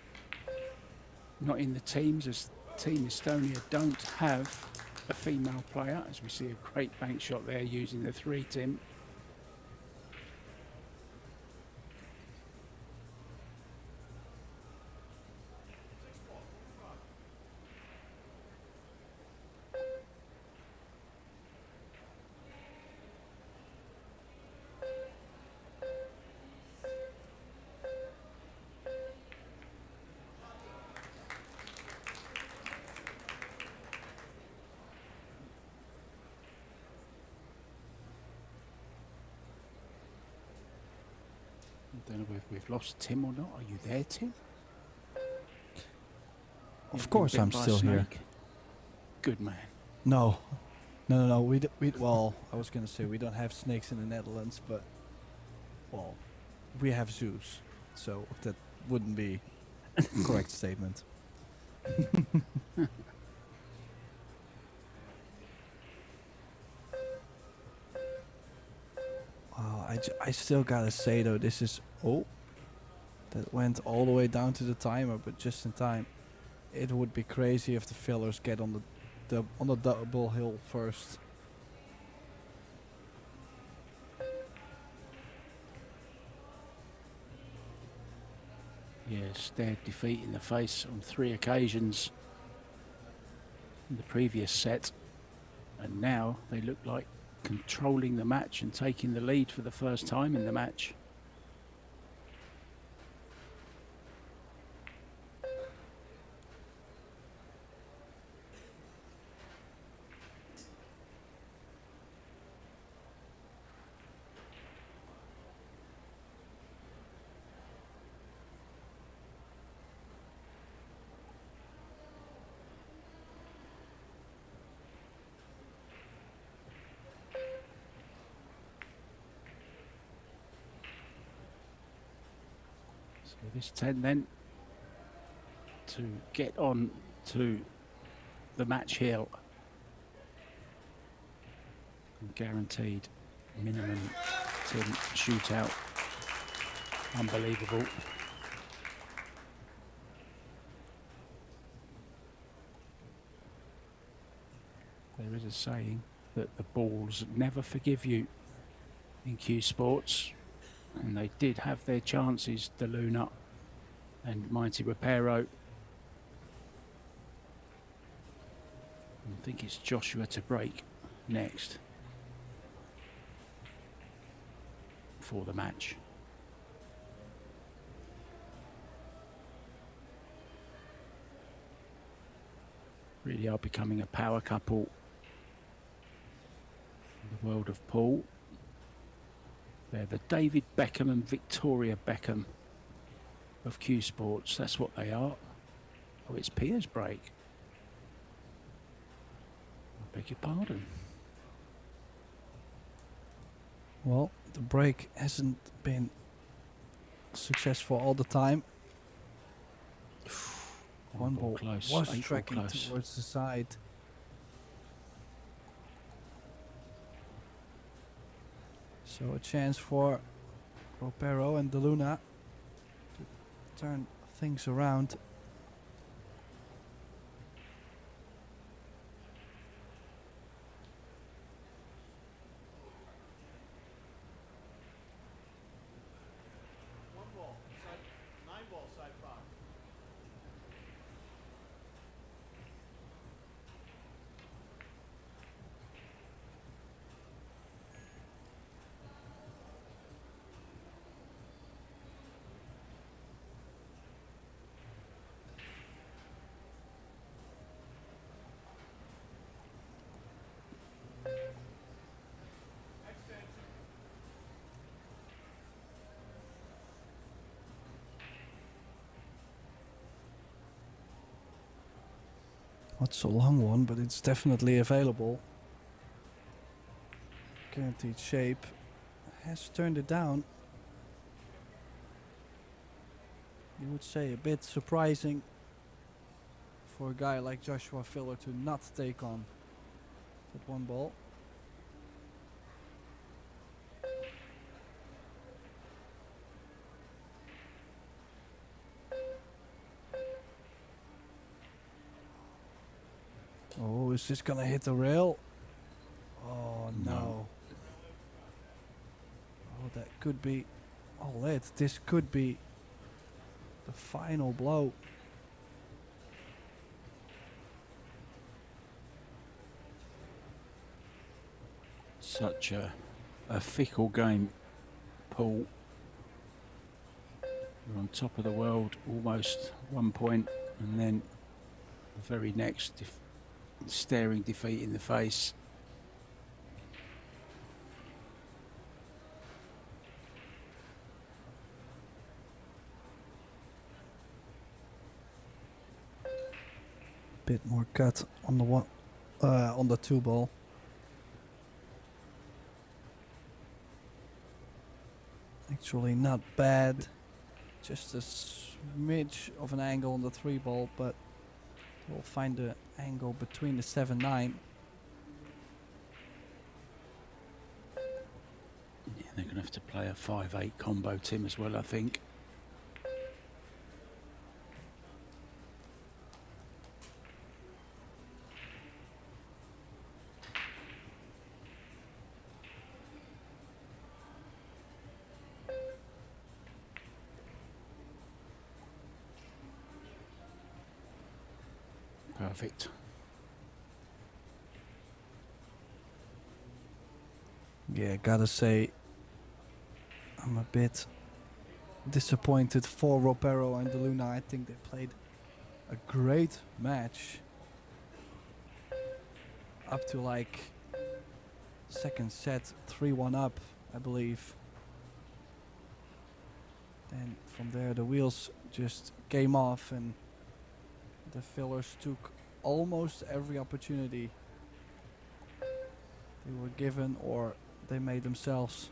not in the teams, as Team Estonia don't have a female player, as we see a great bank shot there using the 3, Tim. I don't know if we've lost Tim or not. Are you there, Tim? Of course I'm still here. Good man. No, No. Well, I was gonna say we don't have snakes in the Netherlands, but well, we have zoos, so that wouldn't be a correct statement. Oh, I still gotta say though, this is that went all the way down to the timer, but just in time. It would be crazy if the fillers get on the double hill first. Yeah, stared defeat in the face on 3 occasions in the previous set, and now they look like controlling the match and taking the lead for the first time in the match. So this 10 then to get on to the match hill. Guaranteed minimum 10 shootout. Unbelievable. There is a saying that the balls never forgive you in Q Sports, and they did have their chances, De Luna and Mighty Reparo. I think it's Joshua to break next for the match. Really are becoming a power couple in the world of pool. They're the David Beckham and Victoria Beckham of Q Sports. That's what they are. Oh, it's Piers break. I beg your pardon. Well, the break hasn't been successful all the time. One ball close. was 8 tracking ball close. towards the side. So a chance for Ropero and De Luna to turn things around. Not so long one, but it's definitely available. Guaranteed shape. Has turned it down. You would say a bit surprising for a guy like Joshua Filler to not take on that one ball. Oh, is this gonna hit the rail? Oh no. Oh, that could be all it. This could be the final blow. Such a fickle game, Paul. You're on top of the world, almost 1 point, and then the very next staring defeat in the face. Bit more cut on the one, on the 2 ball. Actually not bad. Just a smidge of an angle on the 3 ball, but we'll find the angle between the 7-9. Yeah, they're going to have to play a 5-8 combo, Tim, as well, I think. Perfect. Yeah, gotta say, I'm a bit disappointed for Ropero and DeLuna. I think they played a great match up to like second set, 3-1 up, I believe. Then from there the wheels just came off and the fillers took almost every opportunity they were given or they made themselves.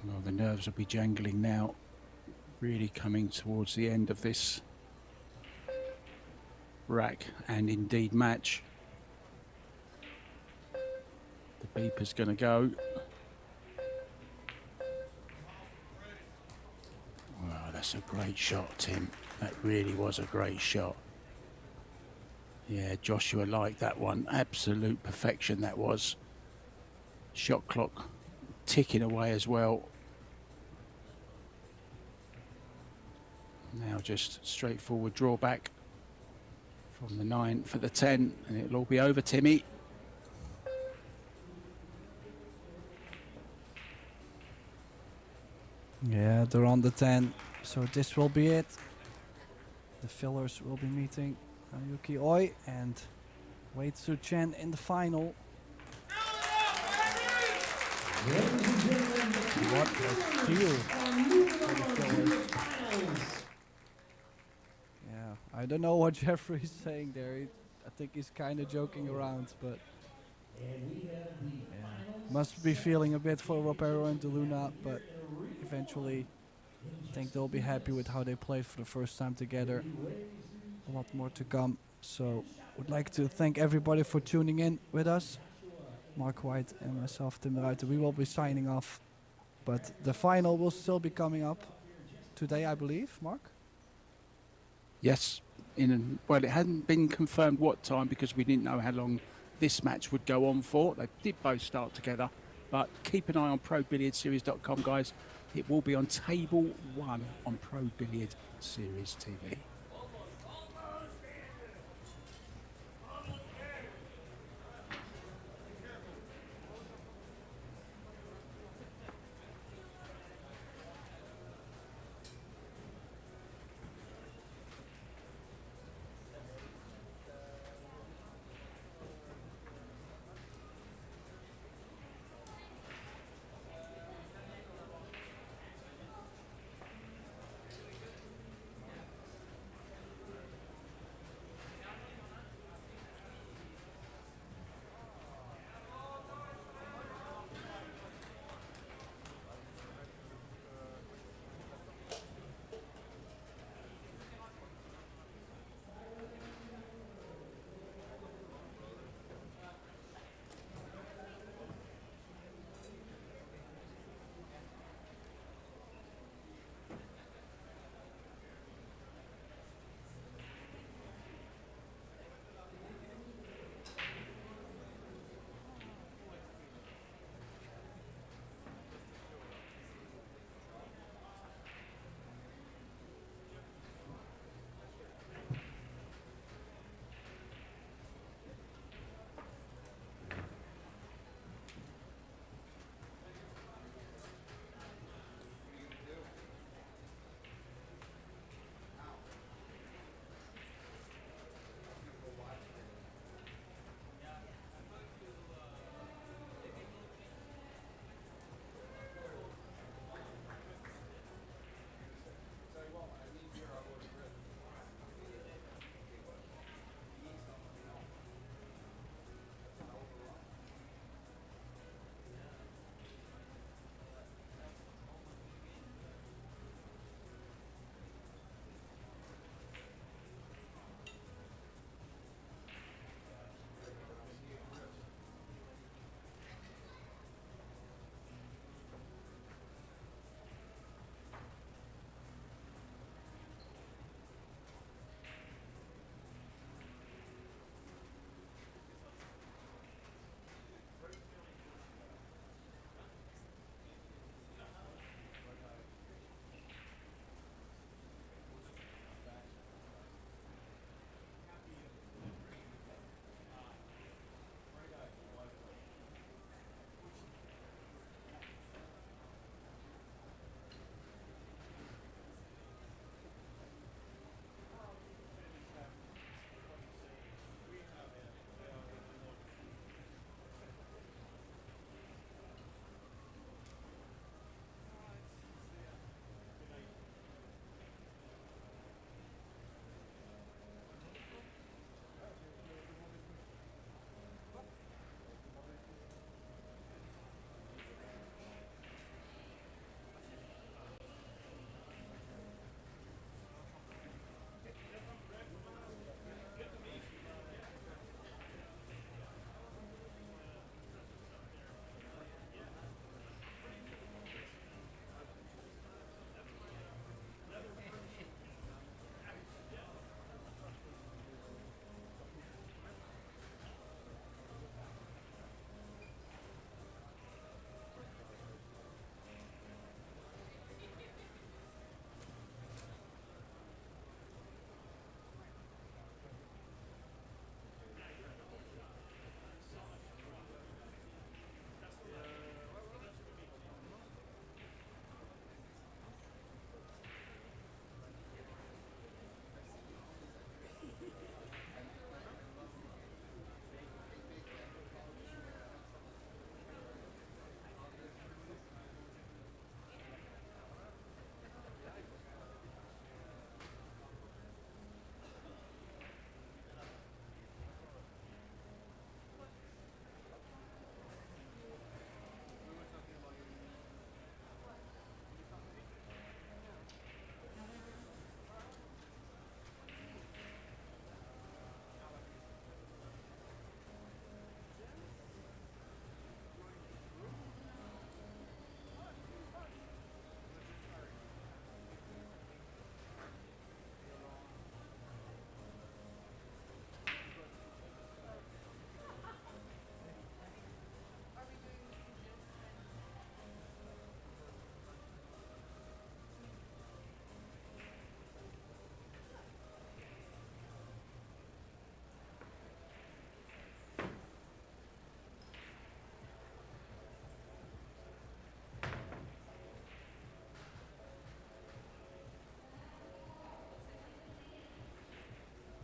Well, the nerves will be jangling now, really coming towards the end of this rack and indeed match. The beeper's going to go. Wow, that's a great shot, Tim. That really was a great shot. Yeah, Joshua liked that one. Absolute perfection that was. Shot clock ticking away as well. Now just straightforward drawback from the 9 for the 10, and it'll all be over, Timmy. Yeah, they're on the 10, so this will be it. The fillers will be meeting Yuki Oi and Wei Tzu Chen in the final. What a steal for the fillers. Yeah, I don't know what Jeffrey's saying there. I think he's kind of joking around, but yeah, must be feeling a bit for Ropero and DeLuna, but eventually I think they'll be happy with how they played for the first time together. A lot more to come. So would like to thank everybody for tuning in with us. Mark White and myself, Tim de Ruiter, we will be signing off. But the final will still be coming up today, I believe, Mark? Yes, well, it hadn't been confirmed what time because we didn't know how long this match would go on for. They did both start together, but keep an eye on ProBilliardSeries.com, guys. It will be on Table 1 on Pro Billiard Series TV.